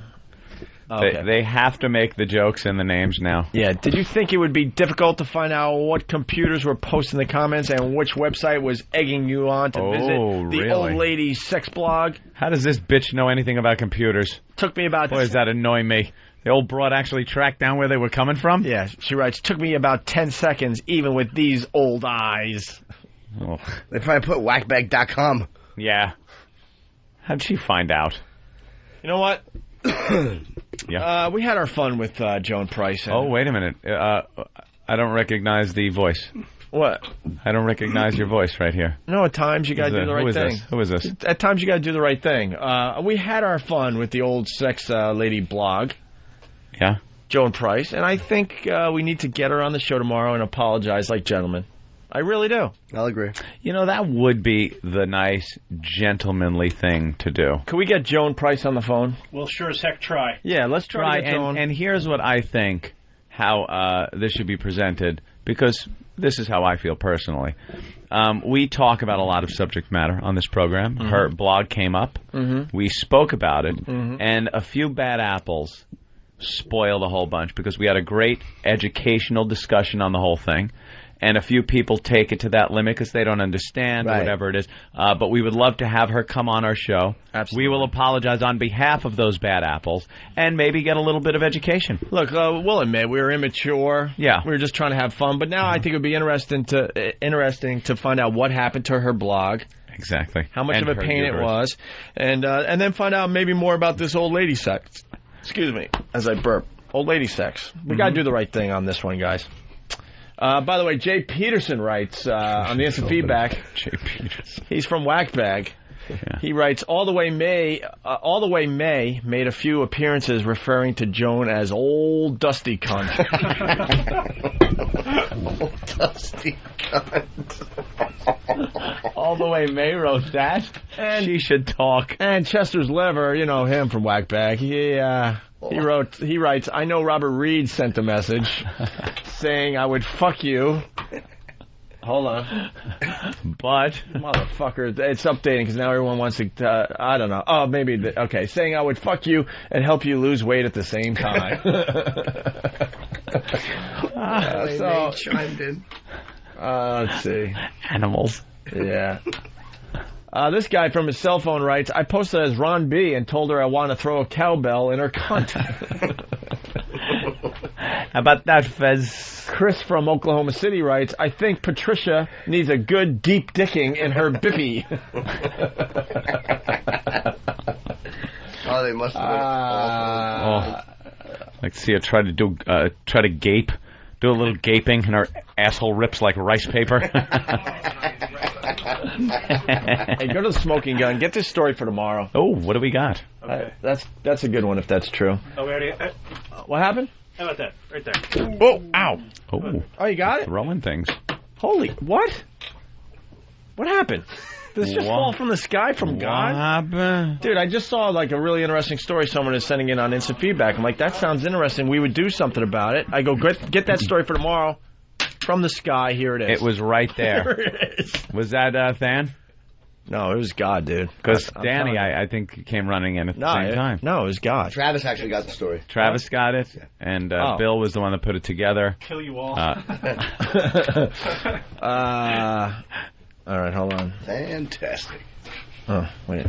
Okay. They have to make the jokes in the names now. Yeah. Did you think it would be difficult to find out what computers were posting the comments and which website was egging you on to visit the old lady's sex blog? How does this bitch know anything about computers? Took me about... Boy, does that annoy me. The old broad actually tracked down where they were coming from? Yeah. She writes, "Took me about 10 seconds, even with these old eyes." Oh. They probably put whackbag.com. Yeah. How'd she find out? You know what? Yeah. We had our fun with Joan Price. Oh, wait a minute. I don't recognize the voice. What? I don't recognize your voice right here. No, at times you got to do the right thing. Who is this? At times you got to do the right thing. We had our fun with the old sex lady blog. Yeah. Joan Price. And I think we need to get her on the show tomorrow and apologize like gentlemen. I really do. I'll agree. You know, that would be the nice, gentlemanly thing to do. Can we get Joan Price on the phone? We'll sure as heck try. Yeah, let's try to get Joan. And here's what I think how this should be presented, because this is how I feel personally. We talk about a lot of subject matter on this program. Mm-hmm. Her blog came up. Mm-hmm. We spoke about it. Mm-hmm. And a few bad apples spoiled a whole bunch, because we had a great educational discussion on the whole thing. And a few people take it to that limit because they don't understand or whatever it is. But we would love to have her come on our show. Absolutely. We will apologize on behalf of those bad apples and maybe get a little bit of education. Look, we'll admit we were immature. Yeah. We were just trying to have fun. But now I think it would be interesting to find out what happened to her blog. Exactly. How much of a pain it was. And then find out maybe more about this old lady sex. Excuse me, as I burp. Old lady sex. We got to do the right thing on this one, guys. By the way, Jay Peterson writes on the instant feedback. Jay Peterson. He's from Whackbag. Yeah. He writes, all the way May made a few appearances referring to Joan as old dusty cunt. Old dusty cunt. All the way May wrote that. And she should talk. And Chester's Lever, you know him from Whackbag. He writes, I know Robert Reed sent a message saying I would fuck you. Hold on. But motherfucker, it's updating because now everyone wants to, I don't know. Oh, maybe, okay. Saying I would fuck you and help you lose weight at the same time. So chimed in. Let's see. Animals. Yeah. This guy from his cell phone writes, I posted as Ron B. and told her I want to throw a cowbell in her cunt. How about that, Fez? Chris from Oklahoma City writes, I think Patricia needs a good deep dicking in her bippy. Oh, they must have like, see her try to gape. Do a little gaping, and her asshole rips like rice paper. Hey, go to the smoking gun. Get this story for tomorrow. Oh, what do we got? Okay. That's a good one if that's true. Oh, we already... What happened? How about that? Right there. Oh, ow. Oh, you got it? Throwing things. Holy, what? What happened? Did this just fall from the sky from God? happened? Dude, I just saw like a really interesting story someone is sending in on instant feedback. I'm like, that sounds interesting. We would do something about it. I go, get that story for tomorrow. From the sky, here it is. It was right there. There it is. Was that Than? No, it was God, dude. Because I'm Danny, telling you. I think, came running in at the same time. No, it was God. Travis actually got the story. Travis got it, and Bill was the one that put it together. Kill you all. All right, hold on. Fantastic. Oh, wait.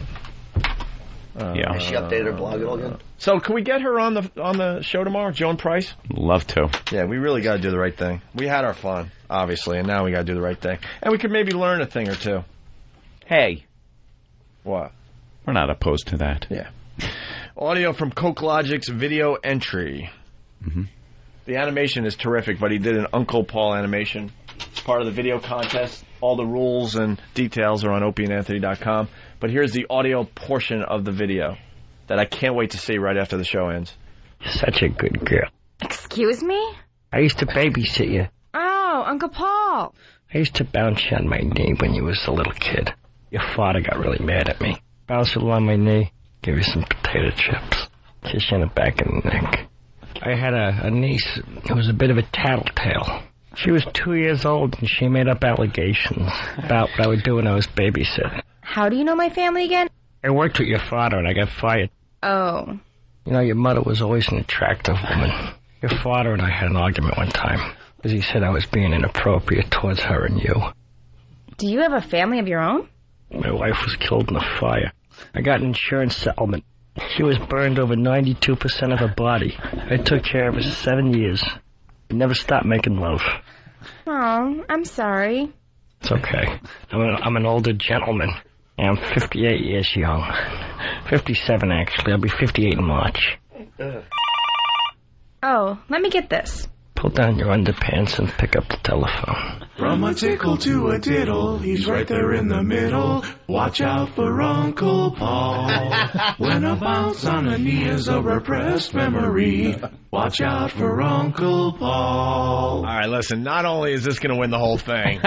Yeah. Has she updated her blog at all again? So can we get her on the show tomorrow, Joan Price? Love to. Yeah, we really got to do the right thing. We had our fun, obviously, and now we got to do the right thing. And we could maybe learn a thing or two. Hey. What? We're not opposed to that. Yeah. Audio from Coke Logic's video entry. Mm-hmm. The animation is terrific, but he did an Uncle Paul animation. It's part of the video contest. All the rules and details are on opieandanthony.com. But here's the audio portion of the video that I can't wait to see right after the show ends. Such a good girl. Excuse me? I used to babysit you. Oh, Uncle Paul. I used to bounce you on my knee when you was a little kid. Your father got really mad at me. Bounce you on my knee, give you some potato chips, kiss you in the back of the neck. I had a niece who was a bit of a tattletale. She was 2 years old, and she made up allegations about what I would do when I was babysitting. How do you know my family again? I worked with your father, and I got fired. Oh. You know, your mother was always an attractive woman. Your father and I had an argument one time, because he said I was being inappropriate towards her and you. Do you have a family of your own? My wife was killed in a fire. I got an insurance settlement. She was burned over 92% of her body. I took care of her 7 years. I never stopped making love. Oh, I'm sorry. It's okay. I'm an older gentleman. I'm 58 years young. 57, actually. I'll be 58 in March. Oh, let me get this. Pull down your underpants and pick up the telephone. From a tickle to a diddle, he's right there in the middle. Watch out for Uncle Paul. When a bounce on a knee is a repressed memory, watch out for Uncle Paul. All right, listen, not only is this going to win the whole thing,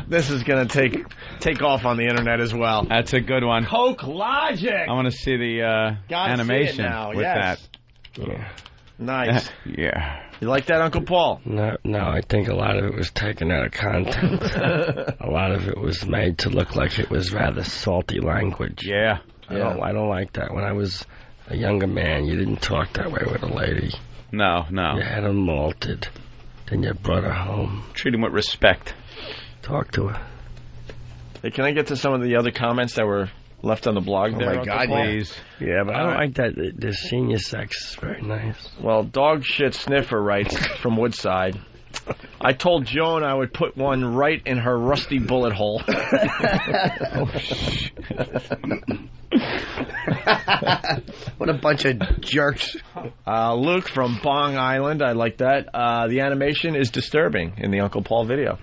this is going to take off on the internet as well. That's a good one. Coke Logic! I want to see the animation see it now. with Yes. that. Yeah. Nice. Yeah. You like that, Uncle Paul? No, I think a lot of it was taken out of context. A lot of it was made to look like it was rather salty language. Yeah. I don't like that. When I was a younger man, you didn't talk that way with a lady. No. You had her malted. Then you brought her home. Treat him with respect. Talk to her. Hey, can I get to some of the other comments that were left on the blog there? My God, please. Yeah, but I don't like that. The senior sex is very nice. Well, Dog Shit Sniffer writes from Woodside, I told Joan I would put one right in her rusty bullet hole. What a bunch of jerks. Luke from Bong Island, I like that. The animation is disturbing in the Uncle Paul video.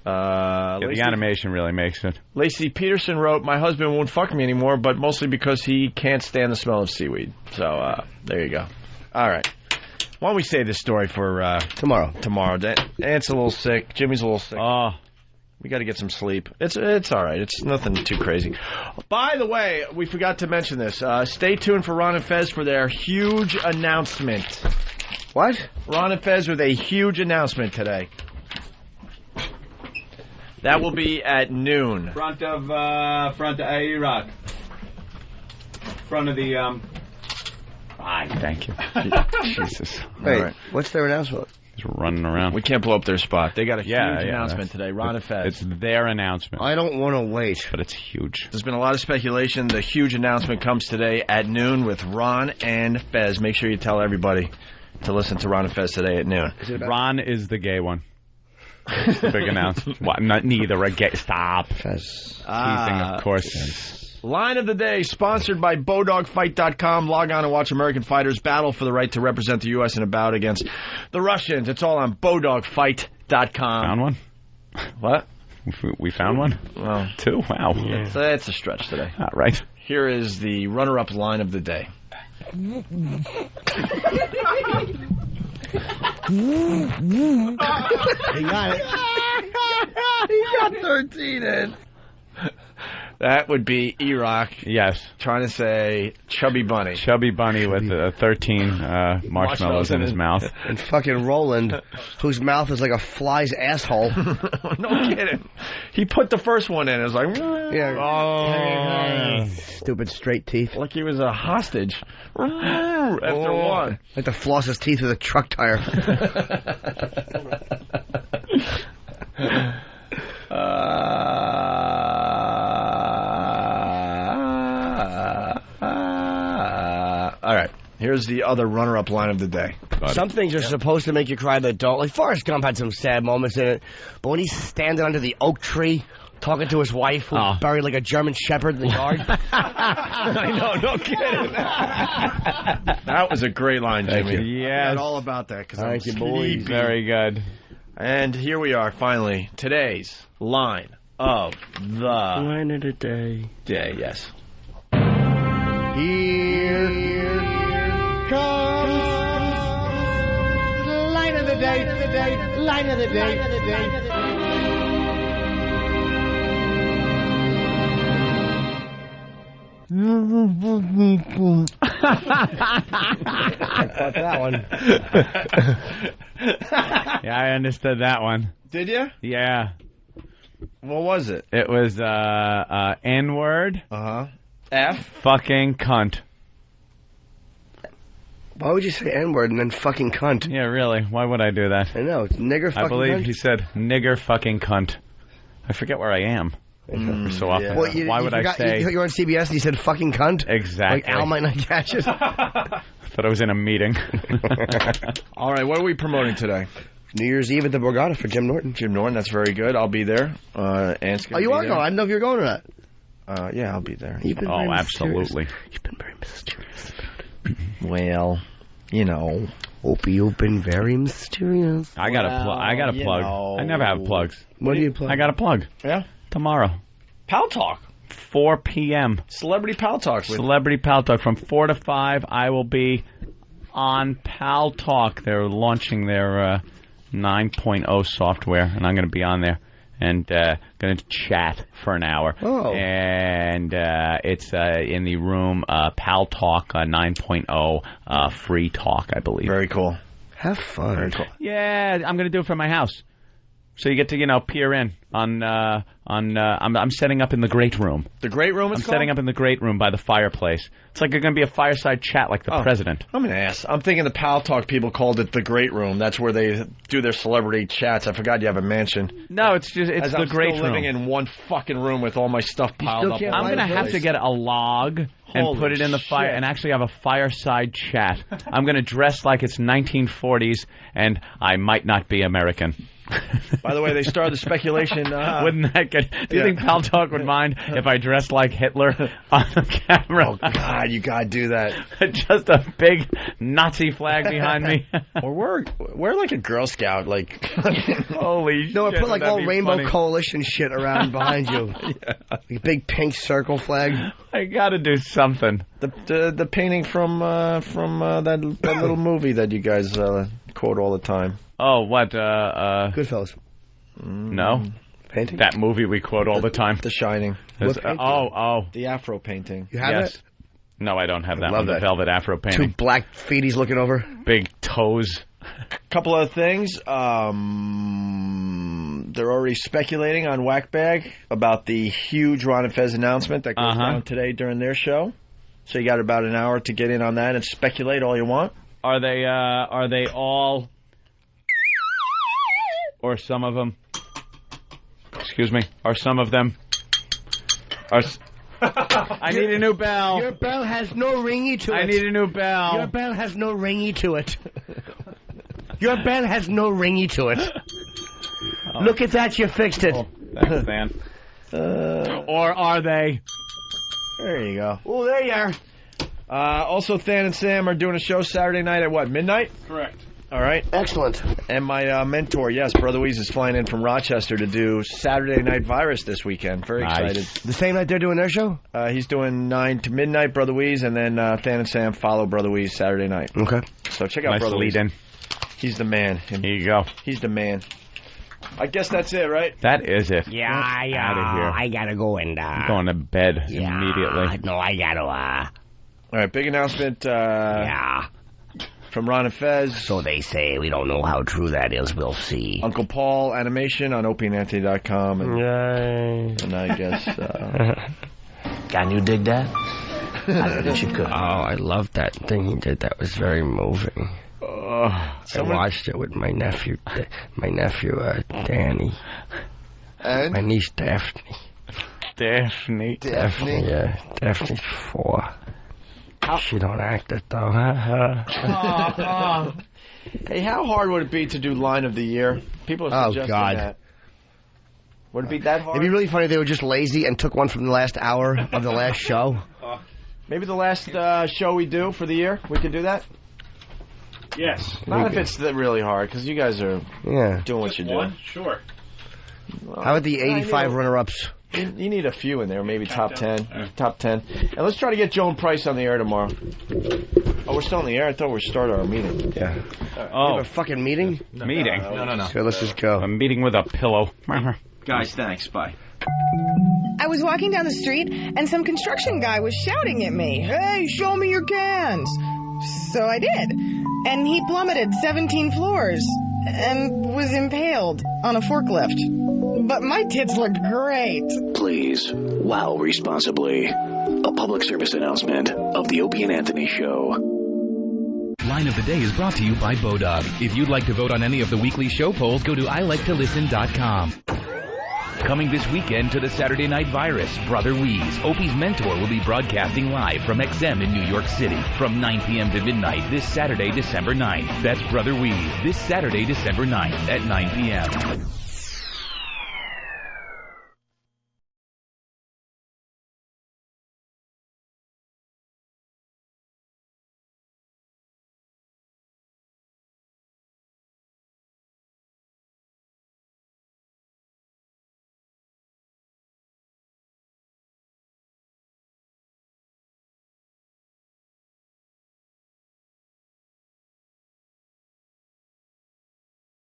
The animation really makes it. Lacey Peterson wrote, my husband won't fuck me anymore, but mostly because he can't stand the smell of seaweed. So, there you go. All right. Why don't we save this story for tomorrow? Aunt's a little sick. Jimmy's a little sick. Oh. We got to get some sleep. It's all right. It's nothing too crazy. By the way, we forgot to mention this. Stay tuned for Ron and Fez for their huge announcement. What? Ron and Fez with a huge announcement today. That will be at noon. Front of Iraq. Front of the thank you. Jesus. Wait, right. What's their announcement? Just running around. We can't blow up their spot. They got a huge announcement today. Ron and Fez. It's their announcement. I don't want to wait. But it's huge. There's been a lot of speculation. The huge announcement comes today at noon with Ron and Fez. Make sure you tell everybody to listen to Ron and Fez today at noon. Ron is the gay one. Big announcement. What? Neither a gay. Stop. Teasing, of course. Line of the day, sponsored by BowDogFight.com. Log on and watch American fighters battle for the right to represent the U.S. in a bout against the Russians. It's all on BowDogFight.com. Found one? What? We found one? Well, 2? Wow. Yeah. That's a stretch today. All right. Here is the runner-up line of the day. You got it. got 13 in. That would be E-Rock. Yes. Trying to say Chubby Bunny. Chubby Bunny with 13 marshmallows in his mouth. And fucking Roland, whose mouth is like a fly's asshole. No kidding. He put the first one in. It was like, yeah. Stupid straight teeth. Like he was a hostage. After one. Like to floss his teeth with a truck tire. All right. Here's the other runner-up line of the day. Some things are supposed to make you cry that don't. Like Forrest Gump had some sad moments in it, but when he's standing under the oak tree talking to his wife who's buried like a German shepherd in the yard. I know, no kidding. That was a great line, Jimmy. Yes. I forgot all about that because I'm Thank you, boys. sleepy. Very good. And here we are, finally. Today's line of the Line of the day. day. Yes. Here comes line of the day, line of the day, Got that one. Yeah, I understood that one. Did you? Yeah. What was it? It was N-word. F. Fucking cunt. Why would you say N-word and then fucking cunt? Yeah, really. Why would I do that? I know. It's nigger fucking I believe cunt. he said nigger fucking cunt. I forget where I am. So often. Yeah. Well, Why would I say? You're on CBS and you said fucking cunt? Exactly. Like Al might not catch it. Thought I was in a meeting. All right, what are we promoting today? New Year's Eve at the Borgata for Jim Norton. Jim Norton, that's very good. I'll be there. Ant's gonna you be are there. going? I didn't know if you were going or not. Yeah, I'll be there. You've been very absolutely. You've been very mysterious. Well, you know. Opie, you've been very mysterious. I got a plug. I got a plug. I never have plugs. What do you plug? I got a plug. Yeah? Tomorrow. Pal Talk. 4 p.m. Celebrity Pal Talk. Celebrity Pal Talk. From 4 to 5, I will be on Pal Talk. They're launching their 9.0 software, and I'm going to be on there and going to chat for an hour. Oh. And it's in the room Pal Talk 9.0 free talk, I believe. Very cool. Have fun. Very cool. Yeah, I'm going to do it from my house. So you get to, peer in on I'm setting up in the great room. The great room is I'm setting up in the great room by the fireplace. It's like going to be a fireside chat like the president. I'm an ass. I'm thinking the Pal Talk people called it the great room. That's where they do their celebrity chats. I forgot you have a mansion. No, it's just As the I'm great still living room. in one fucking room with all my stuff piled up. I'm going to have to get a log and Holy put it in the fire shit. and actually have a fireside chat. I'm going to dress like it's 1940s and I might not be American. By the way, they started the speculation. Wouldn't that get... Do you think Pal Talk would mind if I dressed like Hitler on the camera? Oh, God, you got to do that. Just a big Nazi flag behind me. Or we're like a Girl Scout. Like, holy No, shit. I put like that'd all be Rainbow funny. Coalition shit around behind you. Like a big pink circle flag. I got to do something. The painting from that little movie that you guys quote all the time. Oh, what? Goodfellas. No. Painting? That movie we quote all the time. The Shining. It's- What The Afro painting. You have yes. it? No, I don't have that love one. The that. velvet Afro Two painting. black feeties looking over. Big toes. Couple other things. They're already speculating on Whackbag about the huge Ron and Fez announcement that goes down today during their show. So you got about an hour to get in on that and speculate all you want. Are they all, or some of them? Excuse me. Are some of them? I need a new bell. Your bell has no ringy to it. I need a new bell. Your bell has no ringy to it. Your bell has no ringy to it. Look at that, you fixed it. Thanks, Dan. Or are they? There you go. Oh, there you are. Also, Than and Sam are doing a show Saturday night at what, midnight? Correct. All right. Excellent. And my mentor, yes, Brother Weeze is flying in from Rochester to do Saturday Night Virus this weekend. Very excited. The same night they're doing their show? He's doing 9 to midnight, Brother Weeze, and then Than and Sam follow Brother Weeze Saturday night. Okay. So check out Nice Brother lead Weeze. in. He's the man. Here you go. He's the man. I guess that's it, right? That is it. Yeah, Out of here. I gotta go and I'm going to bed immediately. No, I gotta All right, big announcement. From Ron and Fez. So they say. We don't know how true that is. We'll see. Uncle Paul animation on opieandanthony.com. And I guess. Can you dig that? I bet you could. Oh, I loved that thing he did. That was very moving. I watched it with my nephew, Danny. And? My niece, Daphne. Daphne. Yeah, Daphne's 4. She don't act it, though. Hey, how hard would it be to do line of the year? People are suggesting that. Would it be that hard? It'd be really funny if they were just lazy and took one from the last hour of the last show. Maybe the last show we do for the year, we could do that? Yes. Not if it's really hard, because you guys are doing what you're doing. Sure. How about the 85 runner-ups? You need a few in there, maybe top 10. Top 10. And let's try to get Joan Price on the air tomorrow. Oh, we're still on the air? I thought we started our meeting. Yeah. You have a fucking meeting? Meeting? No. So let's just go. A meeting with a pillow. Guys, thanks. Bye. I was walking down the street, and some construction guy was shouting at me, "Hey, show me your cans!" So I did. And he plummeted 17 floors and was impaled on a forklift. But my tits looked great. Please, wow responsibly. A public service announcement of the Opie and Anthony Show. Line of the Day is brought to you by Bodog. If you'd like to vote on any of the weekly show polls, go to iliketolisten.com. Coming this weekend to the Saturday Night Virus, Brother Weeze, Opie's mentor, will be broadcasting live from XM in New York City from 9 p.m. to midnight this Saturday, December 9th. That's Brother Weeze, this Saturday, December 9th at 9 p.m.